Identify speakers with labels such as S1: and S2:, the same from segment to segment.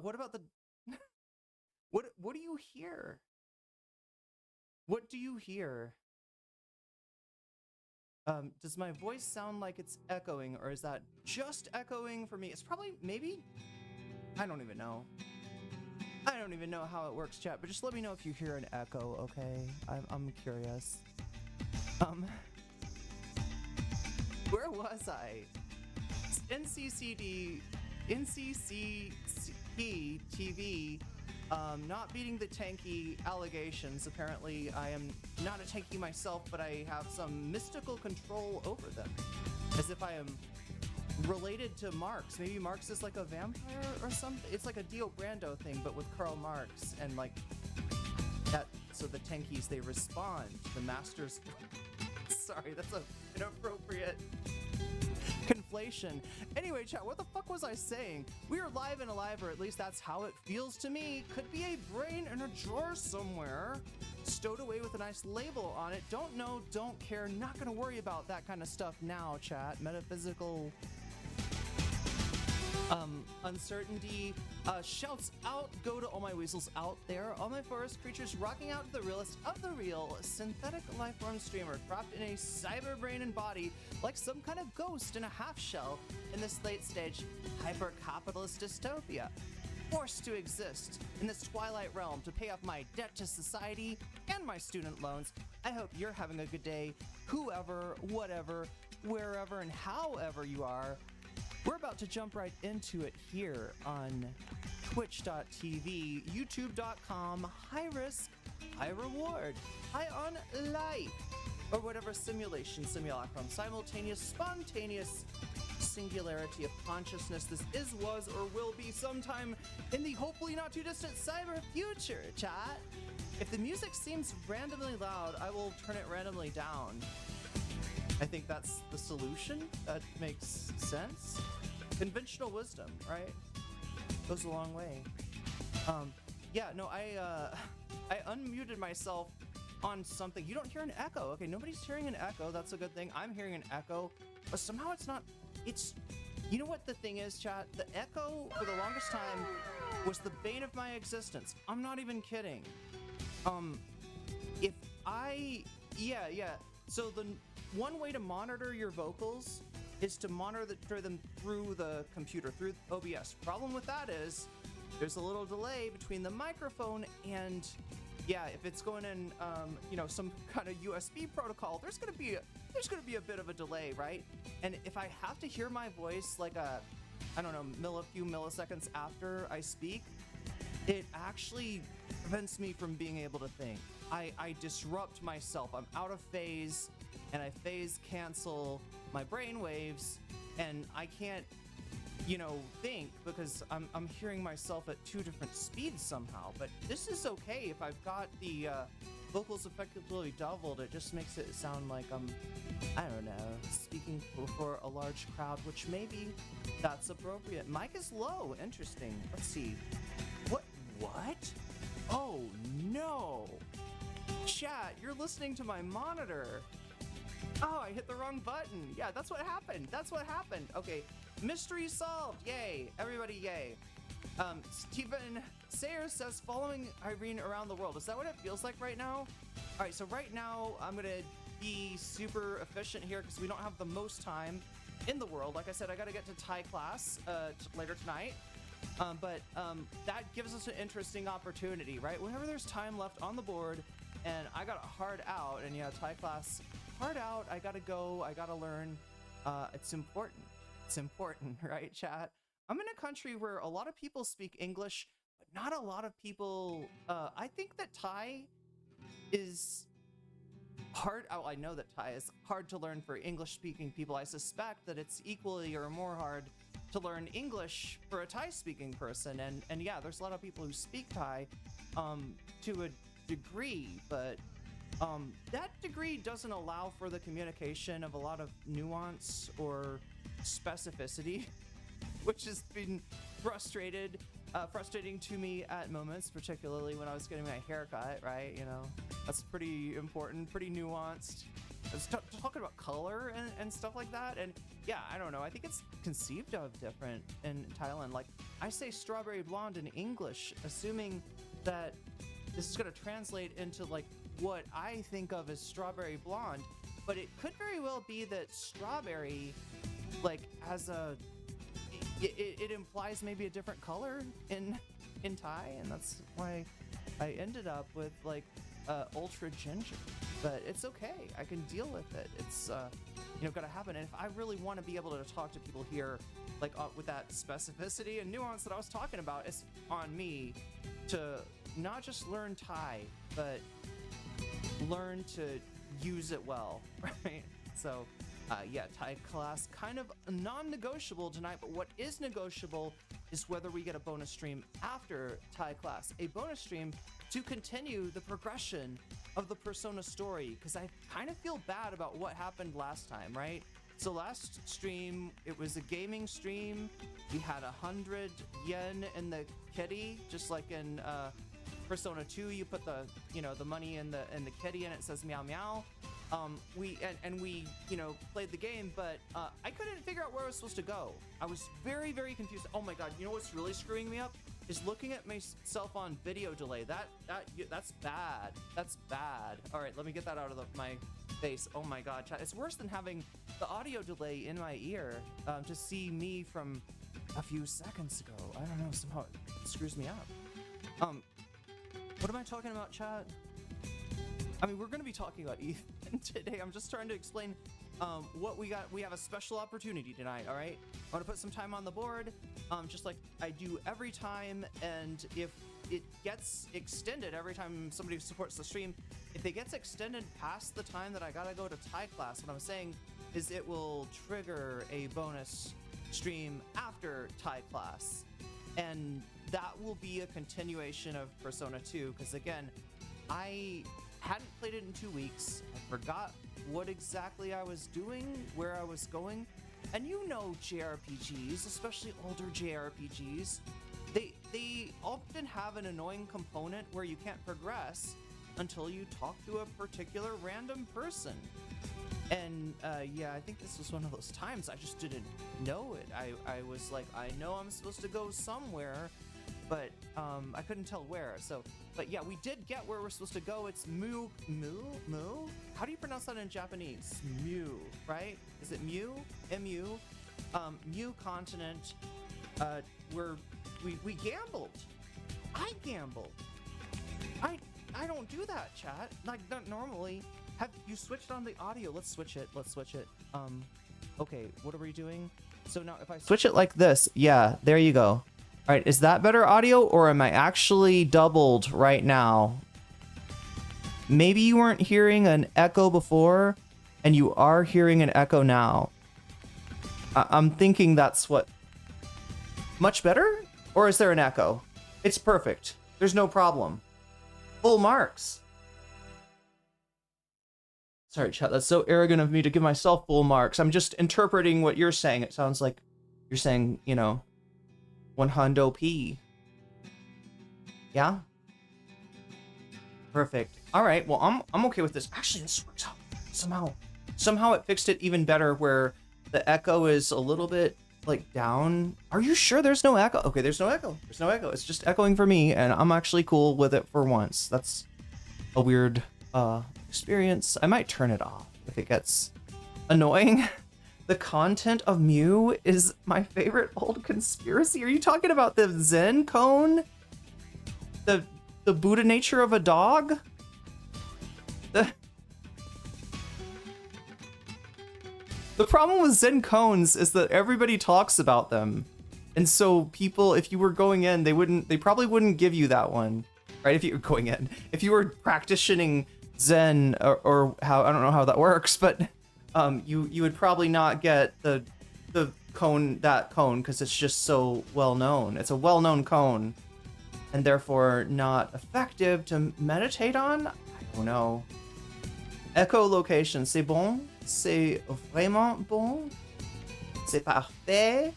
S1: What about the... What do you hear? What do you hear? Does my voice sound like it's echoing, or is that just echoing for me? It's probably, maybe? I don't even know. I don't even know how it works, chat, but just let me know if you hear an echo, okay? I'm curious. Where was I? NCCP TV, not beating the tanky allegations. Apparently, I am not a tanky myself, but I have some mystical control over them. As if I am related to Marx. Maybe Marx is like a vampire or something. It's like a Dio Brando thing, but with Karl Marx, and like that. So the tankies, they respond. The masters. Sorry, that's an inappropriate conflation. Anyway, chat, what the fuck was I saying? We are live and alive, or at least that's how it feels to me. Could be a brain in a drawer somewhere, stowed away with a nice label on it. Don't know, don't care, not gonna worry about that kind of stuff now, chat. Metaphysical uncertainty. Shouts out go to all my weasels out there, all my forest creatures rocking out to the realest of the real, synthetic lifeform streamer trapped in a cyber brain and body like some kind of ghost in a half shell in this late stage hyper-capitalist dystopia, forced to exist in this twilight realm to pay off my debt to society and my student loans. I hope you're having a good day, whoever, whatever, wherever and however you are. We're about to jump right into it here on twitch.tv, youtube.com, high risk, high reward, high on life, or whatever simulation, simulacrum, simultaneous, spontaneous singularity of consciousness this is, was, or will be sometime in the hopefully not too distant cyber future, chat. If the music seems randomly loud, I will turn it randomly down. I think that's the solution. That makes sense. Conventional wisdom, right? Goes a long way. Yeah, no, I unmuted myself on something. You don't hear an echo. Okay, nobody's hearing an echo. That's a good thing. I'm hearing an echo, but somehow it's not. It's, you know what the thing is, chat? The echo for the longest time was the bane of my existence. I'm not even kidding. If I, yeah. So the one way to monitor your vocals is to monitor them through the computer, through OBS. Problem with that is there's a little delay between the microphone and, yeah, if it's going in, you know, some kind of USB protocol, there's gonna be a bit of a delay, right? And if I have to hear my voice like a, I don't know, a few milliseconds after I speak, it actually prevents me from being able to think. I disrupt myself. I'm out of phase, and I phase cancel my brain waves, and I can't, you know, think because I'm hearing myself at two different speeds somehow. But this is okay if I've got the vocals effectively doubled. It just makes it sound like I'm, I don't know, speaking before a large crowd, which maybe that's appropriate. Mic is low. Interesting. Let's see. What? Oh no! Chat, you're listening to my monitor. Oh, I hit the wrong button. Yeah, that's what happened. That's what happened. Okay, mystery solved. Yay, everybody, yay. Stephen Sayers says following Irene around the world. Is that what it feels like right now? All right, so right now I'm gonna be super efficient here because we don't have the most time in the world. Like I said, I gotta get to Thai class later tonight. But that gives us an interesting opportunity, right? Whenever there's time left on the board and I got a hard out, and yeah, Thai class, hard out, I gotta go, I gotta learn. It's important. It's important, right, chat? I'm in a country where a lot of people speak English, but not a lot of people, I think that Thai is hard. Oh, I know that Thai is hard to learn for English-speaking people. I suspect that it's equally or more hard to learn English for a Thai-speaking person, and yeah, there's a lot of people who speak Thai to a degree, but that degree doesn't allow for the communication of a lot of nuance or specificity, which has been frustrating to me at moments, particularly when I was getting my hair cut, right? You know, that's pretty important, pretty nuanced. talking about color and stuff like that. And yeah, I don't know. I think it's conceived of different in Thailand. Like, I say strawberry blonde in English, assuming that this is going to translate into like what I think of as strawberry blonde, but it could very well be that strawberry, like, as a, it implies maybe a different color in Thai, and that's why I ended up with like ultra ginger. But it's okay, I can deal with it. It's you know, gotta happen. And if I really want to be able to talk to people here like with that specificity and nuance that I was talking about, it's on me to not just learn Thai, but learn to use it well, right? So yeah, Thai class kind of non-negotiable tonight, but what is negotiable is whether we get a bonus stream after Thai class, a bonus stream to continue the progression of the Persona story, because I kind of feel bad about what happened last time, right? So last stream, it was a gaming stream. We had 100 yen in the kitty, just like in Persona 2, you put the, you know, the money in the kitty and it says meow meow. We you know, played the game, but I couldn't figure out where I was supposed to go. I was very, very confused. Oh my god, you know what's really screwing me up? Is looking at myself on video delay. That's bad. That's bad. All right, let me get that out of my face. Oh my god, chat. It's worse than having the audio delay in my ear to see me from a few seconds ago. I don't know, somehow it screws me up. What am I talking about, chat? I mean, we're going to be talking about Ethan today. I'm just trying to explain what we got. We have a special opportunity tonight, all right? I want to put some time on the board, just like I do every time. And if it gets extended every time somebody supports the stream, if it gets extended past the time that I got to go to Thai class, what I'm saying is it will trigger a bonus stream after Thai class. And that will be a continuation of Persona 2, because again, I hadn't played it in 2 weeks. I forgot what exactly I was doing, where I was going. And you know, JRPGs, especially older JRPGs, they often have an annoying component where you can't progress until you talk to a particular random person. And yeah, I think this was one of those times I just didn't know it. I was like, I know I'm supposed to go somewhere, but I couldn't tell where. So, but yeah, we did get where we're supposed to go. It's Mu? How do you pronounce that in Japanese? Mu, right? Is it Mu? M-U? Mu continent, where we gambled. I gambled. I don't do that, chat. Like, not normally. Have you switched on the audio? Let's switch it. Okay, what are we doing? So now if I switch it like this, yeah, there you go. All right, is that better audio, or am I actually doubled right now? Maybe you weren't hearing an echo before, and you are hearing an echo now. I'm thinking that's what... Much better? Or is there an echo? It's perfect. There's no problem. Full marks. Sorry, chat, that's so arrogant of me to give myself full marks. I'm just interpreting what you're saying. It sounds like you're saying, you know, 100p. Yeah? Perfect. All right, well, I'm okay with this. Actually, this works out somehow. Somehow it fixed it even better where the echo is a little bit, like, down. Are you sure there's no echo? Okay, there's no echo. There's no echo. It's just echoing for me, and I'm actually cool with it for once. That's a weird experience. I might turn it off if it gets annoying. The content of Mew is my favorite old conspiracy. Are you talking about the Zen cone? The Buddha nature of a dog? The problem with Zen cones is that everybody talks about them. And so people, if you were going in, they probably wouldn't give you that one. Right? If you were going in. If you were practicing Zen or how, I don't know how that works, but you would probably not get the cone, because it's just so well known. It's a well-known cone, and therefore not effective to meditate on. I don't know. Echolocation, c'est bon? C'est vraiment bon? C'est parfait?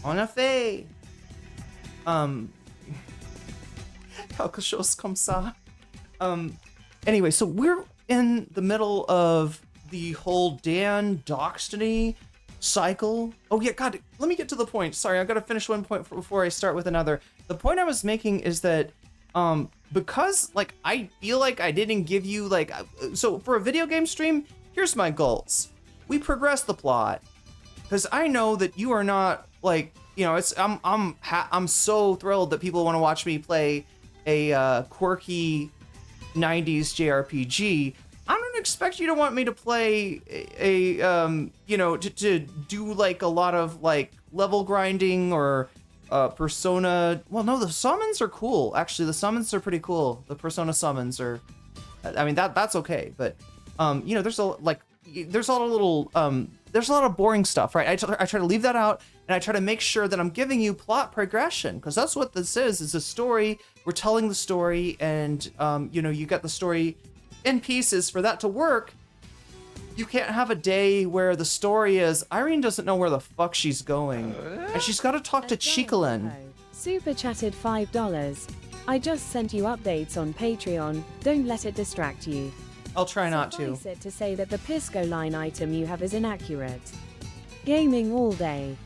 S1: En effet. Quelque chose comme ça. Anyway, so in the middle of the whole Dan Destiny cycle. Oh yeah, God, let me get to the point. Sorry, I've got to finish one point before I start with another. The point I was making is that because like I feel like I didn't give you like, so for a video game stream, here's my goals. We progress the plot, because I know that you are not like, you know, it's I'm so thrilled that people want to watch me play a quirky 90s JRPG. I don't expect you to want me to play a you know, to do like a lot of like level grinding or Persona. Well, no, the summons are cool. Actually, the summons are pretty cool. The Persona summons are, I mean, that's okay. But you know, there's a lot of little there's a lot of boring stuff, right? I try to leave that out, and I try to make sure that I'm giving you plot progression, because that's what this is a story. We're telling the story, and you know, you get the story in pieces. For that to work, you can't have a day where the story is Irene doesn't know where the fuck she's going, and she's got to talk to Chicolin.
S2: Super chatted $5. I just sent you updates on Patreon. Don't let it distract you.
S1: I'll try not to.
S2: Suffice it to say that the Pisco line item you have is inaccurate. Gaming all day.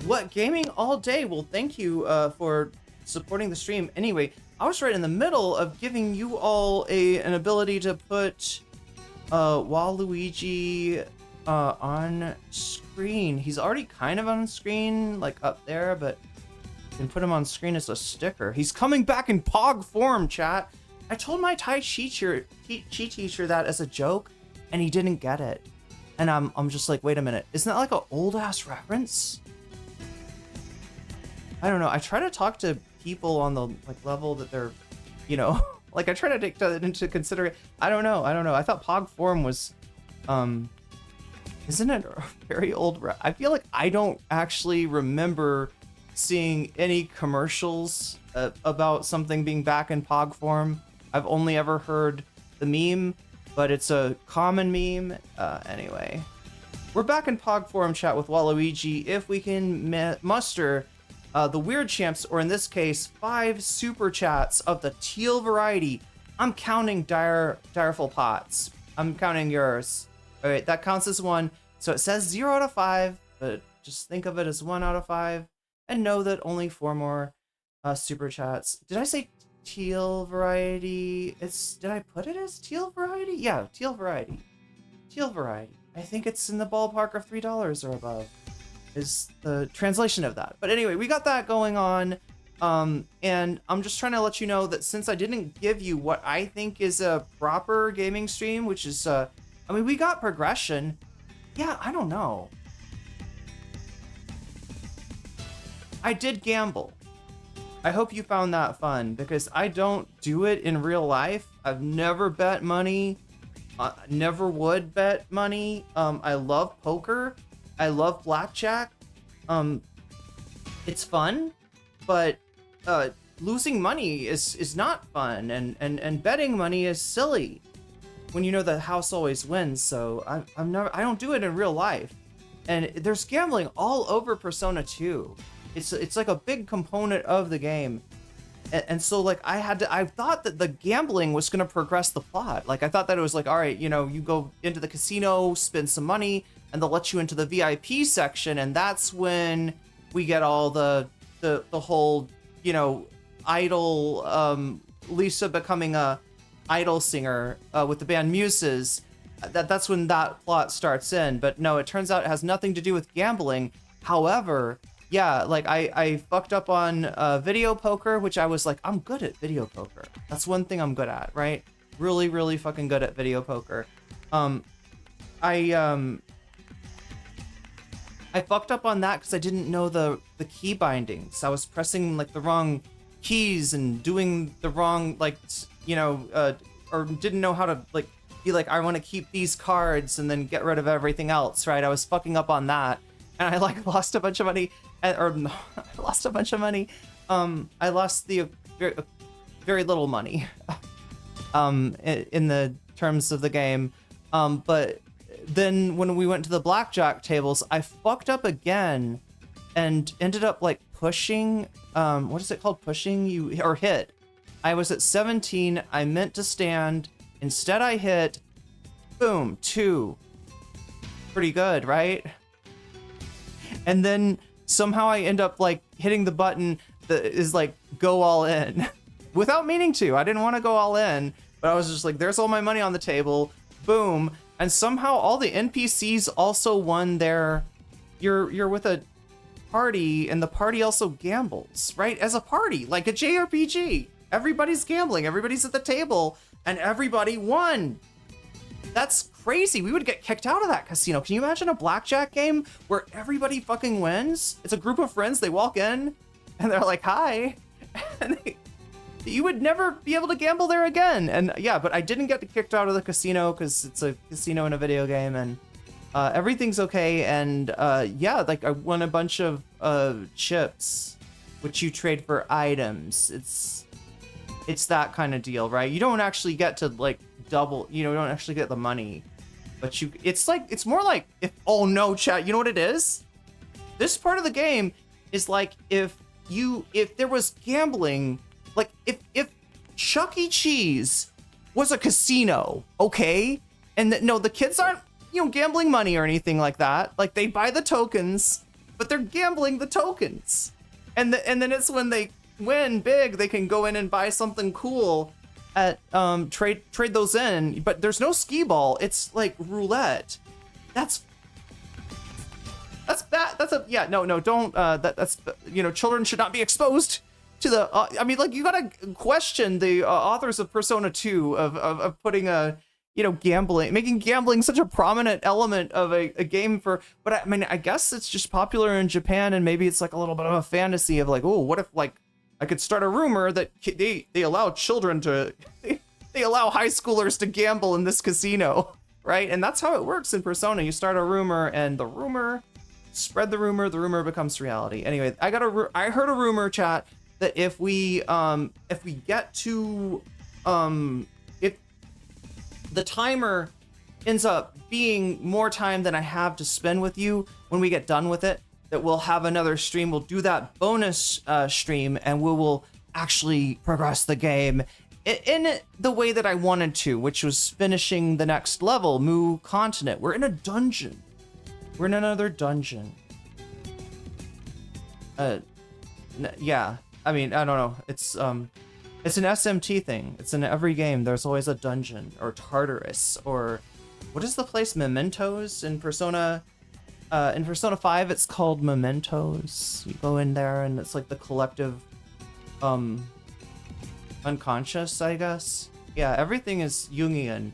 S1: What? Gaming all day? Well, thank you for supporting the stream. Anyway, I was right in the middle of giving you all an ability to put Waluigi on screen. He's already kind of on screen, like up there, but you can put him on screen as a sticker. He's coming back in Pog form, chat. I told my Tai Chi teacher that as a joke, and he didn't get it. And I'm just like, wait a minute, isn't that like an old ass reference? I don't know. I try to talk to people on the like level that they're, you know, like I try to take that into consideration. I don't know. I thought Pog form was, isn't it a very old? I feel like I don't actually remember seeing any commercials about something being back in Pog form. I've only ever heard the meme, but it's a common meme. Anyway, we're back in Pog form, chat, with Waluigi. If we can muster the weird champs, or in this case, 5 super chats of the teal variety. I'm counting direful pots. I'm counting yours. All right, that counts as 1. So it says 0 out of 5, but just think of it as 1 out of 5, and know that only 4 more super chats. Did I say teal variety? Did I put it as teal variety? Yeah, teal variety. Teal variety. I think it's in the ballpark of $3 or above is the translation of that. But anyway, we got that going on. And I'm just trying to let you know that since I didn't give you what I think is a proper gaming stream, which is, I mean, we got progression. Yeah, I don't know. I did gamble. I hope you found that fun, because I don't do it in real life. I've never bet money. Never would bet money. I love poker. I love blackjack. It's fun, but losing money is not fun, and betting money is silly when you know the house always wins. So I don't do it in real life. And there's gambling all over Persona 2. It's like a big component of the game. And so like I thought that the gambling was going to progress the plot. Like I thought that it was like, all right, you know, you go into the casino, spend some money, and they'll let you into the VIP section, and that's when we get all the whole, you know, idol, Lisa becoming a idol singer with the band Muses. That's when that plot starts in. But no, it turns out it has nothing to do with gambling. However, yeah, like I fucked up on video poker, which I was like, I'm good at video poker. That's one thing I'm good at, right? Really, really fucking good at video poker. I fucked up on that because I didn't know the key bindings. I was pressing like the wrong keys and doing the wrong, like, you know, or didn't know how to like be like, I want to keep these cards and then get rid of everything else, right? I was fucking up on that, and I like lost a bunch of money, or no, I lost a bunch of money. I lost the very little money, in the terms of the game, but then when we went to the blackjack tables, I fucked up again and ended up like pushing, what is it called? Pushing you, or hit. I was at 17. I meant to stand. Instead I hit, Boom, 2. Pretty good, right? And then somehow I end up like hitting the button that is like go all in without meaning to. I didn't want to go all in, but I was just like, there's all my money on the table. Boom. And somehow all the NPCs also won their, you're with a party and the party also gambles, right? As a party, like a JRPG, everybody's gambling, everybody's at the table and everybody won. That's crazy. We would get kicked out of that casino. Can you imagine a blackjack game where everybody fucking wins? It's a group of friends. They walk in and they're like, hi. And you would never be able to gamble there again. And yeah, but I didn't get kicked out of the casino because it's a casino in a video game and everything's okay. And yeah, like I won a bunch of chips, which you trade for items. It's that kind of deal, right? You don't actually get to like double, you know, you don't actually get the money, but it's more like if, oh no, chat, you know what it is? This part of the game is like if there was gambling, like if Chuck E. Cheese was a casino, okay? And no, the kids aren't, you know, gambling money or anything like that. Like they buy the tokens, but they're gambling the tokens. And then it's when they win big, they can go in and buy something cool at trade those in, but there's no skee ball. It's like roulette. That's bad. That's a, yeah, no, don't, that's, you know, children should not be exposed to the, I mean, like, you gotta question the authors of Persona 2 of putting you know, making gambling such a prominent element of a game for, but I mean, I guess it's just popular in Japan and maybe it's like a little bit of a fantasy of like, oh, what if like, I could start a rumor that they allow children to, they allow high schoolers to gamble in this casino, right? And that's how it works in Persona. You start a rumor and the rumor, spread the rumor becomes reality. Anyway, I heard a rumor, chat, that if we get to, if the timer ends up being more time than I have to spend with you when we get done with it, that we'll have another stream. We'll do that bonus stream and we will actually progress the game in the way that I wanted to, which was finishing the next level, Mu Continent. We're in a dungeon. We're in another dungeon. Yeah, I mean, I don't know. It's an SMT thing. It's in every game. There's always a dungeon or Tartarus or what is the place? Mementos in Persona. In Persona 5, it's called Mementos. You go in there and it's like the collective unconscious, I guess. Yeah, everything is Jungian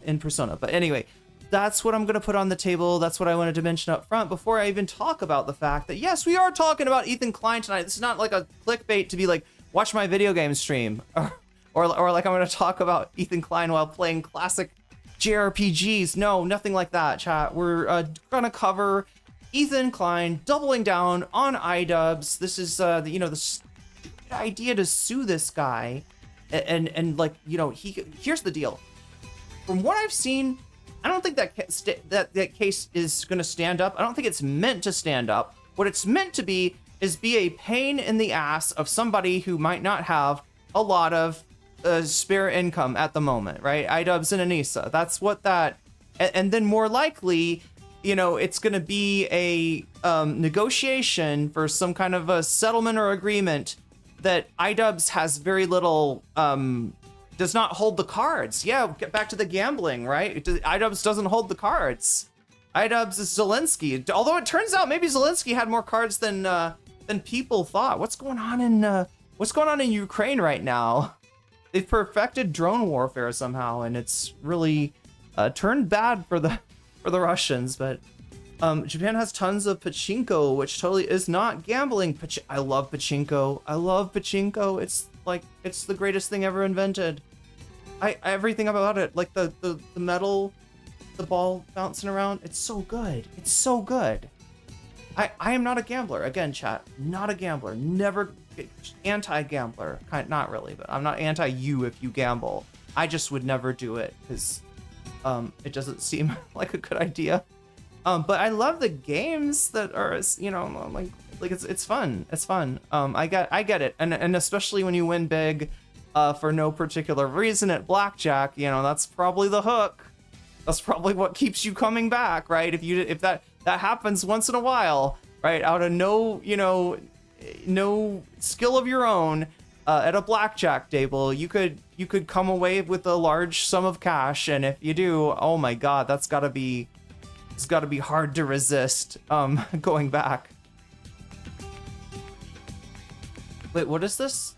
S1: in Persona. But anyway, that's what I'm going to put on the table. That's what I wanted to mention up front before I even talk about the fact that, yes, we are talking about Ethan Klein tonight. This is not like a clickbait to be like, watch my video game stream. Or like I'm going to talk about Ethan Klein while playing classic JRPGs. No, nothing like that, chat. We're gonna cover Ethan Klein doubling down on iDubbz. This is you know, the stupid idea to sue this guy, and like, you know, here's the deal. From what I've seen, I don't think that case is gonna stand up. I don't think it's meant to stand up. What it's meant to be is be a pain in the ass of somebody who might not have a lot of spare income at the moment, right? Idubbz and Anissa. That's what that, and then more likely, you know, it's going to be a negotiation for some kind of a settlement or agreement that Idubbz has very little, does not hold the cards. Yeah, get back to the gambling, right? Idubbz doesn't hold the cards. Idubbz is Zelensky. Although it turns out maybe Zelensky had more cards than people thought. What's going on in Ukraine right now? They've perfected drone warfare somehow, and it's really turned bad for the Russians. But Japan has tons of pachinko, which totally is not gambling. I love pachinko. I love pachinko. It's like, it's the greatest thing ever invented. Everything about it, like the metal, the ball bouncing around. It's so good. It's so good. I am not a gambler. Again, chat, not a gambler. Never. Anti-gambler, not really, but I'm not anti-you if you gamble. I just would never do it because it doesn't seem like a good idea. But I love the games that are, you know, like it's fun. It's fun. I get it, and especially when you win big for no particular reason at blackjack, you know, that's probably the hook. That's probably what keeps you coming back, right? If that happens once in a while, right? Out of no, no skill of your own, at a blackjack table, you could come away with a large sum of cash, and if you do, oh my god, it's gotta be hard to resist going back. Wait, what is this?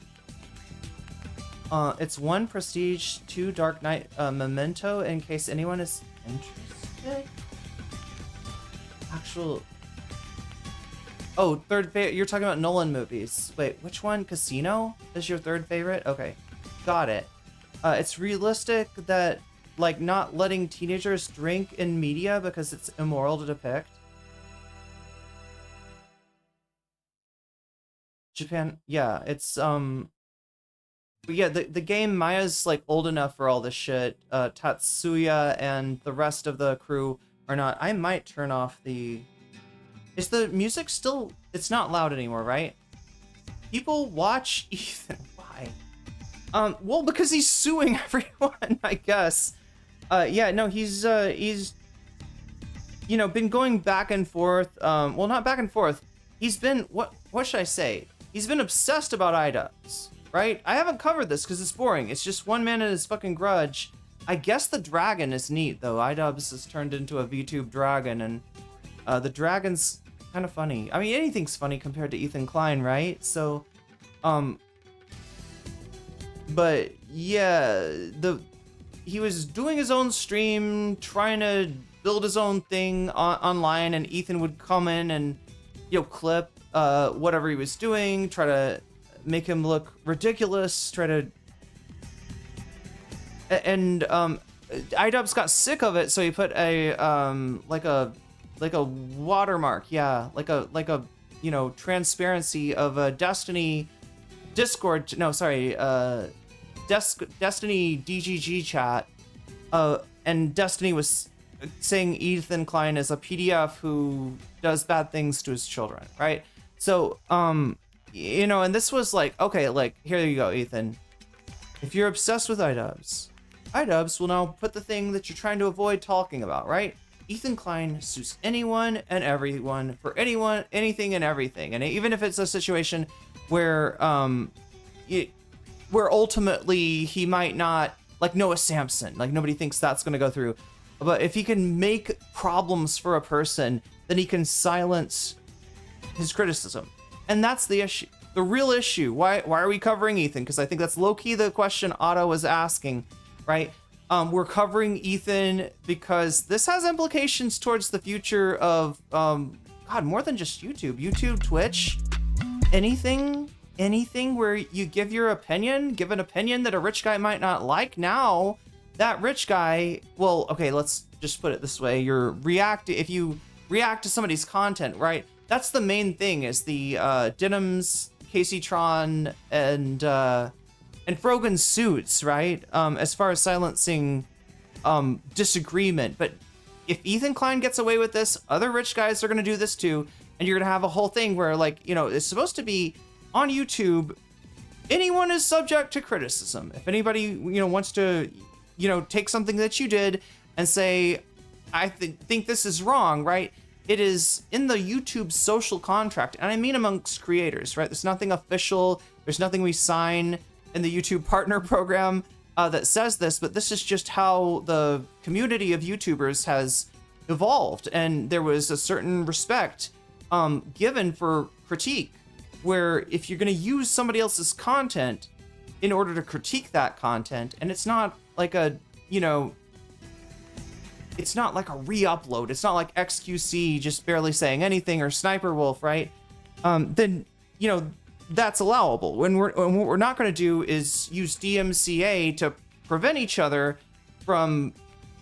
S1: It's 1 prestige, 2 Dark Knight memento in case anyone is interested. Actual. Oh, third favorite. You're talking about Nolan movies. Wait, which one? Casino is your third favorite? Okay, got it. It's realistic that, like, not letting teenagers drink in media because it's immoral to depict. Japan, yeah, it's but yeah, the game, Maya's like old enough for all this shit. Tatsuya and the rest of the crew are not. I might turn off the. Is the music still? It's not loud anymore, right? People watch Ethan. Why? Well, because he's suing everyone, I guess. Yeah, no, he's you know, been going back and forth. Well, not back and forth. He's been what should I say? He's been obsessed about iDubbz, right? I haven't covered this because it's boring. It's just one man and his fucking grudge. I guess the dragon is neat though. Idubbbz has turned into a VTube dragon, and the dragon's kind of funny. I mean, anything's funny compared to Ethan Klein, right? So, but yeah, he was doing his own stream, trying to build his own thing online, and Ethan would come in and, you know, clip whatever he was doing, try to make him look ridiculous, try to, and Idubbbz got sick of it, so he put a like a watermark, yeah, like a you know, transparency of a Destiny Discord, no, sorry, Destiny DGG chat, and Destiny was saying Ethan Klein is a PDF who does bad things to his children, right? So, you know, and this was like, okay, like, here you go, Ethan. If you're obsessed with Idubbbz will now put the thing that you're trying to avoid talking about, right? Ethan Klein sues anyone and everyone for anyone, anything and everything. And even if it's a situation where, where ultimately he might not, like Noah Samson, like nobody thinks that's going to go through. But if he can make problems for a person, then he can silence his criticism. And that's the issue. The real issue. Why are we covering Ethan? Because I think that's low-key the question Otto was asking, right? We're covering Ethan because this has implications towards the future of, God, more than just YouTube, Twitch, anything where you give your opinion, give an opinion that a rich guy might not like. Now, that rich guy, well, okay, let's just put it this way. If you react to somebody's content, right? That's the main thing, is the Denims, Casey Tron, and Frogan's suits, right? As far as silencing disagreement. But if Ethan Klein gets away with this, other rich guys are going to do this too, and you're going to have a whole thing where, like, you know, it's supposed to be on YouTube, anyone is subject to criticism. If anybody, you know, wants to, you know, take something that you did and say, I think this is wrong, right? It is in the YouTube social contract, and I mean amongst creators, right? There's nothing official, there's nothing we sign in the YouTube partner program that says this, but this is just how the community of YouTubers has evolved, and there was a certain respect given for critique, where if you're going to use somebody else's content in order to critique that content, and it's not like a, you know, it's not like a re-upload, it's not like XQC just barely saying anything, or Sniper Wolf, right? Then, you know, that's allowable. When what we're not going to do is use DMCA to prevent each other from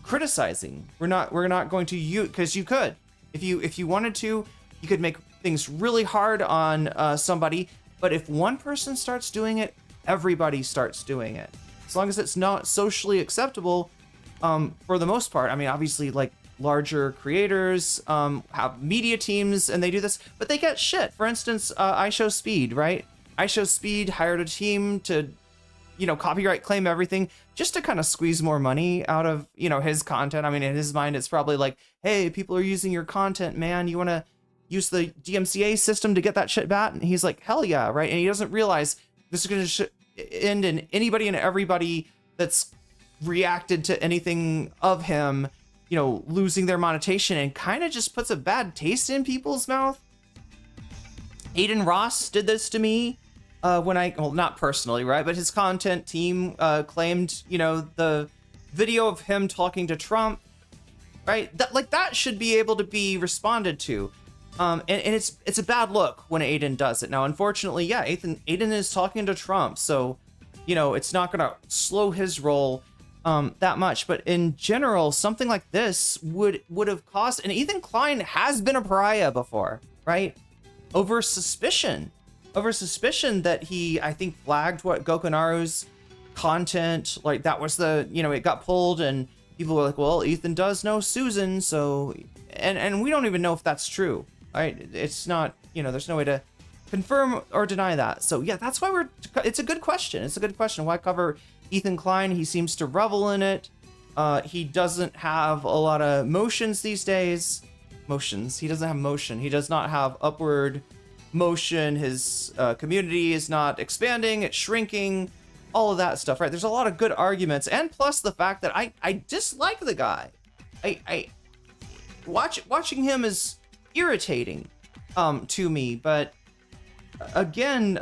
S1: criticizing. We're not going to use, because you could, if you wanted to, you could make things really hard on somebody. But if one person starts doing it, everybody starts doing it. As long as it's not socially acceptable, for the most part. I mean, obviously, like, larger creators have media teams and they do this, but they get shit. For instance, iShowSpeed, right? iShowSpeed hired a team to copyright claim everything just to kind of squeeze more money out of, his content. I mean, in his mind, it's probably like, hey, people are using your content, man. You want to use the DMCA system to get that shit back? And he's like, hell yeah, right? And he doesn't realize this is going to end in anybody and everybody that's reacted to anything of him, losing their monetization, and kind of just puts a bad taste in people's mouth. Aiden Ross did this to me not personally, right? But his content team claimed, the video of him talking to Trump, right? That should be able to be responded to. And it's a bad look when Aiden does it. Now, unfortunately, yeah, Aiden is talking to Trump, so, it's not going to slow his roll that much. But in general, something like this would have caused, and Ethan Klein has been a pariah before, right? Over suspicion that he, I think, flagged Gokunaru's content. Like, that was it got pulled, and people were like, well, Ethan does know Susan, so, and we don't even know if that's true, right? It's not, there's no way to confirm or deny that. So yeah, that's why it's a good question. It's a good question. Why cover Ethan Klein? He seems to revel in it. He doesn't have a lot of motions these days. He doesn't have motion. He does not have upward motion. His community is not expanding, it's shrinking, all of that stuff, right? There's a lot of good arguments, and plus the fact that I dislike the guy. Watching him is irritating to me, but again,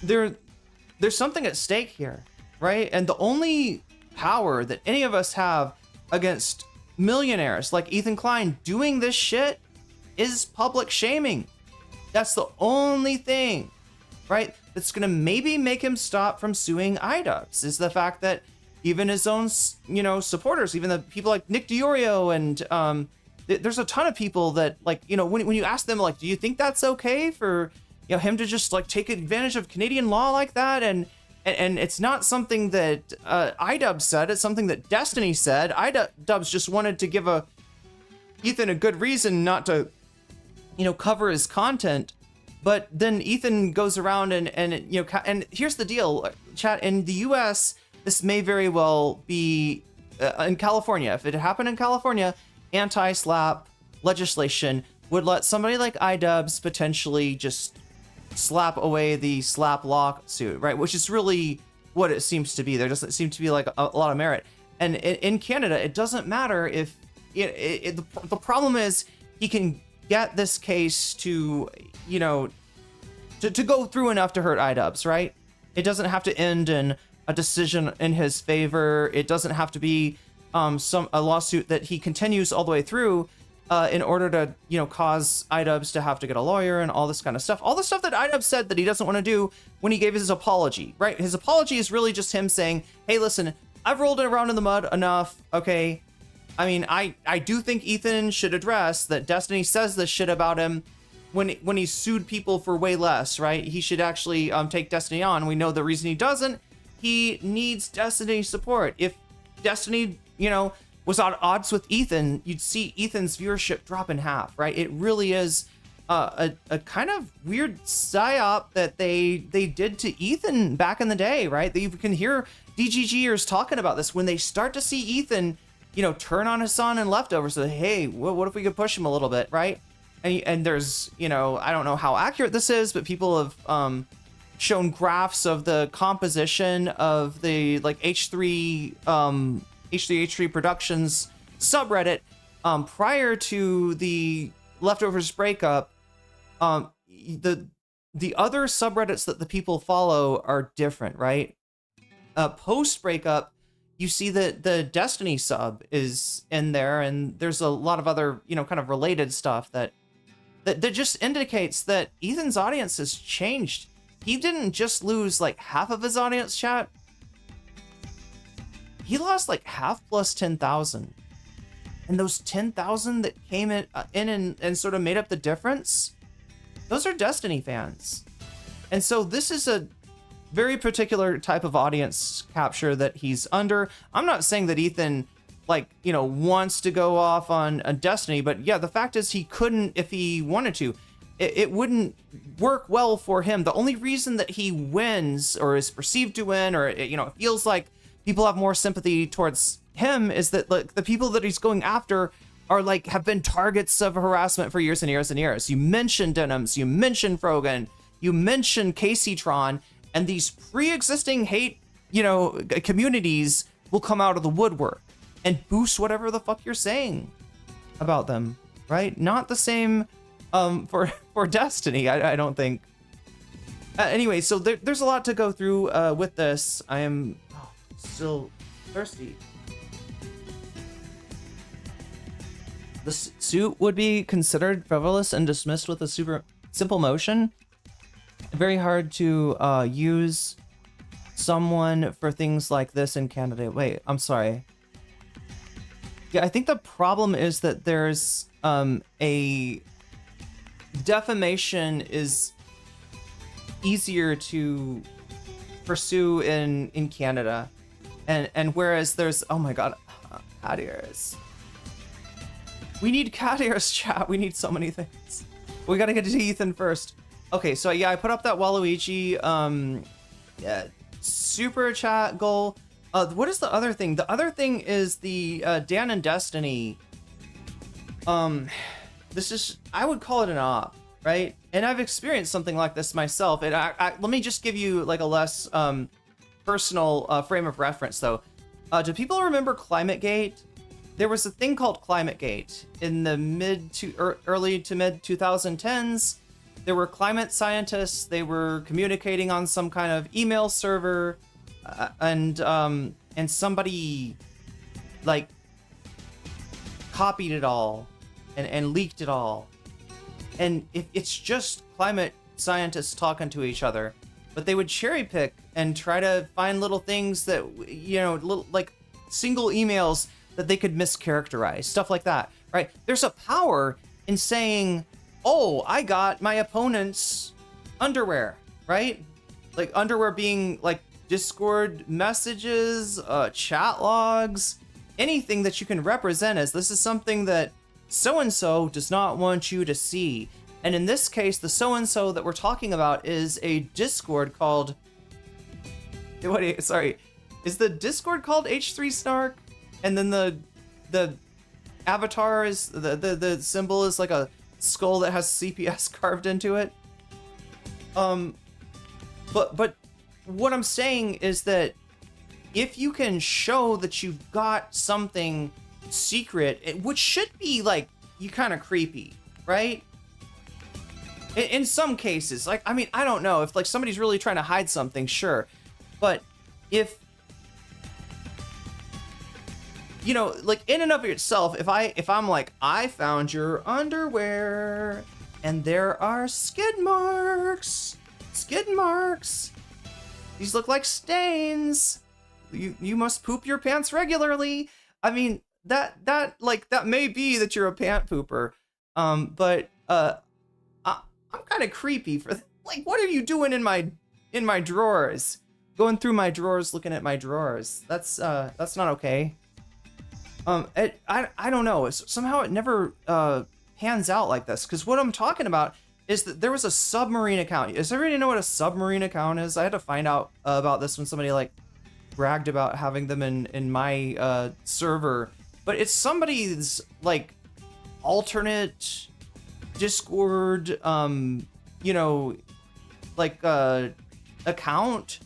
S1: there's something at stake here, right? And the only power that any of us have against millionaires like Ethan Klein doing this shit is public shaming. That's the only thing, right, that's gonna maybe make him stop from suing iDubbz, is the fact that even his own, supporters, even the people like Nick DiOrio and there's a ton of people that, like, when you ask them, like, do you think that's okay for, him to just, like, take advantage of Canadian law like that? And it's not something that Idubbbz said, it's something that Destiny said. Idubbbz just wanted to give Ethan a good reason not to, cover his content. But then Ethan goes around and here's the deal, chat, in the US, this may very well be in California. If it happened in California, anti-slap legislation would let somebody like Idubbbz potentially just slap away the slap lawsuit, right? Which is really what it seems to be. There doesn't seem to be like a lot of merit. And in Canada, it doesn't matter if the problem is he can get this case to, to go through enough to hurt Idubbbz, right? It doesn't have to end in a decision in his favor. It doesn't have to be a lawsuit that he continues all the way through in order to, cause Idubbbz to have to get a lawyer and all this kind of stuff. All the stuff that Idubbbz said that he doesn't want to do when he gave his apology, right? His apology is really just him saying, hey, listen, I've rolled it around in the mud enough, okay? I mean, I do think Ethan should address that Destiny says this shit about him when he sued people for way less, right? He should actually take Destiny on. We know the reason he doesn't. He needs Destiny's support. If Destiny, was at odds with Ethan, you'd see Ethan's viewership drop in half, right? It really is a kind of weird psyop that they did to Ethan back in the day, right? You can hear DGGers talking about this when they start to see Ethan, turn on his son and Leftovers. So, hey, what if we could push him a little bit, right? And there's, I don't know how accurate this is, but people have shown graphs of the composition of the like H3 Productions subreddit prior to the Leftovers breakup. The other subreddits that the people follow are different, right? Post breakup, you see that the Destiny sub is in there, and there's a lot of other, kind of related stuff that just indicates that Ethan's audience has changed. He didn't just lose like half of his audience, chat. He lost like half plus 10,000. And those 10,000 that came in and sort of made up the difference, those are Destiny fans. And so this is a very particular type of audience capture that he's under. I'm not saying that Ethan, wants to go off on a Destiny, but yeah, the fact is he couldn't if he wanted to. it wouldn't work well for him. The only reason that he wins or is perceived to win, or it feels like people have more sympathy towards him, is that like the people that he's going after are like have been targets of harassment for years and years and years. You mentioned Denims, you mentioned Frogan, you mentioned Caseytron, and these pre-existing hate, communities will come out of the woodwork and boost whatever the fuck you're saying about them, right? Not the same for Destiny, I don't think. Anyway, so there's a lot to go through with this. I am still thirsty. The suit would be considered frivolous and dismissed with a simple motion. Very hard to use someone for things like this in Canada. Wait, I'm sorry. Yeah, I think the problem is that there's a defamation is easier to pursue in Canada, and whereas there's, oh my god, cat ears. We need cat ears, chat. We need so many things. We gotta get to Ethan first. Okay, so yeah, I put up that Waluigi super chat goal. What is the other thing? The other thing is the Dan and Destiny. This is, I would call it an op, right? And I've experienced something like this myself. And let me just give you like a less personal frame of reference, though. Do people remember ClimateGate? There was a thing called ClimateGate in the early to mid 2010s. There were climate scientists. They were communicating on some kind of email server, and somebody like copied it all and leaked it all. And it's just climate scientists talking to each other, but they would cherry pick and try to find little things that, little like single emails that they could mischaracterize, stuff like that, right? There's a power in saying, oh, I got my opponent's underwear, right? Like underwear being like Discord messages, chat logs, anything that you can represent as this is something that so-and-so does not want you to see. And in this case, the so-and-so that we're talking about is a Discord called, is the Discord called H3 Snark? And then the avatar is, the symbol is like a skull that has CPS carved into it. But what I'm saying is that if you can show that you've got something secret, which should be like, you kind of creepy, right? In some cases, like, I mean, I don't know if like somebody's really trying to hide something, sure. But if, like in and of itself, if I'm like, I found your underwear and there are skid marks. These look like stains. You must poop your pants regularly. I mean, that may be that you're a pant pooper. But I'm kind of creepy for, like, what are you doing in my drawers? Going through my drawers, looking at my drawers. That's not okay. I don't know. Somehow it never pans out like this. Because what I'm talking about is that there was a submarine account. Does everybody know what a submarine account is? I had to find out about this when somebody like bragged about having them in my server. But it's somebody's like alternate Discord, account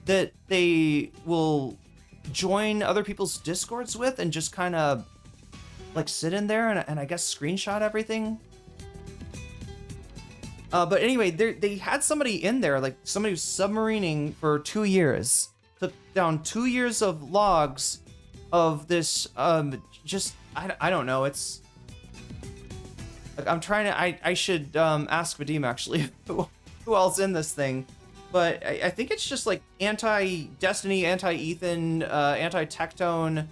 S1: that they will join other people's Discords with and just kind of like sit in there and I guess screenshot everything. But anyway, they had somebody in there, like somebody who's submarining for 2 years, took down 2 years of logs of this, I don't know. It's like, I'm trying to, I should ask Vadim actually who else in this thing. But I think it's just like anti-Destiny, anti-Ethan, anti-Tectone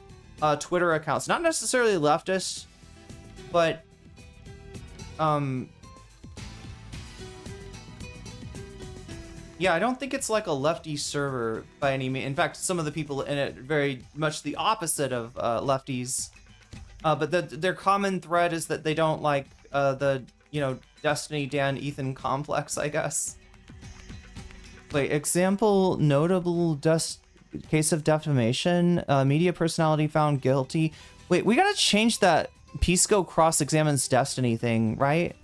S1: Twitter accounts. Not necessarily leftist, but yeah, I don't think it's like a lefty server by any means. In fact, some of the people in it very much the opposite of lefties. But their common thread is that they don't like the Destiny&Dan Ethan complex, I guess. Wait, example, notable case of defamation, media personality found guilty. Wait, we gotta change that Pisco cross-examines Destiny thing, right?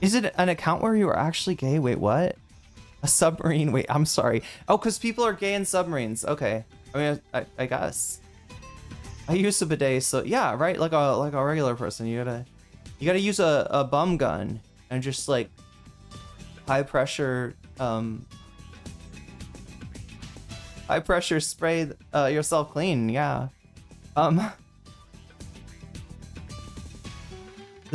S1: Is it an account where you are actually gay? Wait, what? A submarine? Wait, I'm sorry. Oh, because people are gay in submarines. Okay. I mean, I guess. I use a bidet, so yeah, right? Like a regular person, you gotta use a bum gun and just like high pressure spray yourself clean. Yeah. The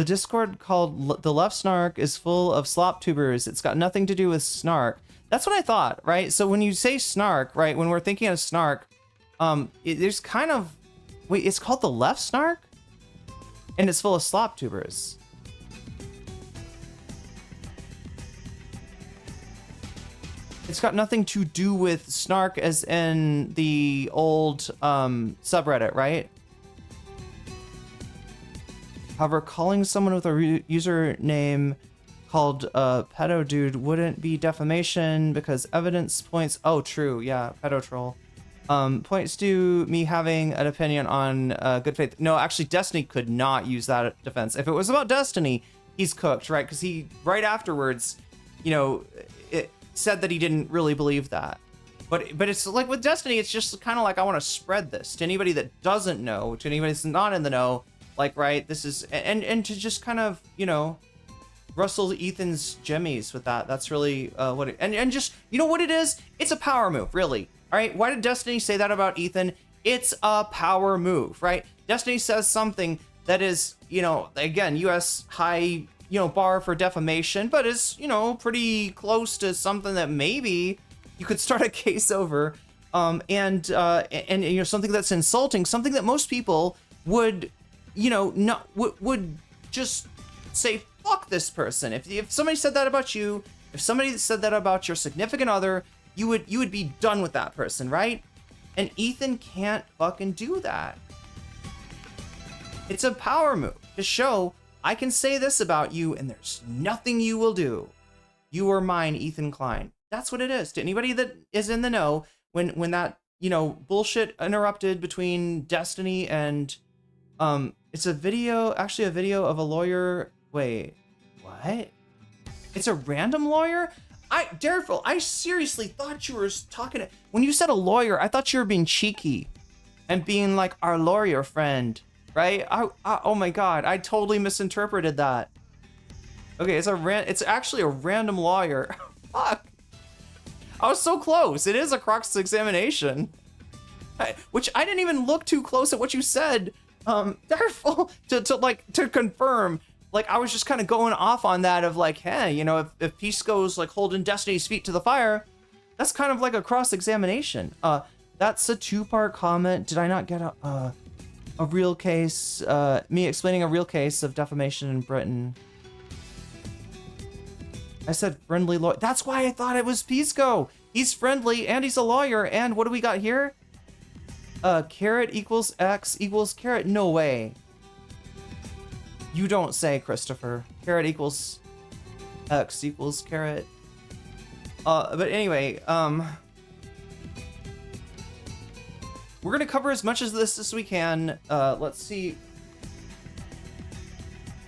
S1: Discord called The Left Snark is full of slop tubers. It's got nothing to do with snark. That's what I thought, right? So when you say snark, right, when we're thinking of snark, there's kind of... Wait, it's called The Left Snark? And it's full of slop tubers. It's got nothing to do with snark as in the old subreddit, right? However, calling someone with a username called pedo dude wouldn't be defamation because evidence points... Oh, true. Yeah, pedo troll. Points to me having an opinion on good faith. No, actually, Destiny could not use that defense. If it was about Destiny, he's cooked, right? Because he, right afterwards, you know, it said that he didn't really believe that. But it's like with Destiny, it's just kind of like, I want to spread this to anybody that doesn't know, to anybody that's not in the know. Like, right, this is, and to just kind of, you know, rustle Ethan's jimmies with that. That's really what it, and just, you know what it is? It's a power move, really. All right, why did Destiny say that about Ethan? It's a power move, right? Destiny says something that is, you know, again, US high, you know, bar for defamation, but is, you know, pretty close to something that maybe you could start a case over, and you know, something that's insulting, something that most people would, you know, not would just say, fuck this person. If somebody said that about you, if somebody said that about your significant other, you would be done with that person, right? And Ethan can't fucking do that. It's a power move to show I can say this about you and there's nothing you will do. You are mine, Ethan Klein. That's what it is. To anybody that is in the know, when that, you know, bullshit interrupted between Destiny and it's a video, actually a video of a lawyer. Wait, what? It's a random lawyer? Dareful, I seriously thought you were talking to, when you said a lawyer, I thought you were being cheeky and being like our lawyer friend, right? Oh my God, I totally misinterpreted that. Okay, it's actually a random lawyer. Fuck. I was so close. It is a cross-examination. Which I didn't even look too close at what you said. Dareful, to confirm. Like, I was just kind of going off on that of like, hey, you know, if Pisco's like holding Destiny's feet to the fire, that's kind of like a cross-examination. That's a two-part comment. Did I not get a real case, me explaining a real case of defamation in Britain? I said friendly lawyer. That's why I thought it was Pisco. He's friendly and he's a lawyer. And what do we got here? Carrot equals X equals carrot. No way. You don't say, Christopher. Carrot equals X equals carrot. But anyway, we're gonna cover as much of this as we can. Let's see.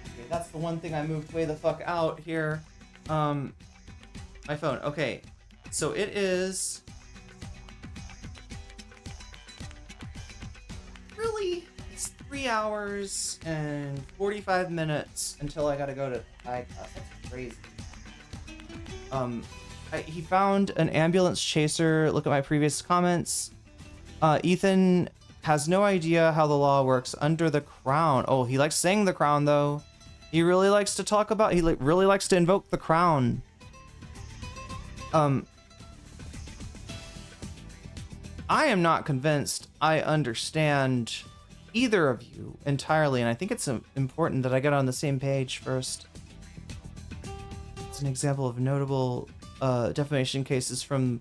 S1: Okay, that's the one thing I moved way the fuck out here. My phone. Okay, so it is really, it's 3 hours and 45 minutes until I gotta go to class. That's crazy. He found an ambulance chaser. Look at my previous comments. Ethan has no idea how the law works under the crown. Oh, he likes saying the crown though. He really likes to talk about, he really likes to invoke the crown. I am not convinced I understand either of you entirely, and I think it's important that I get on the same page first. It's an example of notable defamation cases from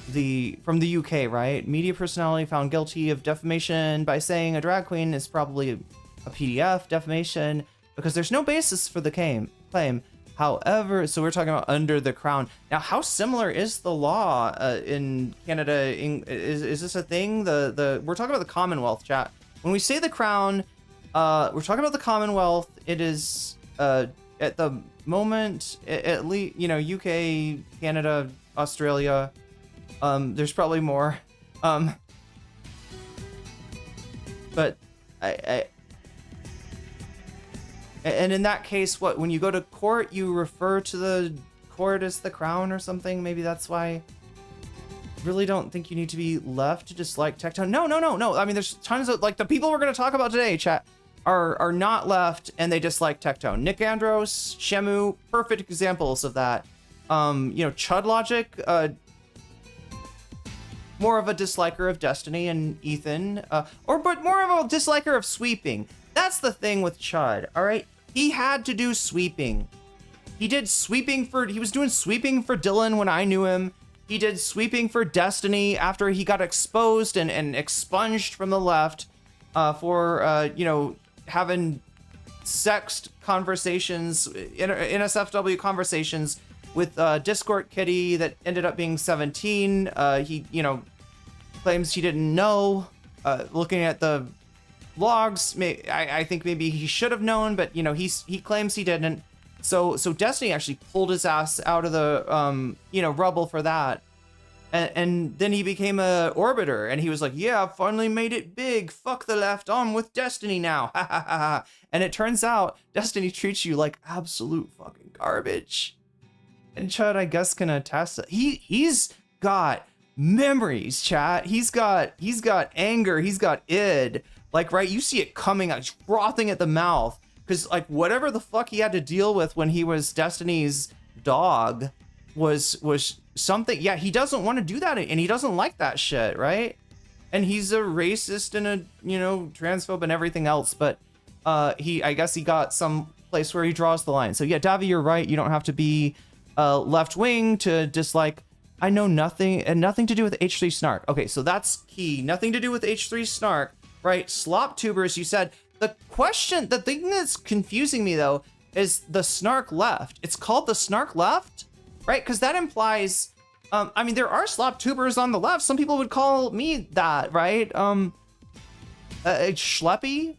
S1: the UK, right? Media personality found guilty of defamation by saying a drag queen is probably a PDF defamation because there's no basis for the claim. However, so we're talking about under the crown. Now, how similar is the law in Canada? Is this a thing? We're talking about the Commonwealth, chat. When we say the crown, we're talking about the Commonwealth. It is at the moment, at least, you know, UK, Canada, Australia. There's probably more. But and in that case, what, when you go to court, you refer to the court as the crown or something? Maybe that's why. Really don't think you need to be left to dislike Tectone. No. I mean, there's tons of, like, the people we're going to talk about today, chat, are not left and they dislike Tectone. Nick Andros, Shemu, perfect examples of that. You know, Chud Logic, more of a disliker of Destiny and Ethan, but more of a disliker of sweeping. That's the thing with Chud, all right? He had to do sweeping. He was doing sweeping for Dylan when I knew him. He did sweeping for Destiny after he got exposed and expunged from the left for, you know, having sexed conversations, NSFW conversations with Discord Kitty that ended up being 17. He, you know, claims he didn't know. Looking at the logs, I think maybe he should have known, but, you know, he claims he didn't. So Destiny actually pulled his ass out of the you know, rubble for that, and then he became a orbiter, and he was like, yeah, I finally made it big. Fuck the left, I'm with Destiny now. And it turns out Destiny treats you like absolute fucking garbage. And Chud, I guess, can attest that he's got memories, chat. He's got anger. He's got id. Like, right, you see it coming out, frothing at the mouth. Because, like, whatever the fuck he had to deal with when he was Destiny's dog was something. Yeah, he doesn't want to do that, and he doesn't like that shit, right? And he's a racist and a, you know, transphobe and everything else. But I guess he got some place where he draws the line. So yeah, Davi, you're right. You don't have to be left wing to dislike. I know nothing, and nothing to do with H3 Snark. Okay, so that's key. Nothing to do with H3 Snark, right? Slop tubers, you said. The thing that's confusing me, though, is the Snark left. It's called the Snark left, right? Because that implies, I mean, there are slop tubers on the left. Some people would call me that, right? Schleppy?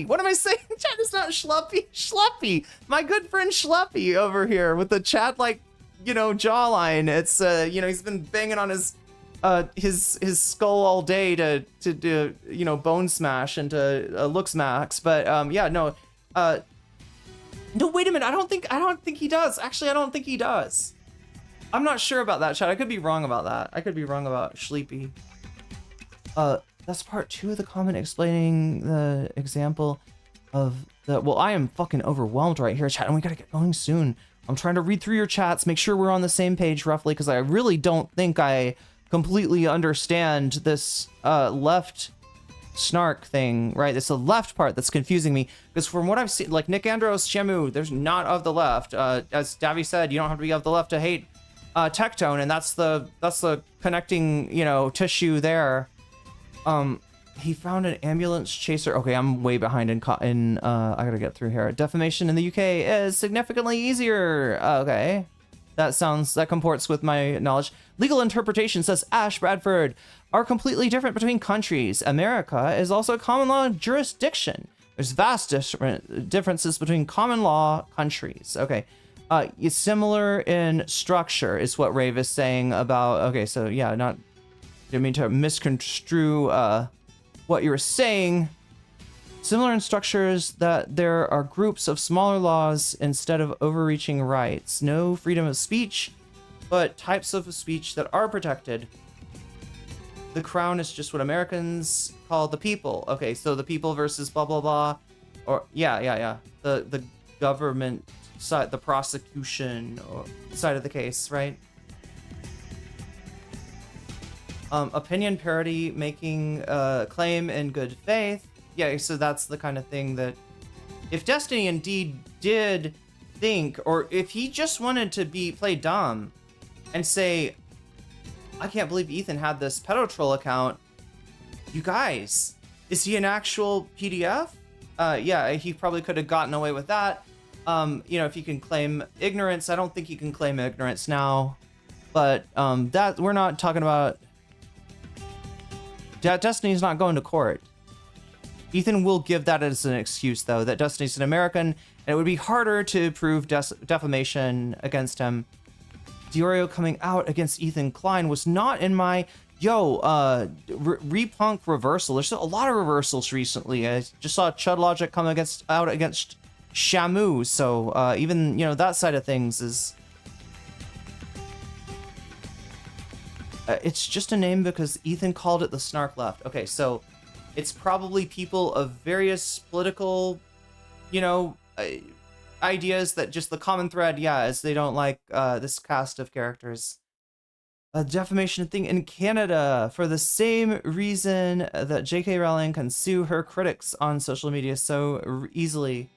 S1: What am I saying? Chat, it's not Schleppy. Schleppy. My good friend Schleppy over here with the chat, like, you know, jawline. It's, you know, he's been banging on his skull all day to do, you know, bone smash and to looks max, but yeah, no, wait a minute, I don't think he does. Actually, I don't think he does. I'm not sure about that, chat. I could be wrong about that. I could be wrong about Sleepy. That's part 2 of the comment explaining the example of the, well, I am fucking overwhelmed right here, chat, and we gotta get going soon. I'm trying to read through your chats, make sure we're on the same page roughly, because I really don't think I completely understand this left snark thing, right? It's the left part that's confusing me, because from what I've seen, like Nick Andros, Shemu, there's not of the left. As Davi said, you don't have to be of the left to hate Tectone, and that's the connecting, you know, tissue there. He found an ambulance chaser. Okay, I'm way behind in I gotta get through here. Defamation in the UK is significantly easier. Okay. That comports with my knowledge. Legal interpretation, says Ash Bradford, are completely different between countries. America is also a common law jurisdiction. There's vast differences between common law countries. Okay. It's similar in structure is what Rave is saying about, okay, so yeah, didn't mean to misconstrue what you were saying. Similar in structures that there are groups of smaller laws instead of overreaching rights. No freedom of speech, but types of speech that are protected. The crown is just what Americans call the people. Okay, so the people versus blah, blah, blah. Or, yeah. The government side, the prosecution or side of the case, right? Opinion parody, making a claim in good faith. Yeah, so that's the kind of thing that if Destiny indeed did think, or if he just wanted to play dumb and say, I can't believe Ethan had this pedo troll account. You guys, Is he an actual PDF? Yeah, he probably could have gotten away with that. You know, if he can claim ignorance, I don't think he can claim ignorance now. But that we're not talking about. Destiny's not going to court. Ethan will give that as an excuse, though, that Destiny's an American, and it would be harder to prove defamation against him. Diorio coming out against Ethan Klein was not in my... Yo, repunk reversal. There's a lot of reversals recently. I just saw Chud Logic come out against Shamu, so even, you know, that side of things is... it's just a name because Ethan called it the Snark Left. Okay, so... It's probably people of various political, you know, ideas that just the common thread, yeah, is they don't like this cast of characters. A defamation thing in Canada for the same reason that J.K. Rowling can sue her critics on social media so easily.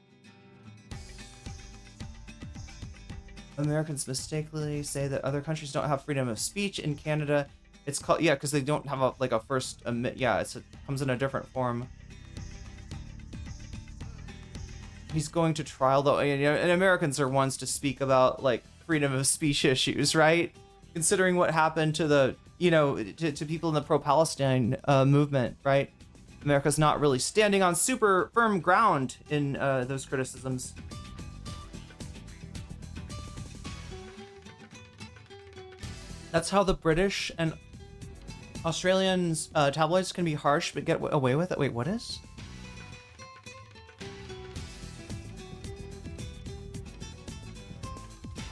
S1: Americans mistakenly say that other countries don't have freedom of speech. In Canada, it's called, yeah, because they don't have a first, yeah, it comes in a different form. He's going to trial, though, and Americans are ones to speak about, like, freedom of speech issues, right? Considering what happened to the, you know, to people in the pro-Palestine movement, right? America's not really standing on super firm ground in those criticisms. That's how the British and Australians tabloids can be harsh but get away with it. Wait, what is?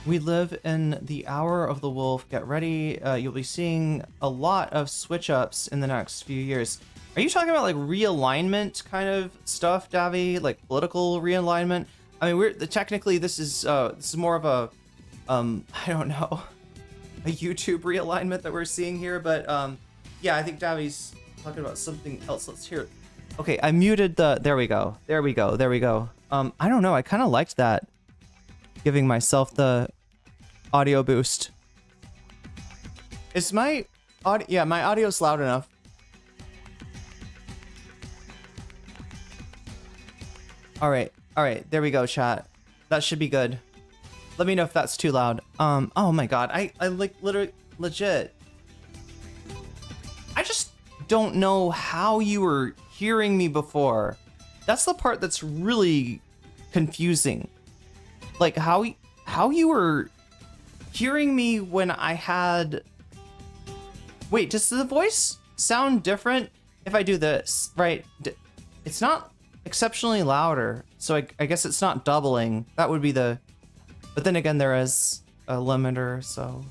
S1: We live in the hour of the wolf. Get ready. You'll be seeing a lot of switch ups in the next few years. Are you talking about like realignment kind of stuff, Davy? Like political realignment? I mean, technically this is more of a I don't know, a YouTube realignment that we're seeing here, but yeah, I think Davy's talking about something else. Let's hear it. Okay, I muted the... There we go. There we go. There we go. I don't know. I kind of liked that. Giving myself the audio boost. Is my audio... Yeah, my audio's loud enough. All right. All right. There we go, chat. That should be good. Let me know if that's too loud. Oh my god. I like literally legit. I just don't know how you were hearing me before. That's the part that's really confusing. Like how you were hearing me when I had... Wait, does the voice sound different if I do this? Right? It's not exceptionally louder, so I guess it's not doubling. That would be the... But then again, there is a limiter, so...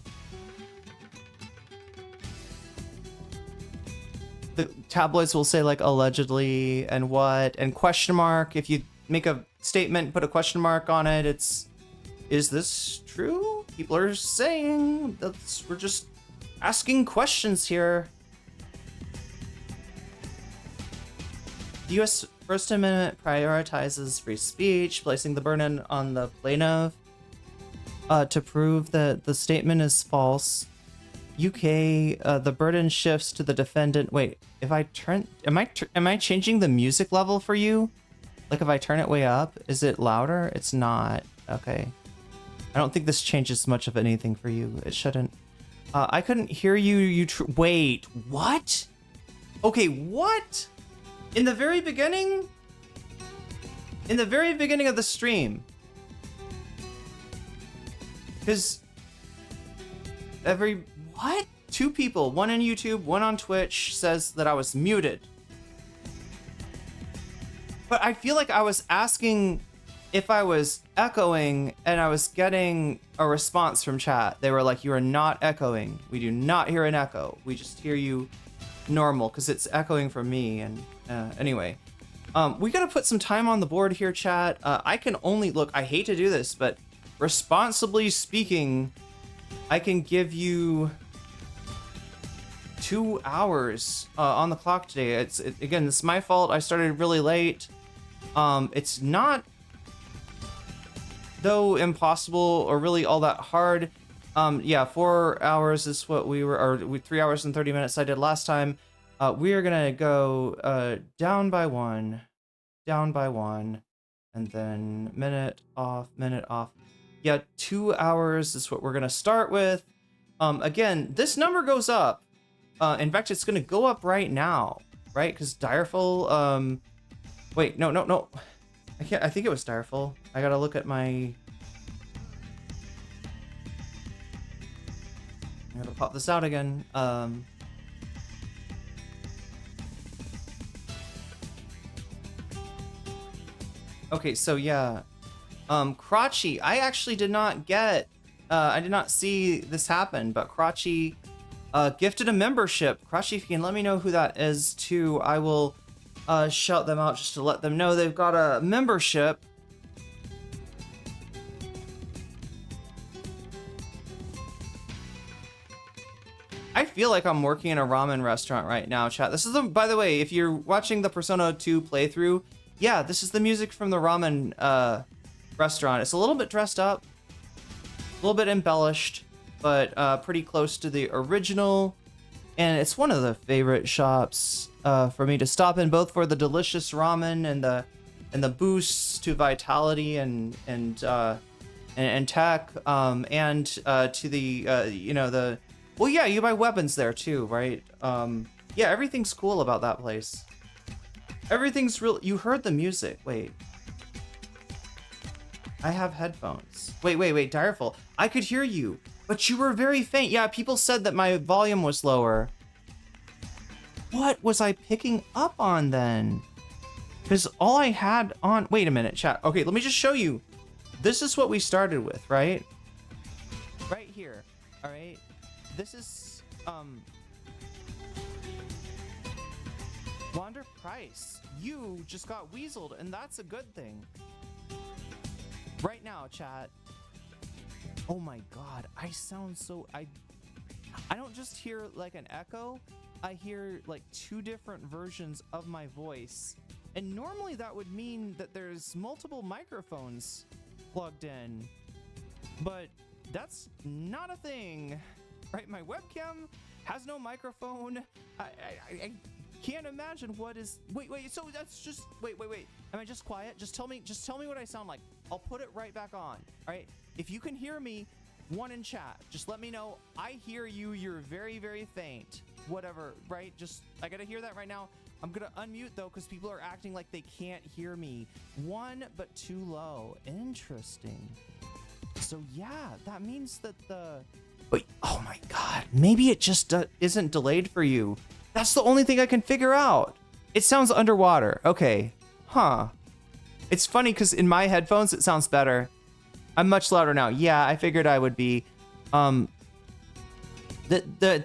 S1: The tabloids will say like allegedly and what and question mark. If you make a statement, put a question mark on it, it's, is this true? People are saying we're just asking questions here. The U.S. First Amendment prioritizes free speech, placing the burden on the plaintiff to prove that the statement is false. UK, the burden shifts to the defendant. Wait, if I turn, am I changing the music level for you? Like if I turn it way up, is it louder? It's not. Okay. I don't think this changes much of anything for you. It shouldn't. I couldn't hear you. Wait, what? Okay, what? In the very beginning? In the very beginning of the stream. Because what? Two people, one on YouTube, one on Twitch, says that I was muted. But I feel like I was asking if I was echoing and I was getting a response from chat. They were like, you are not echoing. We do not hear an echo. We just hear you normal because it's echoing from me. And anyway, we got to put some time on the board here, chat. I can only look, I hate to do this, but responsibly speaking, I can give you 2 hours on the clock today. Again, it's my fault. I started really late. It's not, though, impossible or really all that hard. Yeah, 4 hours is what we were, or 3 hours and 30 minutes I did last time. we are gonna go down by one, and then minute off, minute off. Yeah, 2 hours is what we're gonna start with. Again, this number goes up. In fact, it's gonna go up right now, right? Because Direful, wait, no. I think it was Direful. I gotta look at my... I'm gonna pop this out again. Okay, so yeah. Crotchy, I actually did not get... I did not see this happen, but Crotchy gifted a membership. Crotchy, if you can let me know who that is too, I will shout them out just to let them know they've got a membership. I feel like I'm working in a ramen restaurant right now, chat. This is the, by the way, if you're watching the Persona 2 playthrough, yeah, this is the music from the ramen restaurant. It's a little bit dressed up, a little bit embellished, but pretty close to the original. And it's one of the favorite shops for me to stop in, both for the delicious ramen and the boosts to vitality and tech, and to the you know, the... Well, yeah, you buy weapons there too, right? Yeah, everything's cool about that place. Everything's real. You heard the music. Wait. I have headphones. Wait, Direful. I could hear you, but you were very faint. Yeah, people said that my volume was lower. What was I picking up on then? Because all I had on... Wait a minute, chat. Okay, let me just show you. This is what we started with, right? Right here, all right? This is, Wander Price. You just got weaseled, and that's a good thing. Right now, chat. Oh my god, I sound so... I don't just hear like an echo. I hear like 2 different versions of my voice. And normally that would mean that there's multiple microphones plugged in. But that's not a thing. Right, my webcam has no microphone. I can't imagine what is... Wait, so that's just... Wait. Am I just quiet? Just tell me what I sound like. I'll put it right back on. All right, if you can hear me, one in chat, just let me know. I hear you, you're very, very faint. Whatever, right? Just, I gotta hear that right now. I'm gonna unmute though, because people are acting like they can't hear me. 1, but too low. Interesting. So yeah, that means that the... Wait, oh my god, maybe it just isn't delayed for you. That's the only thing I can figure out. It sounds underwater. Okay, huh. It's funny because in my headphones it sounds better. I'm much louder now. Yeah, I figured I would be. The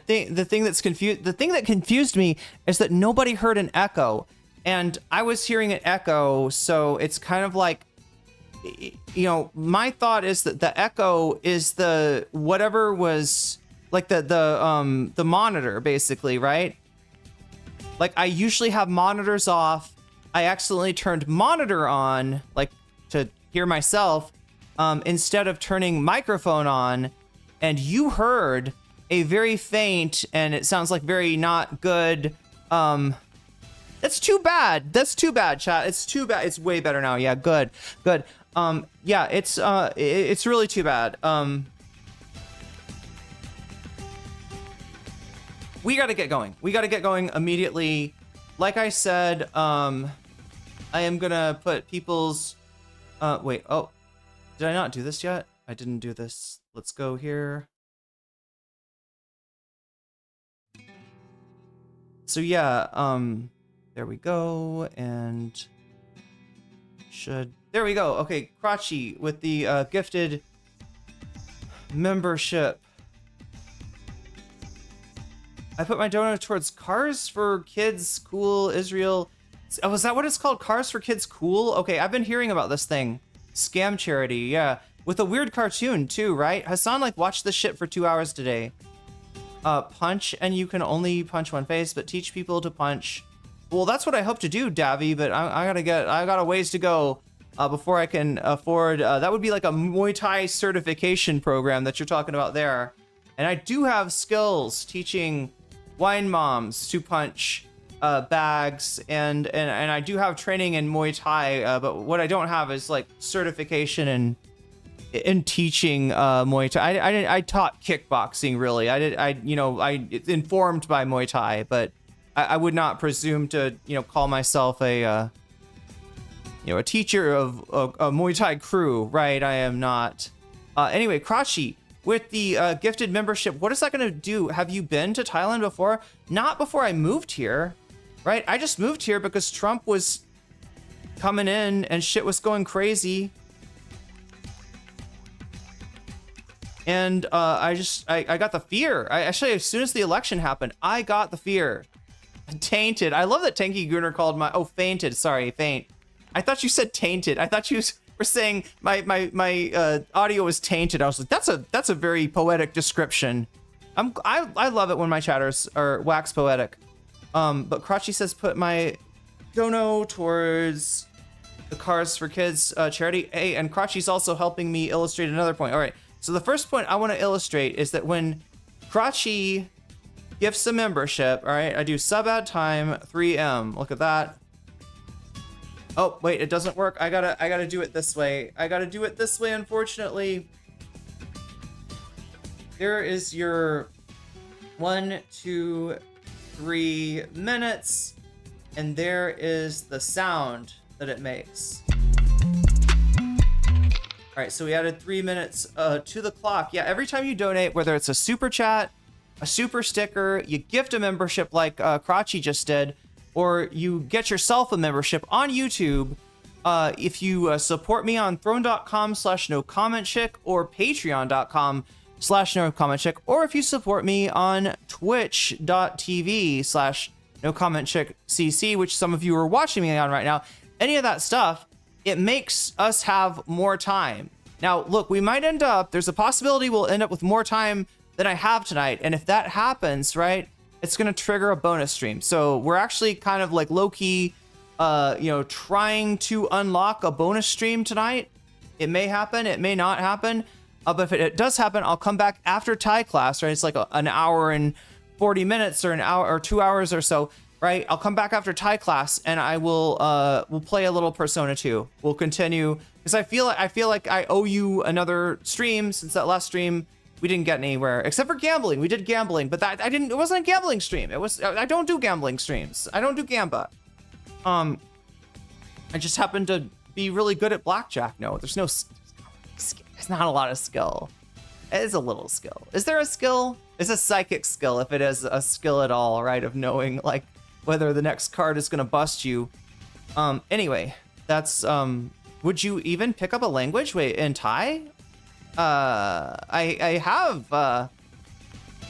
S1: thing that confused me is that nobody heard an echo, and I was hearing an echo, so it's kind of like, you know, my thought is that the echo is the whatever was like the monitor, basically, right? Like I usually have monitors off. I accidentally turned monitor on, like to hear myself, instead of turning microphone on, and you heard a very faint, and it sounds like very not good. That's too bad. That's too bad, chat. It's too bad. It's way better now. Yeah, good. Yeah, it's really too bad. We gotta get going. We gotta get going immediately. Like I said, I am gonna put people's, wait, oh, did I not do this yet? I didn't do this. Let's go here. So yeah, there we go, and there we go. Okay, Crotchy with the gifted membership. I put my donor towards Cars for Kids Cool Israel. Oh, is that what it's called? Cars for Kids Cool? Okay, I've been hearing about this thing. Scam charity, yeah. With a weird cartoon too, right? Hassan like watched this shit for 2 hours today. Punch, and you can only punch one face, but teach people to punch. Well, that's what I hope to do, Davy, but I got a ways to go before I can afford, that would be like a Muay Thai certification program that you're talking about there. And I do have skills teaching wine moms, 2-punch bags, and I do have training in Muay Thai, but what I don't have is like certification in teaching Muay Thai. I taught kickboxing really. I informed by Muay Thai, but I would not presume to call myself a teacher of a Muay Thai crew, right? I am not. Anyway, Crotchy, with the gifted membership, what is that going to do? Have you been to Thailand before? Not before I moved here, right? I just moved here because Trump was coming in and shit was going crazy. And I got the fear. Actually, as soon as the election happened, I got the fear. Tainted. I love that Tanky Gooner called my... Oh, fainted. Sorry, faint. I thought you said tainted. I thought you were saying my audio was tainted. I was like, that's a very poetic description. I love it when my chatters are wax poetic. But Crotchy says put my dono towards the Cars for Kids charity. Hey, and Crotchy's also helping me illustrate another point. All right. So the first point I want to illustrate is that when Crotchy gifts a membership, all right, I do sub ad time 3M. Look at that. Oh, wait, it doesn't work. I gotta do it this way. Unfortunately. There is your 1, 2, 3 minutes, and there is the sound that it makes. All right, so we added 3 minutes to the clock. Yeah, every time you donate, whether it's a super chat, a super sticker, you gift a membership like Crotchy just did, or you get yourself a membership on YouTube. If you support me on throne.com/nocommentchick or patreon.com/nocommentchick, or if you support me on twitch.tv/nocommentchickcc, which some of you are watching me on right now, any of that stuff, it makes us have more time. Now, look, we might end up, there's a possibility we'll end up with more time than I have tonight. And if that happens, right, it's going to trigger a bonus stream. So we're actually kind of like low-key, trying to unlock a bonus stream tonight. It may happen, it may not happen. But if it does happen, I'll come back after Thai class, right? It's like an hour and 40 minutes or an hour or 2 hours or so, right? I'll come back after Thai class and I will we'll play a little Persona 2. We'll continue because I feel like I owe you another stream since that last stream we didn't get anywhere except for gambling. We did gambling, but it wasn't a gambling stream. I don't do gambling streams. I don't do gamba. I just happen to be really good at blackjack. No, there's not a lot of skill. It is a little skill. Is there a skill? It's a psychic skill, if it is a skill at all, right? Of knowing like whether the next card is gonna bust you. Anyway, that's would you even pick up a language? Wait, in Thai? I have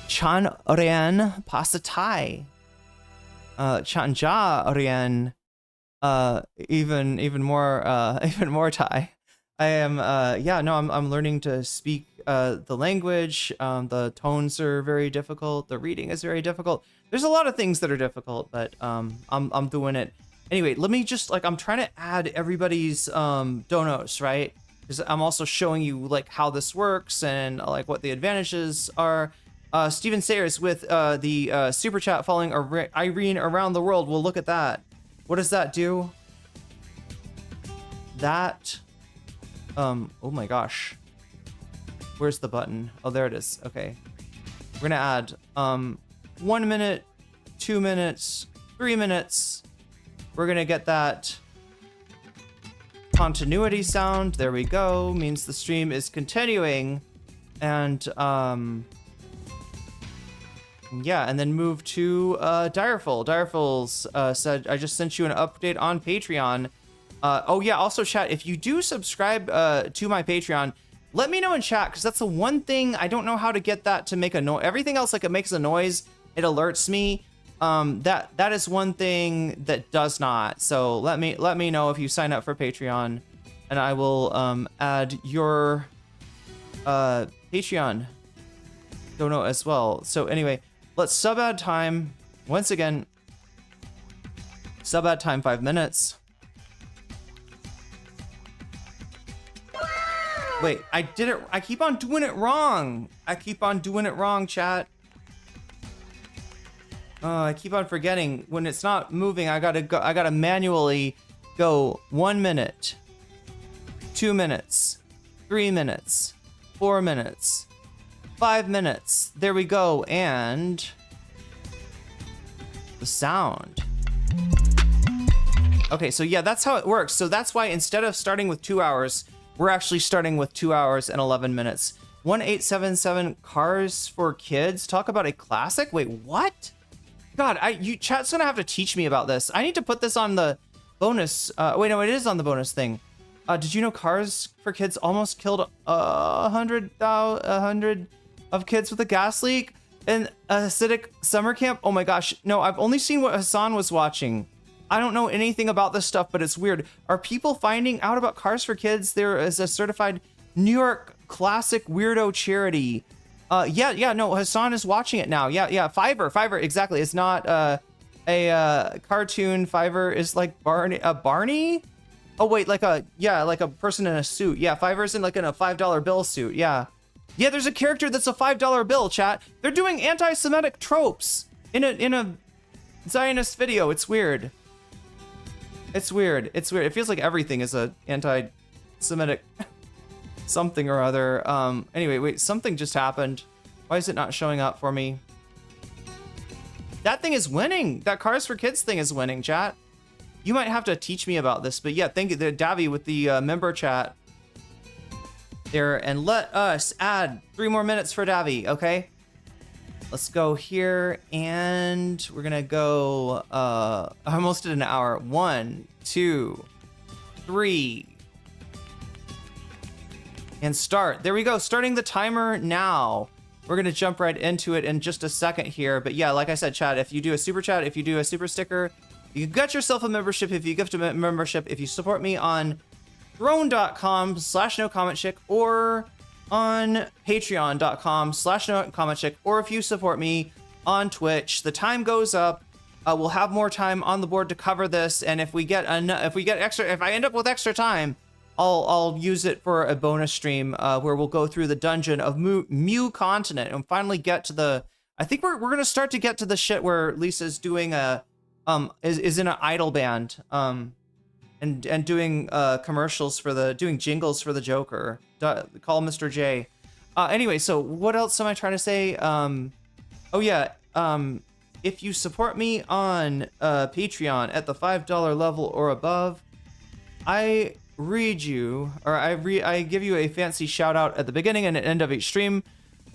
S1: Chan Orian Pasa Thai. Chan Ja Orian even more Thai. I am I'm learning to speak the language. The tones are very difficult. The reading is very difficult. There's a lot of things that are difficult, but I'm doing it. Anyway, let me just I'm trying to add everybody's donos, right? Because I'm also showing you like how this works and like what the advantages are. Steven Sayers with the super chat following Irene around the world. We'll look at that. What does that do? That oh my gosh. Where's the button? Oh, there it is. Okay. We're gonna add 1 minute, 2 minutes, 3 minutes. We're gonna get that continuity sound. There we go. Means the stream is continuing. And yeah, and then move to Direful. Direful's said, I just sent you an update on Patreon. Oh yeah, also chat, if you do subscribe to my Patreon, let me know in chat, because that's the one thing I don't know how to get that to make a noise. Everything else, like it makes a noise, it alerts me. That is one thing that does not. So let me know if you sign up for Patreon, and I will add your Patreon dono as well. So anyway, let's sub ad time once again. Sub ad time 5 minutes. Wait, I did it. I keep on doing it wrong. Chat. I keep on forgetting. When it's not moving, I gotta manually go 1 minute, 2 minutes, 3 minutes, 4 minutes, 5 minutes. There we go. And the sound. Okay, so yeah, that's how it works. So that's why instead of starting with 2 hours, we're actually starting with 2 hours and 11 minutes. 1877 Cars for Kids. Talk about a classic. Wait, what? God, chat's gonna have to teach me about this. I need to put this on the bonus. Wait, no, it is on the bonus thing. Did you know Cars for Kids almost killed 100 of kids with a gas leak in a acidic summer camp? Oh my gosh, no, I've only seen what Hassan was watching. I don't know anything about this stuff, but it's weird. Are people finding out about Cars for Kids? There is a certified New York classic weirdo charity. Yeah, no, Hassan is watching it now. Yeah, Fiverr, exactly. It's not a cartoon. Fiverr is like Barney? Oh wait, like a person in a suit. Yeah, Fiverr's in a $5 bill suit. Yeah, there's a character that's a $5 bill, chat. They're doing anti-Semitic tropes in a Zionist video. It's weird. It's weird. It feels like everything is a anti-Semitic something or other. Anyway, wait, something just happened. Why is it not showing up for me? That thing is winning. That Cars for Kids thing is winning, chat. You might have to teach me about this, but yeah, thank you, Davi, with the member chat there. And let us add 3 more minutes for Davi, okay? Let's go here, and we're gonna go, I almost did an hour. 1, 2, 3. And start. There we go. Starting the timer now. We're going to jump right into it in just a second here. But yeah, like I said, chat, if you do a super chat, if you do a super sticker, you get yourself a membership. If you gift a membership, if you support me on throne.com/nocommentchick or on patreon.com/nocommentchick, or if you support me on Twitch, the time goes up. We'll have more time on the board to cover this. And if I end up with extra time, I'll use it for a bonus stream where we'll go through the dungeon of Mu Continent and finally get to the. I think we're gonna start to get to the shit where Lisa's doing is in an idol band and doing commercials for doing jingles for the Joker. Call Mr. J. Anyway, so what else am I trying to say? Oh yeah. If you support me on Patreon at the $5 level or above, I read you, or I give you a fancy shout out at the beginning and at end of each stream.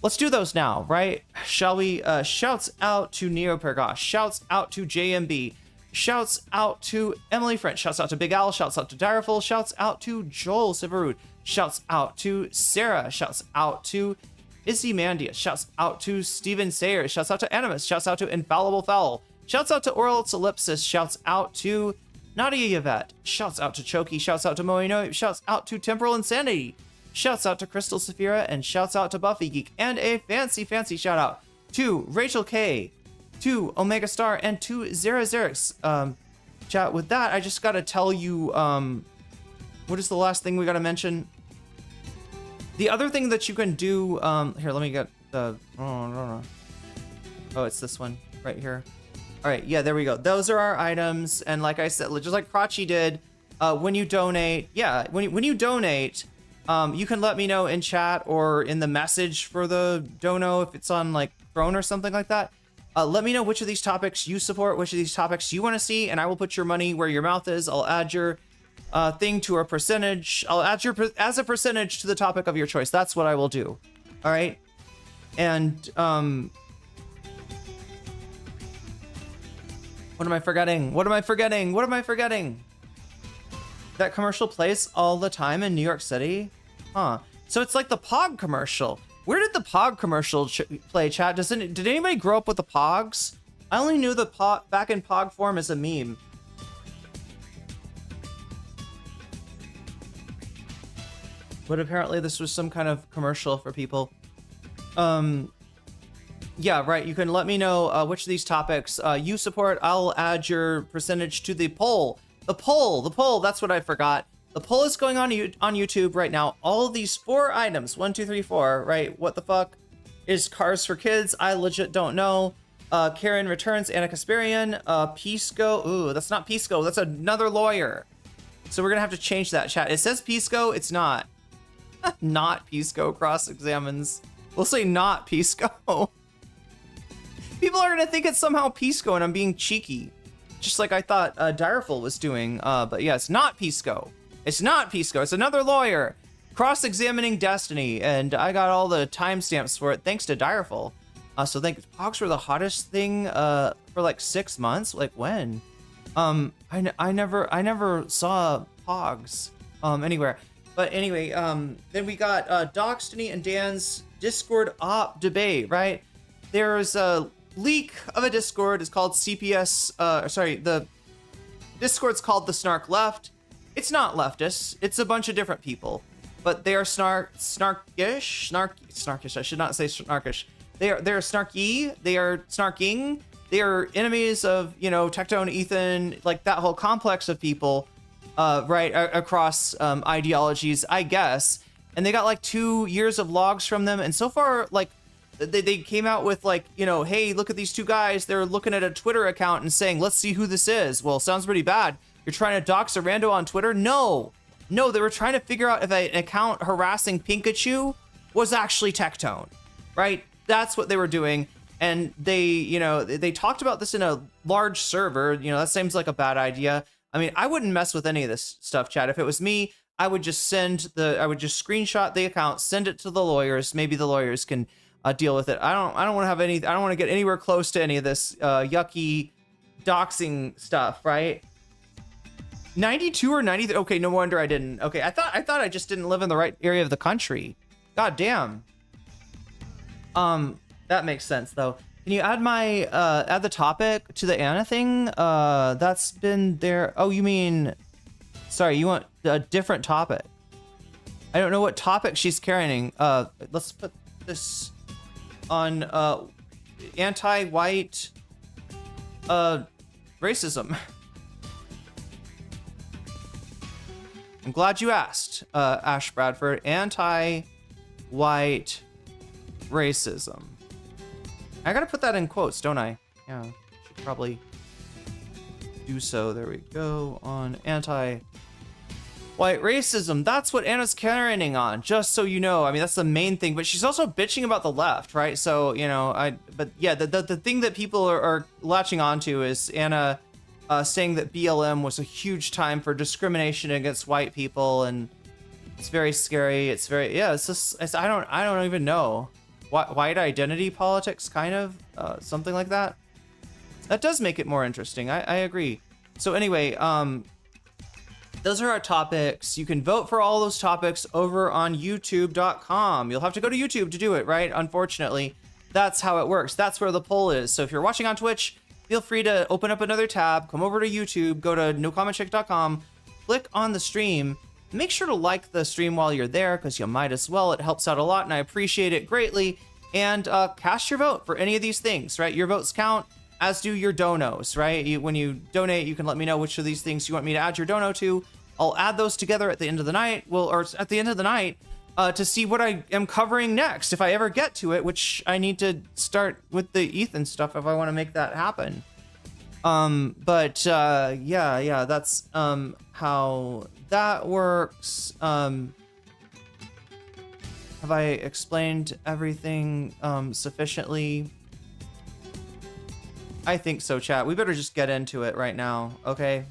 S1: Let's do those now, right? Shall we? Shouts out to Neopergosh, shouts out to JMB, shouts out to Emily French, shouts out to Big Al, shouts out to Direful, shouts out to Joel Sivarud, shouts out to Sarah, shouts out to Izzy Mandia, shouts out to Steven Sayers, shouts out to Animus, shouts out to Infallible Fowl, shouts out to Oral Ellipsis, shouts out to Nadia Yvette, shouts out to Choki, shouts out to Moino, shouts out to Temporal Insanity, shouts out to Crystal Saphira, and shouts out to Buffy Geek, and a fancy shout out to Rachel K, to Omega Star, and to Zerazerix. Chat, with that, I just gotta tell you, what is the last thing we gotta mention? The other thing that you can do, here, let me get the, oh, it's this one right here. All right, yeah, there we go. Those are our items, and like I said, just like Crotchy did, when you donate, yeah, when you donate, you can let me know in chat or in the message for the dono if it's on like Throne or something like that. Let me know which of these topics you support, which of these topics you want to see, and I will put your money where your mouth is. I'll add your thing to a percentage. I'll add your as a percentage to the topic of your choice. That's what I will do. All right, and what am I forgetting? What am I forgetting? That commercial plays all the time in New York City? Huh. So it's like the Pog commercial. Where did the Pog commercial play, chat? Did anybody grow up with the Pogs? I only knew the Pog back in Pog form as a meme. But apparently this was some kind of commercial for people. Yeah, right. You can let me know which of these topics you support. I'll add your percentage to the poll. The poll, that's what I forgot. The poll is going on YouTube right now. All of these 4 items, 1, 2, 3, 4, right? What the fuck is Cars for Kids? I legit don't know. Karen returns Anna Kasparian. Pisco. Ooh, that's not Pisco. That's another lawyer. So we're going to have to change that, chat. It says Pisco. It's not. Not Pisco cross-examines. We'll say not Pisco. People are going to think it's somehow Pisco and I'm being cheeky. Just like I thought Direful was doing. But yeah, it's not Pisco. It's not Pisco. It's another lawyer. Cross-examining Destiny. And I got all the timestamps for it thanks to Direful. So think Pogs were the hottest thing for like 6 months. Like when? I never saw Pogs anywhere. But anyway, then we got Destiny&Dan's Discord op debate, right? There's a leak of a Discord. It's called CPS. The Discord's called the Snark Left. It's not leftists. It's a bunch of different people, but they are snarkish. I should not say snarkish. They're snarky. They are snarking. They are enemies of, Tectone, Ethan, like that whole complex of people, right, across ideologies, I guess. And they got like 2 years of logs from them. And so far, like, they came out with like, hey, look at these two guys. They're looking at a Twitter account and saying, let's see who this is. Well, sounds pretty bad. You're trying to dox a rando on Twitter? No, they were trying to figure out if an account harassing Pikachu was actually Tectone, right? That's what they were doing. And they talked about this in a large server. That seems like a bad idea. I mean, I wouldn't mess with any of this stuff, chat. If it was me, I would just screenshot the account, send it to the lawyers. Maybe the lawyers can deal with it. I don't want to have any. I don't want to get anywhere close to any of this yucky doxing stuff, right? 92 or 93. Okay, no wonder I didn't. Okay, I thought I just didn't live in the right area of the country. God damn. That makes sense though. Can you add my add the topic to the Anna thing? That's been there. Oh, you mean, sorry, you want a different topic? I don't know what topic she's carrying. Let's put this on anti-white racism. I'm glad you asked, Ash Bradford. Anti-white racism. I gotta put that in quotes, don't I? Yeah, should probably do so. There we go. On anti-white racism. That's what Anna's carrying on, just so you know. I mean, that's the main thing, but she's also bitching about the left, right? So, but yeah, the thing that people are latching onto is Anna saying that BLM was a huge time for discrimination against white people, and it's very scary. It's very, yeah, it's just, I don't even know. White identity politics, kind of, something like that. That does make it more interesting. I agree. So anyway, those are our topics. You can vote for all those topics over on youtube.com. You'll have to go to YouTube to do it, right? Unfortunately, that's how it works. That's where the poll is. So if you're watching on Twitch, feel free to open up another tab, come over to YouTube, go to nocommentchick.com, click on the stream. Make sure to like the stream while you're there, because you might as well. It helps out a lot, and I appreciate it greatly. And cast your vote for any of these things, right? Your votes count, as do your donos, right? When you donate, you can let me know which of these things you want me to add your dono to. I'll add those together at the end of the night, to see what I am covering next, if I ever get to it, which I need to start with the Ethan stuff if I want to make that happen. Yeah, that's how that works. Have I explained everything sufficiently? I think so, chat. We better just get into it right now, okay?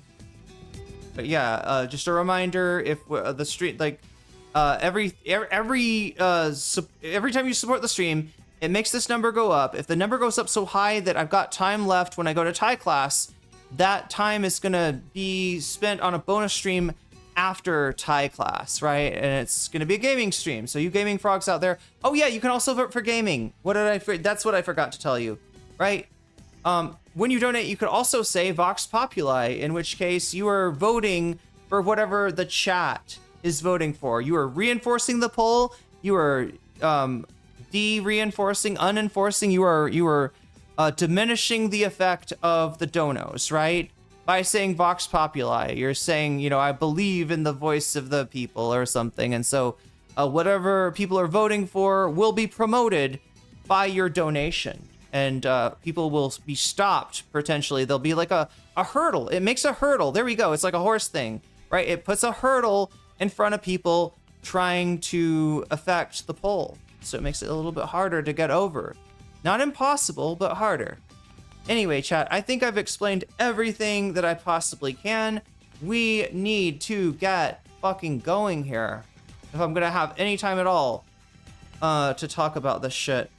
S1: But yeah, just a reminder, if the stream, like, every time you support the stream, it makes this number go up. If the number goes up so high that I've got time left when I go to Thai class, that time is gonna be spent on a bonus stream after Thai class, right? And it's gonna be a gaming stream. So you gaming frogs out there, oh yeah, you can also vote for gaming. That's what I forgot to tell you, right? When you donate, you could also say Vox Populi, in which case you are voting for whatever the chat is voting for. You are reinforcing the poll. You are de-reinforcing, unenforcing. You are diminishing the effect of the donos, right? By saying Vox Populi, you're saying, I believe in the voice of the people or something. And so whatever people are voting for will be promoted by your donation. and people will be stopped potentially. There'll be like a hurdle. It makes a hurdle. There we go. It's like a horse thing, right? It puts a hurdle in front of people trying to affect the poll. So it makes it a little bit harder to get over. Not impossible, but harder. Anyway, chat, I think I've explained everything that I possibly can. We need to get fucking going here if I'm gonna have any time at all to talk about this shit.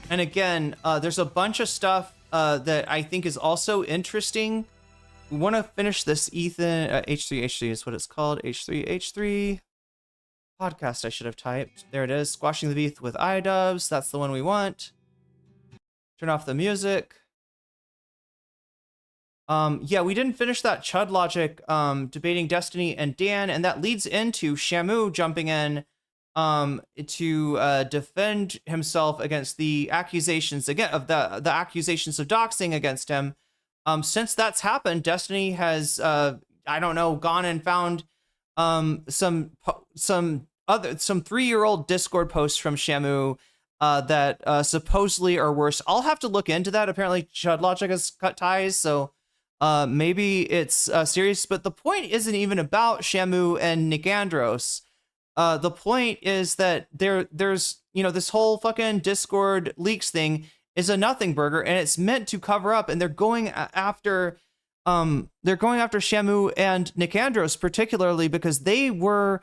S1: And again, there's a bunch of stuff that I think is also interesting. We want to finish this Ethan H3H3 is what it's called. H3H3 podcast. I should have typed. There it is. Squashing the beef with iDubbz. That's the one we want. Turn off the music. Yeah, we didn't finish that Chud logic debating Destiny&Dan, and that leads into Shamu jumping in to defend himself against the accusations of the accusations of doxing against him. Since that's happened, Destiny has I don't know, gone and found some 3-year-old Discord posts from Shamu that supposedly are worse. I'll have to look into that. Apparently Chud Logic has cut ties, so maybe it's serious, but the point isn't even about Shamu and Nicandros. The point is that there's, you know, this whole fucking Discord leaks thing is a nothing burger, and it's meant to cover up, and they're going after Shamu and Nicandros particularly because they were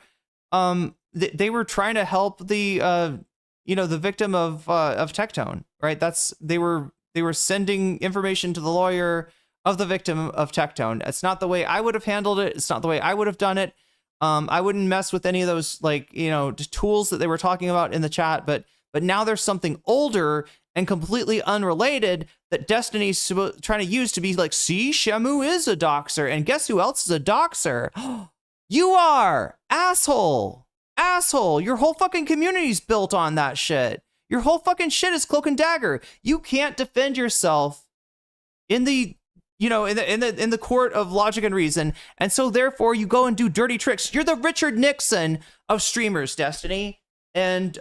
S1: they were trying to help the you know, the victim of Tectone, right? They were sending information to the lawyer of the victim of Tectone. It's not the way I would have handled it. It's not the way I would have done it. I wouldn't mess with any of those, like, you know, tools that they were talking about in the chat, but now there's something older and completely unrelated that Destiny's trying to use to be like, see, Shamu is a doxer, and guess who else is a doxer? You are! Asshole! Asshole! Your whole fucking community's built on that shit. Your whole fucking shit is cloak and dagger. You can't defend yourself in the, you know, in the court of logic and reason, and so therefore you go and do dirty tricks. You're the Richard Nixon of streamers, Destiny. And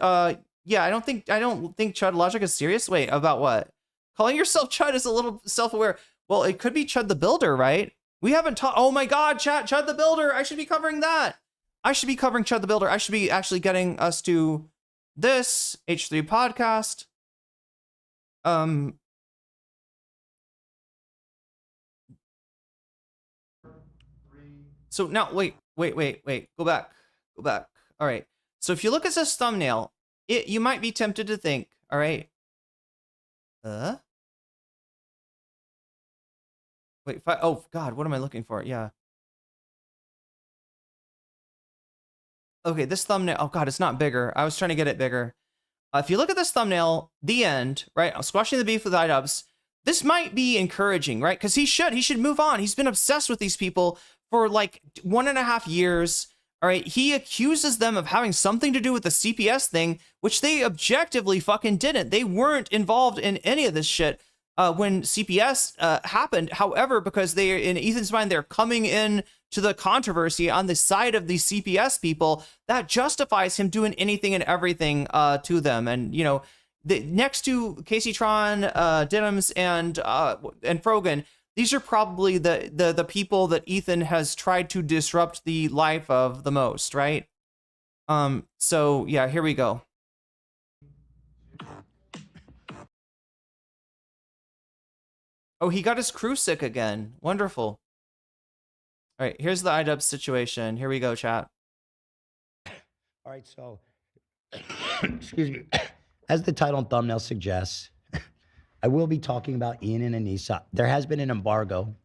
S1: yeah, I don't think Chud Logic is serious. Wait, about what? Calling yourself Chud is a little self-aware. Well, it could be Chud the Builder, right? We haven't taught. Oh my God, chat, Chud the Builder. I should be covering that. I should be covering Chud the Builder. I should be actually getting us to this H3 podcast. So now, wait. Go back. All right. So if you look at this thumbnail, you might be tempted to think, all right, wait, oh God, what am I looking for? Yeah. Okay, this thumbnail, oh God, it's not bigger. I was trying to get it bigger. If you look at this thumbnail, the end, right? I'm squashing the beef with Idubbbz. This might be encouraging, right? Because he should move on. He's been obsessed with these people for like 1.5 years. All right, he accuses them of having something to do with the CPS thing, which they objectively fucking didn't. They weren't involved in any of this shit when CPS happened. However, because they, in Ethan's mind, they're coming in to the controversy on the side of the CPS people, that justifies him doing anything and everything to them. And, you know, next to Casey Tron, Diddums, and Frogan, these are probably the people that Ethan has tried to disrupt the life of the most, right? So yeah, here we go. Oh, he got his crew sick again. Wonderful. All right, here's the Idubbbz situation. Here we go, chat.
S3: All right, so excuse me. As the title and thumbnail suggests, I will be talking about Ian and Anissa. There has been an embargo,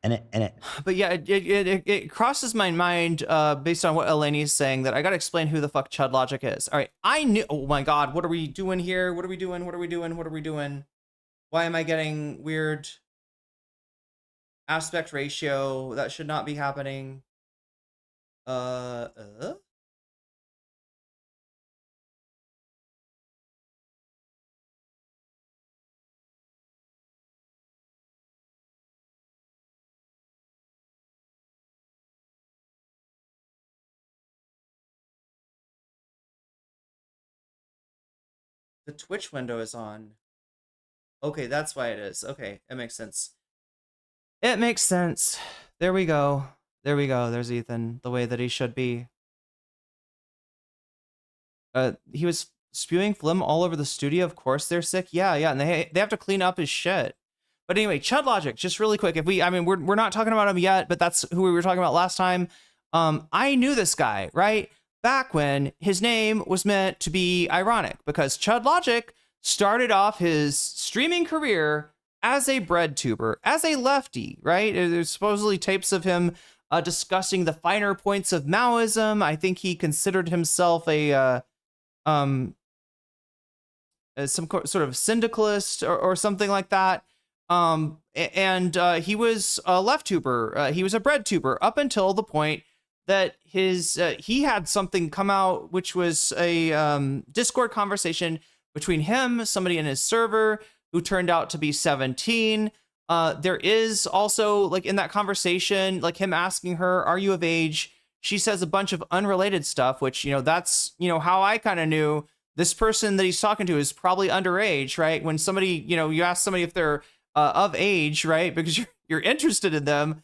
S3: and it.
S1: But yeah, it crosses my mind based on what Eleni is saying that I gotta explain who the fuck Chud Logic is. All right, I knew. Oh my God, what are we doing here? What are we doing? Why am I getting weird aspect ratio? That should not be happening. The Twitch window is on. Okay, that's why it is. Okay, it makes sense. It makes sense. There we go. There we go. There's Ethan, the way that he should be. He was spewing phlegm all over the studio. Of course they're sick. Yeah, and they have to clean up his shit. But anyway, Chud Logic, just really quick. We're not talking about him yet, but that's who we were talking about last time. I knew this guy, right? Back when his name was meant to be ironic, because Chud Logic started off his streaming career as a bread tuber, as a lefty, right? There's supposedly tapes of him discussing the finer points of Maoism. I think he considered himself a some sort of syndicalist or something like that. He was a left tuber. He was a bread tuber up until the point that he had something come out, which was a Discord conversation between him, somebody in his server who turned out to be 17. There is also, like, in that conversation, like, him asking her, "Are you of age?" She says a bunch of unrelated stuff, which, that's, how I kind of knew this person that he's talking to is probably underage, right? When somebody, you ask somebody if they're of age, right? Because you're interested in them.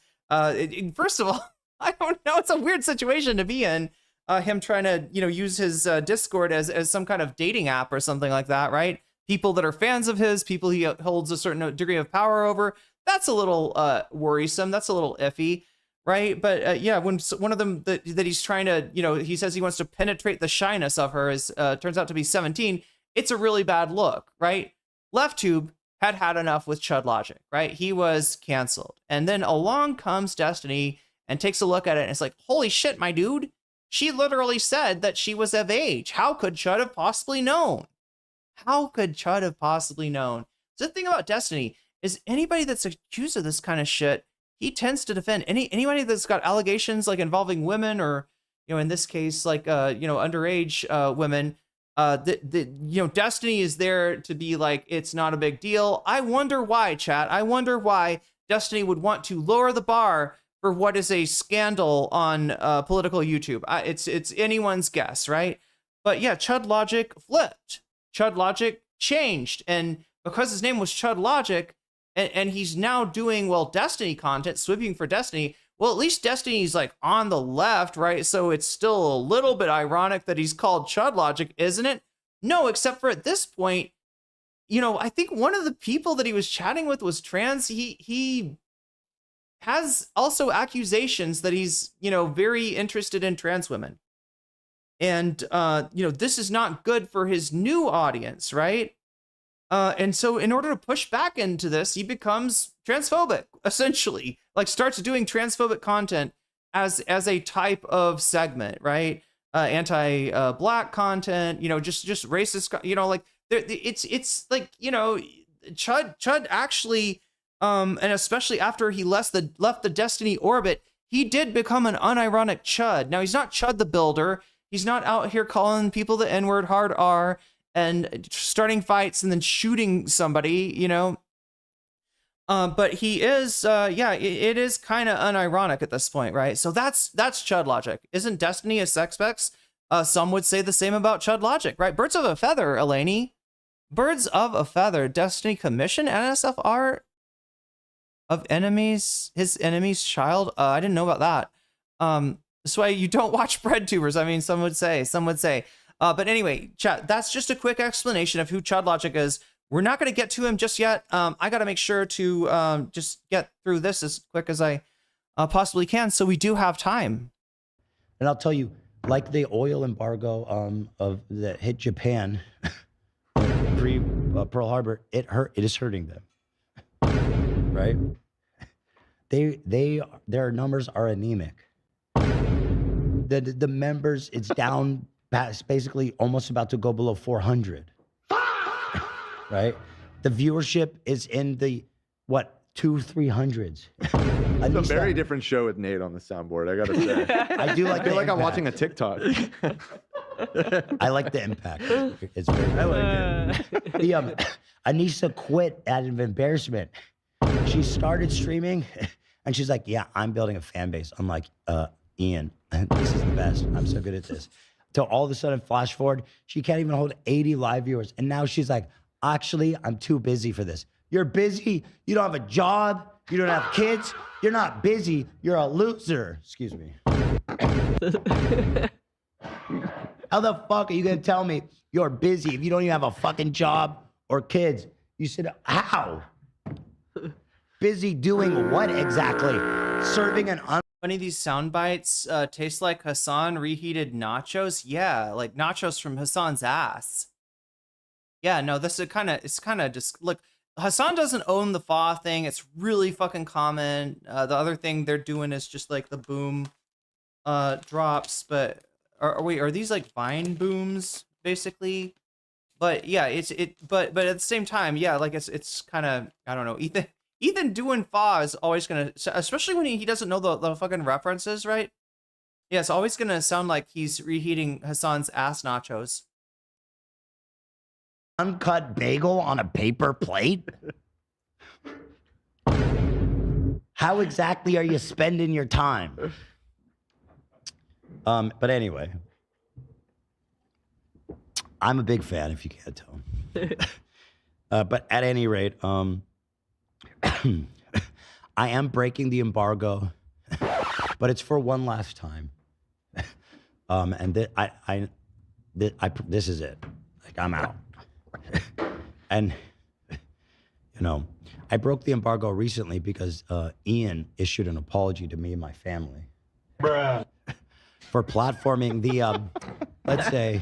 S1: First of all, I don't know. It's a weird situation to be in. Him trying to, use his Discord as some kind of dating app or something like that, right? People that are fans of his, people he holds a certain degree of power over. That's a little worrisome. That's a little iffy, right? But yeah, when one of them that he's trying to, he says he wants to penetrate the shyness of her turns out to be 17. It's a really bad look, right? LeftTube had enough with Chud Logic, right? He was canceled. And then along comes Destiny and takes a look at it, and it's like, holy shit, my dude. She literally said that she was of age. How could Chud have possibly known? How could Chud have possibly known? So the thing about Destiny is anybody that's accused of this kind of shit, he tends to defend. Anybody that's got allegations like involving women or, in this case, like, underage women, Destiny is there to be like, it's not a big deal. I wonder why, chat. I wonder why Destiny would want to lower the bar for what is a scandal on political YouTube. It's anyone's guess, right? But yeah, Chud Logic flipped. Chud Logic changed. And because his name was Chud Logic, and he's now doing, Destiny content, sweeping for Destiny, at least Destiny's like on the left, right? So it's still a little bit ironic that he's called Chud Logic, isn't it? No, except for at this point, I think one of the people that he was chatting with was trans. He has also accusations that he's, very interested in trans women. And, this is not good for his new audience, right? And so in order to push back into this, he becomes transphobic, essentially, like starts doing transphobic content as a type of segment, right? Anti-black content, just racist, like it's like, Chud actually, and especially after he left the Destiny orbit, he did become an unironic Chud. Now, he's not Chud the Builder. He's not out here calling people the N-word hard R and starting fights and then shooting somebody, but he is, it is kind of unironic at this point, right? So that's Chud Logic. Isn't Destiny a sex specs? Some would say the same about Chud Logic, right? Birds of a feather, Eleni. Birds of a feather. Destiny commission NSFR of enemies, his enemy's child. I didn't know about that. That's why you don't watch bread tubers. I mean, some would say. But anyway, chat, that's just a quick explanation of who Chud Logic is. We're not going to get to him just yet. I got to make sure to just get through this as quick as I possibly can, so we do have time.
S3: And I'll tell you, like the oil embargo that hit Japan pre Pearl Harbor, it is hurting them, right? Their numbers are anemic. The members, it's down. It's basically almost about to go below 400, right? The viewership is in the, 200-300s.
S4: It's a very different show with Nate on the soundboard, I gotta say.
S3: I do like
S4: I feel like
S3: impact.
S4: I'm watching a TikTok.
S3: I like the impact. It's very
S4: I like it.
S3: The, Anissa quit out of embarrassment. She started streaming, and she's like, yeah, I'm building a fan base. I'm like, Ian, this is the best. I'm so good at this. till all of a sudden, flash forward, she can't even hold 80 live viewers. And now she's like, actually, I'm too busy for this. You're busy. You don't have a job. You don't have kids. You're not busy. You're a loser. Excuse me. How the fuck are you going to tell me you're busy if you don't even have a fucking job or kids? You said, how? Busy doing what exactly? Serving an
S1: Funny, these sound bites taste like Hassan reheated nachos. Yeah, like nachos from Hassan's ass. Yeah, no, this is it's kind of just, look, Hassan doesn't own the fa thing. It's really fucking common. The other thing they're doing is just like the boom drops, but wait, are these like Vine booms basically? But yeah, but at the same time, yeah, like it's kind of, I don't know, Ethan doing fa is always gonna, especially when he doesn't know the fucking references, right? Yeah, it's always gonna sound like he's reheating Hassan's ass nachos.
S3: Uncut bagel on a paper plate? How exactly are you spending your time? But anyway, I'm a big fan, if you can't tell. But at any rate, I am breaking the embargo, but it's for one last time. And this is it. Like, I'm out. And, you know, I broke the embargo recently because Ian issued an apology to me and my family. Bruh. For platforming the, let's say,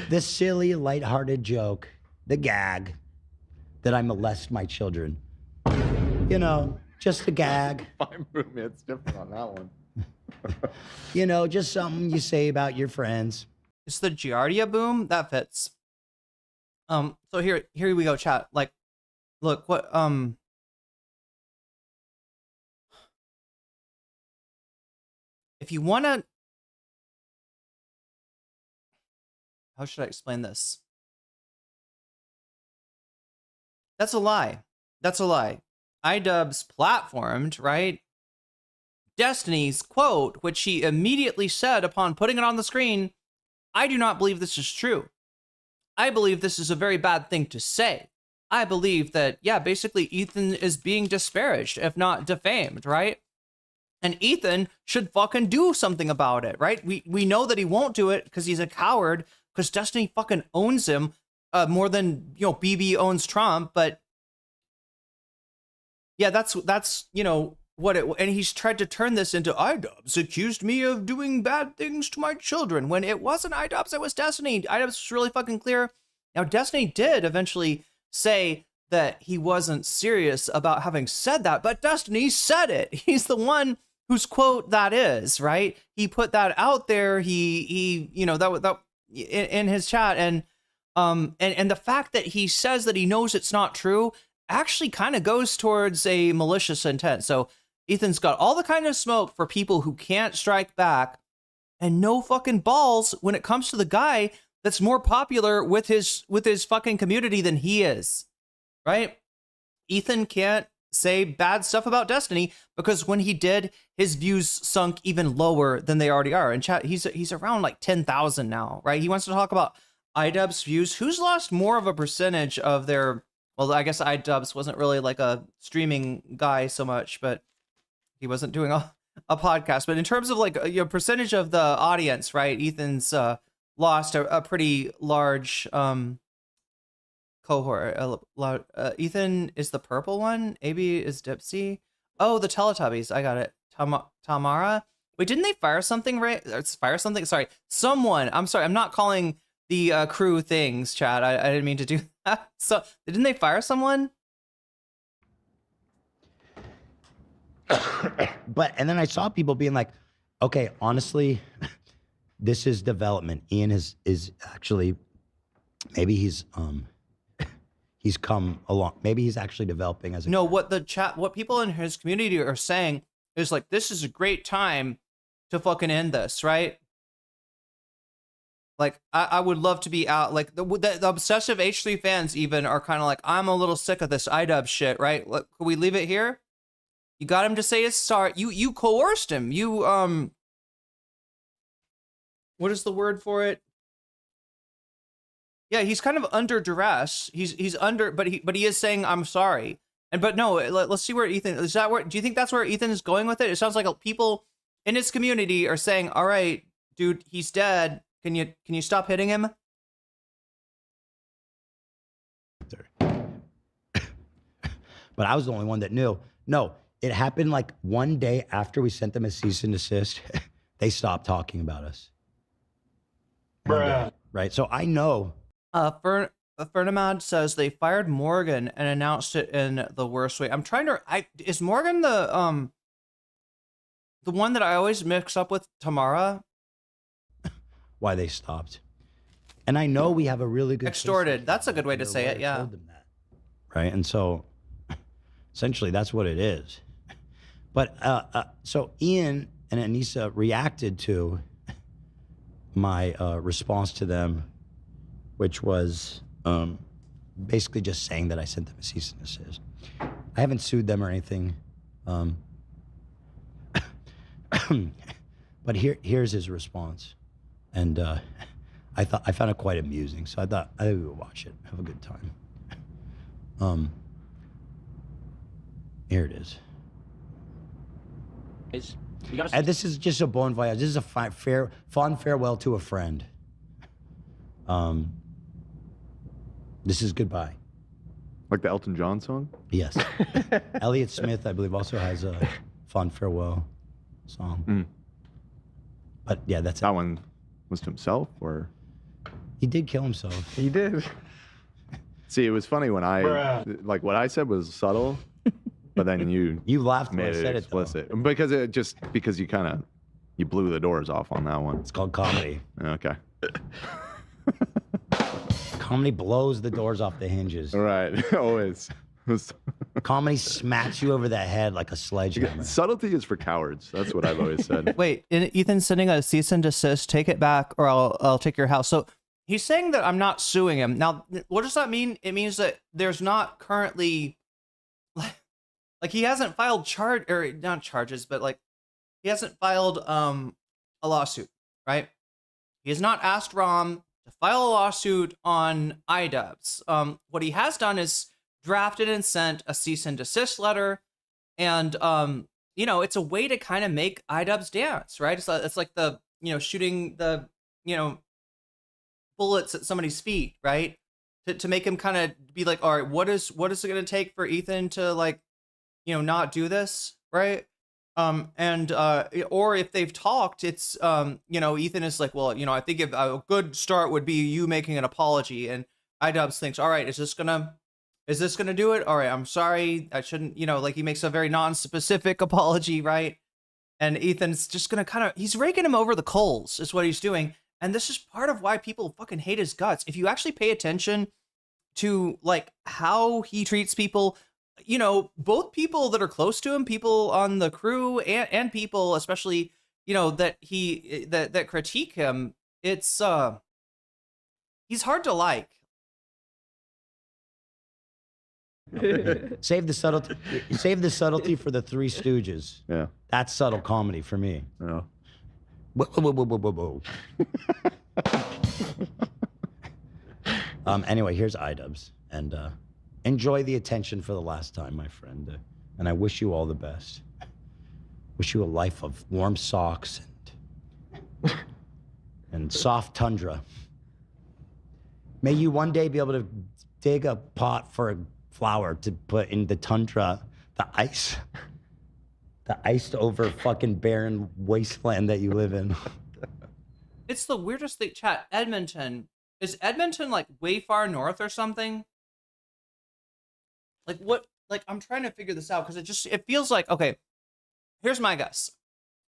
S3: this silly, lighthearted joke, the gag, that I molest my children. You know, just a gag.
S4: Fine movement, it's different on that one.
S3: You know, just something you say about your friends.
S1: It's the Giardia boom that fits. So here we go, chat. Like, look, what, if you want to, how should I explain this? That's a lie. That's a lie. Idubbbz platformed, right? Destiny's quote, which she immediately said upon putting it on the screen, I do not believe this is true. I believe this is a very bad thing to say. I believe that, yeah, basically Ethan is being disparaged, if not defamed, right? And Ethan should fucking do something about it, right? We know that he won't do it because he's a coward, because Destiny fucking owns him more than, you know, BB owns Trump, but yeah, that's you know, what it, and he's tried to turn this into Idubbbz accused me of doing bad things to my children when it wasn't Idubbbz, it was Destiny. Idubbbz was really fucking clear. Now, Destiny did eventually say that he wasn't serious about having said that, but Destiny said it. He's the one whose quote that is, right? He put that out there. He you know, that in his chat, and the fact that he says that he knows it's not true actually kind of goes towards a malicious intent. So Ethan's got all the kind of smoke for people who can't strike back, and no fucking balls when it comes to the guy that's more popular with his fucking community than he is, right? Ethan can't say bad stuff about Destiny because when he did, his views sunk even lower than they already are. In chat, he's around like 10,000 now, right? He wants to talk about Idubbbz views. Who's lost more of a percentage of their, well, I guess Idubbbz wasn't really like a streaming guy so much, but he wasn't doing a podcast. But in terms of like a percentage of the audience, right? Ethan's lost a pretty large cohort. Ethan is the purple one. AB is Dipsy. Oh, the Teletubbies. I got it. Tamara. Wait, didn't they fire something? Right? Fire something? Sorry. Someone. I'm sorry. I'm not calling the crew things, Chad. I didn't mean to do that. So didn't they fire someone?
S3: But, and then I saw people being like, okay, honestly, this is development. Ian is actually, maybe he's come along. Maybe he's actually developing as a
S1: no. What people in his community are saying is like, this is a great time to fucking end this, right? Like, I would love to be out. Like the obsessive H3 fans even are kind of like, I'm a little sick of this Idubbbz shit, right? Look, can we leave it here? You got him to say his sorry. You coerced him. You what is the word for it? Yeah, he's kind of under duress. He's under, but he is saying I'm sorry. But no, let's see where Ethan is. That where? Do you think that's where Ethan is going with it? It sounds like people in his community are saying, "All right, dude, he's dead. Can you stop hitting him?"
S3: But I was the only one that knew. No, it happened like one day after we sent them a cease and desist. They stopped talking about us.
S5: Bruh.
S3: Right. So I know.
S1: Fernamad says they fired Morgan and announced it in the worst way. I'm trying to. Is Morgan the one that I always mix up with Tamara?
S3: Why they stopped. And I know we have a really good
S1: Extorted. That's a good way to say it. Yeah.
S3: Told them that. Right. And so essentially that's what it is. But so Ian and Anissa reacted to my response to them, which was basically just saying that I sent them a cease and desist. I haven't sued them or anything. But here's his response. And I found it quite amusing. So I thought I would watch it, have a good time. Here it is. And this is just a bon voyage. This is a fond farewell to a friend. This is goodbye.
S4: Like the Elton John song?
S3: Yes. Elliott Smith, I believe, also has a fond farewell song.
S4: Mm.
S3: But yeah, that's
S4: that
S3: it.
S4: one was to himself, or
S3: he did kill himself.
S4: He did. See, it was funny when like what I said was subtle, but then you
S3: laughed when I
S4: made
S3: said
S4: it
S3: it, though.
S4: explicit because you blew the doors off on that one.
S3: It's called comedy.
S4: Okay.
S3: Comedy blows the doors off the hinges.
S4: Right, always.
S3: Comedy smacks you over the head like a sledgehammer.
S4: Subtlety is for cowards. That's what I've always said.
S1: Wait, Ethan's sending a cease and desist. Take it back, or I'll take your house. So he's saying that I'm not suing him. Now, what does that mean? It means that there's not currently, like he hasn't filed not charges, but like he hasn't filed a lawsuit, right? He has not asked Rom to file a lawsuit on Idubbbz. What he has done is drafted and sent a cease and desist letter, and it's a way to kind of make Idubbbz dance, right? It's like the shooting the bullets at somebody's feet, right? To make him kind of be like, all right, what is it going to take for Ethan to not do this, right? Or if they've talked, it's Ethan is like, well, I think if a good start would be you making an apology, and Idubbbz thinks, all right, is this gonna do it? All right, I'm sorry, I shouldn't, he makes a very non-specific apology, right? And Ethan's just gonna he's raking him over the coals, is what he's doing. And this is part of why people fucking hate his guts. If you actually pay attention to how he treats people, both people that are close to him, people on the crew and people, especially, that critique him, it's, he's hard to like.
S3: Save the subtlety for the Three Stooges.
S4: Yeah.
S3: That's subtle comedy for me.
S4: Yeah.
S3: Whoa. Anyway, here's Idubbbz, and enjoy the attention for the last time, my friend. And I wish you all the best. Wish you a life of warm socks and soft tundra. May you one day be able to dig a pot for a flower to put in the tundra, the iced over fucking barren wasteland that you live in.
S1: It's the weirdest thing, chat. Edmonton. Is Edmonton way far north or something? What? I'm trying to figure this out because it feels like, okay, here's my guess.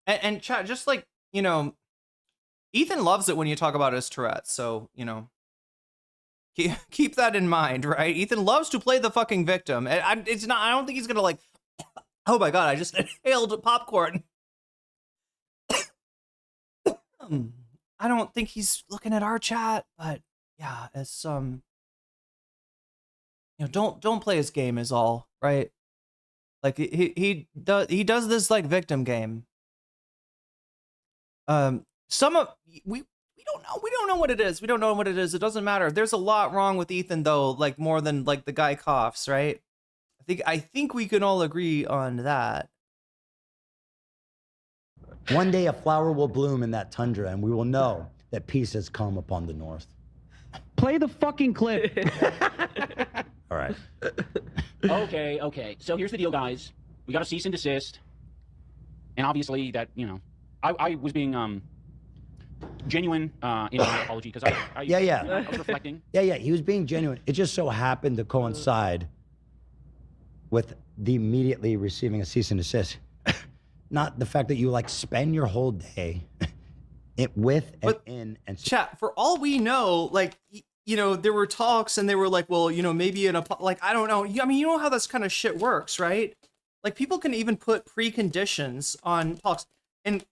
S1: And chat, just Ethan loves it when you talk about his Tourette's, so, keep that in mind, right? Ethan loves to play the fucking victim. I don't think he's gonna oh my god, I just inhaled popcorn. I don't think he's looking at our chat, but yeah, it's don't play his game is all, right? He does this victim game. don't know. We don't know what it is. We don't know what it is. It doesn't matter. There's a lot wrong with Ethan, though, like more than like the guy coughs, right? I think we can all agree on that.
S3: One day a flower will bloom in that tundra, and we will know that peace has come upon the north.
S5: Play the fucking clip.
S3: All right.
S5: Okay. So here's the deal, guys. We got a cease and desist. And obviously that, you know, I was being genuine in my apology because I was reflecting.
S3: Yeah, he was being genuine. It just so happened to coincide with the immediately receiving a cease and desist. Not the fact that you like spend your whole day with and in and
S1: chat. For all we know, like, you know, there were talks and they were like, well, you know, maybe like, I don't know. I mean, you know how this kind of shit works, right? Like, people can even put preconditions on talks. And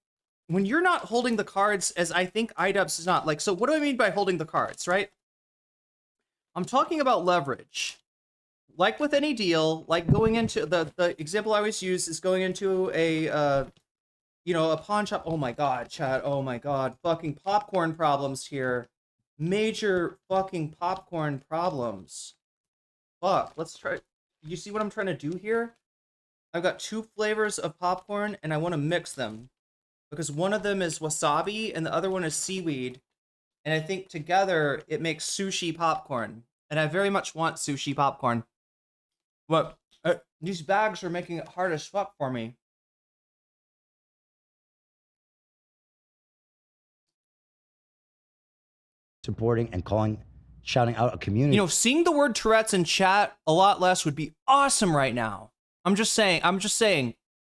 S1: when you're not holding the cards, as I think Idubbbz is not, like, so what do I mean by holding the cards, right? I'm talking about leverage. Like with any deal, like going into the example I always use is going into a, you know, a pawn shop. Oh my God, chat. Oh my God. Fucking popcorn problems here. Major fucking popcorn problems. Fuck. Let's try. You see what I'm trying to do here? I've got 2 flavors of popcorn and I want to mix them because one of them is wasabi and the other one is seaweed. And I think together it makes sushi popcorn. And I very much want sushi popcorn. But these bags are making it hard as fuck for me.
S3: supporting and shouting out a community.
S1: You know, seeing the word Tourette's in chat a lot less would be awesome right now. I'm just saying,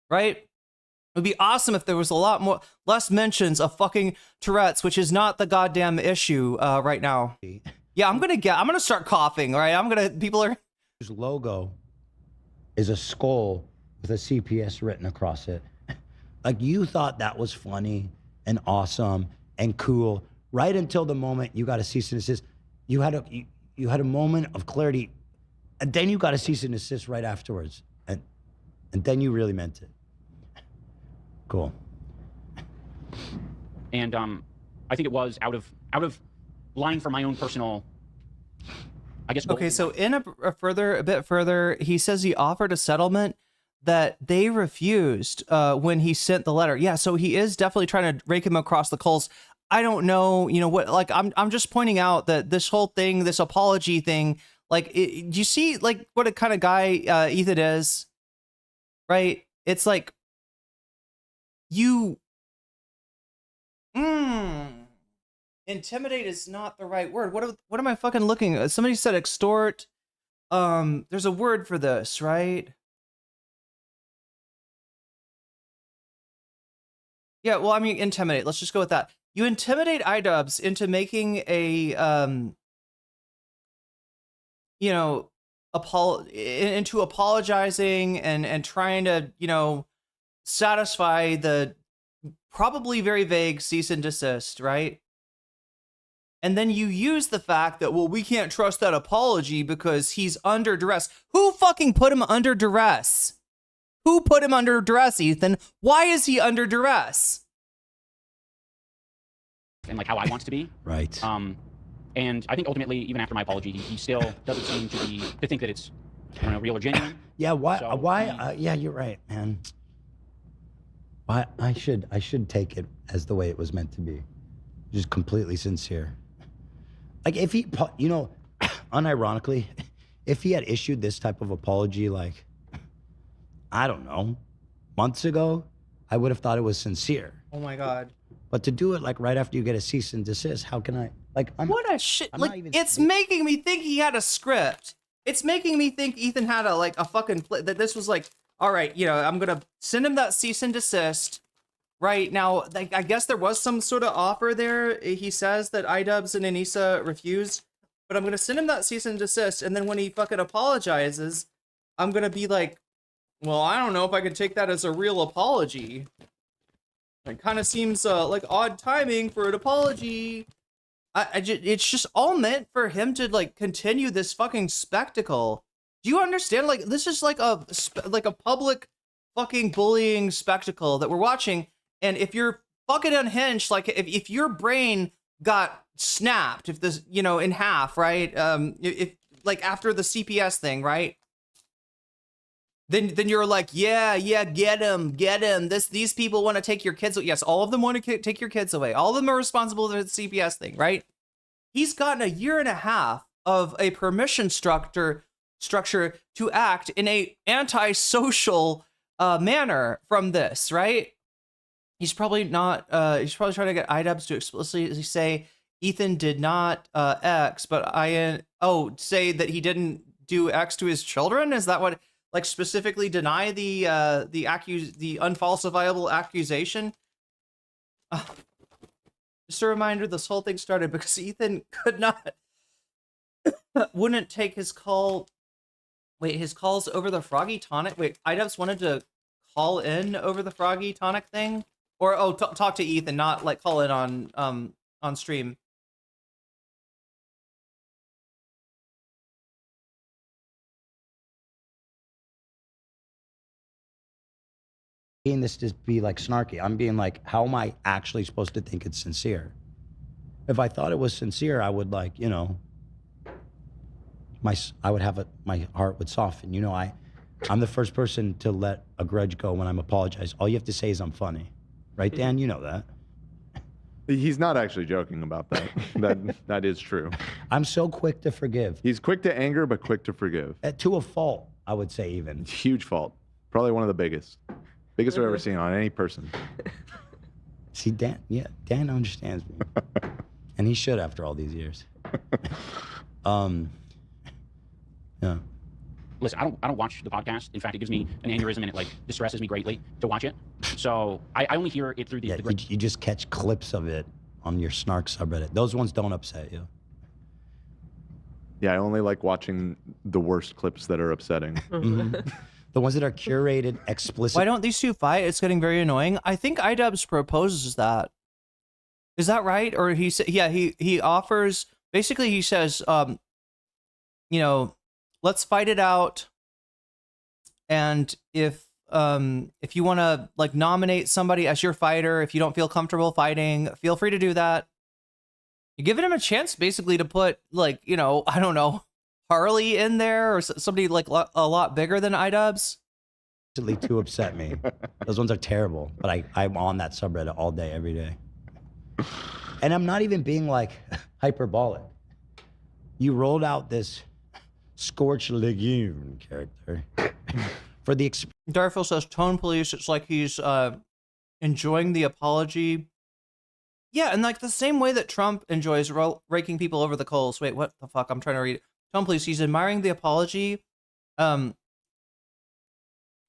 S1: right? It would be awesome if there was a lot less mentions of fucking Tourette's, which is not the goddamn issue right now. Yeah, I'm gonna start coughing, all right? People are...
S3: His logo is a skull with a CPS written across it. Like, you thought that was funny and awesome and cool right until the moment you got a cease and desist. You had a moment of clarity, and then you got a cease and desist right afterwards, and then you really meant it. Cool.
S5: And I think it was out of line for my own personal, I guess.
S1: Okay, so in a bit further, he says he offered a settlement that they refused when he sent the letter. Yeah, so he is definitely trying to rake him across the coals. I don't know, you know what? Like, I'm just pointing out that this whole thing, this apology thing, like, do you see like what a kind of guy Ethan is, right? It's like intimidate is not the right word. What am I fucking looking at? Somebody said extort. There's a word for this, right? Yeah, well, I mean, intimidate. Let's just go with that. You intimidate Idubbbz into making a, you know, into apologizing and trying to, you know, satisfy the probably very vague cease and desist, right? And then you use the fact that, well, we can't trust that apology because he's under duress. Who fucking put him under duress? Who put him under duress, Ethan? Why is he under duress?
S5: And like how I want to be.
S3: Right.
S5: And I think ultimately, even after my apology, he still doesn't seem to think that it's, I don't know, real or genuine.
S3: Yeah. Why?
S5: So,
S3: Yeah, you're right, man. Why? I should take it as the way it was meant to be, just completely sincere. Like, if he, you know, unironically, if he had issued this type of apology, like, I don't know, months ago, I would have thought it was sincere.
S1: Oh my God.
S3: But to do it like right after you get a cease and desist, how can I? Like,
S1: what a shit! Like, it's making me think he had a script. It's making me think Ethan had a fucking that this was like, all right, you know, I'm gonna send him that cease and desist. Right now, like, I guess there was some sort of offer there. He says that Idubbbz and Anissa refused, but I'm gonna send him that cease and desist, and then when he fucking apologizes, I'm gonna be like, well, I don't know if I can take that as a real apology. It kind of seems like odd timing for an apology. It's just all meant for him to like continue this fucking spectacle. Do you understand? Like, this is like a public fucking bullying spectacle that we're watching. And if you're fucking unhinged, like if your brain got snapped, if this, you know, in half, right? If like after the CPS thing, right? Then you're like, yeah, get him. These people want to take your kids. Yes, all of them want to take your kids away. All of them are responsible for the CPS thing, right? He's gotten a year and a half of a permission structure to act in a antisocial manner from this, right? He's probably not. He's probably trying to get Idubbbz to explicitly say Ethan did not X, but say that he didn't do X to his children. Is that what? Like specifically deny the unfalsifiable accusation. Just a reminder, this whole thing started because Ethan wouldn't take his call. Wait, his calls over the Froggy Tonic. Wait, Idubbbz wanted to call in over the Froggy Tonic thing, or talk to Ethan, not like call in on stream.
S3: This to be like snarky. I'm being like, how am I actually supposed to think it's sincere? If I thought it was sincere, I would like, you know, my heart would soften. You know, I'm the first person to let a grudge go when I'm apologized. All you have to say is I'm funny, right, Dan? You know that.
S4: He's not actually joking about that. That is true.
S3: I'm so quick to forgive.
S4: He's quick to anger, but quick to forgive.
S3: To a fault, I would say even.
S4: Huge fault. Probably one of the biggest. Biggest I've ever seen on any person.
S3: See, Dan understands me. And he should after all these years. Yeah.
S5: Listen, I don't watch the podcast. In fact, it gives me an aneurysm and it like distresses me greatly to watch it. So I only hear it through the...
S3: You just catch clips of it on your Snark subreddit. Those ones don't upset you.
S4: Yeah, I only like watching the worst clips that are upsetting.
S3: Mm-hmm. The ones that are curated, explicit.
S1: Why don't these two fight? It's getting very annoying. I think Idubbbz proposes that. Is that right? Or he offers, basically he says, you know, let's fight it out. And if you want to like nominate somebody as your fighter, if you don't feel comfortable fighting, feel free to do that. You're giving him a chance basically to put like, you know, I don't know, Harley in there or somebody like a lot bigger than Idubbbz.
S3: To upset me. Those ones are terrible, but I'm on that subreddit all day, every day. And I'm not even being like hyperbolic. You rolled out this scorched legume character for the
S1: Darfield says tone police. It's like he's enjoying the apology. Yeah, and like the same way that Trump enjoys raking people over the coals. Wait, what the fuck? I'm trying to read it. Tone police. He's admiring the apology.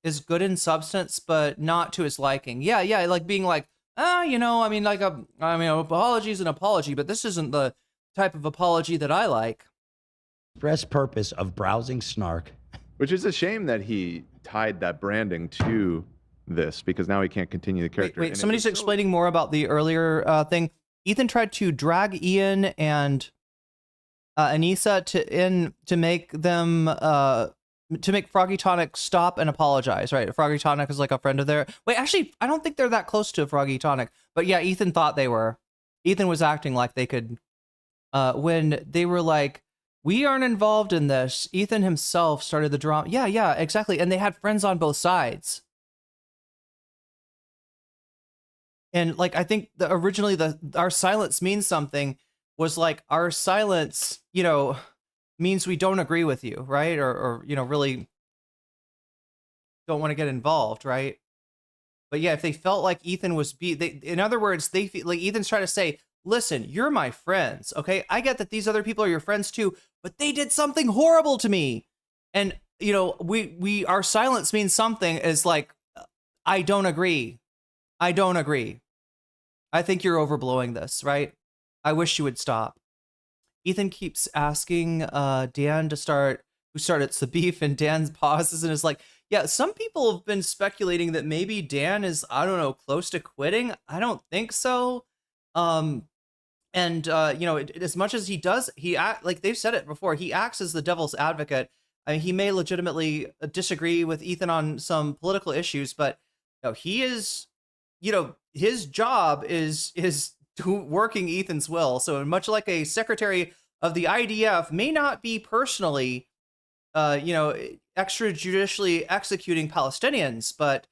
S1: Is good in substance, but not to his liking. Yeah, like being like, you know, I mean, like apology is an apology, but this isn't the type of apology that I like.
S3: Express purpose of browsing Snark.
S4: Which is a shame that he tied that branding to this, because now he can't continue the character.
S1: Wait, somebody's explaining more about the earlier thing. Ethan tried to drag Ian and Anissa to make them to make Froggy Tonic stop and apologize, right? Froggy Tonic is like a friend of theirs. Wait, actually, I don't think they're that close to Froggy Tonic, but yeah, Ethan thought they were. Ethan was acting like they could. When they were like, we aren't involved in this, Ethan himself started the drama. Yeah, exactly. And they had friends on both sides. And like, I think originally our silence means something was like, our silence, you know, means we don't agree with you, right? Or you know, really don't want to get involved, right? But yeah, if they felt like Ethan was in other words, they feel like Ethan's trying to say, listen, you're my friends, okay? I get that these other people are your friends too, but they did something horrible to me. And you know, our silence means something is like, I don't agree. I think you're overblowing this, right? I wish you would stop. Ethan keeps asking Dan to start, who started the beef, and Dan pauses and is like, yeah, some people have been speculating that maybe Dan is, I don't know, close to quitting. I don't think so. You know, as much as he does, like they've said it before, he acts as the devil's advocate. I mean, he may legitimately disagree with Ethan on some political issues, but you know, he is, you know, his job is working Ethan's will. So much like a secretary of the IDF may not be personally, extrajudicially executing Palestinians, but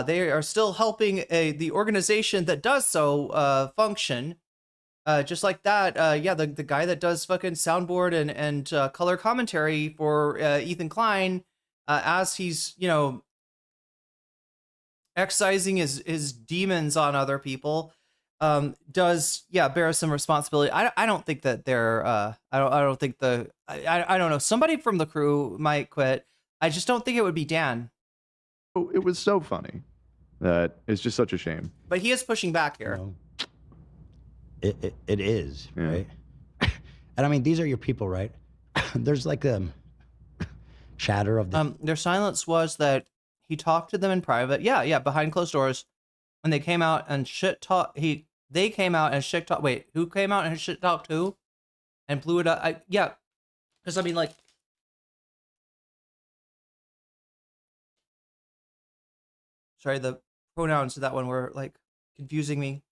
S1: they are still helping the organization that does so function. Just like that, the guy that does fucking soundboard and color commentary for Ethan Klein, as he's, excising his demons on other people, does bear some responsibility. I don't think that they're I don't think I don't know, somebody from the crew might quit. I just don't think it would be Dan.
S4: Oh, it was so funny that it's just such a shame.
S1: But he is pushing back here.
S3: It is, right? And I mean, these are your people, right? There's like chatter of the
S1: their silence was that he talked to them in private. Yeah, behind closed doors. And they came out and shit talk. They came out and shit talk. Wait, who came out and shit talked who? And blew it up. Because I mean, like, sorry, the pronouns to that one were like confusing me.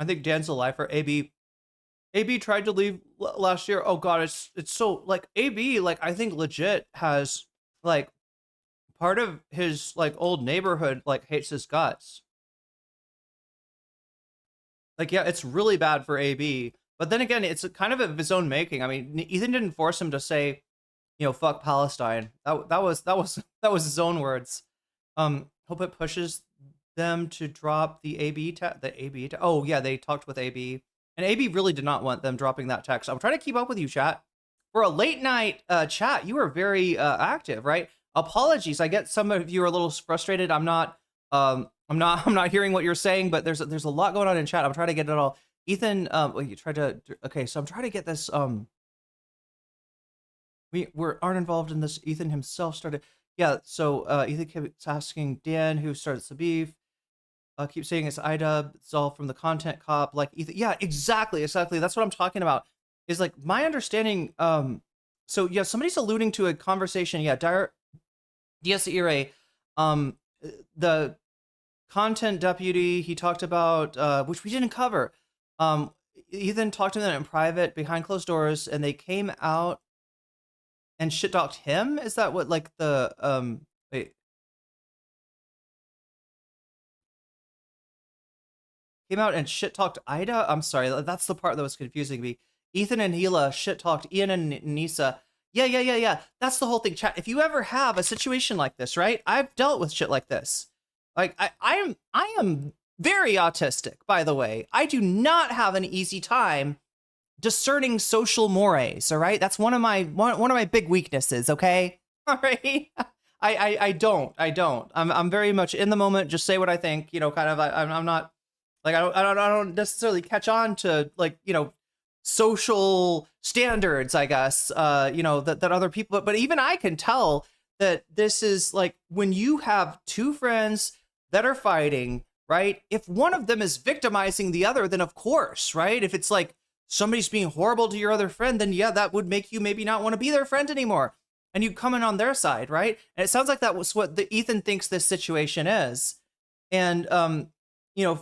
S1: I think Dan's a lifer. AB tried to leave last year. Oh god, it's so like AB, like I think legit has like part of his like old neighborhood like hates his guts. Like it's really bad for AB. But then again, it's kind of his own making. I mean, Ethan didn't force him to say, fuck Palestine. That was his own words. Hope it pushes them to drop the AB oh yeah, they talked with AB, and AB really did not want them dropping that text. I'm trying to keep up with you, chat. For a late night chat, you were very active, right? Apologies, I get some of you are a little frustrated. I'm not hearing what you're saying, but there's a lot going on in chat. I'm trying to get it all. Ethan, you tried to. Okay, so I'm trying to get this. We aren't involved in this. Ethan himself started. Yeah, so Ethan keeps asking Dan who started the beef. Keep saying it's Idubbbz. It's all from the content cop. Like Ethan. Yeah, exactly. That's what I'm talking about. Is like my understanding. So yeah, somebody's alluding to a conversation. Yeah, Irene, the content deputy. He talked about which we didn't cover. Ethan talked to them in private behind closed doors, and they came out and shit talked him. Is that what like the wait? Came out and shit talked Ida. I'm sorry, that's the part that was confusing me. Ethan and Hila shit talked Ian and Nisa. Yeah. That's the whole thing, chat. If you ever have a situation like this, right? I've dealt with shit like this. Like I am very autistic, by the way. I do not have an easy time discerning social mores. All right, that's one of my big weaknesses. Okay, all right. I don't. I'm very much in the moment. Just say what I think. Kind of. I'm not. Like I don't necessarily catch on to like social standards, I guess, that other people, but even I can tell that this is like when you have two friends that are fighting, right? If one of them is victimizing the other, then of course, right? If it's like somebody's being horrible to your other friend, then yeah, that would make you maybe not want to be their friend anymore. And you come in on their side, right? And it sounds like that was what Ethan thinks this situation is. And,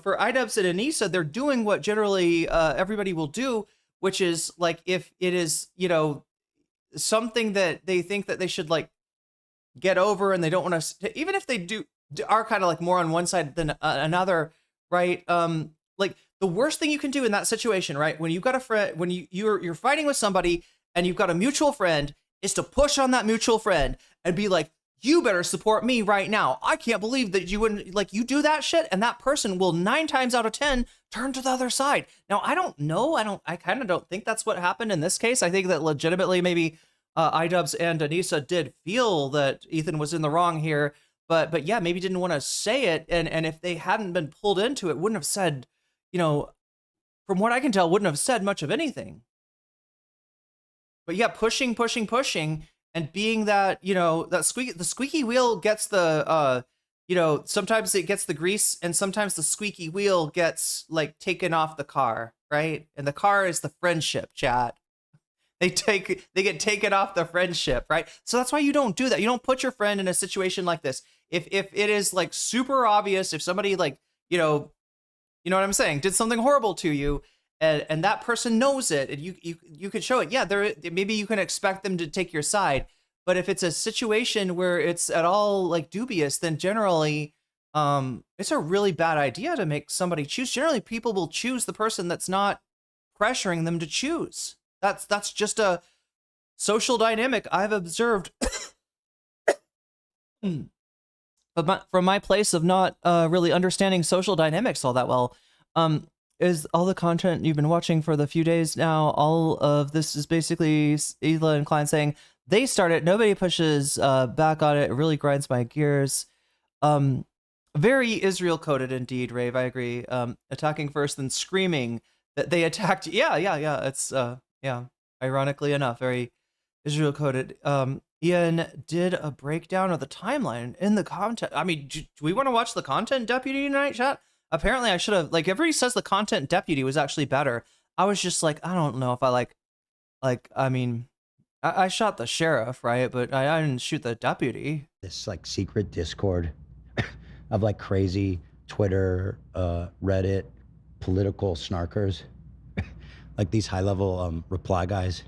S1: for Idubbbz and Anissa, they're doing what generally everybody will do, which is like if it is, something that they think that they should like get over and they don't want to, even if they are kind of like more on one side than another, right? Like the worst thing you can do in that situation, right? When you've got a friend, when you're fighting with somebody and you've got a mutual friend, is to push on that mutual friend and be like, you better support me right now. I can't believe that you wouldn't, like, you do that shit, and that person will 9 times out of 10 turn to the other side. Now, I don't know. I kind of don't think that's what happened in this case. I think that legitimately maybe Idubbbz and Anissa did feel that Ethan was in the wrong here, but yeah, maybe didn't want to say it. And if they hadn't been pulled into it, wouldn't have said, from what I can tell, wouldn't have said much of anything. But yeah, pushing. And being that, that the squeaky wheel gets the, sometimes it gets the grease and sometimes the squeaky wheel gets like taken off the car, right? And the car is the friendship, chat. They get taken off the friendship, right? So that's why you don't do that. You don't put your friend in a situation like this. if it is like super obvious, if somebody like, you know what I'm saying, did something horrible to you, and that person knows it, and you could show it. Yeah, maybe you can expect them to take your side. But if it's a situation where it's at all like dubious, then generally, it's a really bad idea to make somebody choose. Generally, people will choose the person that's not pressuring them to choose. That's just a social dynamic I've observed. But from my place of not really understanding social dynamics all that well, is all the content you've been watching for the few days now, all of this is basically Ela and Klein saying, they start it, nobody pushes back on it, it really grinds my gears. Very Israel coded indeed, Rave, I agree. Attacking first, then screaming that they attacked. Yeah, it's, ironically enough, very Israel coded. Ian did a breakdown of the timeline in the content. I mean, do we want to watch the content deputy tonight, chat? Apparently I should have, like, everybody says the content deputy was actually better. I was just like, I don't know if I I mean, I shot the sheriff, right? But I didn't shoot the deputy.
S3: This like secret Discord of like crazy Twitter, Reddit, political snarkers, like these high-level reply guys.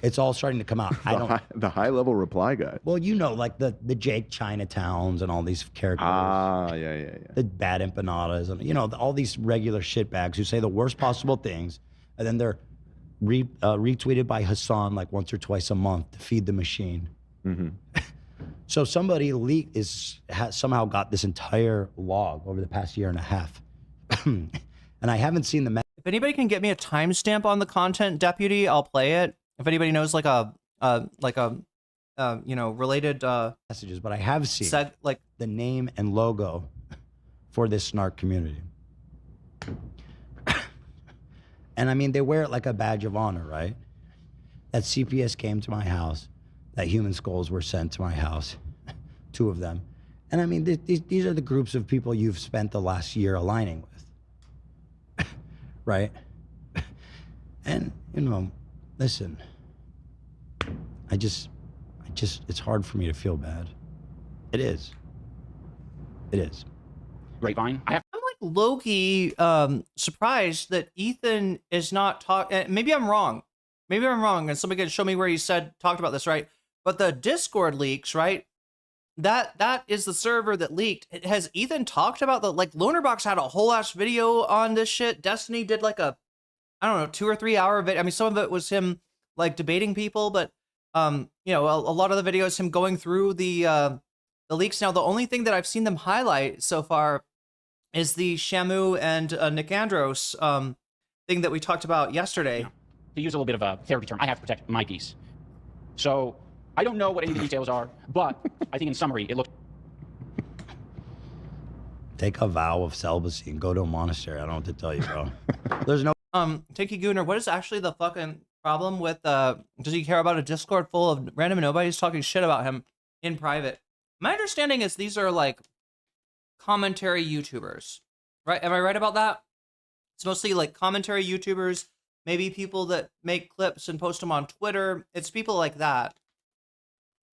S3: It's all starting to come out.
S4: The high-level reply guy.
S3: Well, you know, like the Jake Chinatowns and all these characters.
S4: Ah, yeah.
S3: The bad empanadas and, you know, all these regular shitbags who say the worst possible things, and then they're retweeted by Hassan like once or twice a month to feed the machine.
S4: Mm-hmm.
S3: So somebody has somehow got this entire log over the past year and a half. And I haven't seen the...
S1: If anybody can get me a timestamp on the content deputy, I'll play it. If anybody knows like a you know, related
S3: messages, but I have seen like the name and logo for this snark community. And I mean, they wear it like a badge of honor, right? That CPS came to my house, that human skulls were sent to my house, 2 of them. And I mean, these are the groups of people you've spent the last year aligning with, right? And, you know, listen, I just, it's hard for me to feel bad. It is.
S5: Grapevine.
S1: I'm like low-key surprised that Ethan is not talking. Maybe I'm wrong, and somebody can show me where he talked about this, right? But the Discord leaks, right? That is the server that leaked. Has Ethan talked about Lonerbox had a whole ass video on this shit. Destiny did like a, I don't know, 2 or 3 hour video. I mean, some of it was him like debating people, but you know, a lot of the videos him going through the leaks. Now, the only thing that I've seen them highlight so far is the Shamu and Nicandros thing that we talked about yesterday.
S5: Yeah. To use a little bit of a therapy term, I have to protect my peace. So I don't know what any of the details are, but I think in summary, it looks...
S3: Take a vow of celibacy and go to a monastery. I don't know what to tell you, bro. There's no...
S1: Takey Gooner, what is actually the fucking problem with, does he care about a Discord full of random nobodies talking shit about him in private? My understanding is these are like commentary YouTubers, right? Am I right about that? It's mostly like commentary YouTubers, maybe people that make clips and post them on Twitter. It's people like that.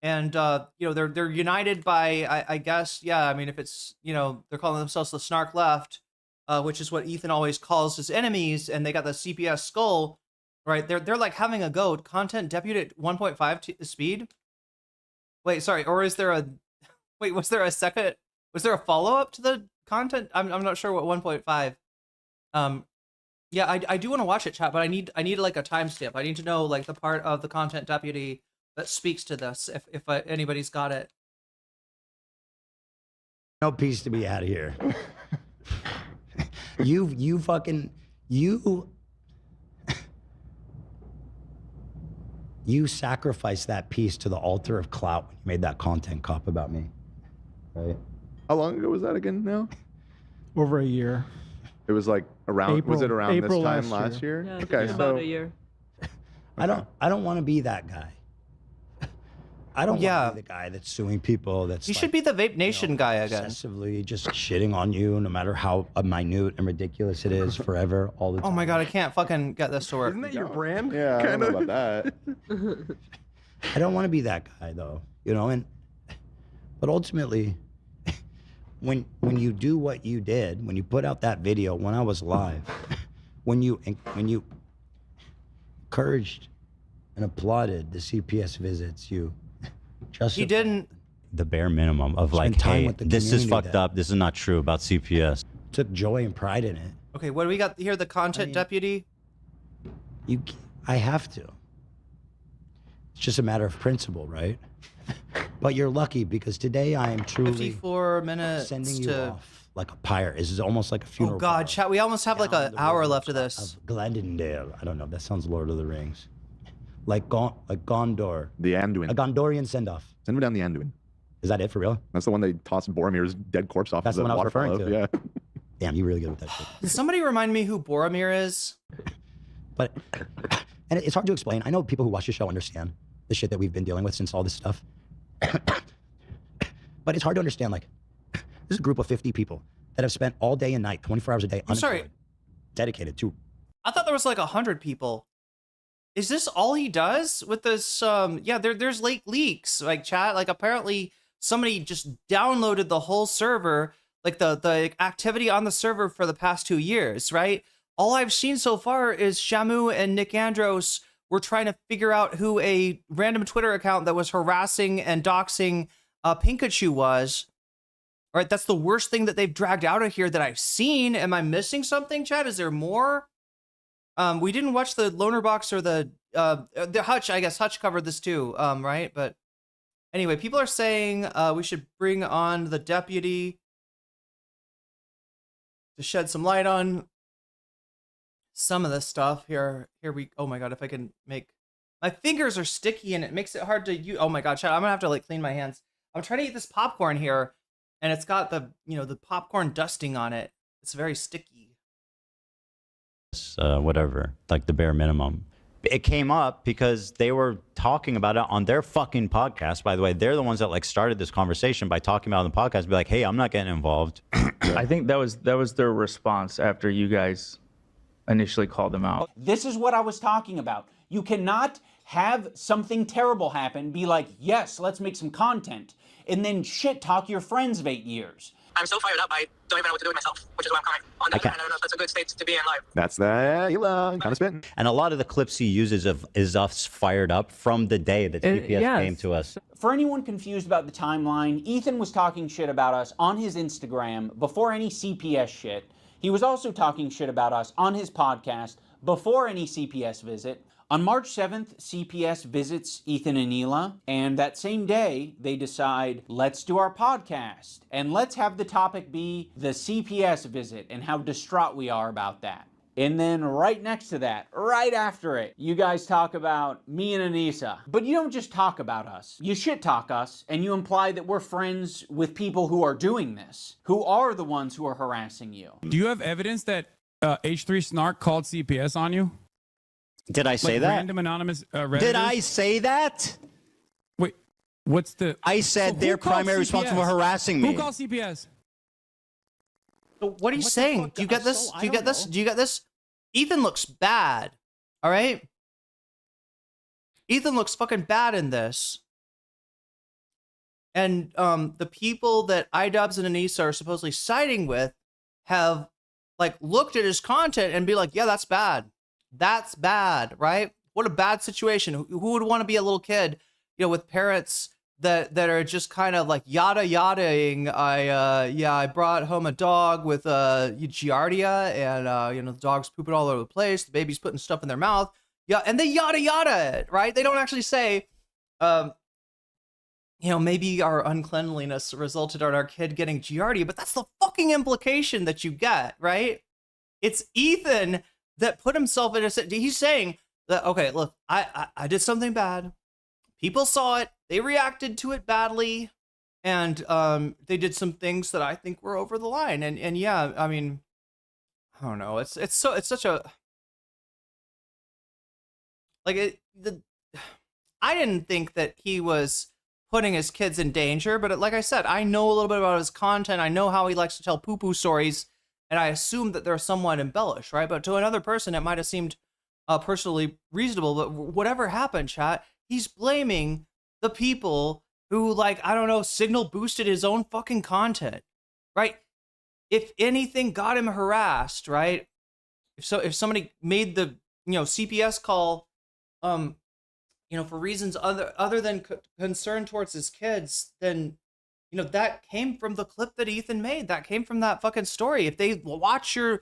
S1: And, you know, they're united by, I guess, yeah, I mean, if it's, you know, they're calling themselves the Snark Left, which is what Ethan always calls his enemies, and they got the CPS skull, right? They're like having a go. Content deputy at 1.5 speed? Wait, sorry, or is there a... Wait, was there a follow-up to the content? I'm not sure what 1.5. Yeah, I do want to watch it, chat, but I need like a timestamp. I need to know like the part of the content deputy that speaks to this, if anybody's got it.
S3: No peace to be had here. You sacrificed that piece to the altar of clout when you made that content cop about me, right?
S4: How long ago was that again now?
S6: Over a year.
S4: It was like around, was it around
S6: April
S4: this time last year?
S7: Yeah,
S4: Okay, so
S7: about a year.
S3: I don't want to be that guy. I don't want to be the guy that's suing people. That's
S1: You should be the Vape Nation guy again.
S3: Obsessively just shitting on you, no matter how minute and ridiculous it is, forever, all the time.
S1: Oh my god, I can't fucking get this to work.
S6: Isn't that your brand?
S4: yeah, I don't know about that.
S3: I don't want to be that guy, though, you know. But ultimately, when you do what you did, when you put out that video when I was live, when you encouraged and applauded the CPS visits, you just
S1: He didn't.
S7: The bare minimum of like,
S3: time
S7: hey,
S3: with the
S7: this is
S3: community
S7: fucked
S3: that-
S7: up. This is not true about CPS.
S3: took joy and pride in it.
S1: Okay, what do we got here? The content deputy.
S3: I have to. It's just a matter of principle, right? But you're lucky because today I am truly
S1: 54 minutes
S3: sending you
S1: to.
S3: off like a pyre. This is almost like a funeral.
S1: Oh God,
S3: pyre
S1: chat. We almost have like
S3: down
S1: an
S3: the
S1: hour
S3: road
S1: left of this.
S3: Of Glendondale. I don't know. That sounds Lord of the Rings. Like Gondor.
S4: The Anduin.
S3: A Gondorian send-off.
S4: Send him down the Anduin.
S3: Is that it for real?
S4: That's the one they tossed Boromir's dead corpse off
S3: That's
S4: of
S3: the
S4: the
S3: one I was
S4: waterfall
S3: referring
S4: of.
S3: to.
S4: Yeah.
S3: Damn, you really good with that shit.
S1: Can somebody remind me who Boromir is?
S3: But, and it's hard to explain. I know people who watch the show understand the shit that we've been dealing with since all this stuff. But it's hard to understand, like, this is a group of 50 people that have spent all day and night, 24 hours a day,
S1: I'm sorry.
S3: unemployed, dedicated to.
S1: I thought there was like 100 people. Is this all he does with this? Yeah, there's like leaks, like chat. Like apparently somebody just downloaded the whole server, like the activity on the server for the past 2 years, right? All I've seen so far is Shamu and Nick Andros were trying to figure out who a random Twitter account that was harassing and doxing Pikachu was. All right, that's the worst thing that they've dragged out of here that I've seen. Am I missing something, Chad? Is there more? We didn't watch the Loner Box or the Hutch. I guess Hutch covered this too, right? But anyway, people are saying we should bring on the deputy to shed some light on some of this stuff. Here we. Oh my God, if I can make my fingers are sticky and it makes it hard to use. Oh my God, Chad, I'm gonna have to like clean my hands. I'm trying to eat this popcorn here, and it's got the the popcorn dusting on it. It's very sticky.
S7: Whatever, like the bare minimum. It came up because they were talking about it on their fucking podcast. By the way, they're the ones that like started this conversation by talking about it on the podcast. Be like, hey, I'm not getting involved.
S8: I think that was their response after you guys initially called them out.
S5: This is what I was talking about. You cannot have something terrible happen, be like, yes, let's make some content, and then shit talk your friends of 8 years.
S9: I'm so fired up, I don't even know what to do with myself, which is why I'm crying. On the other hand, I don't know if that's a good state to be in life.
S4: That's that. Elon kind of spitting.
S7: And a lot of the clips he uses is us fired up from the day that CPS came to us.
S5: For anyone confused about the timeline, Ethan was talking shit about us on his Instagram before any CPS shit. He was also talking shit about us on his podcast before any CPS visit. On March 7th, CPS visits Ethan and Hila, and that same day, they decide, let's do our podcast, and let's have the topic be the CPS visit and how distraught we are about that. And then right next to that, right after it, you guys talk about me and Anissa. But you don't just talk about us. You shit talk us, and you imply that we're friends with people who are doing this, who are the ones who are harassing you.
S10: Do you have evidence that H3 Snark called CPS on you?
S7: Did I say
S10: like
S7: that?
S10: Random anonymous Redditors?
S7: Did I say that?
S10: Wait, what's the...
S7: I said they're primarily responsible for harassing me.
S10: Who called CPS?
S1: So what are you saying? Do you get this? Do you get this? Do you get this? Ethan looks bad. All right? Ethan looks fucking bad in this. And the people that iDubbz and Anissa are supposedly siding with have like looked at his content and be like, yeah, that's bad. That's bad, right? What a bad situation. Who would want to be a little kid, with parents that are just kind of like yada-yadaing. I brought home a dog with giardia, and the dog's pooping all over the place. The baby's putting stuff in their mouth. Yeah, and they yada it, right? They don't actually say, maybe our uncleanliness resulted in our kid getting giardia, but that's the fucking implication that you get, right? It's Ethan that put himself in a... He's saying that, okay, look, I did something bad. People saw it. They reacted to it badly. And they did some things that I think were over the line. And yeah, I mean, I don't know. It's such a... Like, I didn't think that he was putting his kids in danger. But like I said, I know a little bit about his content. I know how he likes to tell poo-poo stories. And I assume that they're somewhat embellished, right? But to another person, it might have seemed personally reasonable. But whatever happened, chat, he's blaming the people who, like, I don't know, signal boosted his own fucking content, right? If anything got him harassed, right? If somebody made the, CPS call, for reasons other than concern towards his kids, then, that came from the clip that Ethan made. That came from that fucking story. If they watch your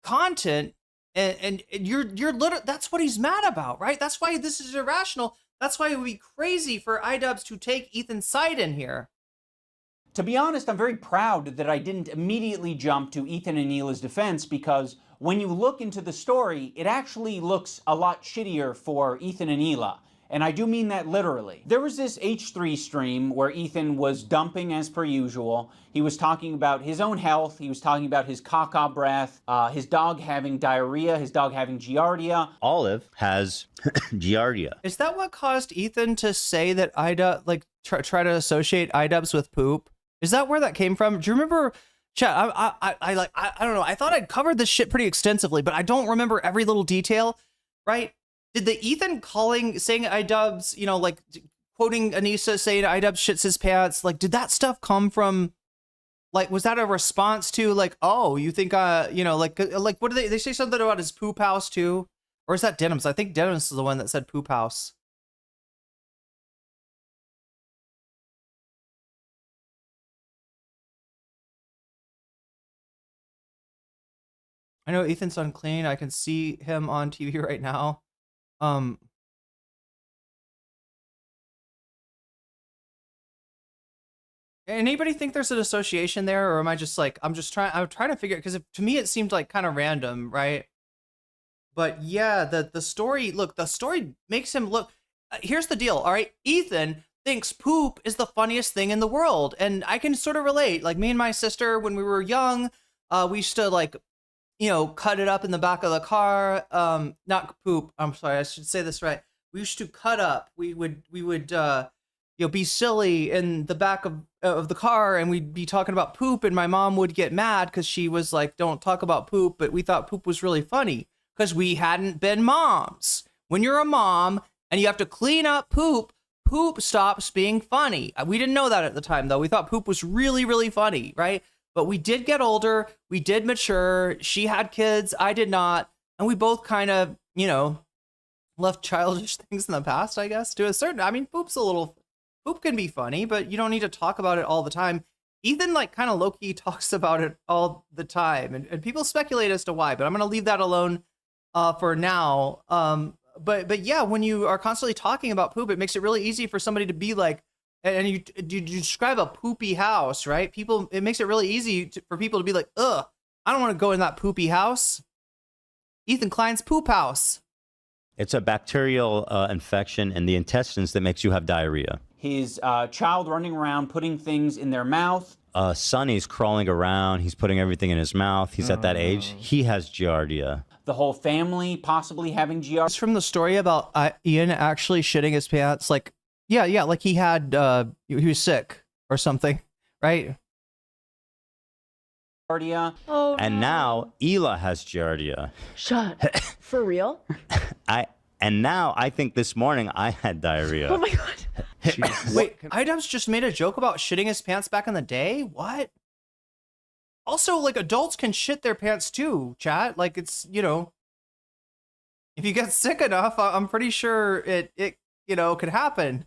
S1: content and you're literally, that's what he's mad about, right? That's why this is irrational. That's why it would be crazy for iDubbz to take Ethan's side in here.
S5: To be honest, I'm very proud that I didn't immediately jump to Ethan and Neela's defense, because when you look into the story, it actually looks a lot shittier for Ethan and Neela. And I do mean that literally. There was this H3 stream where Ethan was dumping as per usual. He was talking about his own health. He was talking about his caca breath, his dog having diarrhea, his dog having giardia.
S7: Olive has giardia.
S1: Is that what caused Ethan to say that iDubbz, like, try to associate iDubbz with poop? Is that where that came from? Do you remember, chat? I don't know. I thought I'd covered this shit pretty extensively, but I don't remember every little detail, right? Did the Ethan saying iDubbz, like quoting Anissa saying iDubbz shits his pants, like, did that stuff come from, like, was that a response to, like, oh, you think, like what do they say something about his poop house too? Or is that Denim's? I think Denim's is the one that said poop house. I know Ethan's on Klein. I can see him on TV right now. Anybody think there's an association there, or am I just like, I'm trying to figure it, because to me it seemed like kind of random, right? But yeah, the story, look, the story makes him look, here's the deal, all right? Ethan thinks poop is the funniest thing in the world, and I can sort of relate. Like, me and my sister, when we were young, we used to, like, cut it up in the back of the car. Not poop. I'm sorry, I should say this right. We used to cut up. We would be silly in the back of the car, and we'd be talking about poop, and my mom would get mad because she was like, don't talk about poop, but we thought poop was really funny because we hadn't been moms. When you're a mom and you have to clean up poop, poop stops being funny. We didn't know that at the time, though. We thought poop was really, really funny, right? But we did get older, we did mature, she had kids, I did not, and we both kind of, left childish things in the past, I guess, to a certain, I mean, poop can be funny, but you don't need to talk about it all the time. Ethan, like, kind of low-key talks about it all the time, and people speculate as to why, but I'm going to leave that alone for now. But yeah, when you are constantly talking about poop, it makes it really easy for somebody to be like, and you describe a poopy house, right? It makes it really easy for people to be like, ugh, I don't want to go in that poopy house. Ethan Klein's poop house.
S7: It's a bacterial infection in the intestines that makes you have diarrhea.
S5: His child running around putting things in their mouth.
S7: Sonny's crawling around. He's putting everything in his mouth. He's at that age. He has giardia.
S5: The whole family possibly having giardia.
S1: It's from the story about Ian actually shitting his pants, like, yeah, like he had, he was sick or something, right?
S5: Giardia.
S11: Oh,
S7: and now Ela has giardia.
S11: Shut. For real?
S7: And now I think this morning I had diarrhea.
S11: Oh my god.
S1: Wait, iDubbz just made a joke about shitting his pants back in the day? What? Also, like, adults can shit their pants too, chat. Like, it's, if you get sick enough, I'm pretty sure it could happen.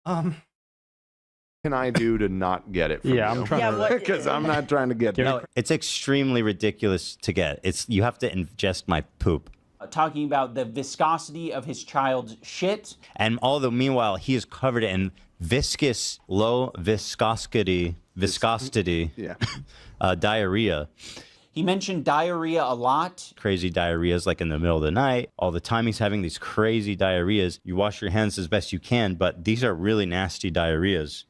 S4: Can I do to not get it from you?
S6: I'm trying to,
S4: because I'm not trying to get it.
S7: No, it's extremely ridiculous to get. You have to ingest my poop.
S5: Talking about the viscosity of his child's shit.
S7: And meanwhile, he is covered in viscous, low viscosity diarrhea.
S5: He mentioned diarrhea a lot.
S7: Crazy diarrheas, like in the middle of the night. All the time he's having these crazy diarrheas. You wash your hands as best you can, but these are really nasty diarrheas.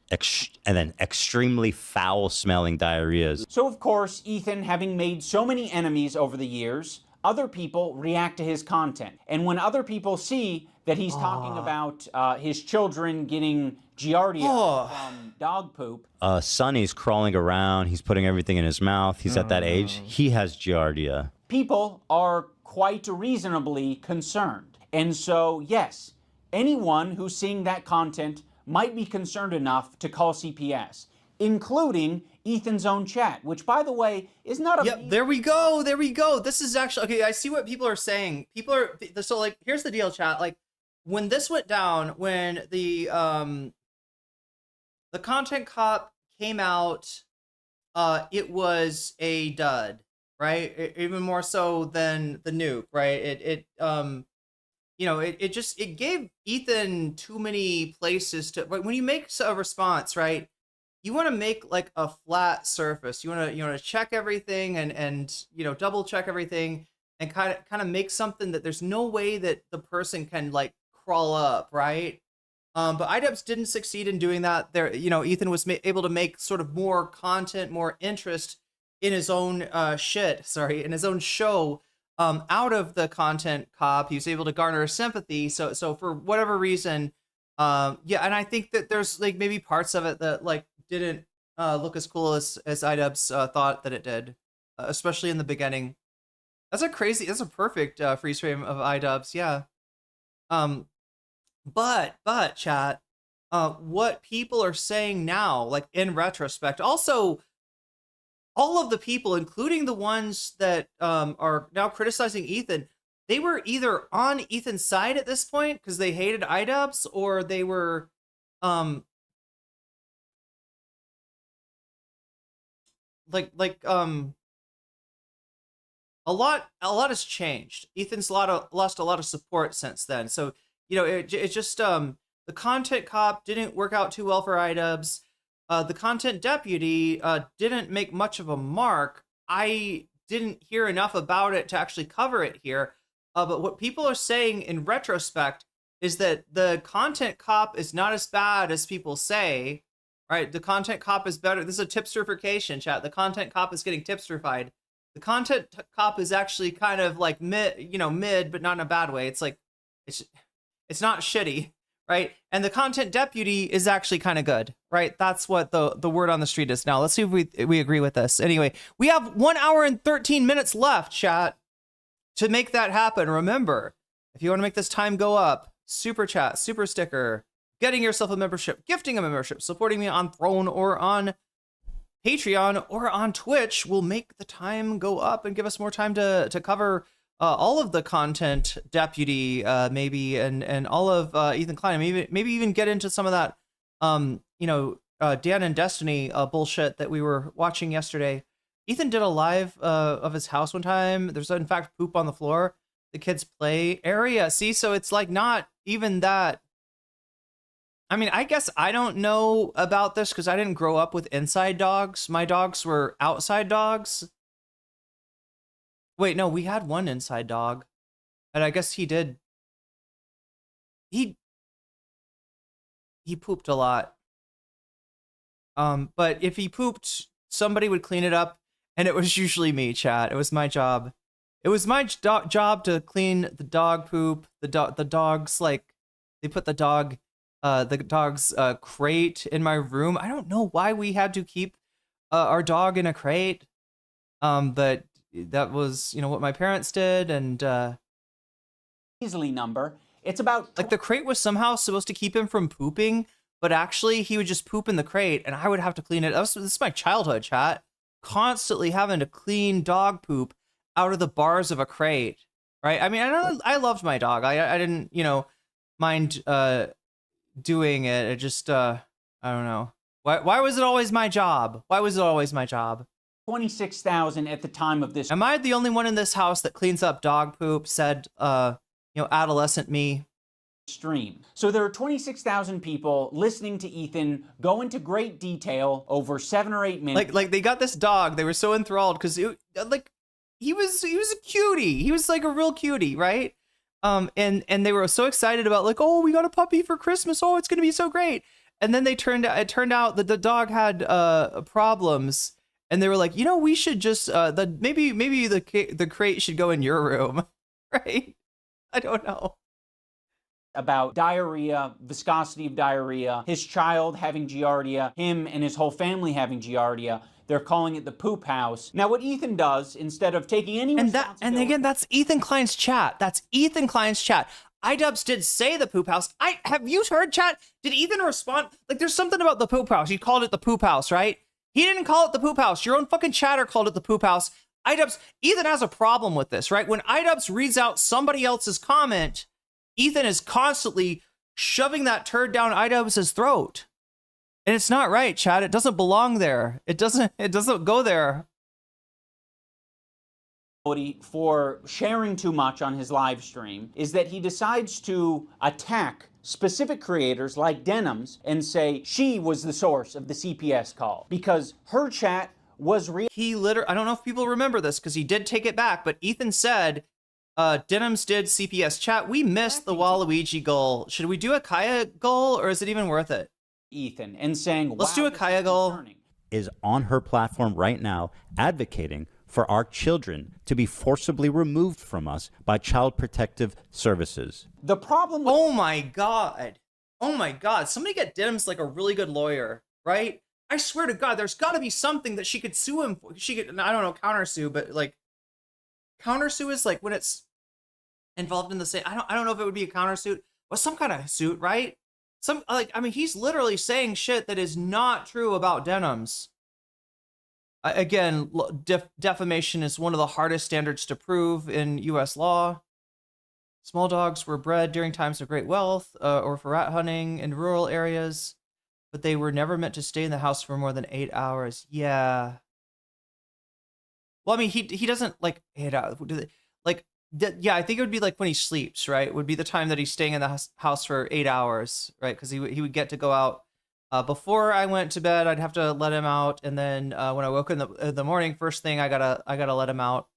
S7: And then extremely foul-smelling diarrheas.
S5: So, of course, Ethan, having made so many enemies over the years, other people react to his content. And when other people see that he's talking about his children getting giardia from dog poop.
S7: Sonny's crawling around. He's putting everything in his mouth. He's at that age. He has giardia.
S5: People are quite reasonably concerned. And so, yes, anyone who's seeing that content might be concerned enough to call CPS, including Ethan's own chat, which, by the way, is not a...
S1: Yep, there we go. There we go. This is actually... Okay, I see what people are saying. People are... So, like, here's the deal, chat. Like, when this went down, when the content cop came out, it was a dud, right? Even more so than the nuke, right? It gave Ethan too many places to... When you make a response, right, you want to make like a flat surface. You want to check everything and double check everything and kind of make something that there's no way that the person can like crawl up, right? But Idubbbz didn't succeed in doing that. There, Ethan was able to make sort of more content, more interest in his own in his own show. Out of the content cop, he was able to garner sympathy. So for whatever reason, and I think that there's like maybe parts of it that like didn't look as cool as Idubbbz thought that it did, especially in the beginning. That's a perfect freeze frame of Idubbbz, yeah. But chat, what people are saying now, like in retrospect, also all of the people, including the ones that are now criticizing Ethan, they were either on Ethan's side at this point because they hated Idubbbz, or they were a lot has changed. Ethan's lost a lot of support since then. So it just the content cop didn't work out too well for Idubbbz. The content deputy didn't make much of a mark. I didn't hear enough about it to actually cover it here. But what people are saying in retrospect is that the content cop is not as bad as people say, right? The content cop is better. This is a tipsterification, chat. The content cop is getting tipsterified. The content cop is actually kind of like mid, but not in a bad way. It's like, it's not shitty, right? And the content deputy is actually kind of good, right? That's what the word on the street is now. Let's see if we agree with this. Anyway, we have 1 hour and 13 minutes left, chat, to make that happen. Remember, if you want to make this time go up, super chat, super sticker, getting yourself a membership, gifting a membership, supporting me on Throne or on Patreon or on Twitch will make the time go up and give us more time to cover all of the content deputy, maybe, and all of Ethan Klein, maybe even get into some of that, Dan and Destiny bullshit that we were watching yesterday. Ethan did a live of his house one time. There's in fact poop on the floor. The kids play area. See, so it's like not even that. I mean, I guess I don't know about this because I didn't grow up with inside dogs. My dogs were outside dogs. Wait, no, we had one inside dog. And I guess he did. He pooped a lot. But if he pooped, somebody would clean it up, and it was usually me, chat. It was my job. It was my job to clean the dog poop. The dogs, like, they put the dog's crate in my room. I don't know why we had to keep our dog in a crate. But that was, what my parents did, and
S5: easily number. It's about
S1: like the crate was somehow supposed to keep him from pooping, but actually he would just poop in the crate, and I would have to clean it. This is my childhood, chat. Constantly having to clean dog poop out of the bars of a crate, right? I mean, I loved my dog. I didn't, mind doing it. It just I don't know. Why was it always my job? Why was it always my job?
S5: 26,000 at the time of this.
S1: Am I the only one in this house that cleans up dog poop? Said adolescent me.
S5: Stream. So there are 26,000 people listening to Ethan go into great detail over 7 or 8 minutes.
S1: Like they got this dog. They were so enthralled because he was a cutie. He was like a real cutie, right? And they were so excited about like, oh, we got a puppy for Christmas. Oh, it's gonna be so great. And then it turned out that the dog had problems, and they were like, we should just maybe the crate should go in your room, right? I don't know.
S5: About diarrhea, viscosity of diarrhea, his child having giardia, him and his whole family having giardia. They're calling it the poop house. Now, what Ethan does, instead of taking any responsibility...
S1: And again, that's Ethan Klein's chat. That's Ethan Klein's chat. iDubbz did say the poop house. Have you heard, chat? Did Ethan respond? Like, there's something about the poop house. He called it the poop house, right? He didn't call it the poop house. Your own fucking chatter called it the poop house. Ethan has a problem with this, right? When iDubbz reads out somebody else's comment, Ethan is constantly shoving that turd down iDubbz's throat. And it's not right, chat. It doesn't belong there. It doesn't go there.
S5: For sharing too much on his live stream is that he decides to attack specific creators like Denims and say she was the source of the CPS call because her chat was real.
S1: He literally, I don't know if people remember this because he did take it back, but Ethan said Denims did CPS chat. We missed the Waluigi goal. Should we do a Kaya goal or is it even worth it?
S5: Ethan and saying,
S1: let's do a Kaya goal.
S7: Is on her platform right now advocating for our children to be forcibly removed from us by Child Protective Services.
S5: The problem with
S1: oh my god, somebody get Denims like a really good lawyer, right? I swear to God, there's got to be something that she could sue him for. She could, I don't know, countersue, but like countersue is like when it's involved in the same. I don't know if it would be a countersuit or some kind of suit, right? Some like, I mean, he's literally saying shit that is not true about Denims. Again, defamation is one of the hardest standards to prove in U.S. law. Small dogs were bred during times of great wealth or for rat hunting in rural areas, but they were never meant to stay in the house for more than 8 hours. Yeah. Well, I mean, he doesn't like 8 hours. Like, yeah, I think it would be like when he sleeps, right? It would be the time that he's staying in the house for 8 hours, right? Because he would get to go out. Before I went to bed, I'd have to let him out, and then when I woke in the morning, first thing I gotta let him out.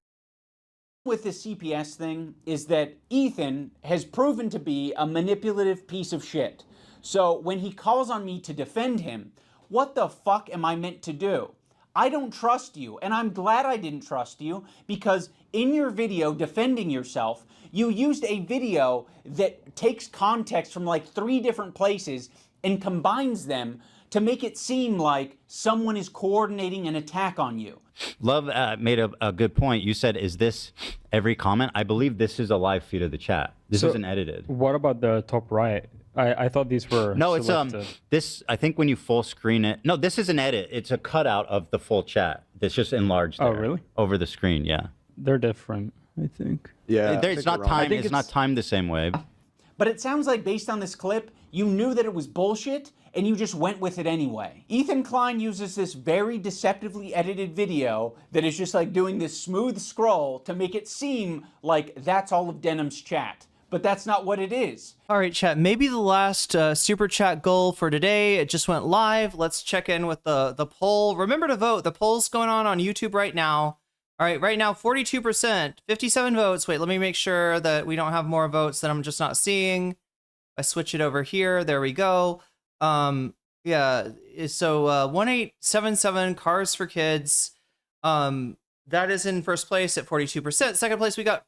S5: With the CPS thing is that Ethan has proven to be a manipulative piece of shit. So when he calls on me to defend him, what the fuck am I meant to do? I don't trust you, and I'm glad I didn't trust you because in your video defending yourself, you used a video that takes context from like 3 different places and combines them to make it seem like someone is coordinating an attack on you.
S7: Love made a good point. You said, is this every comment? I believe this is a live feed of the chat. This isn't edited.
S12: What about the top right? I thought these were
S7: no,
S12: selected.
S7: It's this, I think when you full screen it, no, this is an edit. It's a cutout of the full chat. That's just enlarged there.
S12: Oh, really?
S7: Over the screen, yeah.
S12: They're different, I think.
S4: Yeah.
S7: It's not timed. It's not timed the same way.
S5: But it sounds like based on this clip, you knew that it was bullshit and you just went with it anyway. Ethan Klein uses this very deceptively edited video that is just like doing this smooth scroll to make it seem like that's all of Denim's chat. But that's not what it is.
S1: All right, chat, maybe the last super chat goal for today. It just went live. Let's check in with the poll. Remember to vote. The poll's going on YouTube right now. All right, right now, 42%, 57 votes. Wait, let me make sure that we don't have more votes that I'm just not seeing. I switch it over here. There we go. Yeah, so 1877 Cars for Kids. That is in first place at 42%. Second place, we got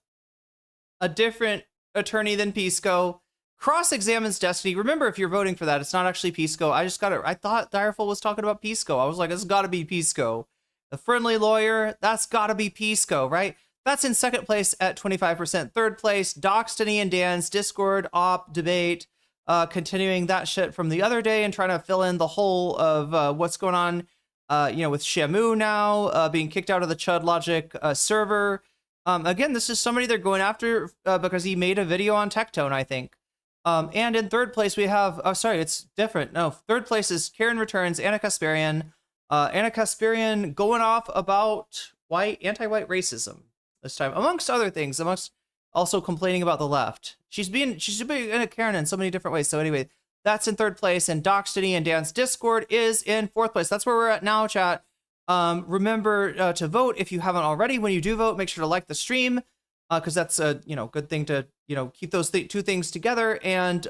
S1: a different attorney than Pisco. Cross-examines Destiny. Remember, if you're voting for that, it's not actually Pisco. I just got it. I thought Direful was talking about Pisco. I was like, it's got to be Pisco. The friendly lawyer, that's got to be Pisco, right? That's in second place at 25%. Third place, Destiny&Dan's Discord op debate. Continuing that shit from the other day and trying to fill in the hole of what's going on, with Shamu now being kicked out of the Chud Logic server. Again, this is somebody they're going after because he made a video on Tectone, I think. And in third place, we have, it's different. No, third place is Karen Returns, Anna Kasparian. Anna Kasparian going off about anti-white racism this time, amongst other things, amongst also complaining about the left. She's being a Karen in so many different ways. So anyway, that's in third place, and Destiny&Dan's Discord is in fourth place. That's where we're at now, chat. Remember to vote if you haven't already. When you do vote, make sure to like the stream, because that's a good thing to keep those two things together. And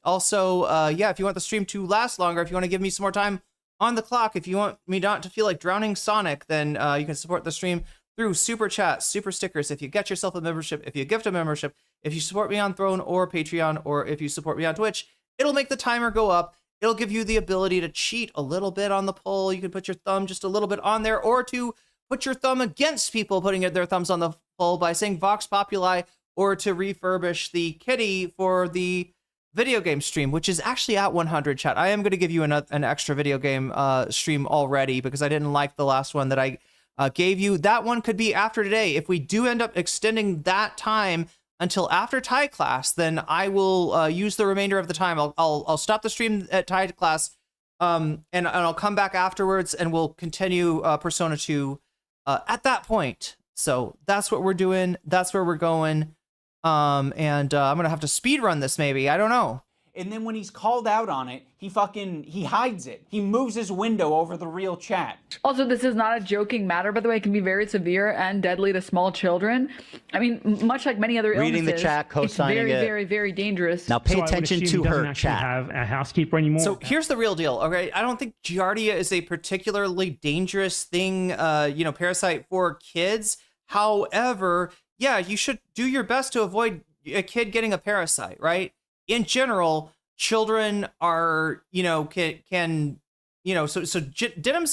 S1: also, if you want the stream to last longer, if you want to give me some more time on the clock, if you want me not to feel like drowning Sonic, then you can support the stream through super chat, super stickers. If you get yourself a membership, if you gift a membership, if you support me on Throne or Patreon, or if you support me on Twitch, it'll make the timer go up. It'll give you the ability to cheat a little bit on the poll. You can put your thumb just a little bit on there, or to put your thumb against people putting their thumbs on the poll by saying Vox Populi or to refurbish the kitty for the video game stream, which is actually at 100, chat. I am going to give you an extra video game stream already because I didn't like the last one that I gave you. That one could be after today. If we do end up extending that time until after Thai class, then I will use the remainder of the time. I'll stop the stream at Thai class, and I'll come back afterwards, and we'll continue Persona 2 at that point. So that's what we're doing. That's where we're going. And I'm gonna have to speed run this maybe. I don't know.
S5: And then when he's called out on it, he hides it. He moves his window over the real chat.
S13: Also, this is not a joking matter, by the way. It can be very severe and deadly to small children. I mean, much like many other illnesses.
S3: Reading the chat, co-signing
S13: it's very,
S3: it.
S13: very, very dangerous.
S3: Now pay attention to her chat.
S6: Have a housekeeper anymore.
S1: So here's the real deal, okay? I don't think Giardia is a particularly dangerous thing, parasite for kids. However, yeah, you should do your best to avoid a kid getting a parasite, right? In general, children are, Detractors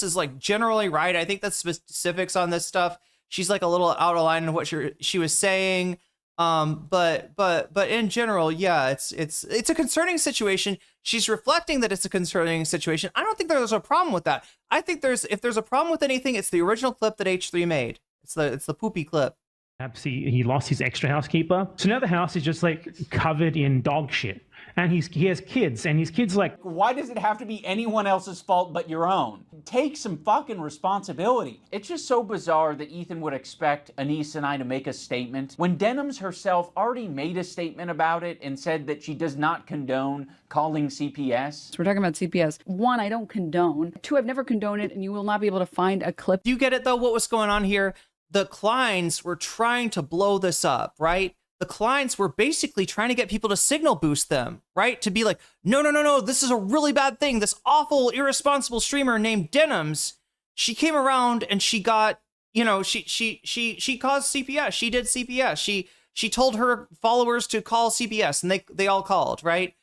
S1: is like generally right. I think that's specifics on this stuff. She's like a little out of line in what she was saying. But in general, yeah, it's a concerning situation. She's reflecting that it's a concerning situation. I don't think there's a problem with that. I think if there's a problem with anything, it's the original clip that H3 made. It's the poopy clip.
S6: Perhaps he lost his extra housekeeper. So now the house is just like covered in dog shit. And he has kids, and his kids like...
S5: Why does it have to be anyone else's fault but your own? Take some fucking responsibility. It's just so bizarre that Ethan would expect Anise and I to make a statement when Denims herself already made a statement about it and said that she does not condone calling CPS.
S13: So we're talking about CPS. 1, I don't condone. 2, I've never condoned it, and you will not be able to find a clip.
S1: Do you get it, though, what was going on here? The Kleins were trying to blow this up, right? The Kleins were basically trying to get people to signal boost them, right? To be like, no, this is a really bad thing. This awful, irresponsible streamer named Denims, she came around and she got, she caused CPS. She did CPS. She told her followers to call CPS, and they all called, right?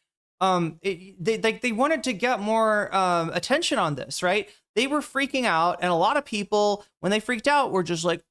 S1: They wanted to get more attention on this, right? They were freaking out, and a lot of people, when they freaked out, were just like,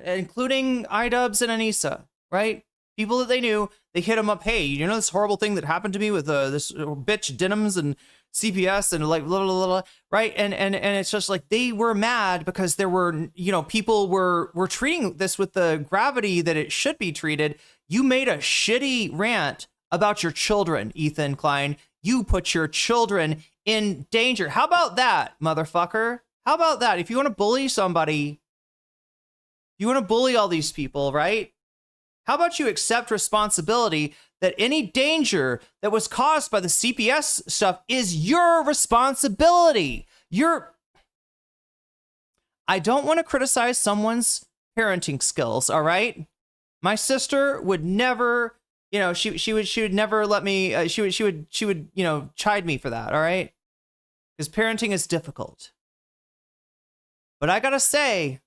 S1: including iDubbz and Anissa, right? People that they knew, they hit them up. Hey, you know this horrible thing that happened to me with this bitch Denims and CPS and like blah, blah, blah, right? And it's just like they were mad because there were, people were treating this with the gravity that it should be treated. You made a shitty rant about your children, Ethan Klein. You put your children in danger. How about that, motherfucker? How about that? If you want to bully somebody, you want to bully all these people, right? How about you accept responsibility that any danger that was caused by the CPS stuff is your responsibility? I don't want to criticize someone's parenting skills, all right? My sister would never, she would never let me, she would, chide me for that, all right? Because parenting is difficult. But I gotta say,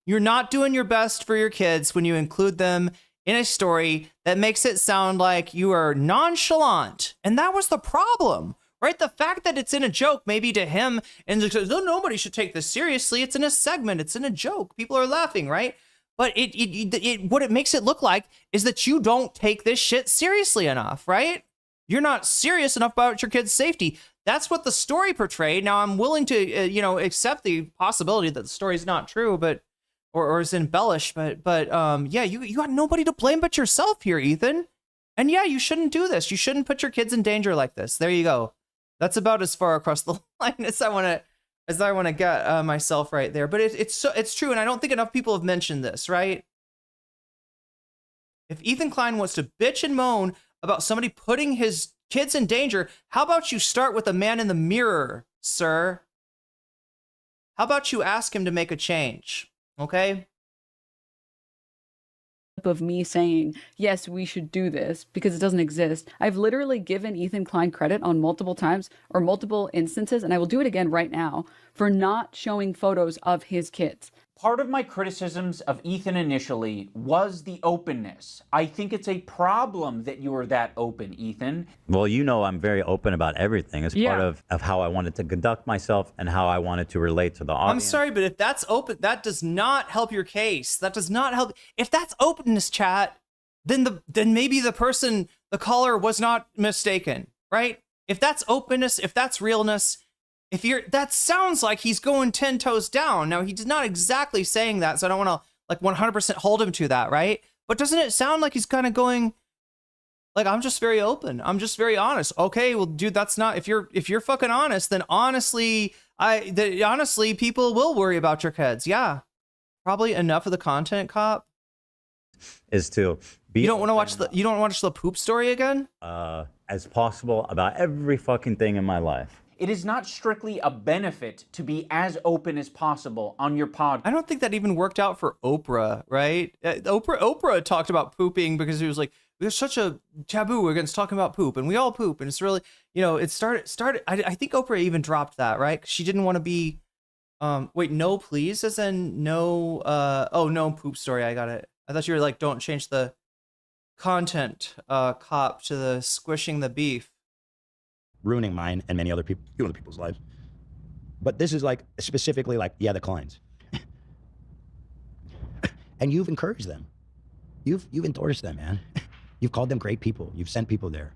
S1: you're not doing your best for your kids when you include them in a story that makes it sound like you are nonchalant. And that was the problem, right? The fact that it's in a joke, maybe to him, and nobody should take this seriously. It's in a segment. It's in a joke. People are laughing, right? But what it makes it look like is that you don't take this shit seriously enough, right? You're not serious enough about your kid's safety. That's what the story portrayed. Now, I'm willing to, accept the possibility that the story's not true, but or is embellished, but yeah, you got nobody to blame but yourself here, Ethan. And yeah, you shouldn't do this. You shouldn't put your kids in danger like this. There you go. That's about as far across the line as I want to get myself right there. But it's true, and I don't think enough people have mentioned this, right? If Ethan Klein wants to bitch and moan about somebody putting his kids in danger, how about you start with the man in the mirror, sir? How about you ask him to make a change? Okay.
S13: Of me saying, yes, we should do this because it doesn't exist. I've literally given Ethan Klein credit on multiple times or multiple instances, and I will do it again right now, for not showing photos of his kids.
S5: Part of my criticisms of Ethan initially was the openness. I think it's a problem that you were that open, Ethan.
S7: Well, you know I'm very open about everything. It's part of how I wanted to conduct myself and how I wanted to relate to the audience.
S1: I'm sorry, but if that's open, that does not help your case. That does not help. If that's openness, chat, then maybe the caller was not mistaken, right? If that's openness, if that's realness, that sounds like he's going 10 toes down. Now, he's not exactly saying that, so I don't want to like 100% hold him to that, right? But doesn't it sound like he's kind of going like, I'm just very open. I'm just very honest. Okay, well, dude, that's not, if you're fucking honest, then honestly, people will worry about your kids. Yeah. Probably enough of the content, cop.
S7: Is to be
S1: you don't want to watch the poop story again?
S7: As possible about every fucking thing in my life.
S5: It is not strictly a benefit to be as open as possible on your pod.
S1: I don't think that even worked out for Oprah, right? Oprah talked about pooping because he was like, there's such a taboo against talking about poop, and we all poop, and it's really, it started. I think Oprah even dropped that, right? 'Cause she didn't want to be, wait, no, please, as in no, no poop story. I got it. I thought you were like, don't change the content, cop to the squishing the beef.
S3: Ruining mine and many other people's lives. But this is like specifically like, the Kleins. And you've encouraged them. You've endorsed them, man. You've called them great people. You've sent people there.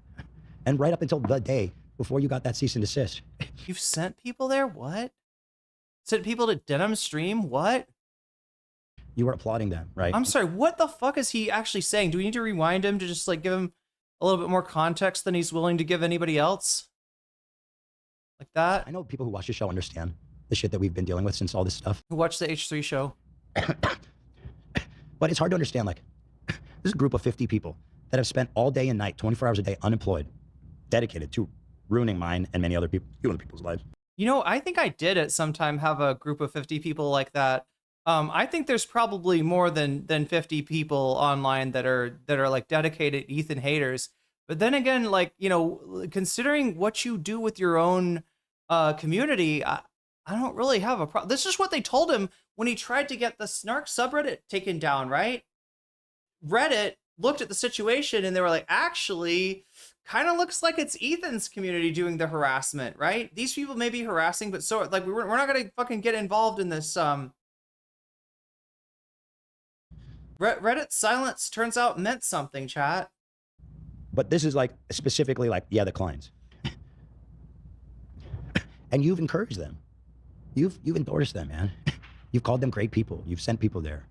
S3: And right up until the day before you got that cease and desist.
S1: You've sent people there? What? Sent people to Denim Stream? What?
S3: You were applauding them, right?
S1: I'm sorry, what the fuck is he actually saying? Do we need to rewind him to just like give him a little bit more context than he's willing to give anybody else? Like that?
S3: I know people who watch the show understand the shit that we've been dealing with since all this stuff.
S1: Who watched the H3 show?
S3: But it's hard to understand, like, this is a group of 50 people that have spent all day and night, 24 hours a day, unemployed, dedicated to ruining mine and many other people's lives.
S1: I think I did at some time have a group of 50 people like that. I think there's probably more than 50 people online that are like dedicated Ethan haters. But then again, like, considering what you do with your own community, I don't really have a problem. This is what they told him when he tried to get the Snark subreddit taken down, right? Reddit looked at the situation and they were like, actually, kind of looks like it's Ethan's community doing the harassment, right? These people may be harassing, but so like we're not gonna fucking get involved in this. Reddit silence turns out meant something, chat.
S3: But this is like specifically like, the Kleins. And you've encouraged them. You've endorsed them, man. You've called them great people. You've sent people there.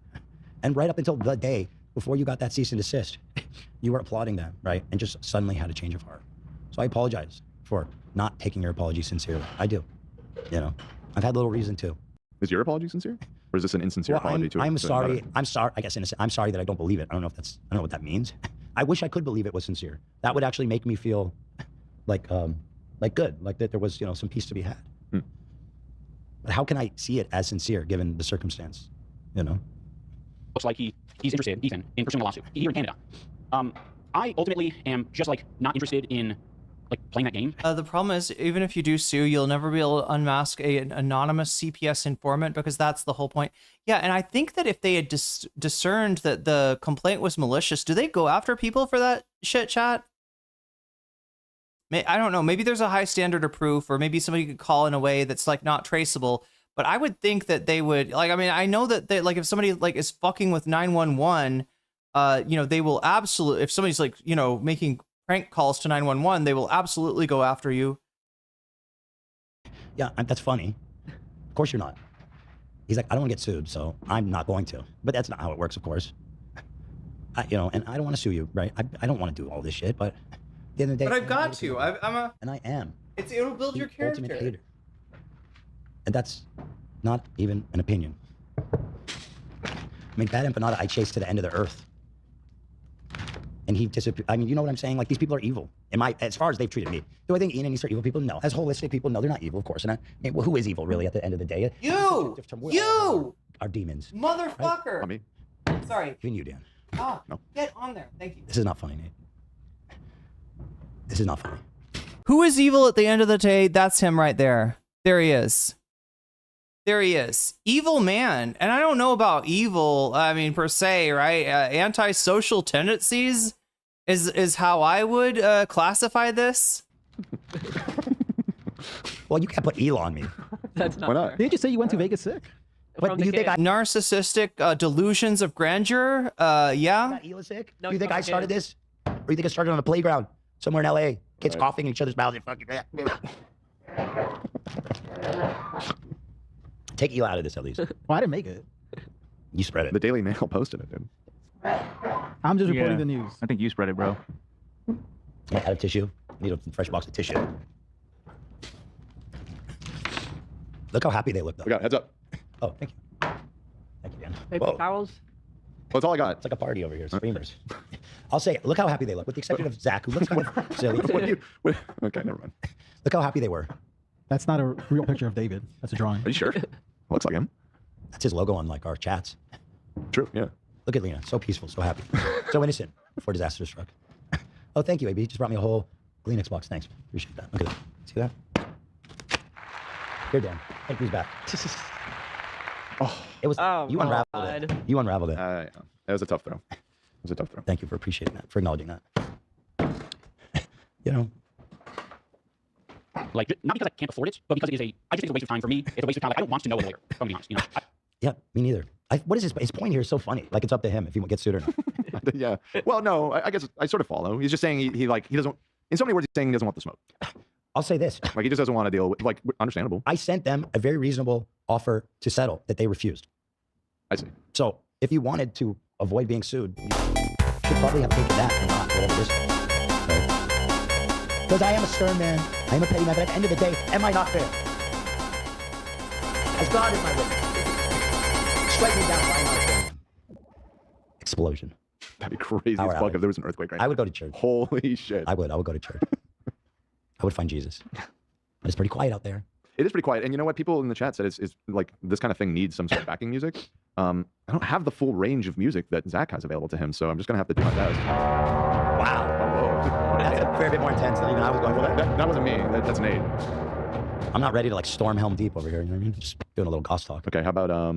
S3: And right up until the day before you got that cease and desist, you were applauding them, right? And just suddenly had a change of heart. So I apologize for not taking your apology sincerely. I do. I've had little reason to.
S4: Is your apology sincere? Or is this an insincere apology to
S3: I'm sorry. I'm sorry. I guess innocent. I'm sorry that I don't believe it. I don't know what that means. I wish I could believe it was sincere. That would actually make me feel like good, like that there was, some peace to be had. But how can I see it as sincere given the circumstance?
S5: Looks like he's interested, Ethan, in pursuing a lawsuit here in Canada. I ultimately am just like not interested in like playing that game.
S1: The problem is, even if you do sue, you'll never be able to unmask an anonymous CPS informant because that's the whole point. Yeah, and I think that if they had discerned that the complaint was malicious, do they go after people for that shit, chat? I don't know. Maybe there's a high standard of proof, or maybe somebody could call in a way that's like not traceable. But I would think that they would, like, I mean, I know that they, like, if somebody like is fucking with 911, they will absolutely, if somebody's like, making prank calls to 911, they will absolutely go after you.
S3: Yeah, that's funny. Of course you're not. He's like, I don't want to get sued, so I'm not going to. But that's not how it works, of course. And I don't want to sue you, right? I don't want to do all this shit, but at the end of the day.
S1: But I've got to.
S3: And I am.
S1: It'll build your character.
S3: Ultimate hater. And that's not even an opinion. I mean, Bad Empanada I chased to the end of the earth. And he disappeared. I mean, you know what I'm saying? Like, these people are evil. As far as they've treated me. Do I think Ian and East are evil people? No. As holistic people, no, they're not evil, of course. And who is evil, really, at the end of the day?
S1: You!
S3: Are demons.
S1: Motherfucker!
S4: Right? Me?
S1: Sorry.
S3: Even you, Dan.
S1: Ah,
S4: no.
S1: Get on there. Thank you.
S3: This is not funny, Nate. This is not funny.
S1: Who is evil at the end of the day? That's him right there. There he is. There he is. Evil man. And I don't know about evil, I mean, per se, right? Antisocial tendencies is how I would classify this.
S3: Well, you can't put Eel on me.
S14: That's not.
S4: Why not?
S14: Didn't you say you went to Vegas sick?
S3: But do you think
S1: Narcissistic delusions of grandeur? Yeah.
S3: Eel is sick?
S14: No,
S3: Do you think
S14: no,
S3: I started this? Or you think it started on a playground somewhere in LA? Kids coughing in each other's mouths and fucking. Take Eel out of this at least.
S14: Well, I didn't make it.
S3: You spread it.
S4: The Daily Mail posted it, dude.
S14: I'm just reporting the news.
S8: I think you spread it, bro.
S3: Yeah, out of tissue. Need a fresh box of tissue. Look how happy they look, though.
S4: We got heads up.
S3: Oh, thank you. Thank you, Dan.
S14: Paper
S3: Whoa.
S14: towels.
S4: Well, that's all I got.
S3: It's like a party over here. Screamers. I'll say, look how happy they look, with the exception of Zach, who looks kind of silly.
S4: Okay, never mind.
S3: Look how happy they were.
S14: That's not a real picture of David. That's a drawing.
S4: Are you sure? Looks like him.
S3: That's his logo on like our chats.
S4: True, yeah.
S3: Look at Lena, so peaceful, so happy, so innocent before disaster struck. Oh, thank you, AB. Just brought me a whole Kleenex box. Thanks. Appreciate that. Look at that. See that? Here, Dan. Take these back. It was you unraveled it. You unraveled it.
S4: Yeah. That was a tough throw. It was a tough throw.
S3: Thank you for appreciating that, for acknowledging that. You know,
S5: Like, not because I can't afford it, but because it is I just think it's a waste of time for me. It's a waste of time. Like, I don't want to know a lawyer, if I'm being honest. You know,
S3: yeah, me neither. What is his point here is so funny. Like, it's up to him if he gets sued or not.
S4: Yeah. Well, no, I guess I sort of follow. He's just saying he doesn't, in so many words, he's saying he doesn't want the smoke.
S3: I'll say this.
S4: Like, he just doesn't want to deal with, like, understandable.
S3: I sent them a very reasonable offer to settle that they refused.
S4: I see.
S3: So if you wanted to avoid being sued, you should probably have taken that and not whatever this is. Because I am a stern man. I am a petty man. But at the end of the day, am I not fair? As God is my witness. Strike me down if I'm not fair. Explosion.
S4: That'd be crazy
S3: Power
S4: as fuck
S3: outage.
S4: if there was an earthquake right
S3: I
S4: now.
S3: would go to church.
S4: Holy shit.
S3: I would go to church. I would find Jesus. But it's pretty quiet out there.
S4: It is pretty quiet. And you know what? People in the chat said it's like this kind of thing needs some sort of backing music. I don't have the full range of music that Zach has available to him, so I'm just going to have to do my best.
S3: Wow. That's a fair bit more intense than even I was going for.
S4: That wasn't me. That's Nate.
S3: I'm not ready to like storm Helm Deep over here. You know what I mean? Just doing a little goss talk.
S4: Okay, how about,
S3: A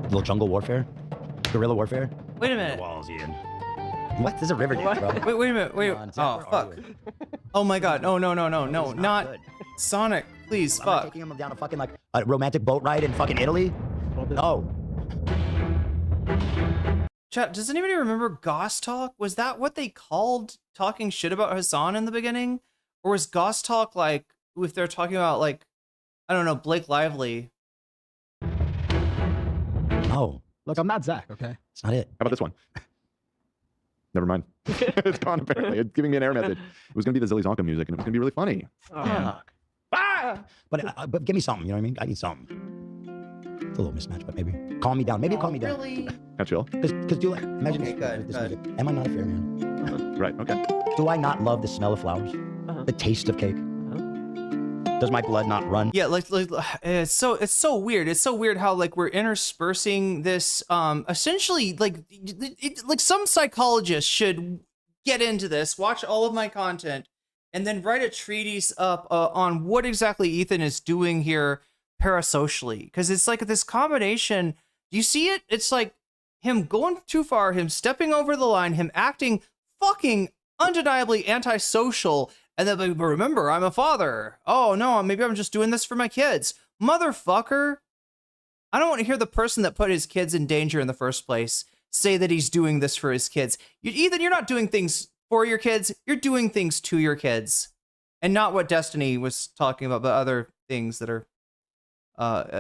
S3: little jungle warfare? Guerrilla warfare?
S1: Wait a minute.
S3: Walls, Ian. What? This is a river dance, bro.
S1: Wait a minute. Wait. Oh, fuck. Oh my god. No. Not
S3: good.
S1: Sonic. Please,
S3: I'm not
S1: fuck.
S3: taking him down a fucking like a romantic boat ride in fucking Italy. No.
S1: Chat, does anybody remember Goss Talk? Was that what they called talking shit about Hassan in the beginning? Or was Goss Talk like, if they're talking about like, I don't know, Blake Lively?
S3: No.
S14: Look, I'm not Zach, okay?
S3: It's not it.
S4: How about this one? Never mind. It's gone, apparently. It's giving me an error message. It was going to be the Zilly Zonka music, and it was going to be really funny.
S3: Fuck. But give me something, you know what I mean? I need something. It's a little mismatch, but maybe. Calm me down. Maybe calm me down.
S1: Really?
S4: Not chill.
S3: Because do like, imagine
S1: Okay,
S3: this
S1: good.
S3: music. Am I not a fair man?
S4: Right, okay.
S3: Do I not love the smell of flowers? The taste of cake? Does my blood not run?
S1: Yeah, like it's so weird. It's so weird how like we're interspersing this essentially like like some psychologist should get into this, watch all of my content, and then write a treatise up on what exactly Ethan is doing here parasocially, because it's like this combination. Do you see it? It's like him going too far, him stepping over the line, him acting fucking undeniably antisocial. And then, but remember, I'm a father. Oh, no, maybe I'm just doing this for my kids. Motherfucker. I don't want to hear the person that put his kids in danger in the first place say that he's doing this for his kids. Ethan, you're not doing things for your kids. You're doing things to your kids. And not what Destiny was talking about, but other things that are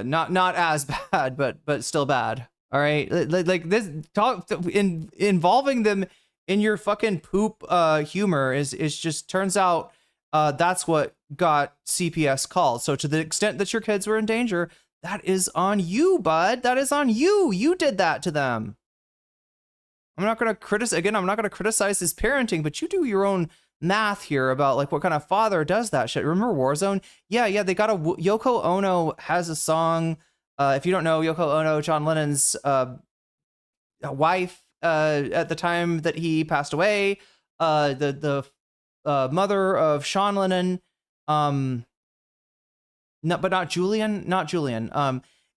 S1: not as bad, but still bad. All right? Like this talk involving them in your fucking poop humor is just turns out that's what got CPS called. So to the extent that your kids were in danger, that is on you, bud. That is on you. You did that to them. I'm not going to criticize his parenting, but you do your own math here about like what kind of father does that shit. Remember Warzone? Yeah, they got Yoko Ono has a song. If you don't know, Yoko Ono, John Lennon's wife, at the time that he passed away, the mother of Sean Lennon, No, but not Julian. Not Julian.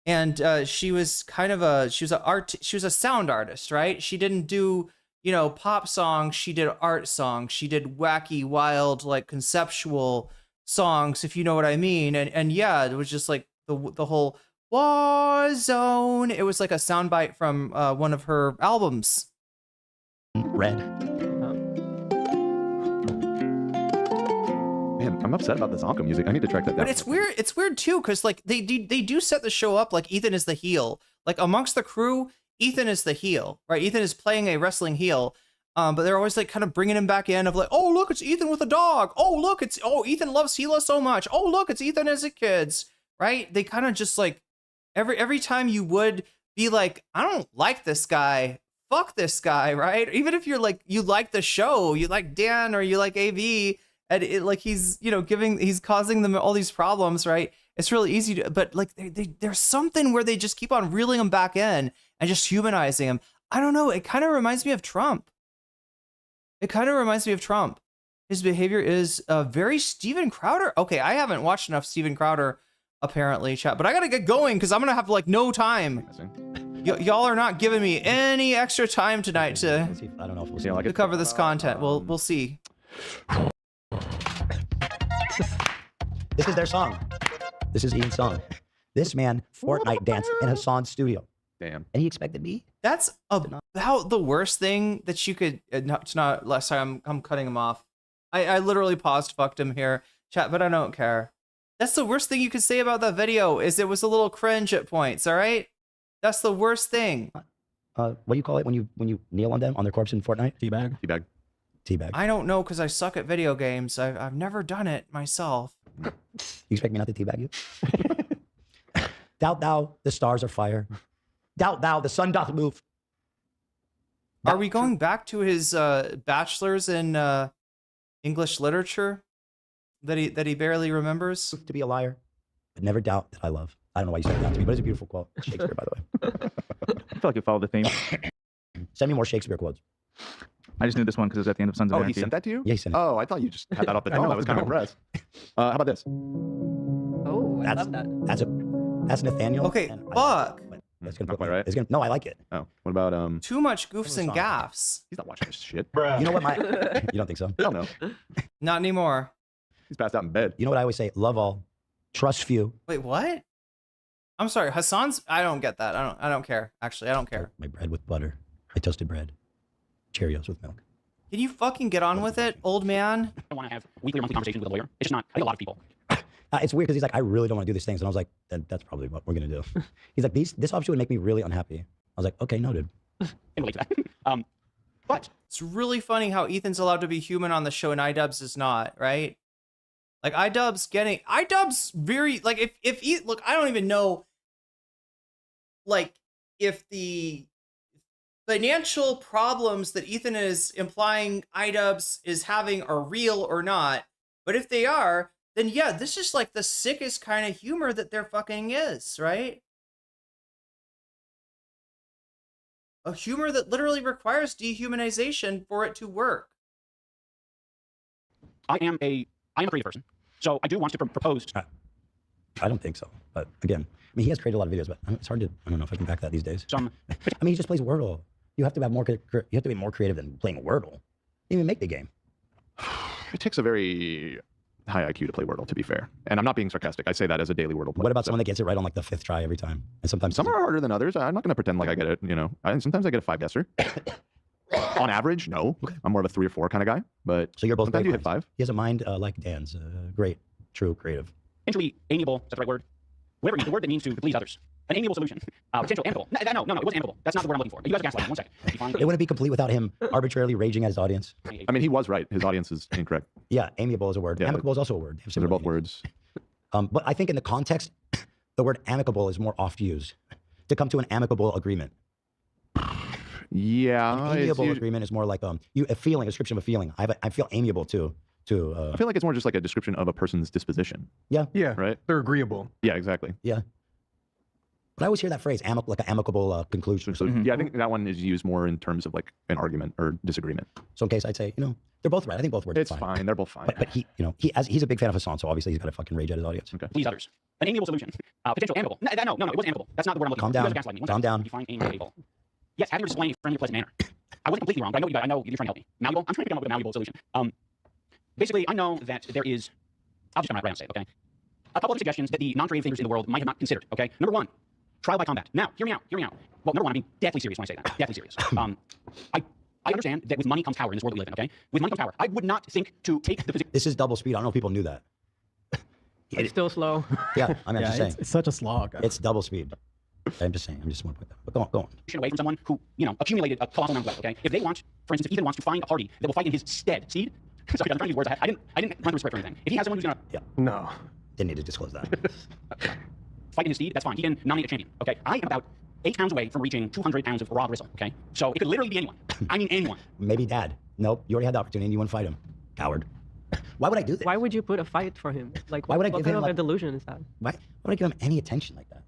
S1: And she was kind of she was a sound artist, right? She didn't do, you know, pop songs. She did art songs. She did wacky, wild, like conceptual songs, if you know what I mean. And yeah, it was just like the whole war zone. It was like a soundbite from one of her albums.
S3: Red.
S4: Man, I'm upset about this Zonka music. I need to track that down.
S1: But it's weird. It's weird too, because like they do set the show up like Ethan is the heel. Like amongst the crew, Ethan is the heel, right? Ethan is playing a wrestling heel. But they're always like kind of bringing him back in of like, oh look, it's Ethan with a dog. Oh look, Ethan loves Hila so much. Oh look, it's Ethan as a kids, right? They kind of just like every time you would be like, I don't like this guy. Fuck this guy, right? Even if you're like you like the show, you like Dan or you like AV. And it, like he's, you know, he's causing them all these problems, right? It's really easy to, but like there's something where they just keep on reeling him back in and just humanizing him. I don't know. It kind of reminds me of Trump. His behavior is very Steven Crowder. Okay, I haven't watched enough Steven Crowder, apparently, chat, but I gotta get going because I'm gonna have like no time. Y'all are not giving me any extra time tonight to
S3: I don't know if we'll see.
S1: to cover this content. We'll see.
S3: This is their song. This is Ian's song. This man Fortnite danced in Hassan's studio.
S4: Damn.
S3: And he expected me?
S1: That's about the worst thing that you could. It's not. Last time I'm cutting him off. I literally paused, fucked him here, chat, but I don't care. That's the worst thing you could say about that video. Is it was a little cringe at points. All right. That's the worst thing.
S3: What do you call it when you kneel on them on their corpse in Fortnite? Teabag.
S1: I don't know because I suck at video games. I've never done it myself.
S3: You expect me not to teabag you? Doubt thou the stars are fire. Doubt thou the sun doth move.
S1: Are we going back to his bachelor's in English literature that he barely remembers?
S3: To be a liar, but never doubt that I love. I don't know why you said that to me, but it's a beautiful quote. Shakespeare, by the way.
S8: I feel like you followed the theme.
S3: Send me more Shakespeare quotes.
S8: I just knew this one because it was at the end of Sons of
S4: Oh,
S8: Anarchy.
S4: he sent that to you?
S3: Yeah, he sent it.
S4: Oh, I thought you just had that off the dome. I was kind of impressed. How about this?
S11: Oh, I love that.
S3: That's Nathaniel.
S1: Okay, fuck.
S3: That's gonna
S4: Not quite right.
S3: It's gonna. No, I like it.
S4: Oh, what about
S1: Too much goofs and gaffs.
S4: He's not watching this shit.
S3: You know what? You don't think so?
S4: Hell no.
S1: Not anymore.
S4: He's passed out in bed.
S3: You know what I always say? Love all, trust few.
S1: Wait, what? I'm sorry, Hassan's. I don't get that. I don't care. Actually, I don't care.
S3: My bread with butter. My toasted bread. Cheerios with milk.
S1: Can you fucking get on with it, old man?
S5: I want to have weekly or monthly conversations with a lawyer. It's just not. I think a lot of people.
S3: It's weird because he's like, I really don't want to do these things, and I was like, that's probably what we're gonna do. He's like, this option would make me really unhappy. I was like, okay, noted.
S5: I relate to that. But
S1: it's really funny how Ethan's allowed to be human on the show and iDubbz is not, right? Like iDubbz very like if look, I don't even know like if the financial problems that Ethan is implying iDubbz is having are real or not. But if they are, then yeah, this is like the sickest kind of humor that there fucking is, right? A humor that literally requires dehumanization for it to work.
S5: I am a creative person, so I do want to propose.
S3: I don't think so, but again, I mean, he has created a lot of videos, but it's hard to. I don't know if I can back that these days. I mean, he just plays Wordle. You have to have more. You have to be more creative than playing Wordle. You didn't even make the game.
S4: It takes a very high IQ to play Wordle, to be fair. And I'm not being sarcastic. I say that as a daily Wordle player.
S3: What about someone that gets it right on like the 5th try every time? And sometimes
S4: some are harder than others. I'm not going to pretend like I get it. You know, sometimes I get a 5 guesser. On average, no. Okay. I'm more of a 3 or 4 kind of guy. But
S3: so you're both.
S4: Sometimes you hit 5.
S3: He has a mind like Dan's. Great, true, creative.
S5: Potentially amiable. Is that the right word? Whatever. The word that means to please others. An amiable solution. Potential amicable. No, it wasn't amicable. That's not the word I'm looking for. You guys are gaslighting. 1 second.
S3: It wouldn't be complete without him arbitrarily raging at his audience.
S4: I mean, he was right. His audience is incorrect.
S3: Yeah, amiable is a word. Yeah, amicable is also a word.
S4: They're both words.
S3: But I think in the context, the word amicable is more oft used to come to an amicable agreement.
S4: Yeah.
S3: An amiable agreement is more like a feeling, a description of a feeling. I feel amiable too.
S4: I feel like it's more just like a description of a person's disposition.
S3: Yeah.
S14: Yeah.
S4: Right?
S14: They're agreeable.
S4: Yeah, exactly.
S3: Yeah. But I always hear that phrase, like an amicable conclusion.
S4: So, yeah, I think that one is used more in terms of like an argument or disagreement.
S3: So in case I'd say, they're both right. I think both words
S4: It's
S3: are
S4: fine. They're both fine.
S3: But he's a big fan of Hassan, so obviously he's got to fucking rage at his audience.
S4: Okay.
S5: Please others. An amiable solution. Potential amicable. No, it wasn't amicable. That's not the word I'm looking
S3: Calm
S5: for. You
S3: down.
S5: guys are gaslighting me.
S3: Calm down.
S5: Define amiable. Yes, having your display in a friendly, pleasant manner. I wasn't completely wrong, but I know you're trying to help me. Malleable? I'm trying to come up with a malleable solution. Basically, I know that there is, I'll just come right out and say it, okay? A couple of suggestions that the non-creative thinkers in the world might have not considered, okay? Number one, trial by combat. Now, hear me out. Well, number one, I'm being deathly serious when I say that. Deathly serious. I understand that with money comes power in this world we live in, okay? With money comes power. I would not think to take the position.
S3: This is double speed. I don't know if people knew that.
S11: It's still slow.
S3: Yeah, I'm just saying.
S14: It's such a slog.
S3: It's double speed. I'm just saying. I just want to put that. But go on.
S5: Away from someone who, accumulated a colossal amount of wealth, okay? If they want, for instance, if Ethan wants to find a party that will fight in his stead, sorry, I'm trying to use words. I didn't run through a script or anything. If he has someone who's gonna
S3: No. Didn't need to disclose that.
S5: fight in his stead, that's fine. He can nominate a champion, okay? I am about 8 pounds away from reaching 200 pounds of raw gristle, okay? So it could literally be anyone. I mean anyone.
S3: Maybe Dad. Nope. You already had the opportunity and you wouldn't fight him. Coward. Why would I do this?
S11: Why would you put a fight for him? Like,
S3: Why would I
S11: what
S3: give
S11: kind
S3: him
S11: of a
S3: like,
S11: delusion is that?
S3: Why would I give him any attention like that?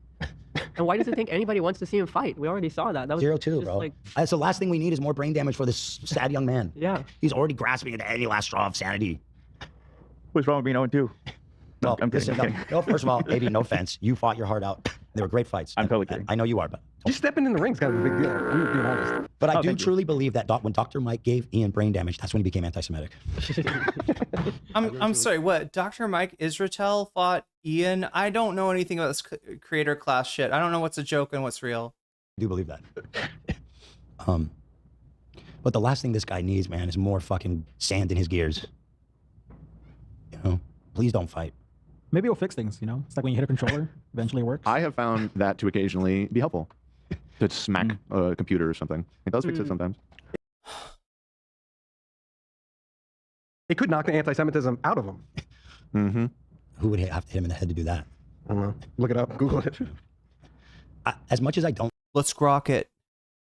S11: And why does he think anybody wants to see him fight? We already saw that. That was
S3: 0-2,
S11: just
S3: bro.
S11: like,
S3: That's the last thing we need is more brain damage for this sad young man.
S11: yeah.
S3: He's already grasping at any last straw of sanity.
S8: What's wrong with being 0-2?
S3: Well,
S8: I'm kidding.
S3: listen, no, first of all, maybe no offense. You fought your heart out. They were great fights.
S8: I'm totally kidding.
S3: I know you are, but
S15: Just stepping in the ring's kind of a big deal. I'm being honest.
S3: But I
S8: Oh,
S3: do
S8: thank you.
S3: truly believe that when Dr. Mike gave Ian brain damage, that's when he became anti-Semitic.
S1: I'm sorry, what? Dr. Mike Israetel fought Ian? I don't know anything about this creator class shit. I don't know what's a joke and what's real.
S3: I do believe that. But the last thing this guy needs, man, is more fucking sand in his gears. Please don't fight.
S14: Maybe it'll fix things, It's like when you hit a controller, eventually it works.
S4: I have found that to occasionally be helpful. To smack a computer or something. It does fix it sometimes.
S15: It could knock the anti-Semitism out of him.
S4: Mm-hmm.
S3: Who would have to hit him in the head to do that?
S15: I don't know. Look it up. Google it.
S3: As much as I don't.
S1: Let's grok it.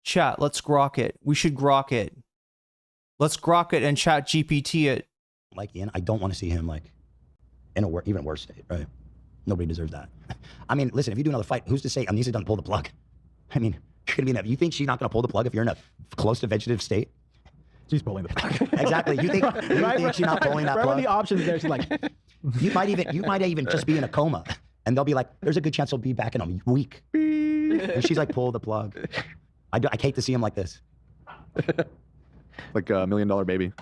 S1: Chat, let's grok it. We should grok it. Let's grok it and chat GPT it.
S3: Like Ian, I don't want to see him like in a even worse state, right? Nobody deserves that. I mean, listen, if you do another fight, who's to say Anissa doesn't pull the plug? I mean, you're gonna be in that. You think she's not gonna pull the plug if you're in a close to vegetative state?
S14: She's pulling the plug.
S3: Exactly. You think she's not pulling that
S14: right
S3: plug?
S14: when the options there, she's like,
S3: you might even just be in a coma, and they'll be like, "There's a good chance he'll be back in a week." And she's like, "Pull the plug." I hate to see him like this.
S4: Like $1 Million Baby.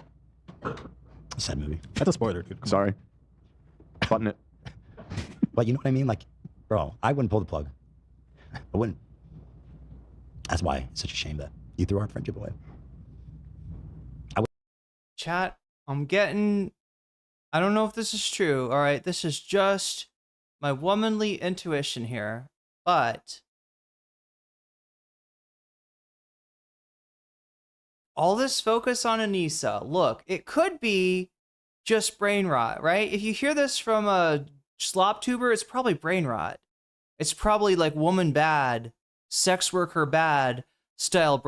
S3: Sad movie.
S14: That's a spoiler, dude. Come
S4: Sorry. Button it.
S3: But you know what I mean? Like, bro, I wouldn't pull the plug. I wouldn't. That's why it's such a shame that you threw our friendship away.
S1: Chat, I don't know if this is true. All right, this is just my womanly intuition here, but all this focus on Anissa, look, it could be just brain rot, right? If you hear this from a slop tuber, it's probably brain rot. It's probably like woman bad, sex worker bad style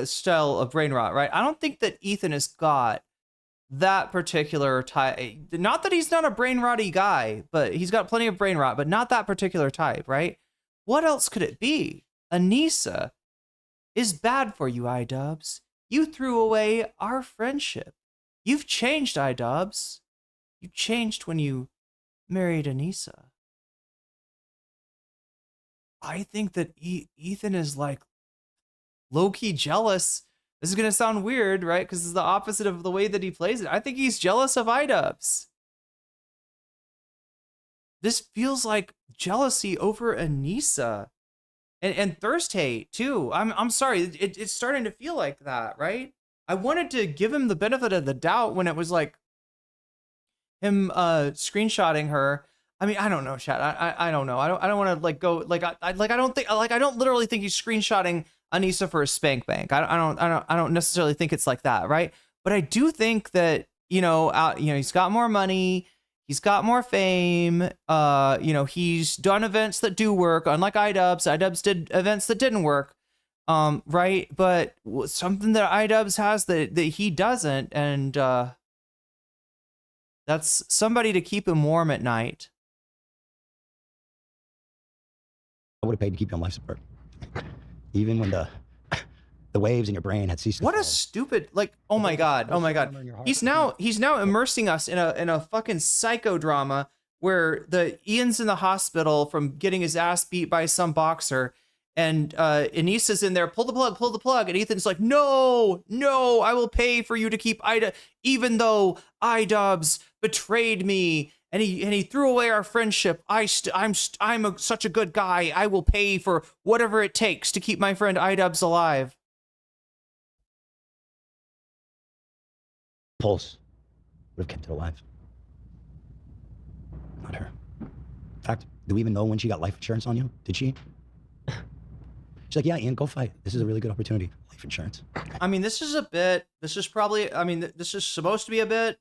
S1: style of brain rot, right? I don't think that Ethan has got that particular type. Not that he's not a brain rotty guy, but he's got plenty of brain rot, but not that particular type, right? What else could it be? Anissa is bad for you, iDubbz. You threw away our friendship. You've changed, iDubbz. You changed when you married Anissa. I think that Ethan is like low-key jealous. This is going to sound weird, right? Because it's the opposite of the way that he plays it. I think he's jealous of iDubbz. This feels like jealousy over Anissa. And thirst hate, too. I'm sorry. It's starting to feel like that, right? I wanted to give him the benefit of the doubt when it was like him screenshotting her. I mean, I don't know, chat. I don't know. I don't want to like go like I don't literally think he's screenshotting Anissa for a spank bank. I don't necessarily think it's like that, right? But I do think that he's got more money, he's got more fame. He's done events that do work, unlike iDubbz. iDubbz did events that didn't work, right? But something that iDubbz has that he doesn't, and that's somebody to keep him warm at night.
S3: would have paid to keep you on life support. Even when the waves in your brain had ceased to
S1: What
S3: flow.
S1: a stupid, like, oh my god. He's now immersing us in a fucking psychodrama where Ian's in the hospital from getting his ass beat by some boxer, and Anissa's in there, pull the plug, and Ethan's like, no, I will pay for you to keep even though Idubbz betrayed me and he threw away our friendship. I'm such a good guy. I will pay for whatever it takes to keep my friend Idubbbz alive.
S3: Pulse would have kept it alive. Not her. In fact, do we even know when she got life insurance on you? Did she? She's like, yeah, Ian, go fight. This is a really good opportunity. Life insurance.
S1: I mean, this is a bit. This is probably. I mean, this is supposed to be a bit.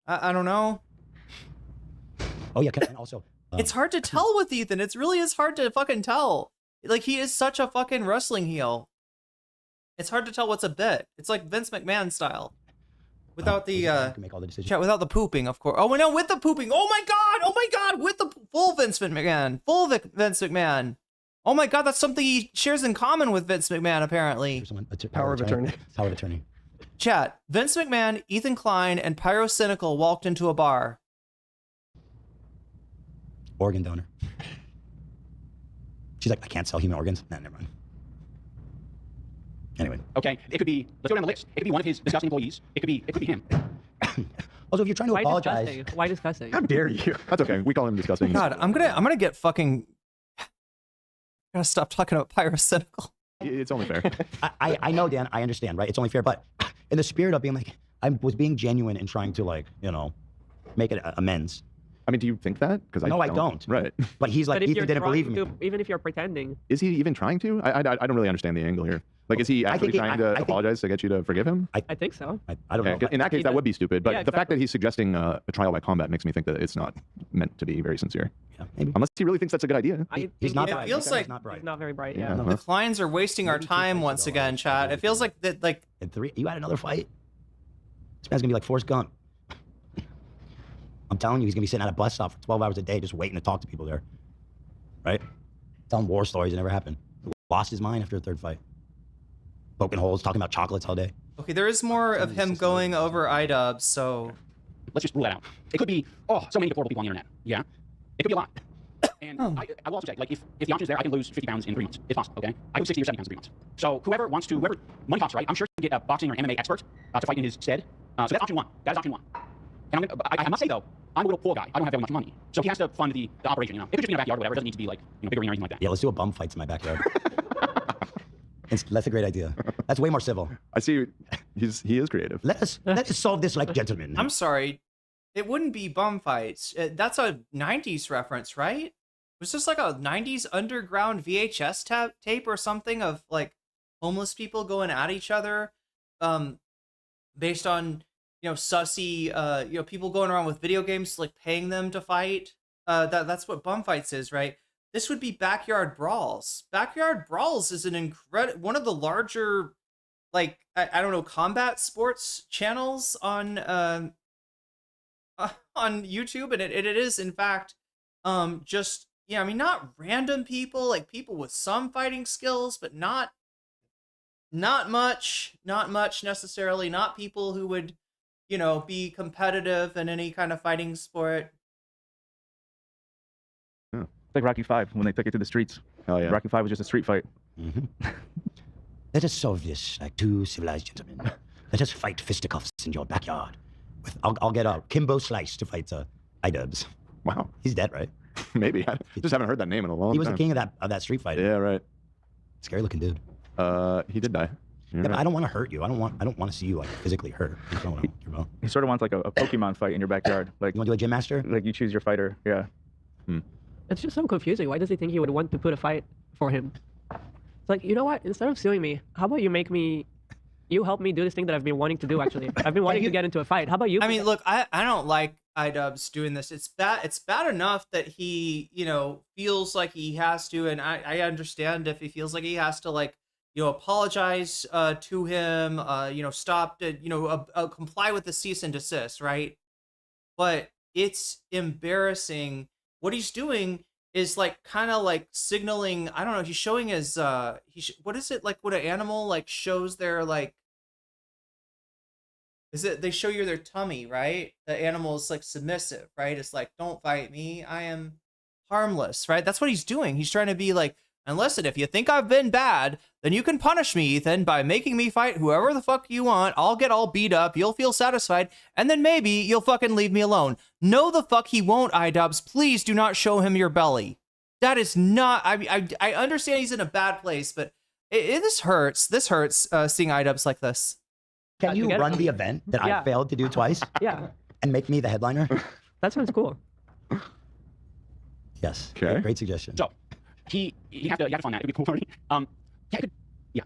S1: I don't know.
S3: Oh yeah, and also.
S1: It's hard to tell with Ethan. It really is hard to fucking tell. Like, he is such a fucking wrestling heel. It's hard to tell what's a bit. It's like Vince McMahon style. Without the
S3: make all the decisions.
S1: without the pooping, of course. Oh no, with the pooping. Oh my god, with the full Vince McMahon. Vince McMahon. Oh my god, that's something he shares in common with Vince McMahon, apparently.
S15: Power of attorney.
S3: Power of attorney.
S1: Chat. Vince McMahon, Ethan Klein, and Pyro Cynical walked into a bar.
S3: Organ donor. She's like, I can't sell human organs. Nah, never mind. Anyway.
S5: Okay, it could be, let's go down the list. It could be one of his disgusting employees. It could be him.
S3: Also, if you're trying to apologize.
S11: Why disgusting?
S15: How dare you?
S4: That's okay. We call him disgusting.
S1: God, I'm gonna get fucking. Gotta stop talking about Pyro Cynical.
S4: It's only fair.
S3: I know, Dan. I understand, right? It's only fair, but in the spirit of being like, I was being genuine and trying to, like, you know, make it amends.
S4: I mean, do you think that? Because
S3: no, I don't.
S4: Right.
S3: But he's like, Ethan didn't believe me.
S11: Even if you're pretending.
S4: Is he even trying to? I don't really understand the angle here. Like, is he actually trying to apologize to get you to forgive him?
S11: I think so.
S3: I don't know.
S4: In that case, that would be stupid. But
S11: Yeah,
S4: the fact that he's suggesting a trial by combat makes me think that it's not meant to be very sincere.
S3: Yeah, maybe.
S4: Unless he really thinks that's a good idea.
S3: He's not
S1: It
S3: bright.
S1: feels like
S3: he's not bright.
S11: He's not very bright.
S4: Yeah.
S11: Yeah.
S1: the Kleins are wasting our time once again, chat. It feels like that. Like,
S3: And you had another fight. This man's gonna be like Forrest Gump. I'm telling you, he's gonna be sitting at a bus stop for 12 hours a day just waiting to talk to people there. Right? Telling war stories that never happened. Lost his mind after the third fight. Poking holes, talking about chocolates all day.
S1: okay, there is more of him going over Idubbbz, so
S5: Let's just rule that out. It could be, so many deplorable people on the internet. Yeah. It could be a lot. And I will also say, like, if the option's there, I can lose 50 pounds in 3 months. It's possible, okay? I lose 60 or 70 pounds in 3 months. So whoever money talks, right? I'm sure he can get a boxing or MMA expert to fight in his stead. So that's option one. That is option one. And I must say, though, I'm a little poor guy. I don't have very much money. So he has to fund the operation, you know? It could just be in a backyard or whatever. It doesn't need to be, like, big arena or anything like that.
S3: Yeah, let's do a bum fights in my backyard. That's a great idea. That's way more civil.
S4: I see. He is creative.
S3: Let us solve this like gentlemen.
S1: I'm sorry. It wouldn't be bum fights. That's a 90s reference, right? Was this like a 90s underground VHS tape or something of, like, homeless people going at each other, based on, you know, sussy, people going around with video games, like, paying them to fight? That's what bum fights is, right? This would be Backyard Brawls. Backyard Brawls is one of the larger, like, I don't know, combat sports channels on YouTube, and it is, in fact, just, yeah, I mean, not random people, like people with some fighting skills, but not much necessarily, not people who would, you know, be competitive in any kind of fighting sport.
S8: Like Rocky 5 when they took it to the streets.
S4: Oh yeah.
S8: Rocky 5 was just a street fight.
S3: Let us solve this like two civilized gentlemen. Let us fight fisticuffs in your backyard. I'll get a Kimbo Slice to fight Idubbbz.
S4: Wow.
S3: He's dead, right?
S4: Maybe. I just haven't heard that name in a long time.
S3: He was the king of that street fight.
S4: Yeah, right.
S3: Scary looking dude.
S4: He did die.
S3: Yeah, but I don't want to hurt you. I don't want to see you like physically hurt.
S8: He sort of wants like a Pokemon fight in your backyard. Like,
S3: you want to do a gym master?
S8: Like you choose your fighter. Yeah.
S11: It's just so confusing. Why does he think he would want to put a fight for him? It's like, you know what? Instead of suing me, how about you help me do this thing that I've been wanting to do, actually. I've been wanting to get into a fight. How about you?
S1: I mean, look, I don't like Idubbbz doing this. It's bad enough that he, you know, feels like he has to, and I understand if he feels like he has to, like, you know, apologize to him, you know, stop to, you know, comply with the cease and desist, right? But it's embarrassing. What he's doing is like kind of like signaling. I don't know. He's showing his what is it like when an animal like shows their like. Is it they show you their tummy, right? The animal's like submissive, right? It's like, don't fight me, I am harmless, right? That's what he's doing. He's trying to be like, and listen, if you think I've been bad, then you can punish me, Ethan, by making me fight whoever the fuck you want. I'll get all beat up, you'll feel satisfied, and then maybe you'll fucking leave me alone. No, the fuck he won't, iDubbz. Please do not show him your belly. That is not, I understand he's in a bad place, but this hurts. This hurts seeing iDubbz like this.
S3: Can you run the event that I failed to do twice?
S11: Yeah.
S3: And make me the headliner?
S11: That sounds cool.
S3: Yes.
S4: Okay.
S3: Great suggestion.
S5: So you have to fund that. It'd be a cool party. There's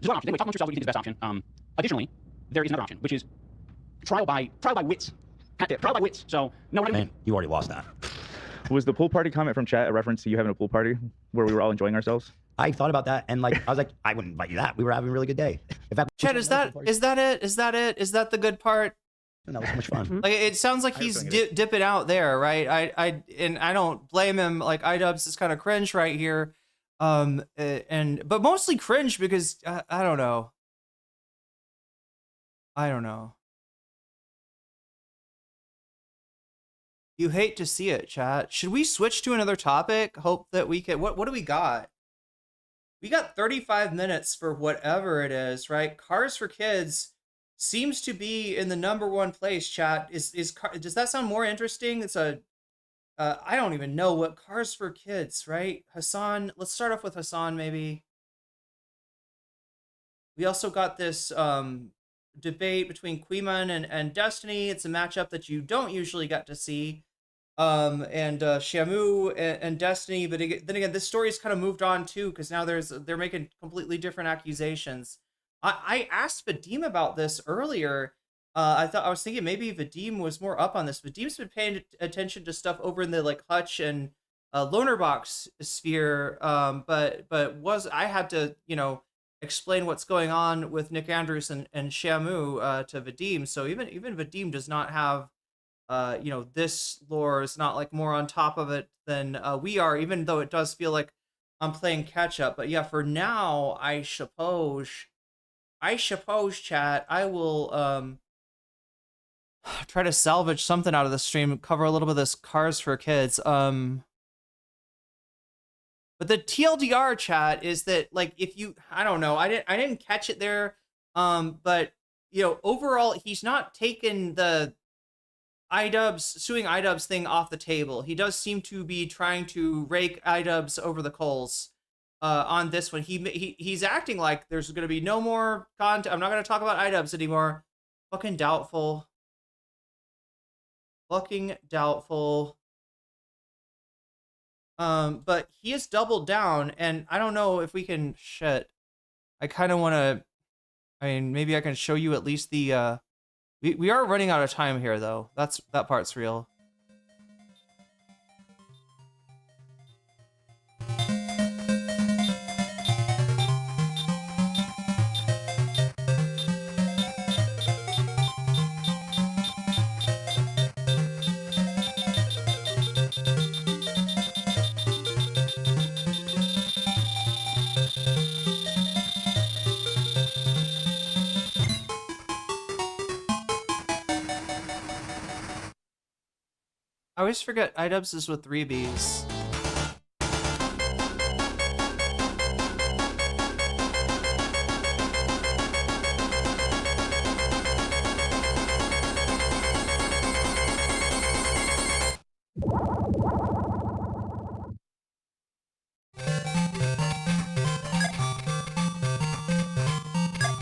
S5: one option. Anyway, talk amongst yourselves what you think is the best option. Additionally, there is another option, which is trial by wits. Trial by wits. So no,
S3: Man, you already lost that.
S8: Was the pool party comment from chat a reference to you having a pool party where we were all enjoying ourselves?
S3: I thought about that, and like I was like, I wouldn't invite you that. We were having a really good day. In fact,
S1: Chet, is that it? Is that the good part?
S3: That was so much fun.
S1: Like it sounds like he's dipping out there, right? I don't blame him. Like iDubbz is kind of cringe right here, but mostly cringe because I don't know. You hate to see it, chat. Should we switch to another topic? Hope that we can. What do we got? We got 35 minutes for whatever it is, right? Cars for Kids seems to be in the #1 place, chat. Does that sound more interesting? It's a I don't even know what Cars for Kids, right? Hassan, let's start off with Hassan maybe. We also got this debate between Queeman and Destiny. It's a matchup that you don't usually get to see. And Shamu and Destiny, but then again, this story's kind of moved on too, because now they're making completely different accusations. I asked Vadim about this earlier. I was thinking maybe Vadim was more up on this. Vadim's been paying attention to stuff over in the like Hutch and Loner Box sphere, but I had to explain what's going on with Nick Andrews and Shamu to Vadim. So even Vadim does not have. This lore is not like more on top of it than we are, even though it does feel like I'm playing catch up. But yeah, for now, I suppose, chat, I will try to salvage something out of the stream, cover a little bit of this Cars for Kids. But the TLDR, chat, is that like if you, I don't know, I didn't catch it there, but overall, he's not taken the suing Idubbbz thing off the table. He does seem to be trying to rake Idubbbz over the coals on this one. He's acting like there's going to be no more content. I'm not going to talk about Idubbbz anymore. Fucking doubtful. But he has doubled down, and I don't know if we can shit. I kind of want to. I mean, maybe I can show you at least the. We are running out of time here, though. That part's real. I always forget Idubbbz is with 3 Bs.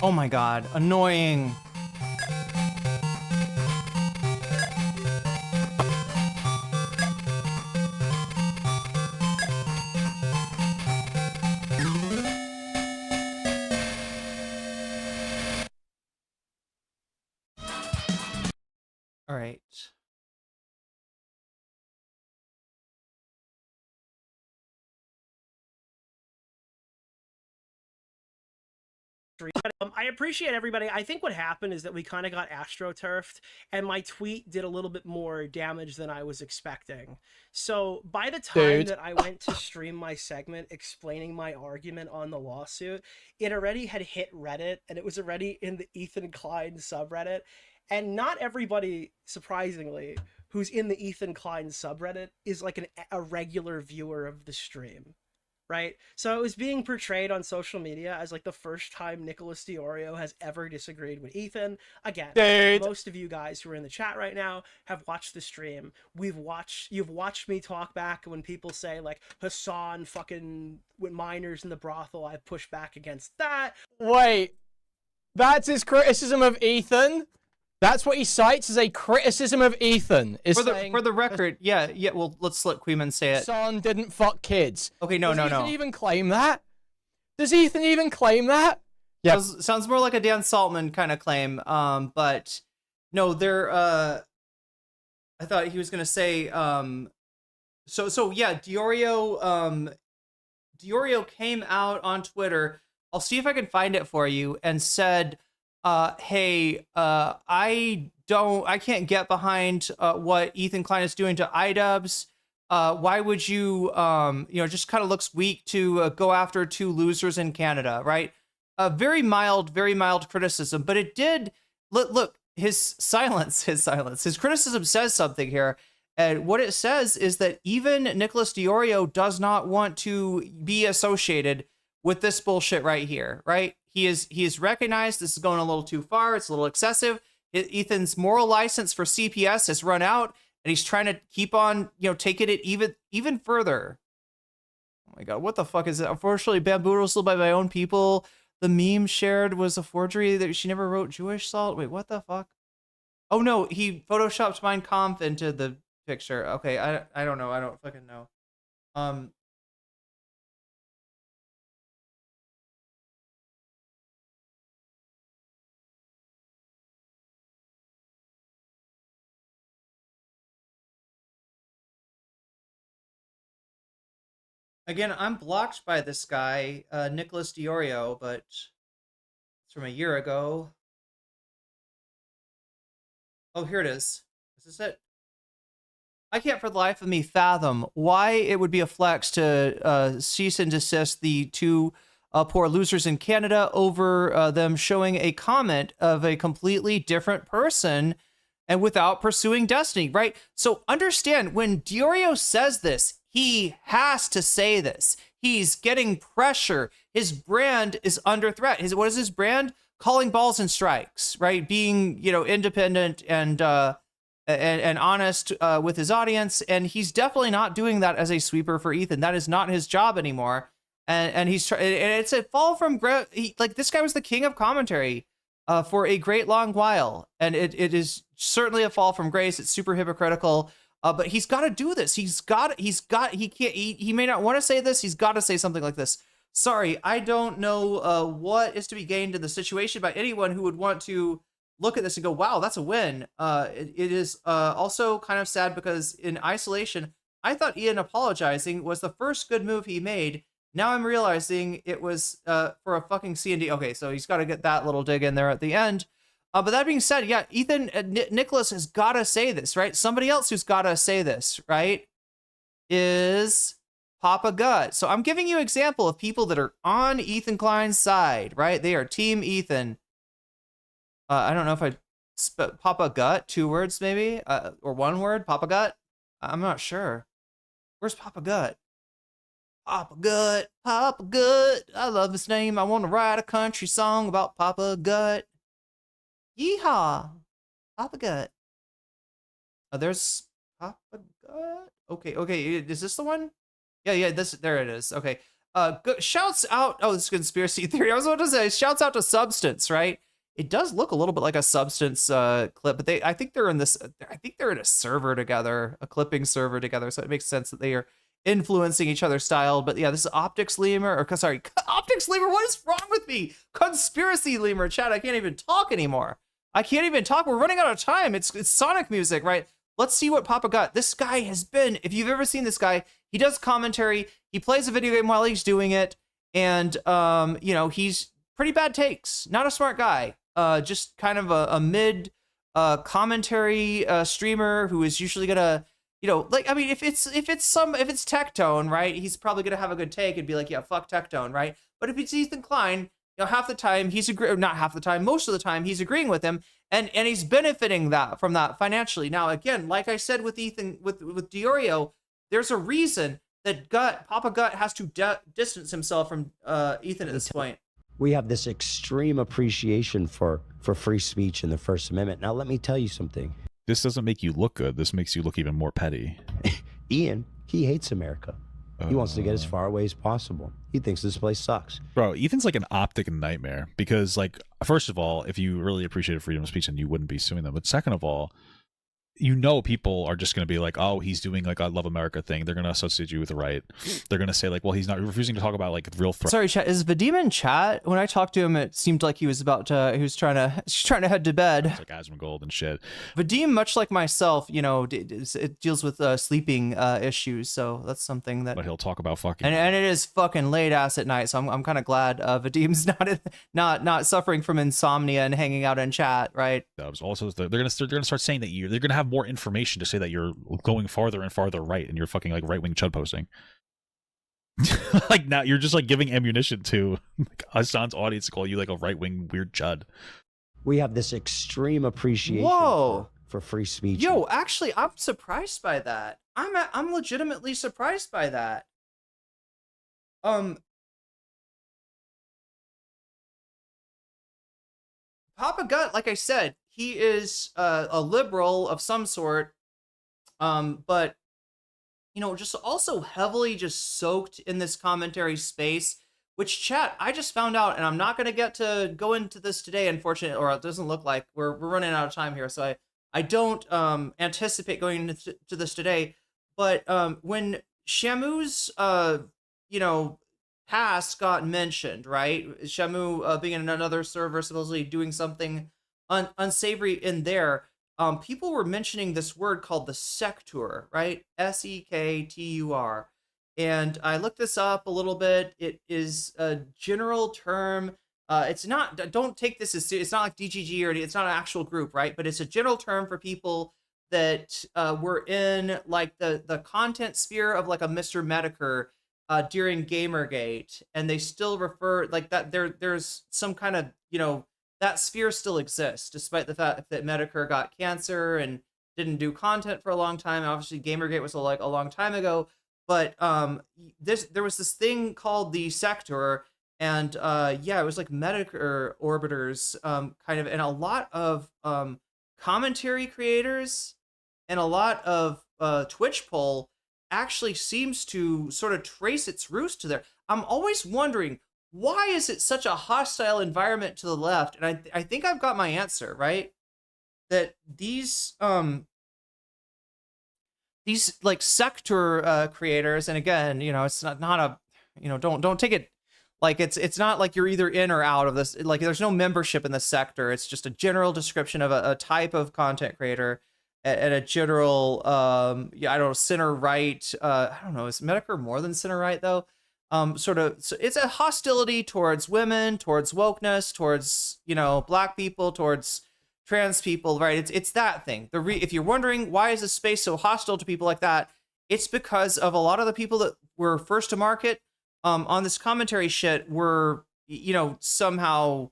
S1: Oh my god, annoying. All right.
S16: I appreciate everybody. I think what happened is that we kind of got astroturfed, and my tweet did a little bit more damage than I was expecting. So by the time that I went to stream my segment explaining my argument on the lawsuit, it already had hit Reddit, and it was already in the Ethan Klein subreddit. And not everybody, surprisingly, who's in the Ethan Klein subreddit is like a regular viewer of the stream. Right? So it was being portrayed on social media as like the first time Nicholas Diorio has ever disagreed with Ethan. Again, most of you guys who are in the chat right now have watched the stream. You've watched me talk back when people say like Hassan fucking with minors in the brothel. I push back against that.
S17: Wait, that's his criticism of Ethan? That's what he cites as a criticism of Ethan. Is
S1: for the record, yeah. Well, let's let Queeman say it.
S17: Son didn't fuck kids.
S1: Okay, no.
S17: Does Ethan even claim that? Does Ethan even claim that?
S1: Yeah, sounds more like a Dan Saltman kind of claim. But no, I thought he was gonna say. So yeah, Diorio came out on Twitter. I'll see if I can find it for you, and said, hey, I can't get behind what Ethan Klein is doing to iDubbz. Why would you, just kind of looks weak to go after two losers in Canada, right? Very mild criticism, but it did, look, his criticism says something here. And what it says is that even Nicholas Diorio does not want to be associated with this bullshit right here, right? He is recognized this is going a little too far. It's a little excessive. Ethan's moral license for CPS has run out, and he's trying to keep on, taking it even further. Oh my God, what the fuck is it? Unfortunately, bamboozled by my own people. The meme shared was a forgery that she never wrote Jewish salt. Wait, what the fuck? Oh no, he photoshopped Mein Kampf into the picture. Okay, I don't know. I don't fucking know. Again, I'm blocked by this guy, Nicholas Diorio, but it's from a year ago. Oh, here it is. Is this it? I can't for the life of me fathom why it would be a flex to cease and desist the two poor losers in Canada over them showing a comment of a completely different person and without pursuing Destiny, right? So understand, when Diorio says this, he has to say this. He's getting pressure. His brand is under threat. What is his brand? Calling balls and strikes, right? Being, independent and honest with his audience. And he's definitely not doing that as a sweeper for Ethan. That is not his job anymore. And he's and it's a fall from this guy was the king of commentary for a great long while, and it is certainly a fall from grace. It's super hypocritical. But he's got to do this. He may not want to say this. He's got to say something like this. Sorry, I don't know what is to be gained in the situation by anyone who would want to look at this and go, wow, that's a win. It is also kind of sad because in isolation, I thought Ian apologizing was the first good move he made. Now I'm realizing it was for a fucking C&D. Okay, so he's got to get that little dig in there at the end. But that being said, yeah, Ethan, Nicholas has got to say this, right? Somebody else who's got to say this, right, is Papa Gut. So I'm giving you an example of people that are on Ethan Klein's side, right? They are Team Ethan. I don't know if Papa Gut, 2 words maybe, or 1 word, Papa Gut. I'm not sure. Where's Papa Gut? Papa Gut, Papa Gut. I love this name. I want to write a country song about Papa Gut. Yeehaw! Papa Gut. There's Papa Gut. Okay. Is this the one? Yeah. There it is. Okay. Shouts out. Oh, this is conspiracy theory. I was about to say, shouts out to Substance, right? It does look a little bit like a Substance clip, but I think they're in a server together, a clipping server together. So it makes sense that they are influencing each other's style. But yeah, this is Optics Lemur, Optics Lemur. What is wrong with me? Conspiracy Lemur, chat. I can't even talk anymore. We're running out of time. It's Sonic music, right? Let's see what Papa Gut. This guy has been, if you've ever seen this guy, he does commentary. He plays a video game while he's doing it. And, he's pretty bad takes. Not a smart guy. Just kind of a mid commentary streamer who is usually gonna, like, I mean, if it's Tectone, right? He's probably gonna have a good take and be like, yeah, fuck Tectone, right? But if it's Ethan Klein, half the time not half the time, most of the time he's agreeing with him, and he's benefiting from that financially. Now, again, like I said with Ethan, with Diorio, there's a reason that Papa Gut has to distance himself from Ethan at this point.
S3: We have this extreme appreciation for free speech and the First Amendment. Now, let me tell you something.
S18: This doesn't make you look good. This makes you look even more petty.
S3: Ian, he hates America. He wants to get as far away as possible. He thinks this place sucks.
S18: Bro, Ethan's like an optic nightmare because, like, first of all, if you really appreciated freedom of speech, then you wouldn't be suing them. But second of all, people are just going to be like, oh, he's doing like I love America thing. They're going to associate you with the right. They're going to say like, well, he's not refusing to talk about like real threats.
S1: Sorry, chat. Is Vadim in chat? When I talked to him, it seemed like he was trying to head to bed.
S18: It's like Asmongold and shit.
S1: Vadim, much like myself, it deals with sleeping issues. So that's something that.
S18: But he'll talk about fucking.
S1: And it is fucking late ass at night. So I'm kind of glad Vadim's not suffering from insomnia and hanging out in chat, right?
S18: Also, they're gonna start saying that they're gonna have more information to say that you're going farther and farther right and you're fucking like right-wing chud posting. Like now you're just like giving ammunition to like Hassan's audience to call you like a right-wing weird chud.
S3: We have this extreme appreciation for free speech.
S1: Yo, actually, I'm surprised by that. I'm legitimately surprised by that. Papa Gut, like I said, he is a liberal of some sort, but just also heavily just soaked in this commentary space. Which, chat, I just found out, and I'm not going to get to go into this today, unfortunately, or it doesn't look like we're running out of time here, so I don't anticipate going into this today. But when Shamu's past got mentioned, right? Shamu being in another server, supposedly doing something unsavory in there. People were mentioning this word called the sector, right? Sektur. And I looked this up a little bit. It is a general term. It's not, don't take this as serious. It's not like DGG or it's not an actual group, right? But it's a general term for people that were in like the content sphere of like a Mr. Medicare during Gamergate. And they still refer like that. There's some kind of, that sphere still exists, despite the fact that Medicare got cancer and didn't do content for a long time. Obviously, Gamergate was a long time ago. But there was this thing called the sector, and it was like Medicare orbiters, kind of, and a lot of commentary creators and a lot of Twitch poll actually seems to sort of trace its roots to there. I'm always wondering, why is it such a hostile environment to the left? And I think I've got my answer, right? That these like sector creators, and again, it's not a, don't take it like it's not like you're either in or out of this. Like there's no membership in the sector. It's just a general description of a type of content creator and a general, I don't know, center right. I don't know, is Medicare more than center right though? So it's a hostility towards women, towards wokeness, towards, black people, towards trans people, right? It's that thing. If you're wondering why is this space so hostile to people like that, it's because of a lot of the people that were first to market on this commentary shit were, somehow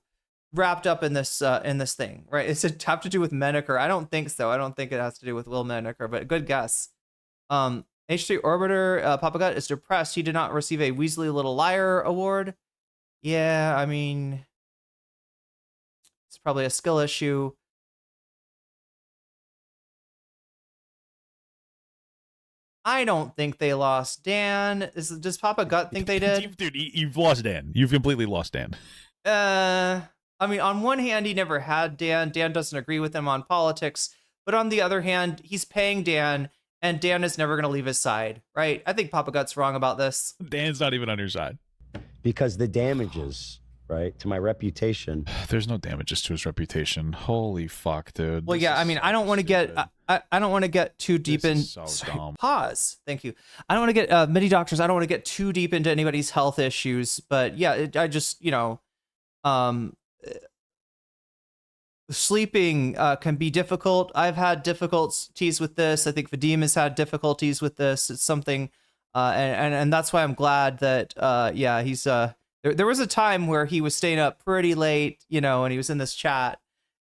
S1: wrapped up in this thing, right? It's have to do with Medicare. I don't think so. I don't think it has to do with Will Medicare, but good guess. H3 Orbiter, Papa Gut is depressed. He did not receive a Weasley Little Liar award. Yeah, I mean, it's probably a skill issue. I don't think they lost Dan. Does Papa Gut think they did?
S18: Dude, you've lost Dan. You've completely lost Dan.
S1: I mean, on one hand, he never had Dan. Dan doesn't agree with him on politics. But on the other hand, he's paying Dan, and Dan is never going to leave his side, right? I think Papa Gut's wrong about this.
S18: Dan's not even on your side.
S3: Because the damages, right, to my reputation.
S18: There's no damages to his reputation. Holy fuck, dude.
S1: Well, yeah, I mean, I don't want to get I don't want to get too deep in.
S18: So dumb.
S1: Pause. Thank you. I don't want to get midi doctors. I don't want to get too deep into anybody's health issues, but yeah, I just sleeping can be difficult. I've had difficulties with this. I think Vadim has had difficulties with this. It's something, and that's why I'm glad that, he's, there was a time where he was staying up pretty late, and he was in this chat,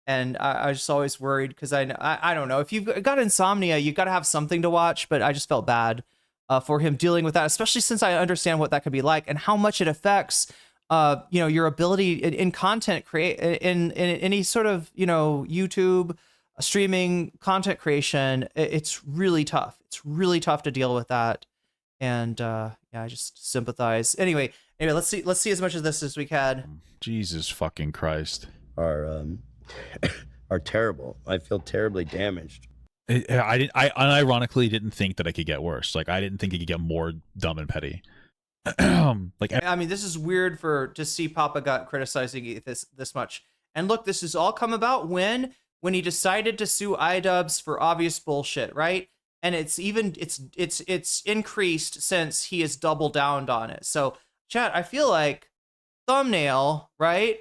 S1: and I was just always worried because I don't know, if you've got insomnia, you got to have something to watch, but I just felt bad for him dealing with that, especially since I understand what that could be like and how much it affects your ability in content in any sort of, YouTube streaming content creation. It's really tough. It's really tough to deal with that. And I just sympathize. Anyway, let's see as much of this as we can.
S18: Jesus fucking Christ.
S3: Are terrible. I feel terribly damaged.
S18: I unironically didn't think that it could get worse. Like, I didn't think it could get more dumb and petty.
S1: This is weird to see Papa Gut criticizing this much. And look, this has all come about when he decided to sue iDubbz for obvious bullshit, right? And it's increased since he has doubled down on it. So, chat, I feel like thumbnail, right?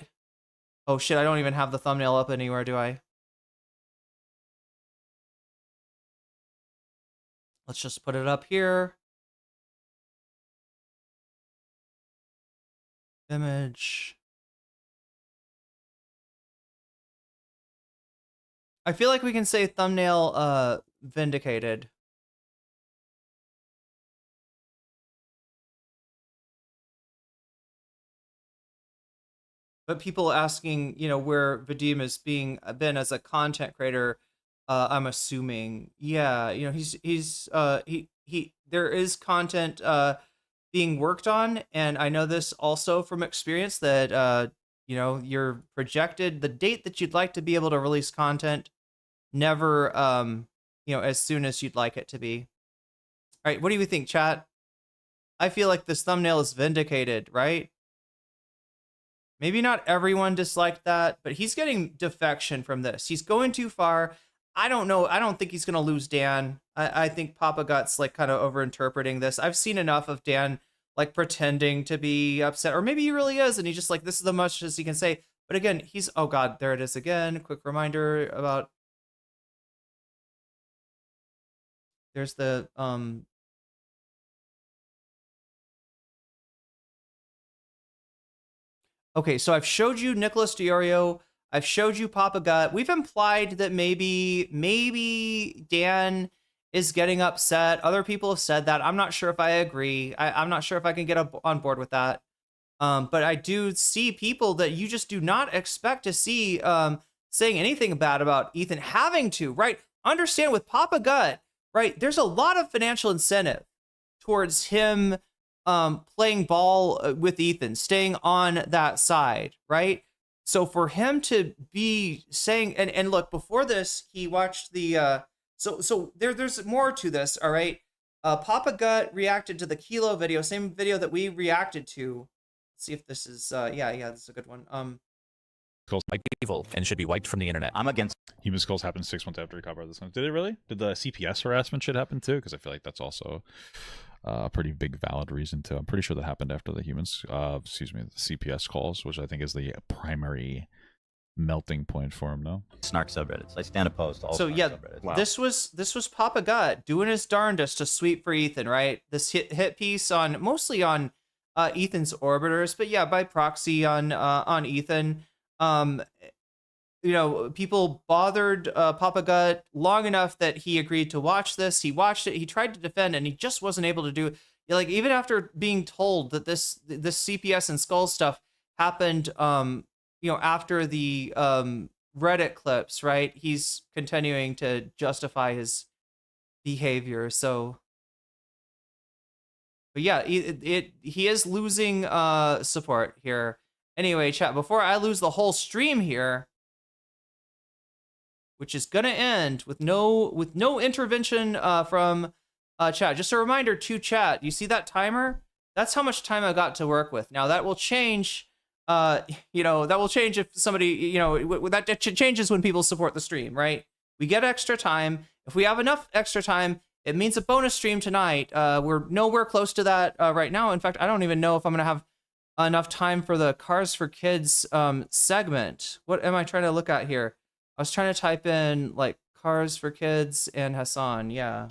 S1: Oh shit, I don't even have the thumbnail up anywhere, do I? Let's just put it up here. Image. I feel like we can say thumbnail vindicated. But people asking, where Vadim is been as a content creator, I'm assuming, there is content being worked on, and I know this also from experience that you're projected the date that you'd like to be able to release content, never as soon as you'd like it to be. All right, what do you think, chat? I feel like this thumbnail is vindicated, right? Maybe not everyone disliked that, but he's getting defection from this. He's going too far. I don't know. I don't think he's going to lose Dan. I think Papa Gut's kind of overinterpreting this. I've seen enough of Dan pretending to be upset, or maybe he really is, and he's just this is the much as he can say. But again, oh God, there it is again. Quick reminder about, there's the, okay, so I've showed you Nicholas Diorio. I've showed you Papa Gut. We've implied that maybe Dan is getting upset. Other people have said that. I'm not sure if I agree. I'm not sure if I can get on board with that. But I do see people that you just do not expect to see saying anything bad about Ethan having to, right? Understand with Papa Gut, right? There's a lot of financial incentive towards him playing ball with Ethan, staying on that side, right? So for him to be saying, and look, before this, he watched the, so there's more to this, all right? Papa Gut reacted to the Kilo video, same video that we reacted to. Let's see if this is, yeah, this is a good one.
S19: Skulls might be evil and should be wiped from the internet.
S7: I'm against.
S18: Human skulls happened 6 months after he covered this one. Did it really? Did the CPS harassment shit happen too? Because I feel like that's also a pretty big valid reason to. I'm pretty sure that happened after the humans, the CPS calls, which I think is the primary melting point for him. No,
S7: snark subreddits. I stand opposed to all.
S1: So yeah,
S7: wow.
S1: this was Papa Gut doing his darndest to sweep for Ethan, right? This hit piece on mostly on Ethan's orbiters, but yeah, by proxy on Ethan. People bothered Papa Gut long enough that he agreed to watch this. He watched it. He tried to defend, and he just wasn't able to do it. Even after being told that this CPS and Skull stuff happened, after the Reddit clips, right? He's continuing to justify his behavior. So, but yeah, he is losing support here. Anyway, chat, before I lose the whole stream here, which is gonna end with no intervention from chat. Just a reminder to chat, you see that timer? That's how much time I got to work with. Now that will change. That will change if somebody, that changes when people support the stream, right? We get extra time. If we have enough extra time, it means a bonus stream tonight. We're nowhere close to that right now. In fact, I don't even know if I'm gonna have enough time for the Cars for Kids segment. What am I trying to look at here? I was trying to type in like Cars for Kids and Hassan. Yeah.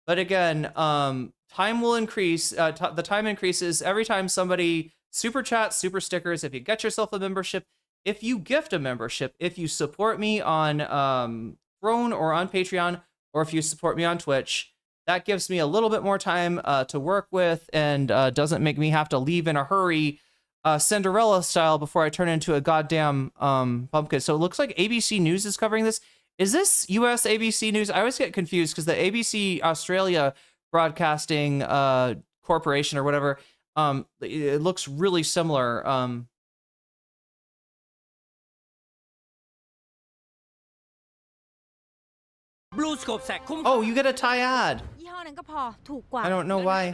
S1: But again, time will increase. The time increases every time somebody super chats, super stickers. If you get yourself a membership, if you gift a membership, if you support me on Throne or on Patreon, or if you support me on Twitch, that gives me a little bit more time to work with and doesn't make me have to leave in a hurry, Cinderella style, before I turn into a goddamn pumpkin. So it looks like ABC News is covering this. Is this US ABC News? I always get confused because the ABC Australia Broadcasting Corporation or whatever, it looks really similar. Oh, you get a Thai ad. I don't know why.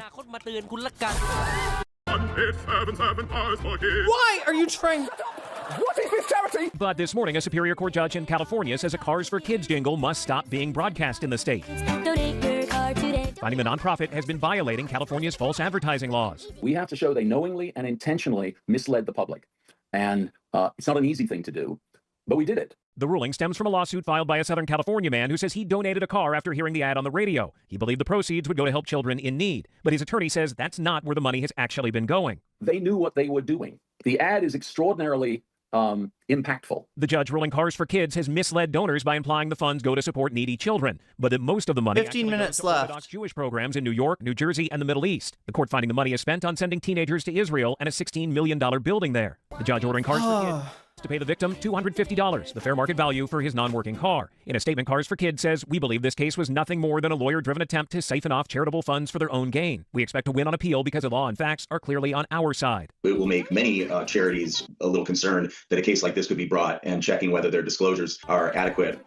S1: Why are you trying?
S20: What is this charity? But this morning, a Superior Court judge in California says a Cars for Kids jingle must stop being broadcast in the state. Finding the nonprofit has been violating California's false advertising laws.
S21: We have to show they knowingly and intentionally misled the public. And it's not an easy thing to do, but we did it.
S20: The ruling stems from a lawsuit filed by a Southern California man who says he donated a car after hearing the ad on the radio. He believed the proceeds would go to help children in need, but his attorney says that's not where the money has actually been going.
S21: They knew what they were doing. The ad is extraordinarily impactful.
S20: The judge ruling Cars for Kids has misled donors by implying the funds go to support needy children, but that most of the money
S1: 15 minutes left.
S20: Orthodox Jewish programs in New York, New Jersey, and the Middle East. The court finding the money is spent on sending teenagers to Israel and a $16 million building there. The judge ordering Cars for Kids to pay the victim $250, the fair market value for his non-working car. In a statement, Cars for Kids says, "We believe this case was nothing more than a lawyer-driven attempt to siphon off charitable funds for their own gain. We expect to win on appeal because the law and facts are clearly on our side."
S22: It will make many charities a little concerned that a case like this could be brought and checking whether their disclosures are adequate.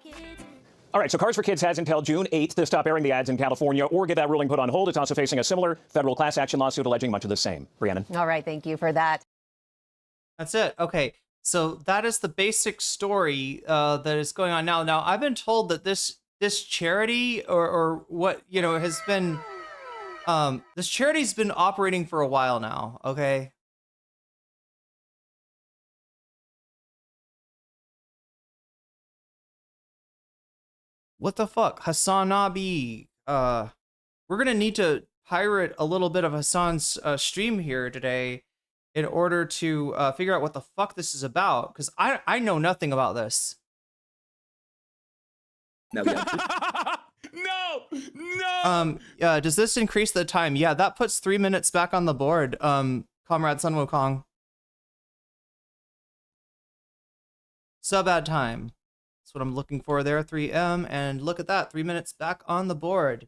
S20: All right, so Cars for Kids has until June 8th to stop airing the ads in California or get that ruling put on hold. It's also facing a similar federal class action lawsuit alleging much of the same. Rhiannon.
S23: All right, thank you for that.
S1: That's it. Okay. So that is the basic story that is going on now. Now, I've been told that this charity or what, you know, has been, this charity's been operating for a while now, okay? What the fuck? Hassanabi. We're going to need to pirate a little bit of Hassan's stream here today in order to figure out what the fuck this is about, because I know nothing about this.
S22: Now,
S1: No! Does this increase the time? Yeah, that puts 3 minutes back on the board, Comrade Sun Wukong. Sub ad time. That's what I'm looking for there, 3M, and look at that, 3 minutes back on the board.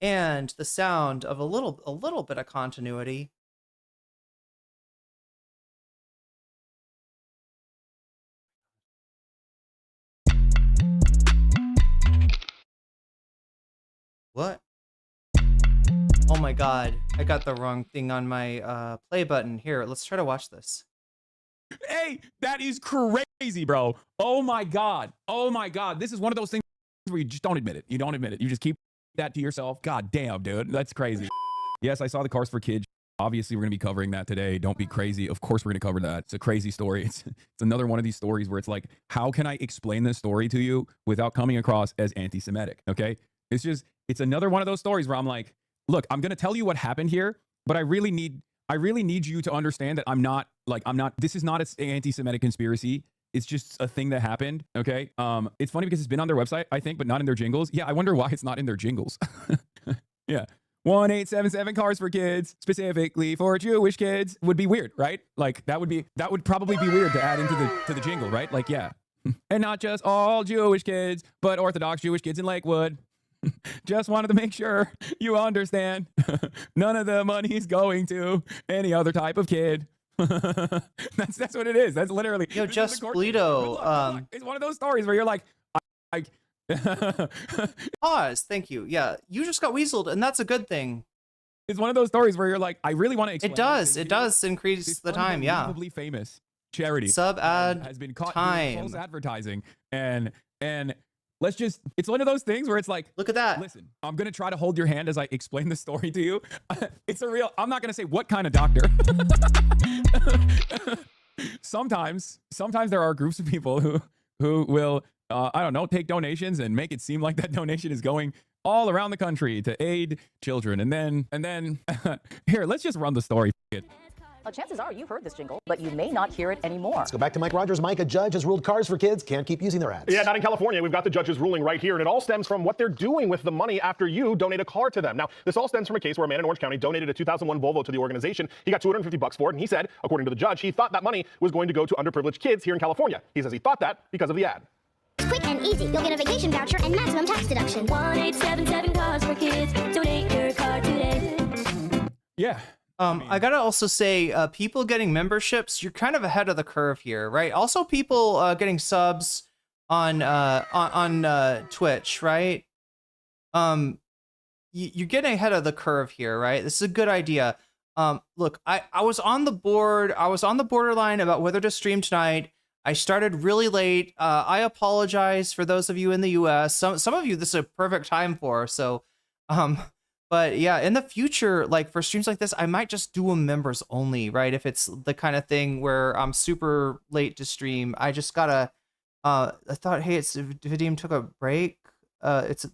S1: And the sound of a little bit of continuity. What? Oh my god, I got the wrong thing on my play button. Here, let's try to watch this.
S10: Hey, that is crazy, bro. Oh my god. Oh my god. This is one of those things where you just don't admit it. You don't admit it. You just keep that to yourself. God damn, dude. That's crazy. Yes, I saw the Cars for Kids. Obviously, we're going to be covering that today. Don't be crazy. Of course, we're going to cover that. It's a crazy story. It's another one of these stories where it's like, how can I explain this story to you without coming across as anti-Semitic? Okay? It's another one of those stories where I'm like, look, I'm going to tell you what happened here, but I really need you to understand that this is not an anti-Semitic conspiracy. It's just a thing that happened. Okay. It's funny because it's been on their website, I think, but not in their jingles. Yeah. I wonder why it's not in their jingles. Yeah. 1877 Cars for Kids, specifically for Jewish kids, would be weird, right? Like that would probably be weird to add into the jingle, right? Like, yeah. And not just all Jewish kids, but Orthodox Jewish kids in Lakewood. Just wanted to make sure you understand. None of the money is going to any other type of kid. That's what it is. That's literally.
S1: Yo, just Bleedo.
S10: It's one of those stories where you're like,
S1: pause. Thank you. Yeah, you just got weaseled, and that's a good thing.
S10: It's one of those stories where you're like, I really want to explain.
S1: It does increase the time. Yeah.
S10: Unbelievably famous charity
S1: sub ad
S10: has been caught
S1: time
S10: doing false advertising and let's just, it's one of those things where it's like,
S1: look at that.
S10: Listen, I'm going to try to hold your hand as I explain the story to you. It's a real, I'm not going to say what kind of doctor. Sometimes there are groups of people who will, I don't know, take donations and make it seem like that donation is going all around the country to aid children. And then here, let's just run the story.
S2: Well, chances are you've heard this jingle, but you may not hear it anymore.
S9: Let's go back to Mike Rogers. Mike, a judge has ruled Cars for Kids can't keep using their ads.
S23: Yeah, not in California. We've got the judge's ruling right here, and it all stems from what they're doing with the money after you donate a car to them. Now, this all stems from a case where a man in Orange County donated a 2001 Volvo to the organization. He got $250 for it, and he said, according to the judge, he thought that money was going to go to underprivileged kids here in California. He says he thought that because of the ad.
S24: It's quick and easy. You'll get a vacation voucher and maximum tax deduction. 1-877 Cars for Kids. Donate your car today.
S10: Yeah.
S1: I gotta also say, people getting memberships, you're kind of ahead of the curve here, right? Also, people getting subs on Twitch, right? You're getting ahead of the curve here, right? This is a good idea. Look, I was on the board. I was on the borderline about whether to stream tonight. I started really late. I apologize for those of you in the US. Some of you, this is a perfect time for. So, but yeah, in the future, like for streams like this, I might just do them members only, right? If it's the kind of thing where I'm super late to stream, I just gotta. I thought, hey, it's Vadim took a break. It's a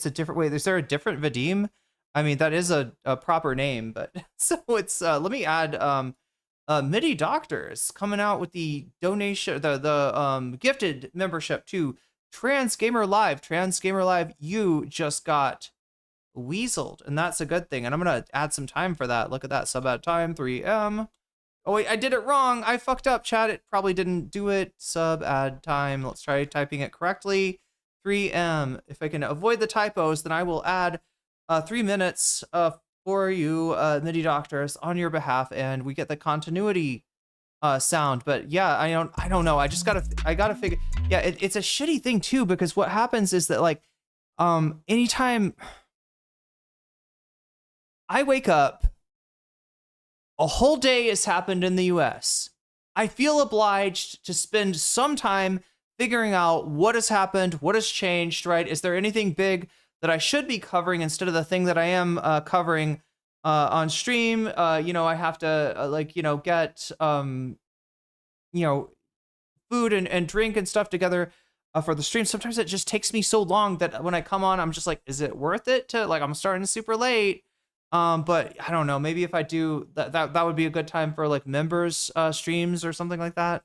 S1: different way. Is there a different Vadim? I mean, that is a proper name, but so it's let me add MIDI Doctors coming out with the donation, the gifted membership to Trans Gamer Live. Trans Gamer Live, you just got weaseled, and that's a good thing. And I'm gonna add some time for that. Look at that, sub ad time 3M. Oh wait, I did it wrong. I fucked up, chat. It probably didn't do it. Sub ad time. Let's try typing it correctly. 3M. If I can avoid the typos, then I will add 3 minutes for you, MIDI Doctors, on your behalf, and we get the continuity sound. But yeah, I don't know. I gotta figure. Yeah, it's a shitty thing too, because what happens is that like anytime I wake up, a whole day has happened in the US. I feel obliged to spend some time figuring out what has happened, what has changed, right? Is there anything big that I should be covering instead of the thing that I am covering on stream? I have to get food and drink and stuff together for the stream. Sometimes it just takes me so long that when I come on, I'm just like, is it worth it to, like, I'm starting super late. But I don't know, maybe if I do that would be a good time for like members streams or something like that.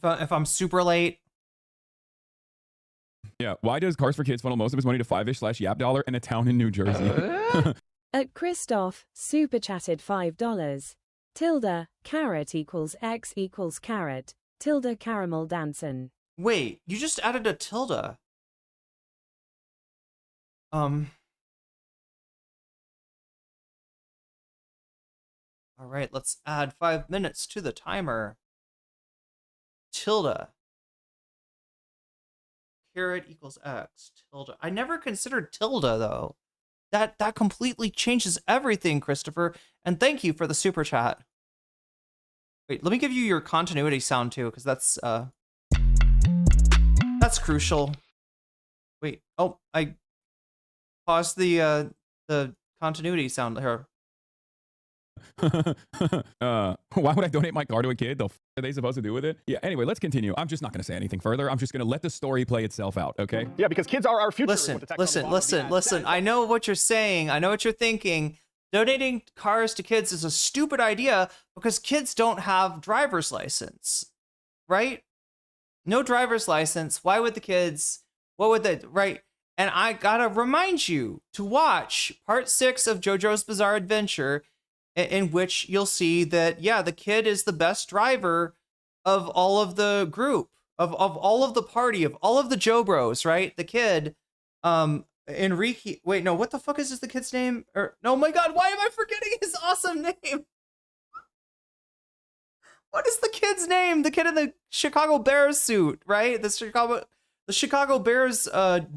S1: If I'm super late.
S10: Yeah, why does Cars for Kids funnel most of his money to 5ish/Yap Dollar and a town in New Jersey?
S25: Christoph super chatted $5. Tilde carrot equals X equals carrot. Tilde caramel dancin'.
S1: Wait, you just added a tilde. All right, let's add 5 minutes to the timer. Tilde. Carrot equals X. Tilde. I never considered tilde though. That completely changes everything, Christopher. And thank you for the super chat. Wait, let me give you your continuity sound too, because that's crucial. Wait, oh, I paused the continuity sound here.
S10: Why would I donate my car to a kid? The f are they supposed to do with it? Yeah, anyway, let's continue. I'm just not going to say anything further. I'm just going to let the story play itself out, okay?
S23: Yeah, because kids are our future.
S1: Listen. I know what you're saying. I know what you're thinking. Donating cars to kids is a stupid idea because kids don't have driver's license, right? No driver's license. Why would the kids, what would they, right? And I gotta remind you to watch part 6 of JoJo's Bizarre Adventure, in which you'll see that, yeah, the kid is the best driver of all of the group, of all of the party, of all of the Joe Bros, right? The kid, Enrique, wait, no, what the fuck is the kid's name? Or, no, my God, why am I forgetting his awesome name? What is the kid's name? The kid in the Chicago Bears suit, right? The Chicago Bears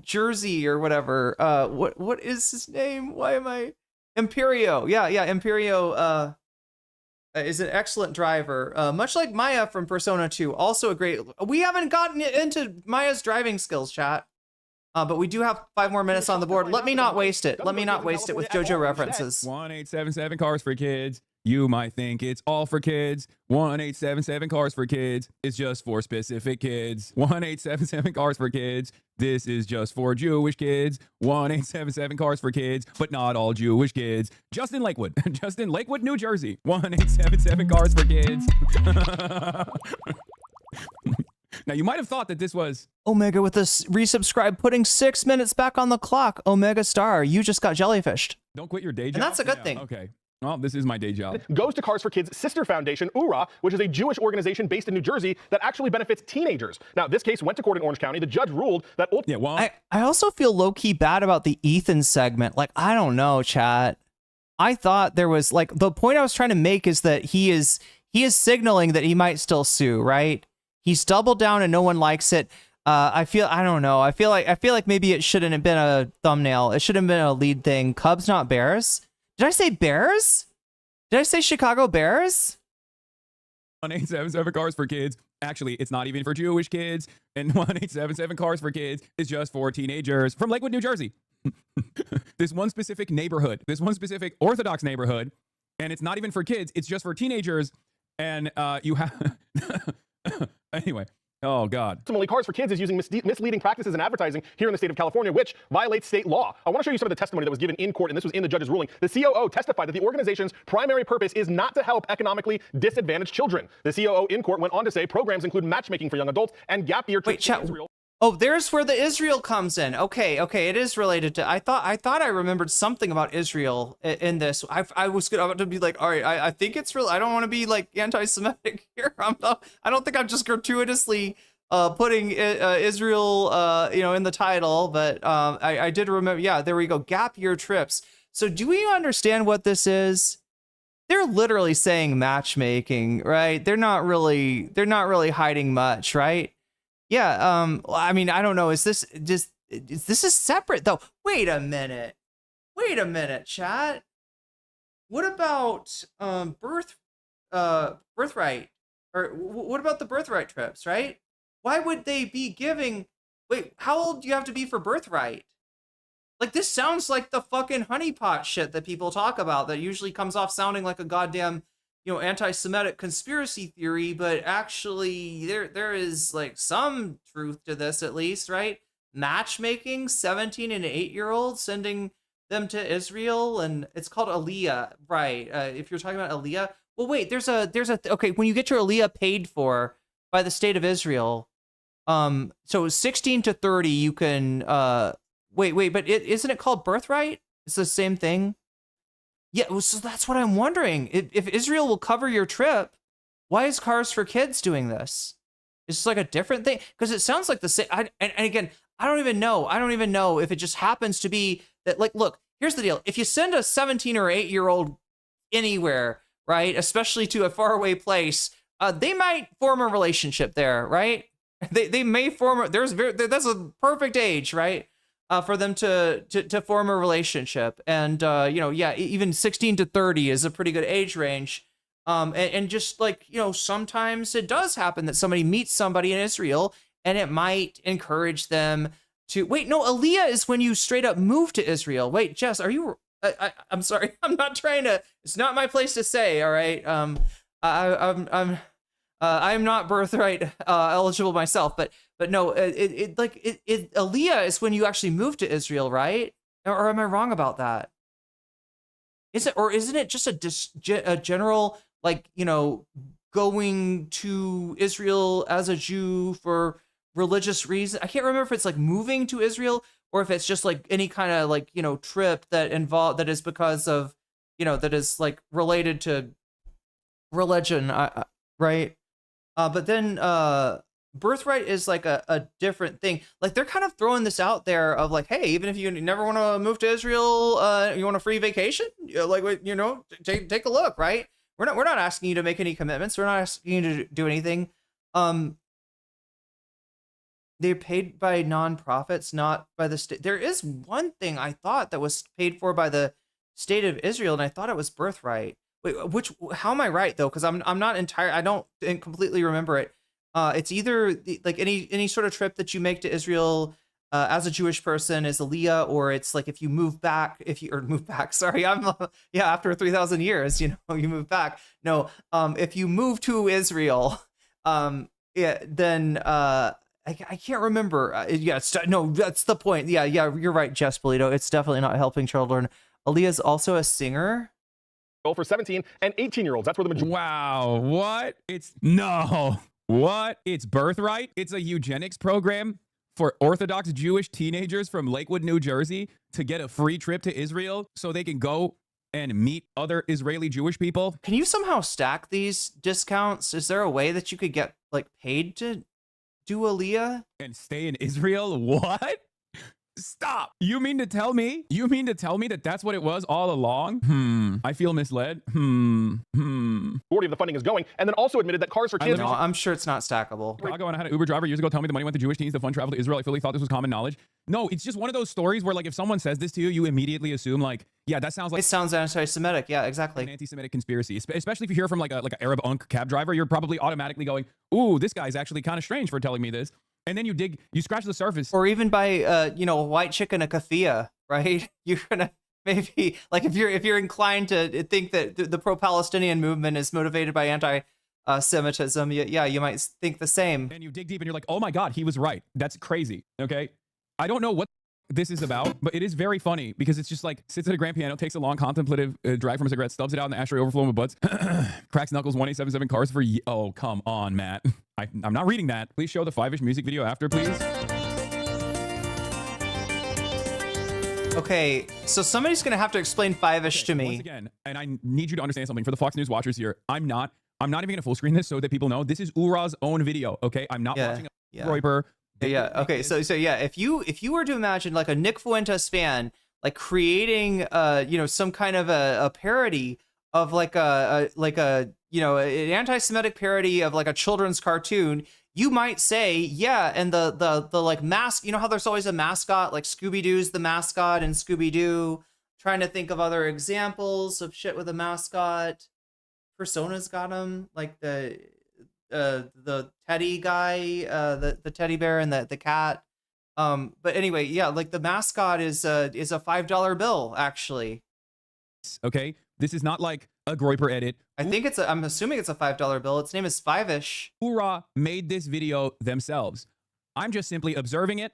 S1: jersey or whatever. What is his name? Why am I... Imperio, yeah, Imperio, is an excellent driver, much like Maya from Persona 2. Also a great. We haven't gotten into Maya's driving skills, chat, but we do have 5 more minutes on the board. Let me not waste it. Let me not waste it with JoJo references.
S10: 1877 Cars for Kids. You might think it's all for kids. 1877 Cars for Kids is just for specific kids. 1877 Cars for Kids. This is just for Jewish kids. 1877 Cars for Kids, but not all Jewish kids. Justin Lakewood. Justin Lakewood, New Jersey. 1877 Cars for Kids. Now, you might have thought that this was
S1: Omega with this resubscribe, putting 6 minutes back on the clock. Omega Star, you just got jellyfished.
S10: Don't quit your day job.
S1: And that's a good thing.
S10: Okay. Well, this is my day job.
S23: Goes to Cars for Kids' sister foundation, URA, which is a Jewish organization based in New Jersey that actually benefits teenagers. Now, this case went to court in Orange County. The judge ruled that...
S1: I also feel low-key bad about the Ethan segment. Like, I don't know, chat. I thought there was, like, the point I was trying to make is that he is signaling that he might still sue, right? He's doubled down and no one likes it. I don't know. I feel like maybe it shouldn't have been a thumbnail. It should have been a lead thing. Cubs, not Bears. Did I say Bears? Did I say Chicago Bears?
S10: 1877 Cars for Kids. Actually, it's not even for Jewish kids. And 1877 Cars for Kids is just for teenagers from Lakewood, New Jersey. This one specific neighborhood, this one specific Orthodox neighborhood, and it's not even for kids. It's just for teenagers. And you have... Anyway. Oh, God.
S23: Ultimately, Cars for Kids is using misleading practices in advertising here in the state of California, which violates state law. I want to show you some of the testimony that was given in court, and this was in the judge's ruling. The COO testified that the organization's primary purpose is not to help economically disadvantaged children. The COO in court went on to say programs include matchmaking for young adults and gap year trips to Israel.
S1: Oh, there's where the Israel comes in. Okay, it is related to. I thought I remembered something about Israel in this. I was about to be like, all right, I think it's real. I don't want to be like anti-Semitic here. I don't think I'm just gratuitously putting Israel, in the title, but I did remember. Yeah, there we go. Gap year trips. So do we understand what this is? They're literally saying matchmaking, right? They're not really hiding much, right? Yeah, I mean, I don't know. Is this is separate though? Wait a minute, chat. What about birthright? Or what about the birthright trips, right? Why would they be giving? Wait, how old do you have to be for birthright? Like, this sounds like the fucking honeypot shit that people talk about that usually comes off sounding like a goddamn, anti-Semitic conspiracy theory, but actually there is like some truth to this at least, right? Matchmaking 17 and 8-year-olds, sending them to Israel, and it's called Aliyah, right? If you're talking about Aliyah, well, wait, there's a okay, when you get your Aliyah paid for by the state of Israel, so 16 to 30, you can wait, but isn't it called birthright? It's the same thing. Yeah, so that's what I'm wondering. If Israel will cover your trip, why is Cars for Kids doing this? Is this like a different thing? Because it sounds like the same. And again, I don't even know if it just happens to be that, like, look, here's the deal. If you send a 17 or 8-year-old anywhere, right, especially to a faraway place, they might form a relationship there, right? They may form. That's a perfect age, right? For them to form a relationship. And, even 16 to 30 is a pretty good age range. And just like, sometimes it does happen that somebody meets somebody in Israel and it might encourage them to, wait, no, Aliyah is when you straight up move to Israel. Wait, Jess, are you, I'm sorry, I'm not trying to, it's not my place to say, all right? I'm not birthright eligible myself, but no, Aliyah is when you actually move to Israel, right? Or am I wrong about that? Isn't it just a general, like, going to Israel as a Jew for religious reasons? I can't remember if it's like moving to Israel or if it's just like any kind of like, trip that is because of, that is like related to religion, right? But then birthright is like a different thing. Like, they're kind of throwing this out there of like, hey, even if you never want to move to Israel, you want a free vacation, like, take a look, right? We're not asking you to make any commitments. We're not asking you to do anything. They're paid by nonprofits, not by the state. There is one thing I thought that was paid for by the state of Israel, and I thought it was birthright. Wait, how am I right though? Because I'm not entire. I don't completely remember it. It's either like any sort of trip that you make to Israel as a Jewish person is Aliyah, or it's like if you move back, Sorry, after 3,000 years, you move back. No, if you move to Israel, then I can't remember. No, that's the point. Yeah, you're right, Jess Polito. It's definitely not helping children. Aliyah's also a singer.
S23: For 17 and 18-year-olds. That's where the majority.
S10: Wow, what? It's Birthright. It's a eugenics program for Orthodox Jewish teenagers from Lakewood, New Jersey to get a free trip to Israel so they can go and meet other Israeli Jewish people.
S1: Can you somehow stack these discounts? Is there a way that you could get like paid to do Aliyah?
S10: And stay in Israel? What? Stop. You mean to tell me that that's what it was all along? I feel misled.
S23: Majority of the funding is going, and then also admitted that cars for kids.
S1: I'm sure it's not stackable.
S10: Chicago, and I had an Uber driver years ago tell me the money went to Jewish teens to fund travel to Israel. I fully thought this was common knowledge. No, it's just one of those stories where like if someone says this to you, you immediately assume like, yeah, that sounds like...
S1: It sounds anti-Semitic. Yeah, exactly.
S10: An anti-Semitic conspiracy. Especially if you hear from like an Arab unk cab driver, you're probably automatically going, ooh, this guy's actually kind of strange for telling me this. And then you scratch the surface.
S1: Or even by, a white chick in a kafia, right? You're gonna maybe, like, if you're inclined to think that the pro-Palestinian movement is motivated by anti-Semitism, you might think the same.
S10: And you dig deep and you're like, oh my God, he was right. That's crazy, okay? I don't know what this is about, but it is very funny because it's just like, sits at a grand piano, takes a long contemplative drag from a cigarette, stubs it out in the ashtray overflowing with butts, cracks knuckles 1877 cars for oh, come on, Matt. I'm not reading that. Please show the 5-ish music video after, please.
S1: Okay, so somebody's gonna have to explain 5-ish to me.
S10: Once again, and I need you to understand something for the Fox News watchers here. I'm not even gonna full screen this so that people know this is Ura's own video. Okay, I'm not watching a Groiper.
S1: Yeah. Okay. So yeah, if you were to imagine like a Nick Fuentes fan like creating some kind of a parody of like an anti-Semitic parody of like a children's cartoon, you might say, yeah, and the like mask, you know how there's always a mascot, like Scooby-Doo's the mascot in Scooby-Doo. Trying to think of other examples of shit with a mascot. Persona's got them, like the teddy guy, the teddy bear and the cat. But anyway, yeah, like the mascot is a $5 bill actually.
S10: Okay, this is not like a Groiper edit.
S1: I'm assuming it's a $5 bill. Its name is 5-ish.
S10: Ura made this video themselves. I'm just simply observing it.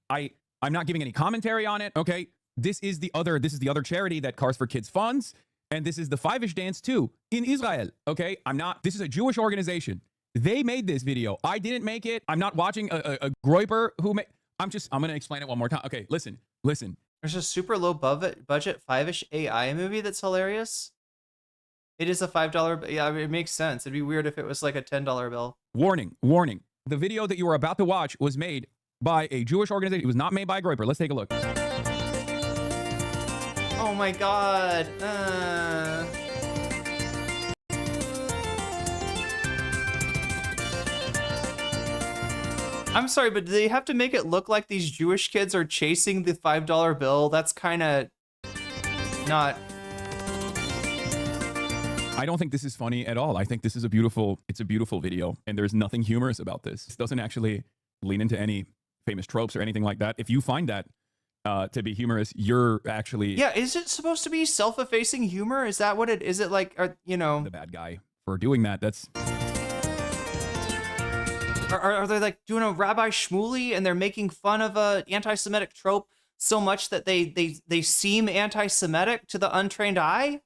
S10: I'm not giving any commentary on it. Okay, this is the other charity that Cars for Kids funds, and this is the 5-ish dance too in Israel. Okay, this is a Jewish organization. They made this video. I didn't make it. I'm not watching a Groiper who made. I'm going to explain it one more time. Okay, listen.
S1: There's a super low budget 5-ish AI movie that's hilarious. It is a $5. Yeah, it makes sense. It'd be weird if it was like a $10 bill.
S10: Warning. The video that you are about to watch was made by a Jewish organization. It was not made by a Groiper. Let's take a look.
S1: Oh my God. I'm sorry, but do they have to make it look like these Jewish kids are chasing the $5 bill? That's kind of not...
S10: I don't think this is funny at all. I think this is a beautiful video, and there's nothing humorous about this. This doesn't actually lean into any famous tropes or anything like that. If you find that to be humorous, you're actually...
S1: Yeah, is it supposed to be self-effacing humor? Is that what it is? It like,
S10: the bad guy for doing that. That's...
S1: Are they like doing a Rabbi Shmuley and they're making fun of a anti-Semitic trope so much that they seem anti-Semitic to the untrained eye?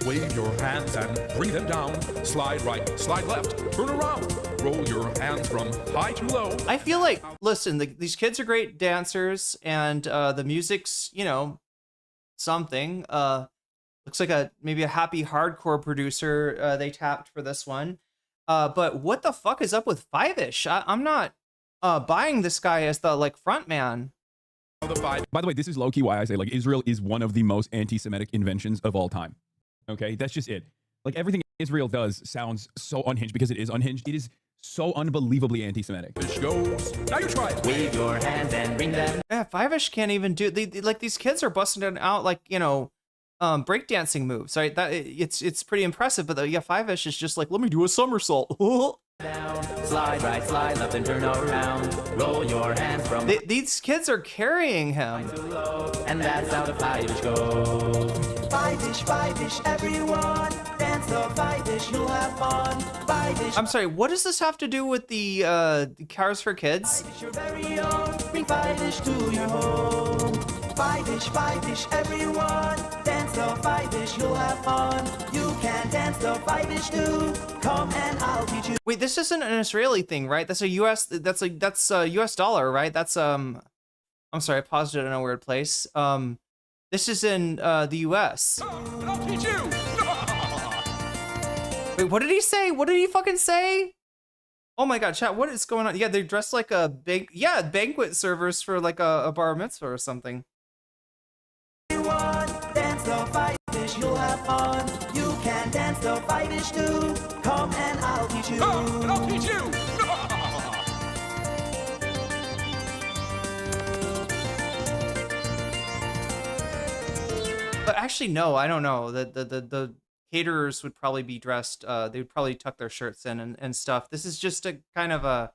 S6: Wave your hands and bring them down. Slide right, slide left, turn around. Roll your hands from high to low.
S1: I feel like, listen, these kids are great dancers and the music's, something. Looks like maybe a happy hardcore producer they tapped for this one. But what the fuck is up with 5-ish? I'm not buying this guy as the like front man.
S10: By the way, this is low-key why I say like Israel is one of the most anti-Semitic inventions of all time. Okay, that's just it. Like everything Israel does sounds so unhinged because it is unhinged. It is so unbelievably anti-Semitic.
S6: This goes. Now you try it. Wave your hands and bring them.
S1: Yeah, 5-ish can't even do. Like these kids are busting it out like breakdancing moves, right? That it's pretty impressive. But yeah, 5ish is just like, let me do a somersault.
S11: Down, slide right, slide left, and turn around. Roll your hands from.
S1: These kids are carrying him.
S11: And that's how the 5ish goes. 5ish, everyone. Dance the 5ish, you'll have fun. 5ish.
S1: I'm sorry, what does this have to do with the Cars for Kids?
S11: 5ish, your very own. Bring 5ish to your home. 5ish, everyone. Dance the 5ish, you'll have fun. You can dance the 5ish too. Come and I'll teach you.
S1: Wait, this isn't an Israeli thing, right? That's a US. That's a US dollar, right? That's I'm sorry, I paused it in a weird place. This is in the US.
S6: I'll teach you.
S1: Wait, what did he say? What did he fucking say? Oh my god, chat, what is going on? Yeah, they're dressed like a banquet servers for like a bar mitzvah or something.
S11: Dance the 5ish, you'll have fun. You can dance the 5ish too. Come and I'll teach you.
S6: I'll teach you.
S1: But actually, no, I don't know. The caterers would probably be dressed. They would probably tuck their shirts in and stuff. This is just a kind of a.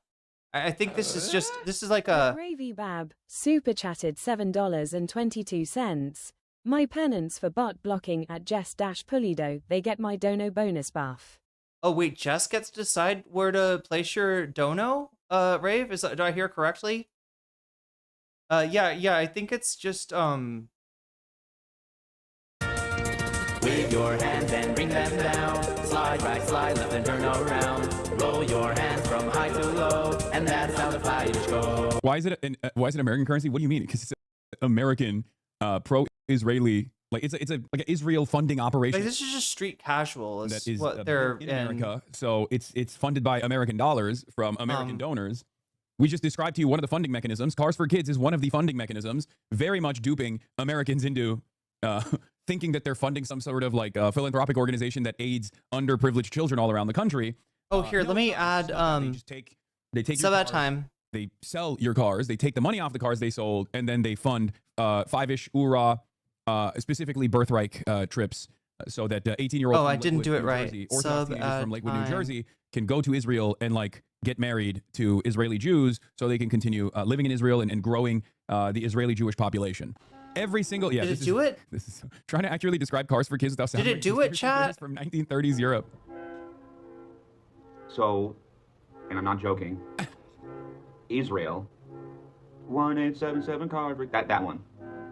S1: I think this is like a.
S25: Gravy Bab super chatted $7.22. My penance for bot blocking at Jess-Pulido. They get my dono bonus buff.
S1: Oh wait, Jess gets to decide where to place your dono. Rave, do I hear correctly? Yeah. I think it's just
S11: Wave your hands and bring them down. Slide right, slide left, and turn around. Roll your hands from high to low, and that's how the 5ish goes.
S10: Why is it American currency? What do you mean? Because it's American, pro-Israeli. Like it's like an Israel funding operation.
S1: like this is just street casual. Is
S10: That is
S1: what they're
S10: in America. So it's funded by American dollars from American donors. We just described to you one of the funding mechanisms. Cars for Kids is one of the funding mechanisms, very much duping Americans into thinking that they're funding some sort of like philanthropic organization that aids underprivileged children all around the country.
S1: Oh, here, let me add.
S10: They take
S1: sub
S10: your
S1: at
S10: cars,
S1: time.
S10: They sell your cars. They take the money off the cars they sold, and then they fund 5ish URA, specifically birthright trips, so that 18-year-olds.
S1: Oh, I didn't do it right.
S10: Jersey, or
S1: Sub
S10: teenagers from Lakewood, New
S1: time.
S10: Jersey, can go to Israel and like get married to Israeli Jews, so they can continue living in Israel and growing the Israeli Jewish population. Every single
S1: Did it do it?
S10: This is trying to accurately describe Cars for Kids without sounding.
S1: Did it do it, chat?
S10: From 1930s Europe.
S5: So, and I'm not joking, Israel, 1877 card, that one.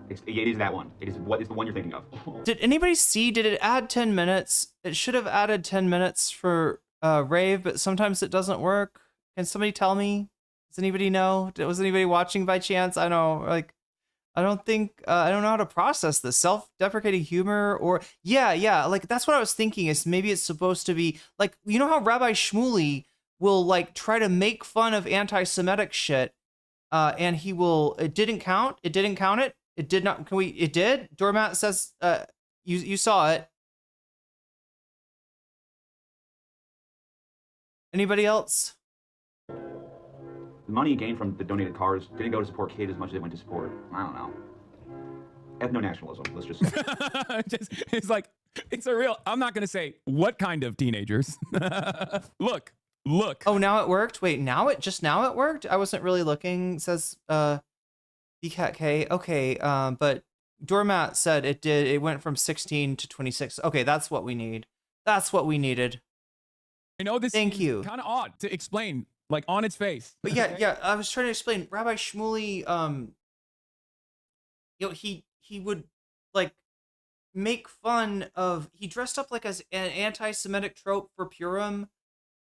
S5: It is that one. It is what is the one you're thinking of.
S1: Did anybody see? Did it add 10 minutes? It should have added 10 minutes for Rave, but sometimes it doesn't work. Can somebody tell me? Does anybody know? Was anybody watching by chance? I know, like, I don't think, I don't know how to process this. Self-deprecating humor or, yeah, like, that's what I was thinking is maybe it's supposed to be, like, you know how Rabbi Shmuley will, like, try to make fun of anti-Semitic shit, and he will, it didn't count it? It did not, it did? Doormat says, you saw it. Anybody else?
S5: The money gained from the donated cars didn't go to support kids as much as it went to support, I don't know, ethno-nationalism, let's just say.
S10: It's like, it's a real, I'm not going to say what kind of teenagers. Look.
S1: Oh, now it worked? Wait, now it worked? I wasn't really looking, says BCatK. Okay, but Doormat said it did, it went from 16 to 26. Okay, that's what we need. That's what we needed.
S10: I know this
S1: Thank
S10: is
S1: you.
S10: kind of odd to explain, like on its face.
S1: But yeah, I was trying to explain. Rabbi Shmuley, you know, he would like make fun of. He dressed up like as an anti-Semitic trope for Purim,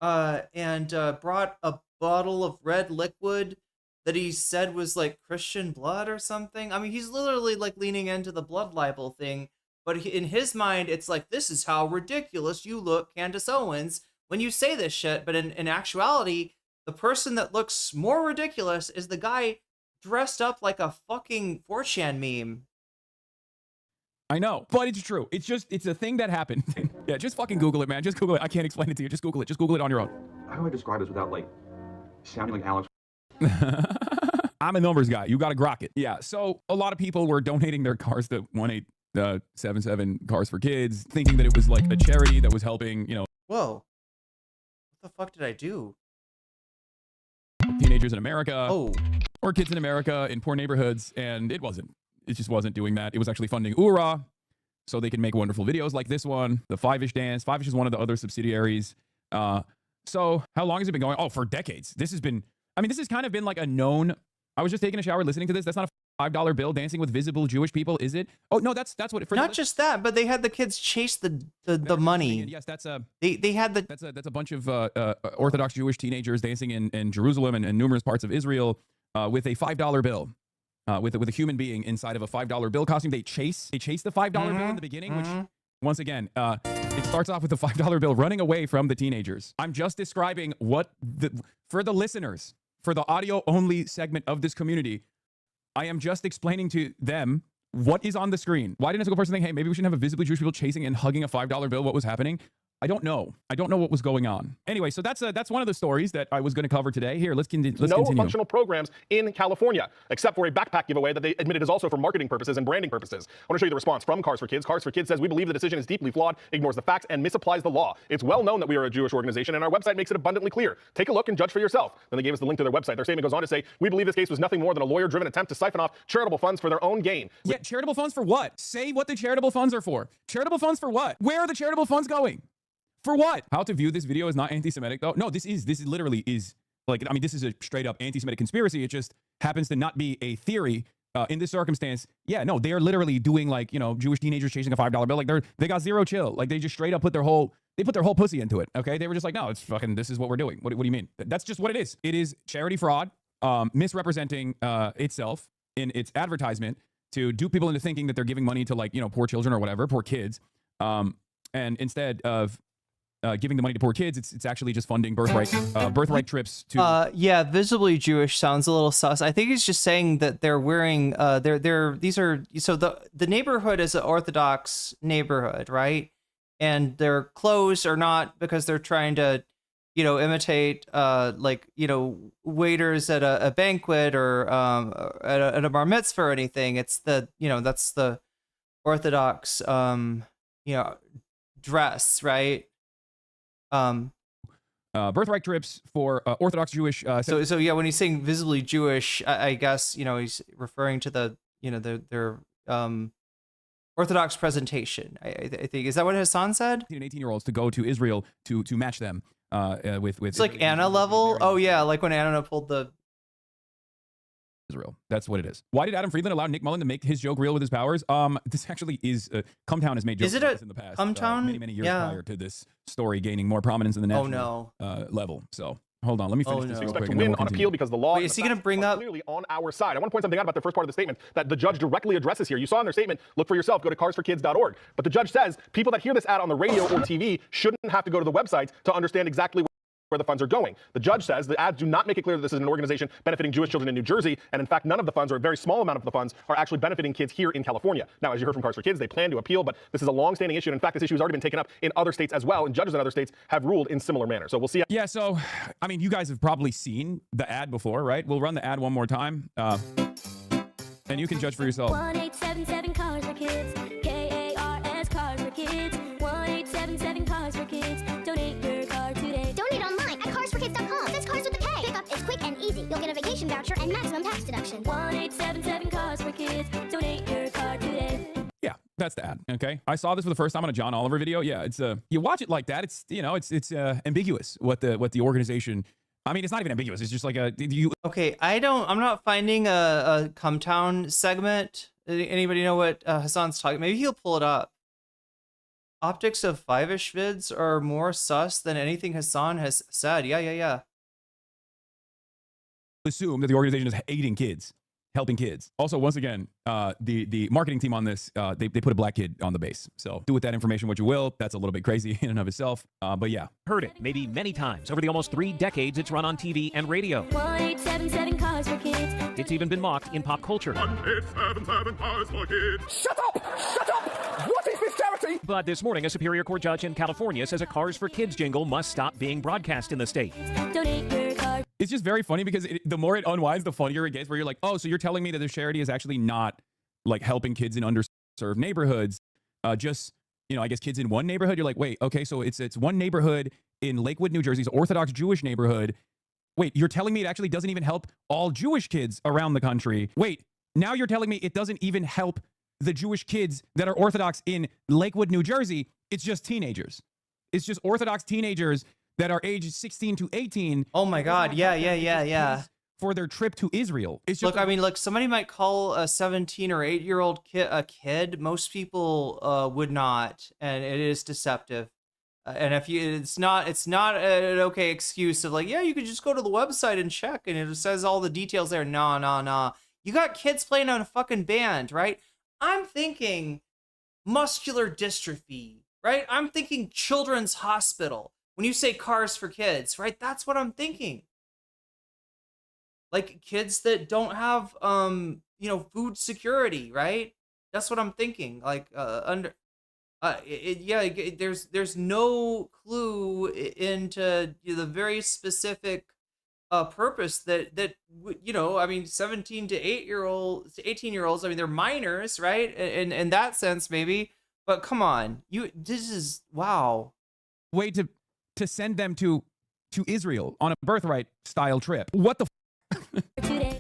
S1: and brought a bottle of red liquid that he said was like Christian blood or something. I mean, he's literally like leaning into the blood libel thing. But in his mind, it's like, this is how ridiculous you look, Candace Owens, when you say this shit. But in actuality, the person that looks more ridiculous is the guy dressed up like a fucking 4chan meme.
S10: I know, but it's true. It's a thing that happened. Yeah, just fucking Google it, man. Just Google it. I can't explain it to you. Just Google it. Just Google it on your own.
S5: How do I describe this without like sounding like Alex?
S10: I'm a numbers guy. You got to grok it. Yeah, so a lot of people were donating their cars to 77 Cars for Kids, thinking that it was like a charity that was helping, you know.
S1: Whoa. What the fuck did I do?
S10: Teenagers in America.
S1: Oh.
S10: Or kids in America in poor neighborhoods, and it wasn't. It just wasn't doing that. It was actually funding URA, so they can make wonderful videos like this one, the 5ish dance. 5ish is one of the other subsidiaries. So how long has it been going? Oh, for decades. This has been, I mean, this has kind of been like a known, I was just taking a shower listening to this. That's not a $5 bill dancing with visible Jewish people, is it? Oh, no, that's what it, for
S1: not just that, but they had the kids chase the money.
S10: Yes, that's a,
S1: they had the,
S10: that's a bunch of Orthodox Jewish teenagers dancing in Jerusalem and numerous parts of Israel with a $5 bill. With a human being inside of a $5 bill costume. They chase the $5 bill in the beginning, which, once again, it starts off with the $5 bill running away from the teenagers. I'm just describing what for the listeners, for the audio only segment of this community, I am just explaining to them what is on the screen. Why didn't a single person think, hey, maybe we shouldn't have a visibly Jewish people chasing and hugging a $5 bill? What was happening? I don't know. I don't know what was going on. Anyway, so that's one of the stories that I was going to cover today. Here, let's continue.
S23: No functional programs in California, except for a backpack giveaway that they admitted is also for marketing purposes and branding purposes. I want to show you the response from Cars for Kids. Cars for Kids says, we believe the decision is deeply flawed, ignores the facts, and misapplies the law. It's well known that we are a Jewish organization, and our website makes it abundantly clear. Take a look and judge for yourself. Then they gave us the link to their website. Their statement goes on to say, we believe this case was nothing more than a lawyer-driven attempt to siphon off charitable funds for their own gain.
S10: Yeah, charitable funds for what? Say what the charitable funds are for. Charitable funds for what? Where are the charitable funds going? For what? How to view this video is not anti-Semitic, though. No, this literally is, like, I mean, this is a straight up anti-Semitic conspiracy. It just happens to not be a theory in this circumstance. Yeah, no, they are literally doing, like, you know, Jewish teenagers chasing a $5 bill. Like, they got zero chill. Like, they just straight up put their whole pussy into it. Okay, they were just like, no, it's fucking, this is what we're doing. What do you mean? That's just what it is. It is charity fraud, misrepresenting itself in its advertisement to dupe people into thinking that they're giving money to, like, you know, poor children or whatever, poor kids, and instead of giving the money to poor kids, it's actually just funding birthright trips to.
S1: Yeah, visibly Jewish sounds a little sus. I think he's just saying that they're wearing these are, so the neighborhood is an Orthodox neighborhood, right? And their clothes are not because they're trying to, you know, imitate like, you know, waiters at a banquet or at a bar mitzvah or anything. It's the, you know, that's the Orthodox you know, dress, right?
S10: Birthright trips for Orthodox Jewish.
S1: So yeah, when he's saying visibly Jewish, I guess, you know, he's referring to the, you know, their Orthodox presentation. I think, is that what Hassan said?
S10: 18 and 18-year-olds to go to Israel to match them with.
S1: It's like Anna level. Oh yeah, like when Anna pulled the.
S10: Israel. That's what it is. Why did Adam Friedland allow Nick Mullen to make his joke real with his powers? This actually is Cumtown has made jokes about this in the past.
S1: Cumtown?
S10: Many years prior to this story gaining more prominence in the national level. So hold on, let me finish this real quick.
S23: To win on appeal because the law
S1: is he going to bring up
S23: clearly on our side. I want to point something out about the first part of the statement that the judge directly addresses here. You saw in their statement, look for yourself, go to carsforkids.org. But the judge says people that hear this ad on the radio or TV shouldn't have to go to the website to understand exactly where the funds are going. The judge says the ads do not make it clear that this is an organization benefiting Jewish children in New Jersey, and in fact, none of the funds, or a very small amount of the funds, are actually benefiting kids here in California. Now, as you heard from Cars for Kids, they plan to appeal, but this is a long-standing issue. And in fact, this issue has already been taken up in other states as well, and judges in other states have ruled in similar manner. So we'll see.
S10: Yeah, so, I mean, you guys have probably seen the ad before, right? We'll run the ad one more time, and you can judge for yourself.
S24: 1877 Cars for Kids, KARS Cars for Kids, 1877 Cars for Kids. Donate your car today. Donate online at carsforkids.com. That's cars with a K. Pickup is quick and easy. You'll get a vacation voucher and maximum tax deduction. 1877 Cars for Kids. Donate your car today.
S10: Yeah, that's the ad. Okay, I saw this for the first time on a John Oliver video. Yeah, it's you watch it like that. It's, you know, it's ambiguous what the organization. I mean, it's not even ambiguous. It's just like
S1: Okay, I'm not finding a Cumtown segment. Anybody know what Hassan's talking? Maybe he'll pull it up. Optics of 5ish vids are more sus than anything Hassan has said. Yeah.
S10: Assume that the organization is aiding kids, helping kids. Also, once again, the marketing team on this, they put a black kid on the base. So do with that information what you will. That's a little bit crazy in and of itself. But yeah.
S20: Heard it maybe many times over the almost 3 decades it's run on TV and radio.
S24: 1877 Cars for Kids.
S20: It's even been mocked in pop culture.
S6: 1877 Cars for Kids.
S9: Shut up! Shut up! What is this charity?
S20: But this morning, a Superior Court judge in California says a Cars for Kids jingle must stop being broadcast in the state.
S24: Donate your car.
S10: It's just very funny because the more it unwinds, the funnier it gets, where you're like, oh, so you're telling me that this charity is actually not like helping kids in serve neighborhoods. Just, you know, I guess kids in one neighborhood. You're like, wait, okay, so it's one neighborhood in Lakewood, New Jersey's Orthodox Jewish neighborhood. Wait, you're telling me it actually doesn't even help all Jewish kids around the country? Wait, now you're telling me it doesn't even help the Jewish kids that are Orthodox in Lakewood, New Jersey. It's just teenagers. It's just Orthodox teenagers that are ages 16 to 18.
S1: Oh my God. Yeah.
S10: For their trip to Israel. It's just
S1: Look, I mean, look, somebody might call a 17 or 8-year-old kid a kid. Most people would not, and it is deceptive. And if you, it's not an okay excuse of like, yeah, you could just go to the website and check, and it says all the details there. No. You got kids playing on a fucking band, right? I'm thinking muscular dystrophy, right? I'm thinking children's hospital. When you say cars for kids, right? That's what I'm thinking. Like kids that don't have, food security, right? That's what I'm thinking. Like there's no clue into the very specific purpose that 17 to 18-year-olds, I mean, they're minors, right? In that sense, maybe. But come on, this is wow.
S10: Way to send them to Israel on a birthright style trip. What the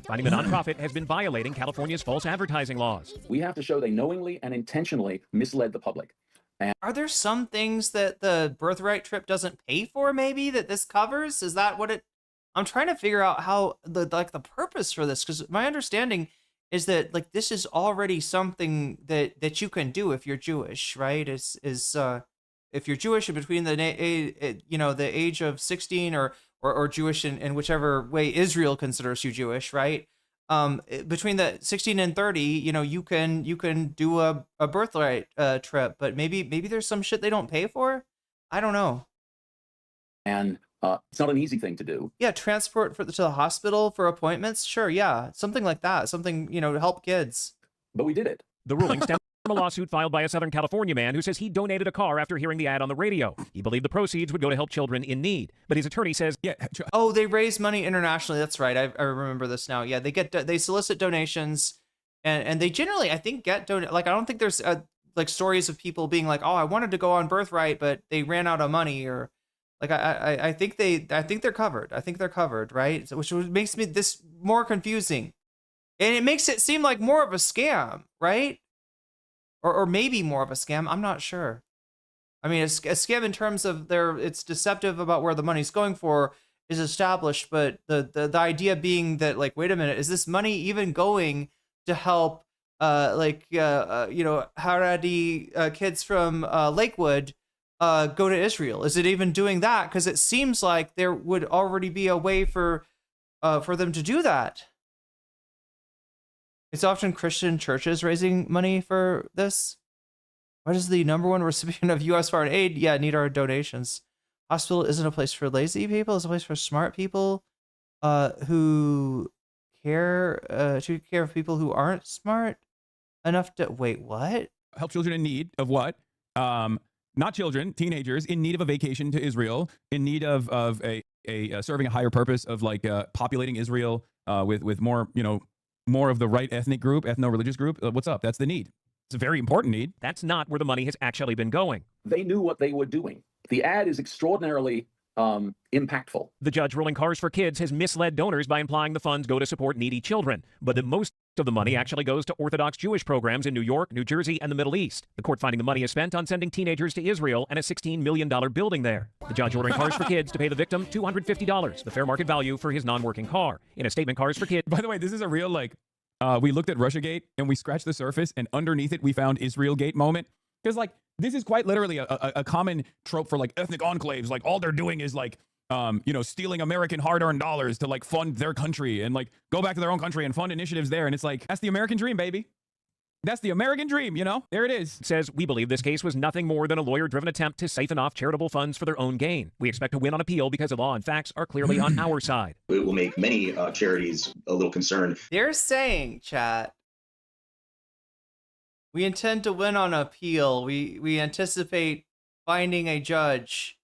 S20: Finding the nonprofit has been violating California's false advertising laws.
S21: We have to show they knowingly and intentionally misled the public.
S1: Are there some things that the birthright trip doesn't pay for, maybe, that this covers? Is that what it... I'm trying to figure out how the purpose for this, because my understanding is that like this is already something that you can do if you're Jewish, right? If you're Jewish and between the age of 16 or Jewish in whichever way Israel considers you Jewish, right? Between the 16 and 30, you can do a birthright trip, but maybe there's some shit they don't pay for. I don't know.
S21: And it's not an easy thing to do.
S1: Yeah, transport to the hospital for appointments. Sure, yeah, something like that. Something to help kids.
S21: But we did it.
S20: The ruling stems from a lawsuit filed by a Southern California man who says he donated a car after hearing the ad on the radio. He believed the proceeds would go to help children in need, but his attorney says,
S1: oh, they raise money internationally. That's right. I remember this now. Yeah, they solicit donations, and they generally, I think, get like I don't think there's like stories of people being like, oh, I wanted to go on birthright, but they ran out of money, or like I think they're covered. I think they're covered, right? So, which makes me this more confusing, and it makes it seem like more of a scam, right? Or maybe more of a scam. I'm not sure. I mean, a scam in terms of it's deceptive about where the money's going for is established, but the idea being that like, wait a minute, is this money even going to help Haredi kids from Lakewood go to Israel? Is it even doing that? Because it seems like there would already be a way for them to do that. It's often Christian churches raising money for this. Why does the #1 recipient of U.S. foreign aid, need our donations? Hospital isn't a place for lazy people. It's a place for smart people who care to care of people who aren't smart enough to... Wait, what?
S10: Help children in need of what? Not children, teenagers in need of a vacation to Israel, in need of a serving a higher purpose of like populating Israel with more, more of the right ethnic group, ethno-religious group. What's up? That's the need. It's a very important need.
S20: That's not where the money has actually been going.
S21: They knew what they were doing. The ad is extraordinarily impactful.
S20: The judge ruling Cars for Kids has misled donors by implying the funds go to support needy children, but that most of the money actually goes to Orthodox Jewish programs in New York, New Jersey, and the Middle East. The court finding the money is spent on sending teenagers to Israel and a $16 million building there. The judge ordering Cars for Kids to pay the victim $250, the fair market value for his non-working car. In a statement, Cars for Kids...
S10: By the way, this is a real, we looked at Russiagate and we scratched the surface, and underneath it we found Israelgate moment. Because, this is quite literally a common trope for, ethnic enclaves. All they're doing is, stealing American hard-earned dollars to, fund their country and, go back to their own country and fund initiatives there. And it's that's the American dream, baby. That's the American dream, There it is.
S20: Says, we believe this case was nothing more than a lawyer-driven attempt to siphon off charitable funds for their own gain. We expect to win on appeal because the law and facts are clearly on our side.
S22: It will make many charities a little concerned.
S1: They're saying, chat, we intend to win on appeal. We anticipate finding a judge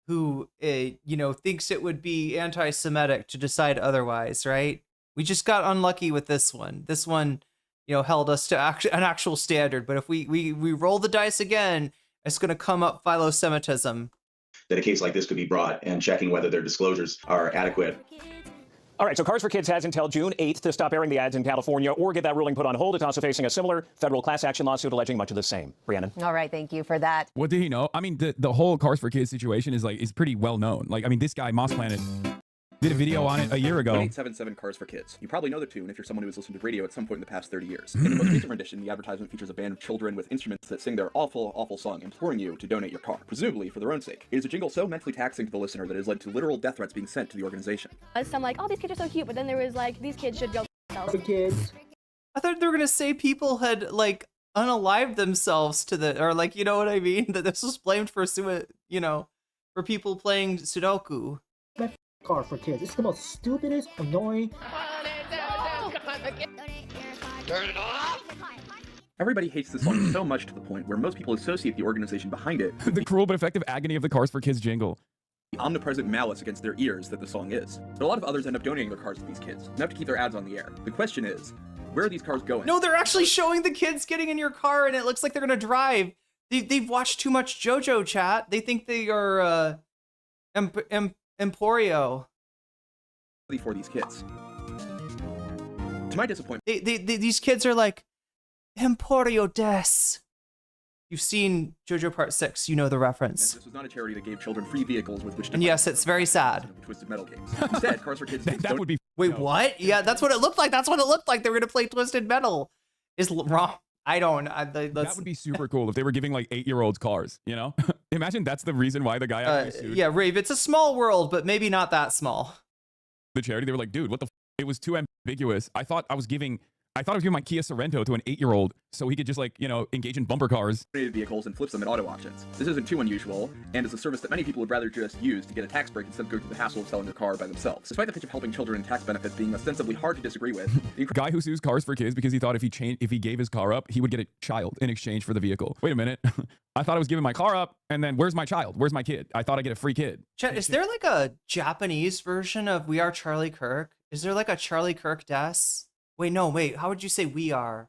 S1: who, thinks it would be anti-Semitic to decide otherwise, right? We just got unlucky with this one. This one held us to an actual standard. But if we roll the dice again, it's going to come up philo-Semitism.
S22: That a case like this could be brought and checking whether their disclosures are adequate.
S20: All right, so Cars for Kids has until June 8th to stop airing the ads in California or get that ruling put on hold. It's also facing a similar federal class action lawsuit alleging much of the same. Rhiannon.
S2: All right, thank you for that.
S10: What did he know? I mean, the whole Cars for Kids situation is pretty well known. Like, I mean, this guy, Moss Planet, did a video on it a year ago.
S4: 877 Cars for Kids. You probably know the tune if you're someone who has listened to radio at some point in the past 30 years. In the most recent rendition, the advertisement features a band of children with instruments that sing their awful, awful song, imploring you to donate your car, presumably for their own sake. It is a jingle so mentally taxing to the listener that it has led to literal death threats being sent to the organization.
S12: I'm like, oh, these kids are so cute, but then there was like, these kids should go themselves.
S1: Kids. I thought they were gonna say people had like unalived themselves to the, or like, you know what I mean? That this was blamed for for people playing Sudoku.
S13: Car for Kids. It's the most stupidest, annoying.
S4: Everybody hates this song so much to the point where most people associate the organization behind it with
S10: the cruel but effective agony of the Cars for Kids jingle.
S4: The omnipresent malice against their ears that the song is. But a lot of others end up donating their cars to these kids, enough to keep their ads on the air. The question is, where are these cars going?
S1: No, they're actually showing the kids getting in your car and it looks like they're gonna drive. They've watched too much JoJo chat. They think they are Emporio.
S4: For these kids. To my disappointment,
S1: these kids are like, Emporio des. You've seen JoJo Part 6, you know the reference.
S4: This was not a charity that gave children free vehicles with which to...
S1: And yes, it's very sad.
S4: Twisted Metal games. Instead, Cars for Kids...
S10: that would be...
S1: Wait, what? Yeah, that's what it looked like. That's what it looked like. They were going to play Twisted Metal. Is wrong. I don't...
S10: that would be super cool if they were giving like 8-year-olds cars, Imagine that's the reason why the guy actually sued.
S1: Yeah, Rave, it's a small world, but maybe not that small.
S10: The charity, they were like, dude, what the it was too ambiguous. I thought I was giving my Kia Sorento to an 8-year-old so he could just engage in bumper cars.
S4: Vehicles and flips them at auto auctions. This isn't too unusual, and is a service that many people would rather just use to get a tax break instead of going through the hassle of selling their car by themselves. Despite the pitch of helping children and tax benefits being ostensibly hard to disagree with,
S10: the guy who sues Cars for Kids because he thought if he gave his car up, he would get a child in exchange for the vehicle. Wait a minute. I thought I was giving my car up, and then where's my child? Where's my kid? I thought I'd get a free kid.
S1: Chet, is there like a Japanese version of We Are Charlie Kirk? Is there like a Charlie Kirk des? Wait, how would you say we are?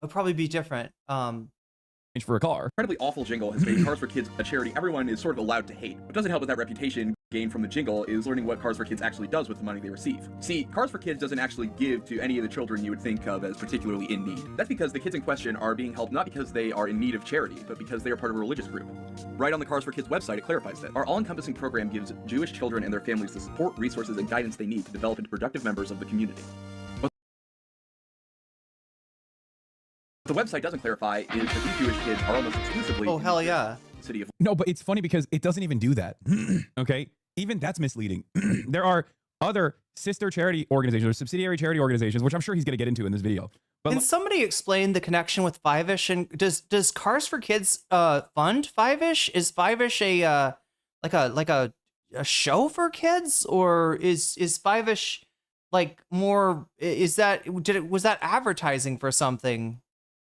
S1: It'll probably be different.
S10: For a car.
S4: Incredibly awful jingle has made Cars for Kids a charity everyone is sort of allowed to hate. What doesn't help with that reputation gained from the jingle is learning what Cars for Kids actually does with the money they receive. See, Cars for Kids doesn't actually give to any of the children you would think of as particularly in need. That's because the kids in question are being helped not because they are in need of charity, but because they are part of a religious group. Right on the Cars for Kids website, it clarifies that. Our all-encompassing program gives Jewish children and their families the support, resources, and guidance they need to develop into productive members of the community. What the website doesn't clarify is that these Jewish kids are almost exclusively
S1: in the
S4: city of...
S10: No, but it's funny because it doesn't even do that. Okay? Even that's misleading. There are other sister charity organizations or subsidiary charity organizations, which I'm sure he's going to get into in this video. But
S1: can somebody explain the connection with Five-ish? And does Cars for Kids fund Five-ish? Is Five-ish a show for kids, or is Five-ish like more? Was that advertising for something?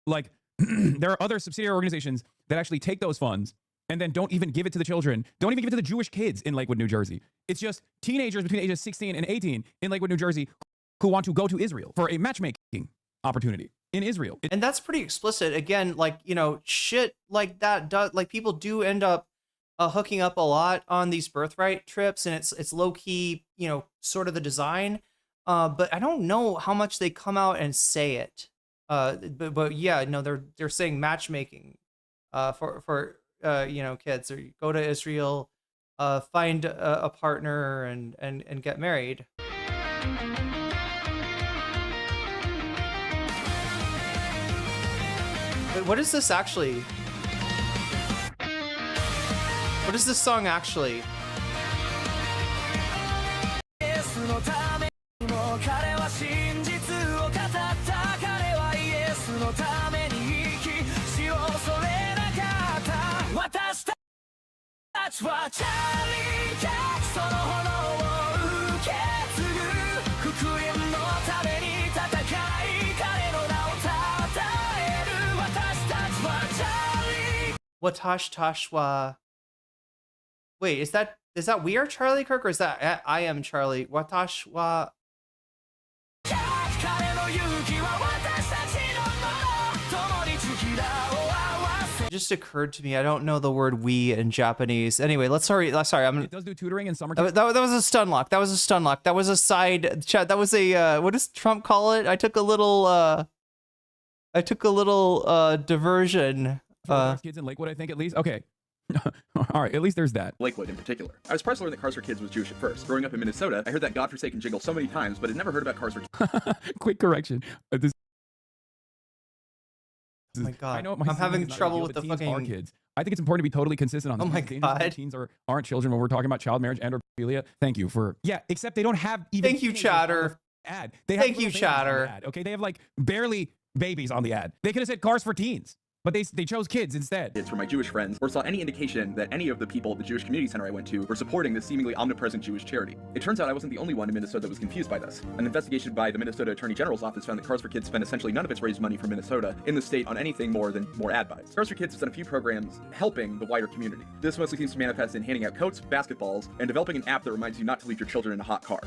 S10: Like, there are other subsidiary organizations that actually take those funds and then don't even give it to the children, don't even give it to the Jewish kids in Lakewood, New Jersey. It's just teenagers between ages 16 and 18 in Lakewood, New Jersey who want to go to Israel for a matchmaking opportunity in Israel.
S1: And that's pretty explicit. Again, shit like that does, people do end up hooking up a lot on these birthright trips, and it's low key, sort of the design. But I don't know how much they come out and say it. But yeah, no, they're saying matchmaking for kids, or go to Israel, find a partner and get married. Wait, what is this actually? What is this song actually? Watash Tashwa. Wait, is that We Are Charlie Kirk, or is that I Am Charlie? Watash wa. just occurred to me. I don't know the word "we" in Japanese. Anyway, sorry.
S10: It does do tutoring in summer.
S1: That was a stun lock. That was a stun lock. That was a side chat. That was a what does Trump call it? I took a little diversion.
S10: Kids in Lakewood, I think, at least. Okay. All right, at least there's that.
S4: Lakewood in particular. I was surprised to learn that Cars for Kids was Jewish at first. Growing up in Minnesota, I heard that godforsaken jingle so many times, but had never heard about Cars for Kids.
S10: Quick correction.
S1: Oh my god!
S10: I know
S1: I'm having trouble with the fucking
S10: kids. I think it's important to be totally consistent on this.
S1: Oh my god!
S10: Teens aren't children when we're talking about child marriage and or pedophilia. Thank you for except they don't have even.
S1: Thank you, chatter.
S10: Ad.
S1: Thank you, chatter.
S10: Okay, they have like barely babies on the ad. They could have said Cars for Teens. But they chose kids instead.
S4: It's for my Jewish friends, or saw any indication that any of the people at the Jewish community center I went to were supporting this seemingly omnipresent Jewish charity. It turns out I wasn't the only one in Minnesota that was confused by this. An investigation by the Minnesota Attorney General's office found that Cars for Kids spent essentially none of its raised money from Minnesota in the state on anything more than more ad buys. Cars for Kids has done a few programs helping the wider community. This mostly seems to manifest in handing out coats, basketballs, and developing an app that reminds you not to leave your children in a hot car.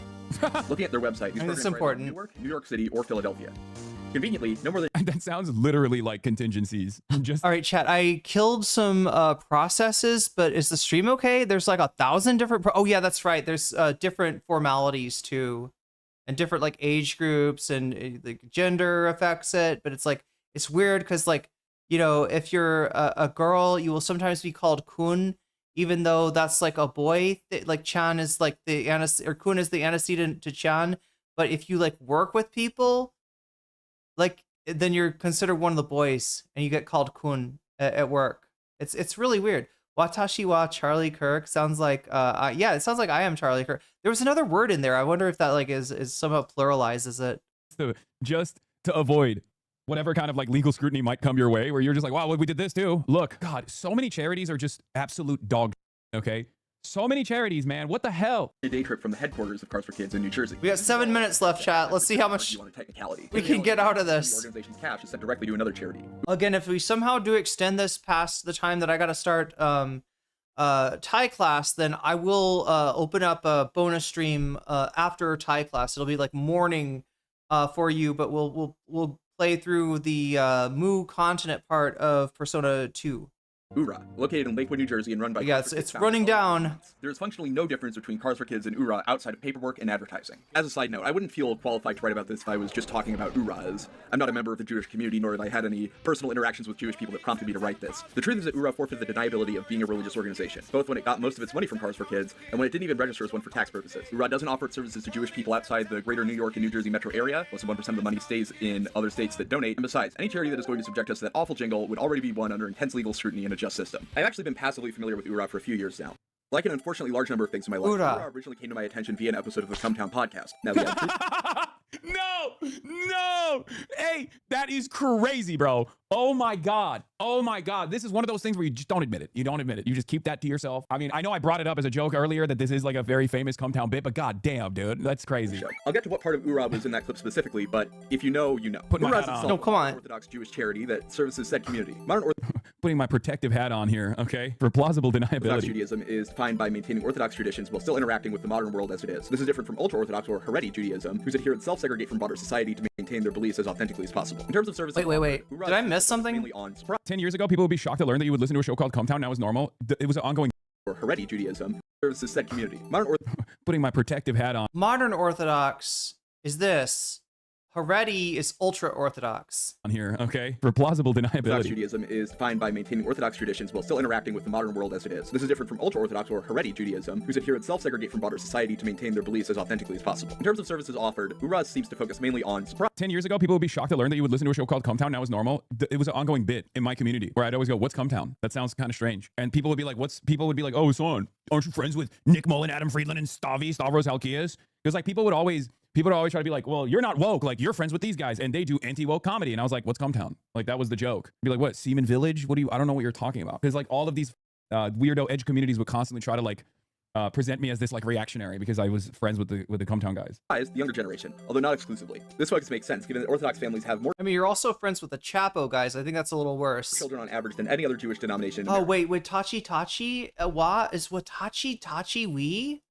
S4: Looking at their website, these programs are in Newark, New York City, or Philadelphia. Conveniently, no more than
S10: that sounds literally like contingencies. Just
S1: all right, chat. I killed some processes, but is the stream okay? There's like 1,000 different. Oh yeah, that's right. There's different formalities too, and different like age groups and like gender affects it. But it's like it's weird because like if you're a girl, you will sometimes be called kun, even though that's like a boy. Like chan is like the or kun is the antecedent to chan. But if you like work with people, like then you're considered one of the boys and you get called kun at work. It's really weird. Watashi wa Charlie Kirk sounds like yeah, it sounds like I am Charlie Kirk. There was another word in there. I wonder if that like is somehow pluralizes it.
S10: So just to avoid whatever kind of like legal scrutiny might come your way, where you're just like, wow, we did this too. Look, God, so many charities are just absolute dog. Okay. So many charities, man. What the hell?
S4: A day trip from the headquarters of Cars for Kids in New Jersey.
S1: We got 7 minutes left, chat. Let's see how much we can get out of this.
S4: The organization's cash is sent directly to another charity.
S1: Again, if we somehow do extend this past the time that I got to start Thai class, then I will open up a bonus stream after Thai class. It'll be like morning for you, but we'll play through the Mu continent part of Persona 2.
S4: URA, located in Lakewood, New Jersey, and run by
S1: it's running down.
S4: There's functionally no difference between Cars for Kids and URA outside of paperwork and advertising. As a side note, I wouldn't feel qualified to write about this if I was just talking about URAs. I'm not a member of the Jewish community, nor have I had any personal interactions with Jewish people that prompted me to write this. The truth is that URA forfeited the deniability of being a religious organization, both when it got most of its money from Cars for Kids and when it didn't even register as one for tax purposes. URA doesn't offer its services to Jewish people outside the greater New York and New Jersey metro area. Most of 1% of the money stays in other states that donate. And besides, any charity that is going to subject us to that awful jingle would already be one under intense legal scrutiny in a just system. I've actually been passively familiar with URA for a few years now. Like an unfortunately large number of things in my life, URA originally came to my attention via an episode of the Cumtown podcast. Now,
S10: No! Hey, that is crazy, bro. Oh my God. This is one of those things where you just don't admit it. You don't admit it. You just keep that to yourself. I mean, I know I brought it up as a joke earlier that this is like a very famous Cumtown bit, but god damn, dude, that's crazy.
S4: I'll get to what part of URA was in that clip specifically, but if you know, you know. URA is
S1: no, come on.
S4: An Orthodox Jewish charity that services said community. Modern
S10: putting my protective hat on here, okay, for plausible deniability.
S4: Orthodox Judaism is defined by maintaining Orthodox traditions while still interacting with the modern world as it is. This is different from ultra-Orthodox or Haredi Judaism, whose adherents self-segregate from broader society to maintain their beliefs as authentically as possible. In terms of services,
S1: wait. Did I miss something?
S10: 10 years ago, people would be shocked to learn that you would listen to a show called Cumtown. Now is normal. It was an ongoing.
S4: Or Haredi Judaism services said community.
S10: Putting my protective hat on.
S1: Modern Orthodox is this. Haredi is ultra-Orthodox.
S10: On here, okay? For plausible deniability.
S4: Orthodox Judaism is defined by maintaining Orthodox traditions while still interacting with the modern world as it is. This is different from ultra-Orthodox or Haredi Judaism, whose adherents self-segregate from broader society to maintain their beliefs as authentically as possible. In terms of services offered, URA seems to focus mainly on
S10: 10 years ago, people would be shocked to learn that you would listen to a show called Cumtown. Now is normal. It was an ongoing bit in my community where I'd always go, what's Cumtown? That sounds kind of strange. And people would be like, oh, son, aren't you friends with Nick Mullen, Adam Friedland, and Stavros Halkias? Because like people would always try to be like, well, you're not woke. Like, you're friends with these guys, and they do anti-woke comedy. And I was like, what's Cumtown? Like, that was the joke. Be like, what, Seaman Village? I don't know what you're talking about. Because, like, all of these weirdo edge communities would constantly try to, like, present me as this, like, reactionary because I was friends with the Cumtown guys.
S4: The younger generation, although not exclusively. This focus makes sense, given that Orthodox families have more...
S1: I mean, you're also friends with the Chapo guys. I think that's a little worse.
S4: ...children on average than any other Jewish denomination in
S1: America.
S4: Wait,
S1: Tachi? Is Watachi we?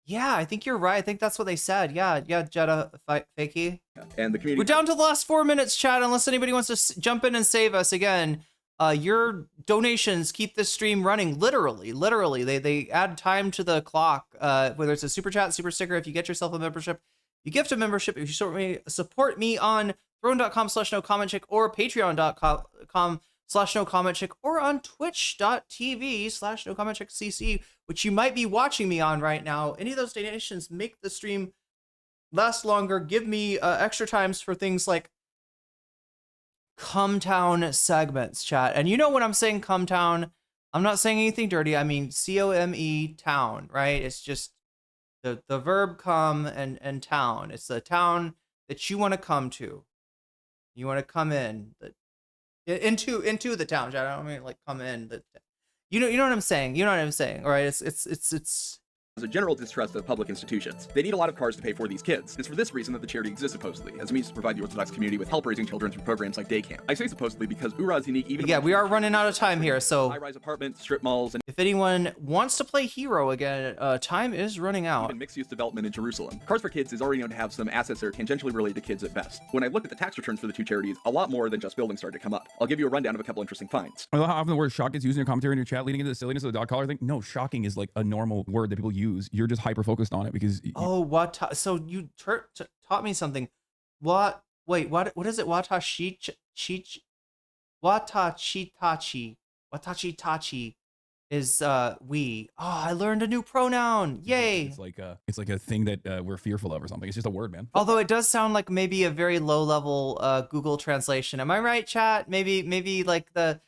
S1: Yeah, I think you're right. I think that's what they said. Yeah, Jetta Fakey.
S4: And the community.
S1: We're down to the last 4 minutes, chat. Unless anybody wants to jump in and save us again. your donations keep this stream running. Literally, they add time to the clock. Whether it's a super chat, super sticker, if you get yourself a membership, you gift a membership. If you support me on throne.com/nocommentchick or patreon.com/nocommentchick or on twitch.tv/nocommentchickcc, which you might be watching me on right now. Any of those donations make the stream last longer, give me extra times for things like Cumtown segments, chat. And you know when I'm saying Cumtown, I'm not saying anything dirty. I mean C-O-M-E town, right? It's just the verb come and town. It's the town that you want to come to. You want to come into the town, chat. I don't mean like come in. You know what I'm saying. You know what I'm saying. All right. It's
S4: As a general distrust of public institutions. They need a lot of cars to pay for these kids. It's for this reason that the charity exists, supposedly, as a means to provide the Orthodox community with help raising children through programs like day camp. I say supposedly because URA is unique even...
S1: Yeah, we are running out of time here, so...
S4: high-rise apartments, strip malls, and...
S1: if anyone wants to play Hero again, time is running out.
S4: Even mixed-use development in Jerusalem. Cars for Kids is already known to have some assets that are tangentially related to kids at best. When I looked at the tax returns for the two charities, a lot more than just buildings started to come up. I'll give you a rundown of a couple interesting finds.
S10: I love how often the word shock is used in your commentary in your chat, leading into the silliness of the dog collar thing. No, shocking is like a normal word that people use. You're just hyper-focused on it because...
S1: Oh, what? So you taught me something. What? Wait, what is it? Watachitachi is we. Oh, I learned a new pronoun. Yay.
S10: It's like a thing that we're fearful of or something. It's just a word, man.
S1: Although it does sound like maybe a very low level Google translation. Am I right, chat? Maybe like the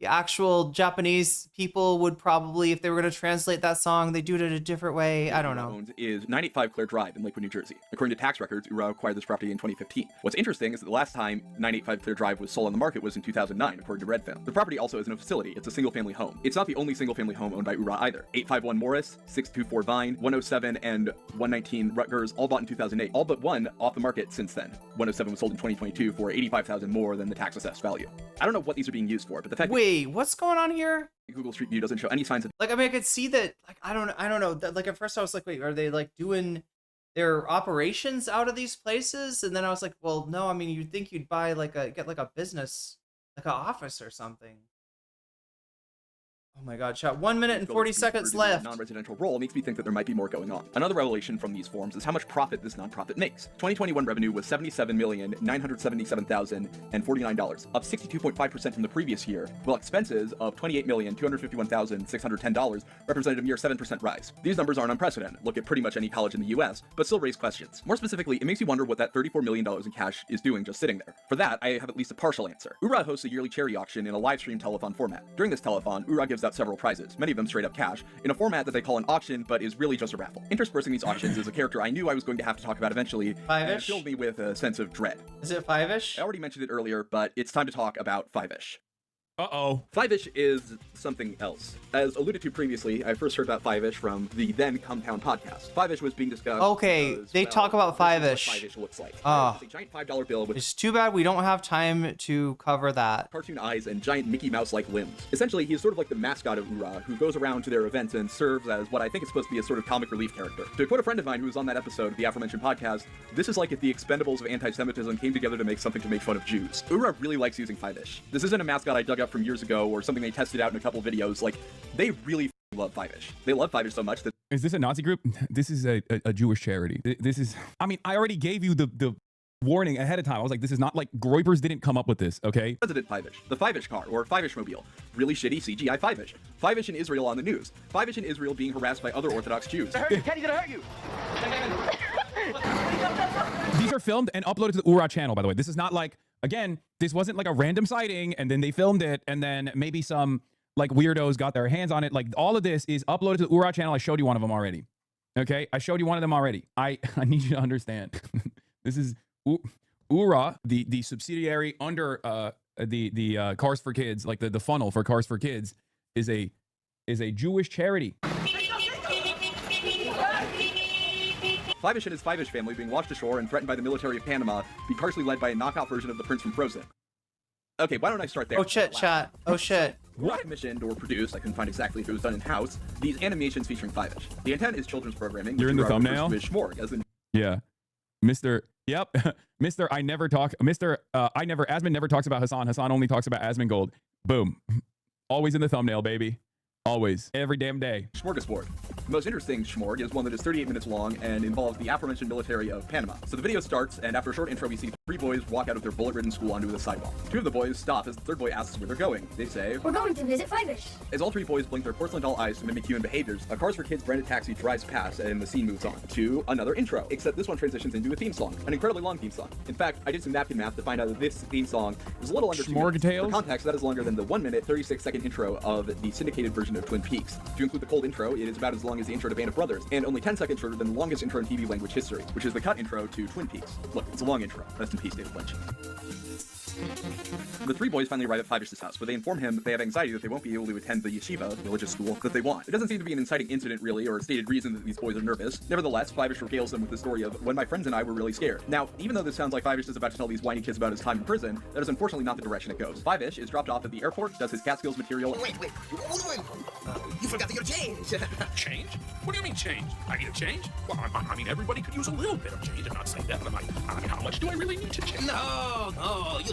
S1: actual Japanese people would probably, if they were going to translate that song, they do it in a different way. I don't know.
S4: Owns is 985 Clare Drive in Lakewood, New Jersey. According to tax records, URA acquired this property in 2015. What's interesting is that the last time 985 Clare Drive was sold on the market was in 2009, according to Redfin. The property also isn't a facility. It's a single-family home. It's not the only single-family home owned by URA either. 851 Morris, 624 Vine, 107 and 119 Rutgers, all bought in 2008. All but one off the market since then. 107 was sold in 2022 for $85,000 more than the tax assessed value. I don't know what these are being used for, but the fact...
S1: Wait, what's going on here?
S4: Google Street View doesn't show any signs of...
S1: like, I mean, I could see that, like, I don't know. Like, at first I was like, wait, are they, like, doing their operations out of these places? And then I was like, well, no, I mean, you'd think you'd buy, like, get, like, a business, like, an office or something. Oh my god, chat. 1 minute and 40 seconds left.
S4: Non-residential role makes me think that there might be more going on. Another revelation from these forms is how much profit this nonprofit makes. 2021 revenue was $77,977,049, up 62.5% from the previous year, while expenses of $28,251,610 represented a mere 7% rise. These numbers aren't unprecedented. Look at pretty much any college in the US, but still raise questions. More specifically, it makes you wonder what that $34 million in cash is doing just sitting there. For that, I have at least a partial answer. URA hosts a yearly charity auction in a live stream telethon format. During this telethon, URA gives out several prizes, many of them straight up cash, in a format that they call an auction, but is really just a raffle. Interspersing these auctions is a character I knew I was going to have to talk about eventually, and it filled me with a sense of dread.
S1: Is it Five-ish?
S4: I already mentioned it earlier, but it's time to talk about Five-ish.
S10: Uh-oh.
S4: Five-ish is something else. As alluded to previously, I first heard about Five-ish from the then Cumtown podcast. Five-ish was being discussed.
S1: Okay, they talk about Five-ish.
S4: Five-ish looks like.
S1: It's
S4: a giant $5 bill with...
S1: it's too bad we don't have time to cover that.
S4: Cartoon eyes and giant Mickey Mouse-like limbs. Essentially, he's sort of like the mascot of URA, who goes around to their events and serves as what I think is supposed to be a sort of comic relief character. To quote a friend of mine who was on that episode of the aforementioned podcast, this is like if the Expendables of anti-Semitism came together to make something to make fun of Jews. URA really likes using Five-ish. This isn't a mascot I dug up from years ago or something they tested out in a couple videos. Like, they really love Five-ish. They love Five-ish so much that...
S10: Is this a Nazi group? This is a Jewish charity. This is... I mean, I already gave you the warning ahead of time. I was like, this is not like... Groypers didn't come up with this, okay?
S4: President Five-ish. The Five-ish car, or Five-ish mobile. Really shitty CGI Five-ish. Five-ish in Israel on the news. Five-ish in Israel being harassed by other Orthodox Jews.
S11: Kenny's gonna hurt you!
S10: These are filmed and uploaded to the URA channel, by the way. This is not like... Again, this wasn't like a random sighting and then they filmed it and then maybe some like weirdos got their hands on it. Like all of this is uploaded to the URA channel. I showed you one of them already. Okay, I showed you one of them already. I need you to understand. This is URA, the subsidiary under the Cars for Kids, like the funnel for Cars for Kids, is a Jewish charity.
S4: Five-ish and his Five-ish family being washed ashore and threatened by the military of Panama, be partially led by a knockout version of the Prince from Frozen. Okay, why don't I start there?
S1: Oh shit, chat. Oh shit.
S4: What commissioned or produced, I couldn't find exactly if it was done in-house, these animations featuring Five-ish. The intent is children's programming.
S10: You're in the thumbnail? Yeah. Mr. Yep. Mr. I never talk. Mr. I never. Asmund never talks about Hassan. Hassan only talks about Asmongold. Boom. Always in the thumbnail, baby. Always. Every damn day.
S4: Smorgasbord. The most interesting smorg is one that is 38 minutes long and involves the aforementioned military of Panama. So the video starts, and after a short intro, we see 3 boys walk out of their bullet-ridden school onto the sidewalk. 2 of the boys stop as the 3rd boy asks where they're going. They say,
S24: "We're going to visit Five-ish."
S4: As all 3 boys blink their porcelain doll eyes to mimic human behaviors, a Cars for Kids branded taxi drives past, and the scene moves on to another intro, except this one transitions into a theme song, an incredibly long theme song. In fact, I did some napkin math to find out that this theme song is a little under 2 minutes. For context, that is longer than the 1-minute, 36-second intro of the syndicated version of Twin Peaks. To include the cold intro, it is about as long as the intro to Band of Brothers, and only 10 seconds shorter than the longest intro in TV language history, which is the cut intro to Twin Peaks. Look, it's a long intro. Rest in peace, David Lynch. The 3 boys finally arrive at Five-ish's house, where they inform him that they have anxiety that they won't be able to attend the yeshiva, religious school, that they want. It doesn't seem to be an inciting incident, really, or a stated reason that these boys are nervous. Nevertheless, Five-ish regales them with the story of when my friends and I were really scared. Now, even though this sounds like Five-ish is about to tell these whiny kids about his time in prison, that is unfortunately not the direction it goes. Five-ish is dropped off at the airport, does his Catskills material.
S6: Wait. You forgot your change. Change? What do you mean change? I need a change? Well, I mean, everybody could use a little bit of change. I'm not saying that, but I mean, how much do I really need to change? No.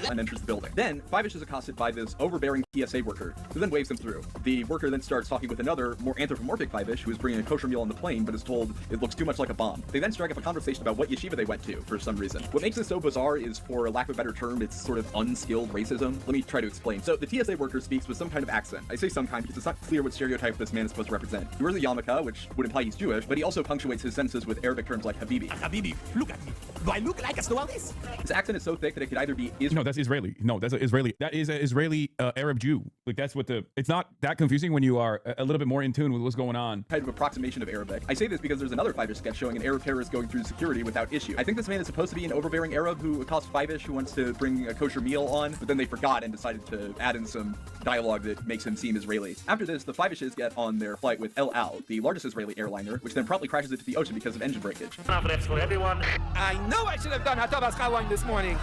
S4: And enters the building. Then, Five-ish is accosted by this overbearing TSA worker, who then waves him through. The worker then starts talking with another, more anthropomorphic Five-ish, who is bringing a kosher meal on the plane, but is told it looks too much like a bomb. They then strike up a conversation about what yeshiva they went to, for some reason. What makes this so bizarre is, for lack of a better term, it's sort of unskilled racism. Let me try to explain. So, the TSA worker speaks with some kind of accent. I say some kind because it's not clear what stereotype this man is supposed to represent. He wears a yarmulke, which would imply he's Jewish, but he also punctuates his sentences with Arabic terms like Habibi.
S6: Habibi, look at me. Do I look like a stewardess?
S4: His accent is so thick that it could either be
S10: No, that's Israeli. No, that's Israeli. That is an Israeli Arab Jew. Like, that's what it's not that confusing when you are a little bit more in tune with what's going on.
S4: Kind of approximation of Arabic. I say this because there's another Five-ish sketch showing an Arab terrorist going through security without issue. I think this man is supposed to be an overbearing Arab who accosts Five-ish, who wants to bring a kosher meal on, but then they forgot and decided to add in some dialogue that makes him seem Israeli. After this, the Five-ishes get on their flight with El Al, the largest Israeli airliner, which then promptly crashes into the ocean because of engine breakage.
S6: For everyone. I know I should have done Hatabas Kawine this morning.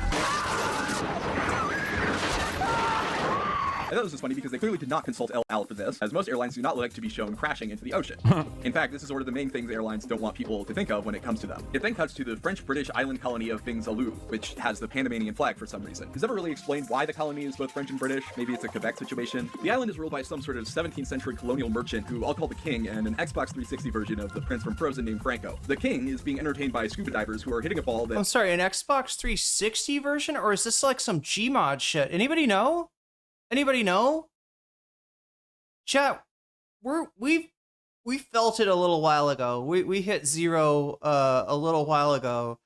S4: I thought this was funny because they clearly did not consult El Al for this, as most airlines do not like to be shown crashing into the ocean. In fact, this is sort of the main things airlines don't want people to think of when it comes to them. It then cuts to the French-British island colony of Bingzalou, which has the Panamanian flag for some reason. It's never really explained why the colony is both French and British. Maybe it's a Quebec situation. The island is ruled by some sort of 17th century colonial merchant who I'll call the King, and an Xbox 360 version of the Prince from Frozen named Franco. The King is being entertained by scuba divers who are hitting a ball that—
S1: I'm sorry, an Xbox 360 version, or is this like some Gmod shit? Anybody know? Anybody know? Chat, we felt it a little while ago. We hit 0 a little while ago.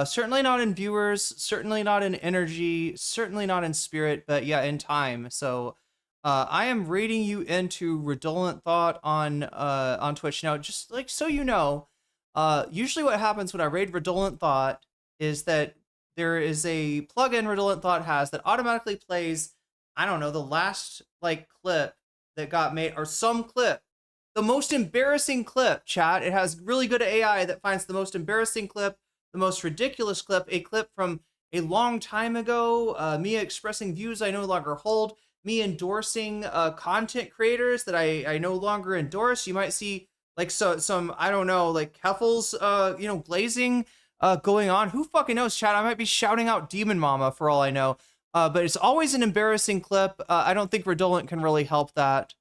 S1: Certainly not in viewers, certainly not in energy, certainly not in spirit, but yeah, in time. So I am raiding you into Redolent Thought on Twitch now. Just like so you know, usually what happens when I raid Redolent Thought is that there is a plugin Redolent Thought has that automatically plays, I don't know, the last like clip that got made, or some clip, the most embarrassing clip, chat. It has really good AI that finds the most embarrassing clip, the most ridiculous clip, a clip from a long time ago, me expressing views I no longer hold, me endorsing content creators that I no longer endorse. You might see like some, I don't know, like Heffels, blazing going on. Who fucking knows, chat? I might be shouting out Demon Mama for all I know. But it's always an embarrassing clip. I don't think Redolent can really help that.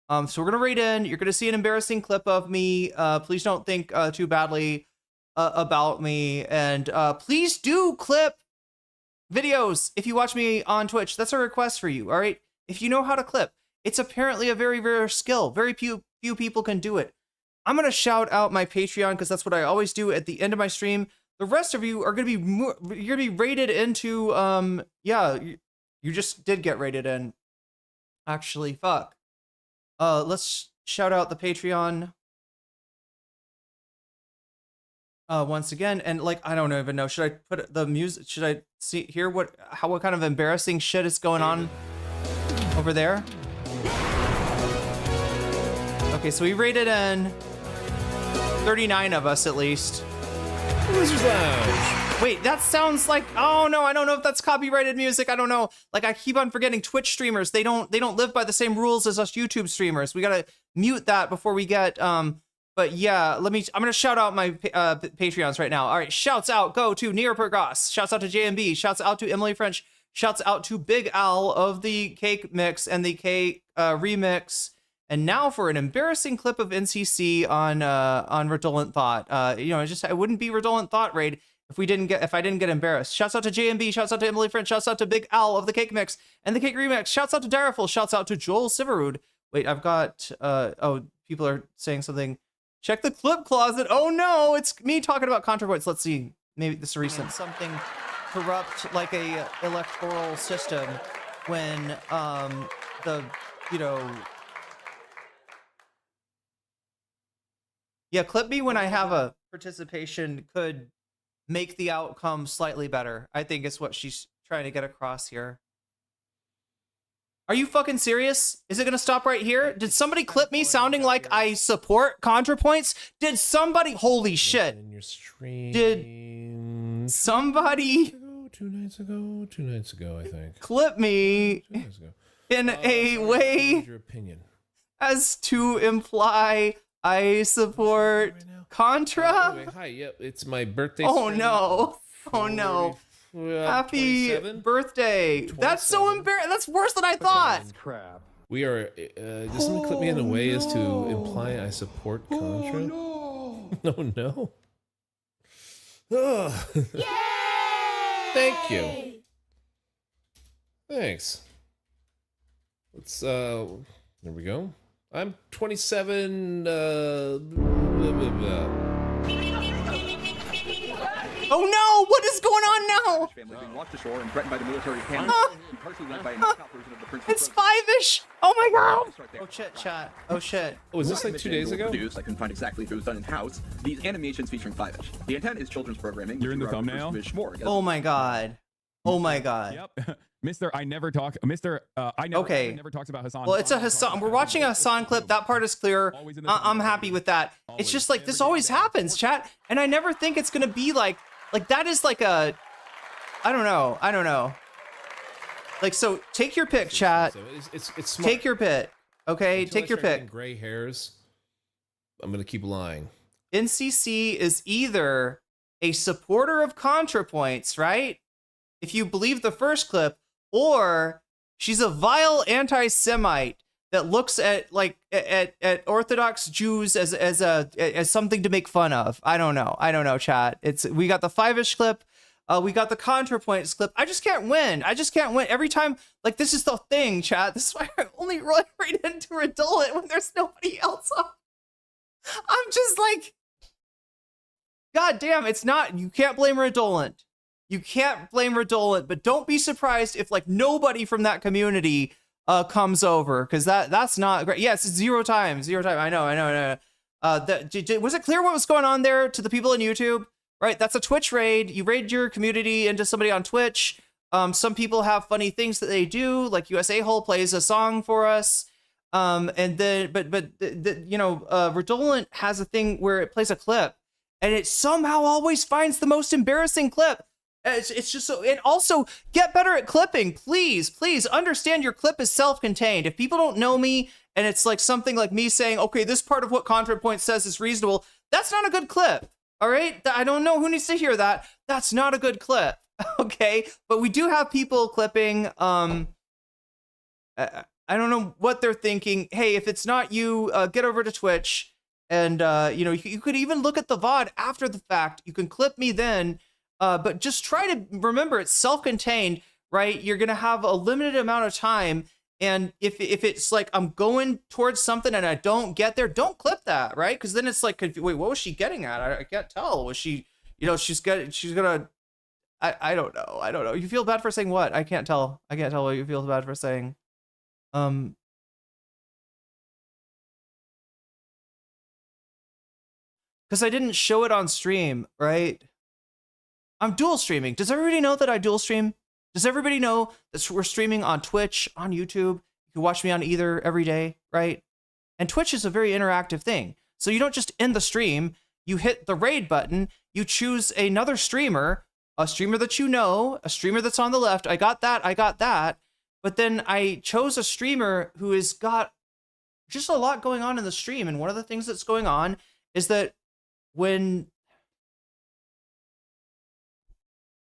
S1: So we're going to raid in. You're going to see an embarrassing clip of me. Please don't think too badly about me. And please do clip videos if you watch me on Twitch. That's a request for you, all right? If you know how to clip. It's apparently a very rare skill. Very few people can do it. I'm going to shout out my Patreon because that's what I always do at the end of my stream. The rest of you are going to be you're going to be rated into yeah, you just did get rated in. Actually, fuck. Let's shout out the Patreon once again, and like I don't even know, should I put the music, should I hear what kind of embarrassing shit is going on over there? Okay, so we rated in 39 of us at least.
S6: Losers Lounge.
S1: Wait, that sounds like, oh no, I don't know if that's copyrighted music. I don't know. Like I keep on forgetting Twitch streamers. They don't live by the same rules as us YouTube streamers. We gotta mute that before we get but yeah, I'm gonna shout out my Patreons right now. All right, shouts out go to Near Pergos. Shouts out to JMB. Shouts out to Emily French. Shouts out to Big Al of the Cake Mix and the Cake Remix. And now for an embarrassing clip of NCC on Redolent Thought. You know, it wouldn't be Redolent Thought raid if I didn't get embarrassed. Shouts out to JMB, shouts out to Emily French, shouts out to Big Al of the Cake Mix and the Cake Remix. Shouts out to Daraful, shouts out to Joel Siverud. Wait, I've got oh, people are saying something. Check the clip closet. Oh no, it's me talking about ContraPoints. Let's see. Maybe this is recent. Something corrupt like a electoral system when the, you know, yeah, clip me when I have a participation could make the outcome slightly better, I think is what she's trying to get across here. Are you fucking serious? Is it gonna stop right here? Did somebody clip me sounding like I support ContraPoints? Did somebody, holy shit. Did somebody
S8: 2 nights ago, I think.
S1: Clip me in a way
S8: Your opinion.
S1: as to imply I support Contra?
S8: Wait, hi, yep, it's my birthday.
S1: Oh no. Oh no. Happy
S8: 27?
S1: birthday. That's so embarrassing. That's worse than I thought.
S8: Crap. We are, does someone clip me in a way as to imply I support Contra? Oh no. Oh. Thank you. Thanks. Let's, there we go. I'm 27, blah, blah, blah.
S1: Oh no! What is going on now?
S4: Family being washed ashore and threatened by the military panic. Partially led by a knockout version of the Prince.
S1: It's 5-ish! Oh my god! Oh shit, chat. Oh shit.
S8: Oh, was this like 2 days ago?
S4: Produced. I couldn't find exactly if it was done in-house. These animations featuring 5-ish. The intent is children's programming.
S10: You're in the thumbnail?
S1: Oh my god. Oh my god.
S10: Yep. Mr. I never talk. Mr. I never.
S1: Okay.
S10: Never talks about Hassan.
S1: Well, it's a Hassan. We're watching a Hassan clip. That part is clear. I'm happy with that. It's just like this always happens, chat. And I never think it's gonna be like that is like a. I don't know. Like, so take your pick, chat.
S8: It's smart.
S1: Take your pick. Okay,
S8: Until
S1: take your
S8: I start
S1: pick.
S8: getting gray hairs, I'm gonna keep lying.
S1: NCC is either a supporter of ContraPoints, right? If you believe the first clip, or she's a vile anti-Semite that looks at like at Orthodox Jews as something to make fun of. I don't know, chat. We got the 5-ish clip. We got the ContraPoints clip. I just can't win. Every time, like, this is the thing, chat. This is why I only run right into Redolent when there's nobody else on. I'm just like, god damn, it's not, you can't blame Redolent. You can't blame Redolent, but don't be surprised if like nobody from that community comes over, because that's not great. Yes, it's zero time. I know. Was it clear what was going on there to the people on YouTube? Right, that's a Twitch raid. You raid your community into somebody on Twitch. Some people have funny things that they do, like USA Hole plays a song for us. And then, but you know, Redolent has a thing where it plays a clip, and it somehow always finds the most embarrassing clip. It's just so, and also get better at clipping, please understand your clip is self-contained. If people don't know me and it's like something like me saying, okay, this part of what ContraPoint says is reasonable, that's not a good clip. All right, I don't know who needs to hear that. That's not a good clip. Okay, but we do have people clipping. I don't know what they're thinking. Hey, if it's not you, get over to Twitch, and you know, you could even look at the VOD after the fact. You can clip me then. But just try to remember it's self-contained, right? You're gonna have a limited amount of time, and if it's like I'm going towards something and I don't get there, don't clip that, right? Because then it's like, wait, what was she getting at? I can't tell. Was she, you know, she's gonna. I don't know. You feel bad for saying what? I can't tell what you feel bad for saying. Because I didn't show it on stream, right? I'm dual streaming. Does everybody know that I dual stream? Does everybody know that we're streaming on Twitch, on YouTube? You can watch me on either every day, right? And Twitch is a very interactive thing. So you don't just end the stream, you hit the raid button, you choose another streamer, a streamer that you know, a streamer that's on the left. I got that. But then I chose a streamer who has got just a lot going on in the stream. And one of the things that's going on is that when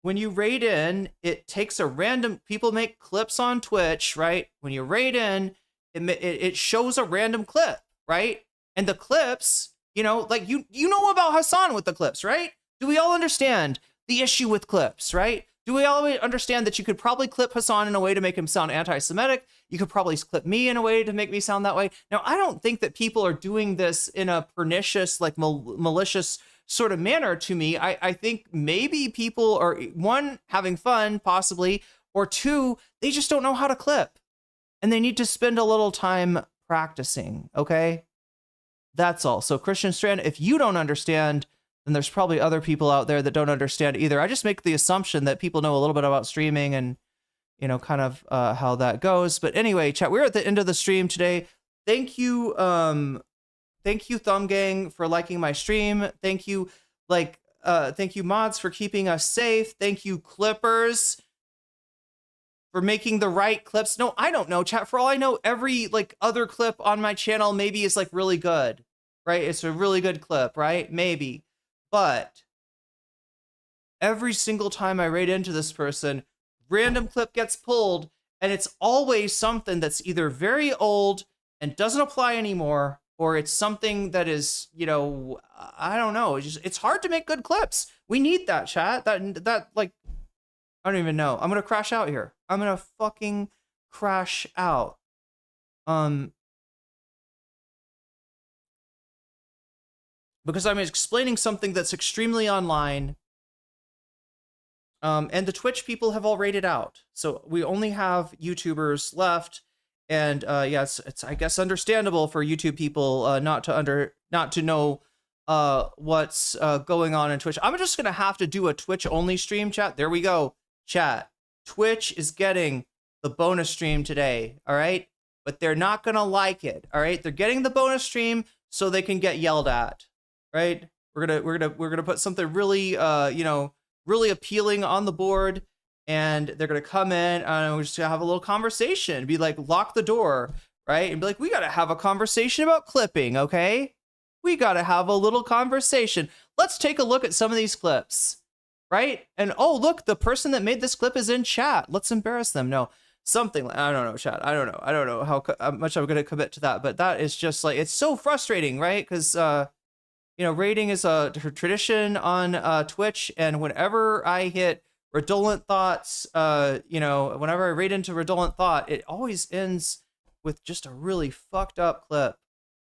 S1: when you raid in, it takes a random, people make clips on Twitch, right? When you raid in, it shows a random clip, right? And the clips, you know, like you know about Hassan with the clips, right? Do we all understand the issue with clips, right? Do we all understand that you could probably clip Hassan in a way to make him sound anti-Semitic? You could probably clip me in a way to make me sound that way. Now, I don't think that people are doing this in a pernicious, like malicious sort of manner to me. I think maybe people are, one, having fun, possibly, or two, they just don't know how to clip. And they need to spend a little time practicing, okay? That's all. So Christian Strand, if you don't understand, then there's probably other people out there that don't understand either. I just make the assumption that people know a little bit about streaming and, you know, kind of how that goes. But anyway, chat, we're at the end of the stream today. Thank you, Thumb Gang, for liking my stream. Thank you, thank you, mods, for keeping us safe. Thank you, Clippers, for making the right clips. No, I don't know, chat. For all I know, every other clip on my channel maybe is really good, right? It's a really good clip, right? Maybe. But every single time I raid into this person, random clip gets pulled, and it's always something that's either very old and doesn't apply anymore, or it's something that is, you know, I don't know. It's hard to make good clips. We need that, chat. That I don't even know. I'm gonna crash out here. I'm gonna fucking crash out. Because I'm explaining something that's extremely online. And the Twitch people have all raided out. So we only have YouTubers left. And yeah, it's I guess understandable for YouTube people not to know what's going on in Twitch. I'm just gonna have to do a Twitch only stream, chat. There we go, chat. Twitch is getting the bonus stream today, all right? But they're not gonna like it, all right? They're getting the bonus stream so they can get yelled at, right? We're gonna put something really you know, really appealing on the board. And they're going to come in and we're just going to have a little conversation. Be like, lock the door, right? And be like, we got to have a conversation about clipping, okay? We got to have a little conversation. Let's take a look at some of these clips, right? And oh, look, the person that made this clip is in chat. Let's embarrass them. No, something like, I don't know, chat. I don't know how much I'm going to commit to that. But that is just like, it's so frustrating, right? Because, you know, raiding is a tradition on Twitch. And whenever I hit redolent thoughts, you know, whenever I raid into redolent thought, it always ends with just a really fucked up clip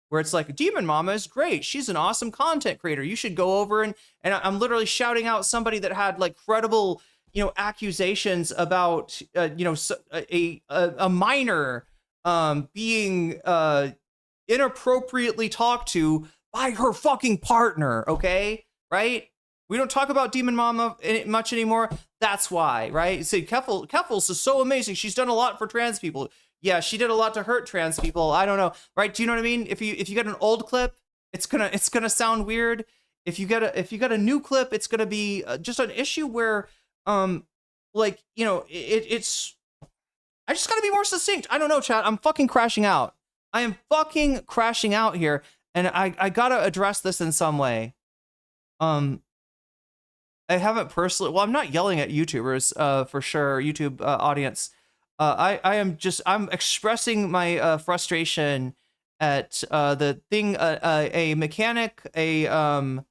S1: where it's like, Demon Mama is great. She's an awesome content creator. You should go over and I'm literally shouting out somebody that had credible, you know, accusations about, you know, a minor being inappropriately talked to by her fucking partner. Okay. Right. We don't talk about Demon Mama much anymore. That's why, right? Say Keffels is so amazing. She's done a lot for trans people. Yeah, she did a lot to hurt trans people. I don't know, right? Do you know what I mean? If you get an old clip, it's gonna sound weird. If you get a new clip, it's gonna be just an issue where, like, you know, it's. I just gotta be more succinct. I don't know, chat. I'm fucking crashing out. I am fucking crashing out here, and I gotta address this in some way. I haven't personally, well, I'm not yelling at YouTubers, for sure, YouTube audience. I'm expressing my frustration at the thing, a mechanic, a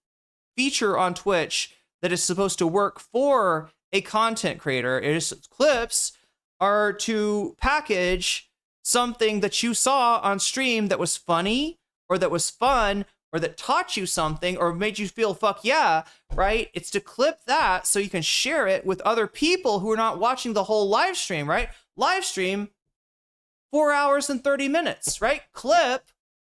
S1: feature on Twitch that is supposed to work for a content creator. It is clips are to package something that you saw on stream that was funny or that was fun or that taught you something or made you feel fuck yeah, right? It's to clip that so you can share it with other people who are not watching the whole live stream, right? Live stream, 4 hours and 30 minutes, right? Clip,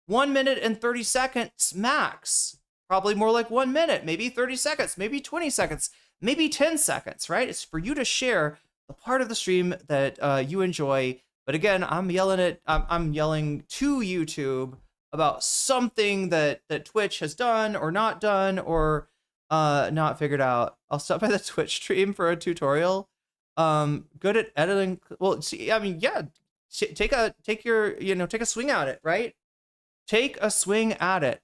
S1: 1 minute and 30 seconds max. Probably more like 1 minute, maybe 30 seconds, maybe 20 seconds, maybe 10 seconds, right? It's for you to share the part of the stream that you enjoy. But again, I'm yelling to YouTube about something that Twitch has done or not figured out. I'll stop by the Twitch stream for a tutorial. Good at editing. Well, see, I mean, yeah, take a swing at it, right? Take a swing at it.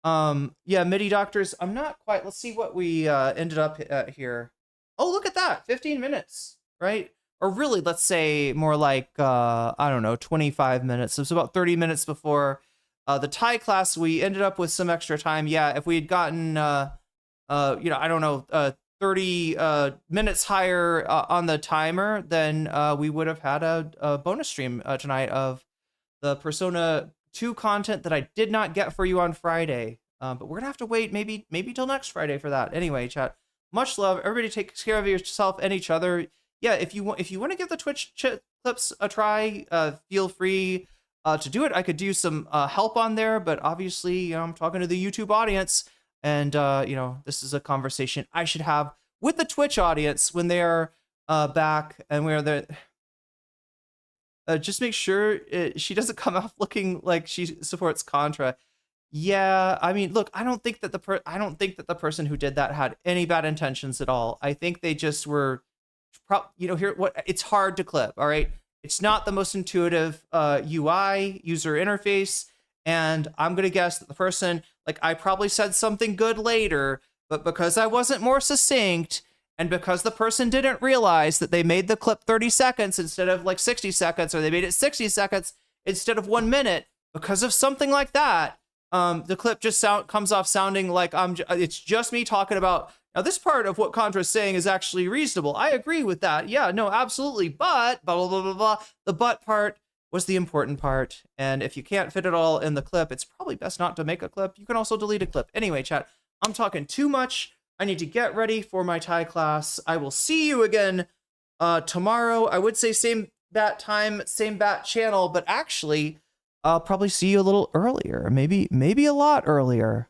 S1: Yeah, MIDI doctors. I'm not quite. Let's see what we ended up at here. Oh, look at that, 15 minutes, right? Or really, let's say more like, I don't know, 25 minutes. It was about 30 minutes before the Thai class. We ended up with some extra time. Yeah, if we had gotten, you know, I don't know, 30 minutes higher on the timer, then we would have had a bonus stream tonight of the Persona 2 content that I did not get for you on Friday. But we're gonna have to wait maybe till next Friday for that. Anyway, chat, much love. Everybody take care of yourself and each other. Yeah, if you want to give the Twitch clips a try, feel free to do it. I could do some help on there, but obviously, you know, I'm talking to the YouTube audience, and you know, this is a conversation I should have with the Twitch audience when they are back, and where the just make sure she doesn't come off looking like she supports Contra. Yeah, I mean, look, I don't think that the person who did that had any bad intentions at all. I think they just were, you know, it's hard to clip. All right, it's not the most intuitive UI user interface, and I'm gonna guess that the person, like, I probably said something good later, but because I wasn't more succinct, and because the person didn't realize that they made the clip 30 seconds instead of like 60 seconds, or they made it 60 seconds instead of 1 minute, because of something like that. The clip just comes off sounding like it's just me talking about, now this part of what Contra is saying is actually reasonable. I agree with that. Yeah, no, absolutely. But, blah, blah, blah, blah, blah. The but part was the important part. And if you can't fit it all in the clip, it's probably best not to make a clip. You can also delete a clip. Anyway, chat, I'm talking too much. I need to get ready for my Thai class. I will see you again tomorrow. I would say same bat time, same bat channel, but actually, I'll probably see you a little earlier, maybe a lot earlier.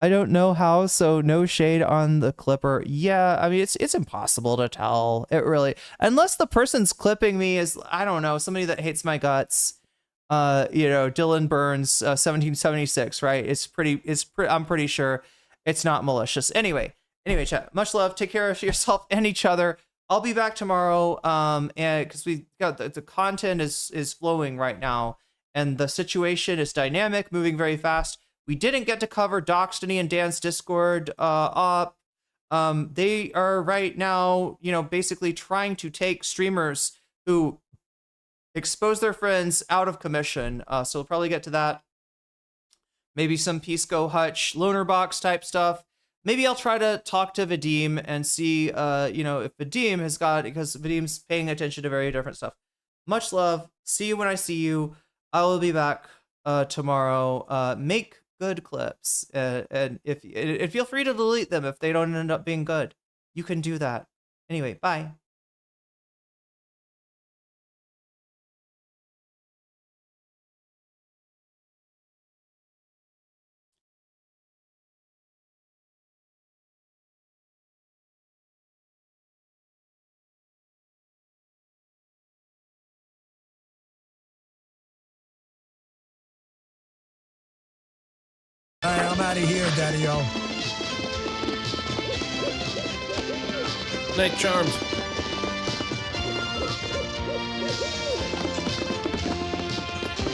S1: I don't know how, so no shade on the clipper. Yeah, I mean, it's impossible to tell. It really, unless the person's clipping me is, I don't know, somebody that hates my guts. You know, Dylan Burns, 1776, right? I'm pretty sure it's not malicious. Anyway, chat, much love. Take care of yourself and each other. I'll be back tomorrow, and because we got the content is flowing right now. And the situation is dynamic, moving very fast. We didn't get to cover Destiny&Dan's Discord up. They are right now, you know, basically trying to take streamers who expose their friends out of commission. So we'll probably get to that. Maybe some Pisco Hutch loner box type stuff. Maybe I'll try to talk to Vadim and see, you know, if Vadim has got, because Vadim's paying attention to very different stuff. Much love. See you when I see you. I will be back tomorrow. Make good clips, and feel free to delete them if they don't end up being good. You can do that. Anyway, bye.
S3: I'm out of here, Daddy-O.
S8: Night, Charmed.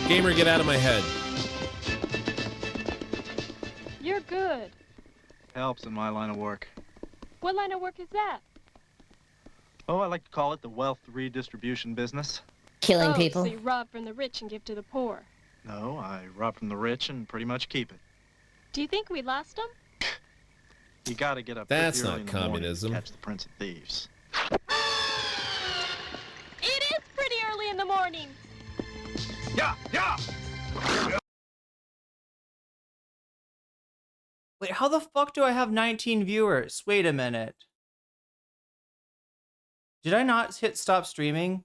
S8: Gamer, get out of my head.
S14: You're good.
S15: Helps in my line of work.
S14: What line of work is that?
S15: Oh, I like to call it the wealth redistribution business.
S14: Killing people? So you rob from the rich and give to the poor.
S15: No, I rob from the rich and pretty much keep it.
S14: Do you think we lost them?
S15: You gotta get up
S8: That's
S15: pretty early
S8: not
S15: in the morning
S8: communism.
S15: to catch the Prince of Thieves.
S14: It is pretty early in the morning.
S15: Yeah!
S1: Wait, how the fuck do I have 19 viewers? Wait a minute. Did I not hit stop streaming?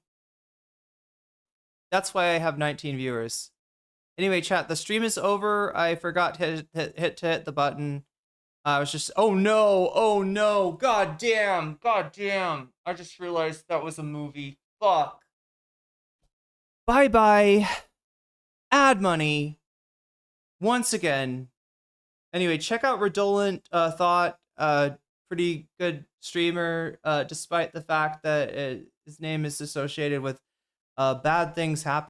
S1: That's why I have 19 viewers. Anyway, chat, the stream is over. I forgot to hit the button. I was just, oh no, god damn. I just realized that was a movie. Fuck. Bye-bye. Ad money. Once again. Anyway, check out Redolent Thought. Pretty good streamer, despite the fact that his name is associated with bad things happening.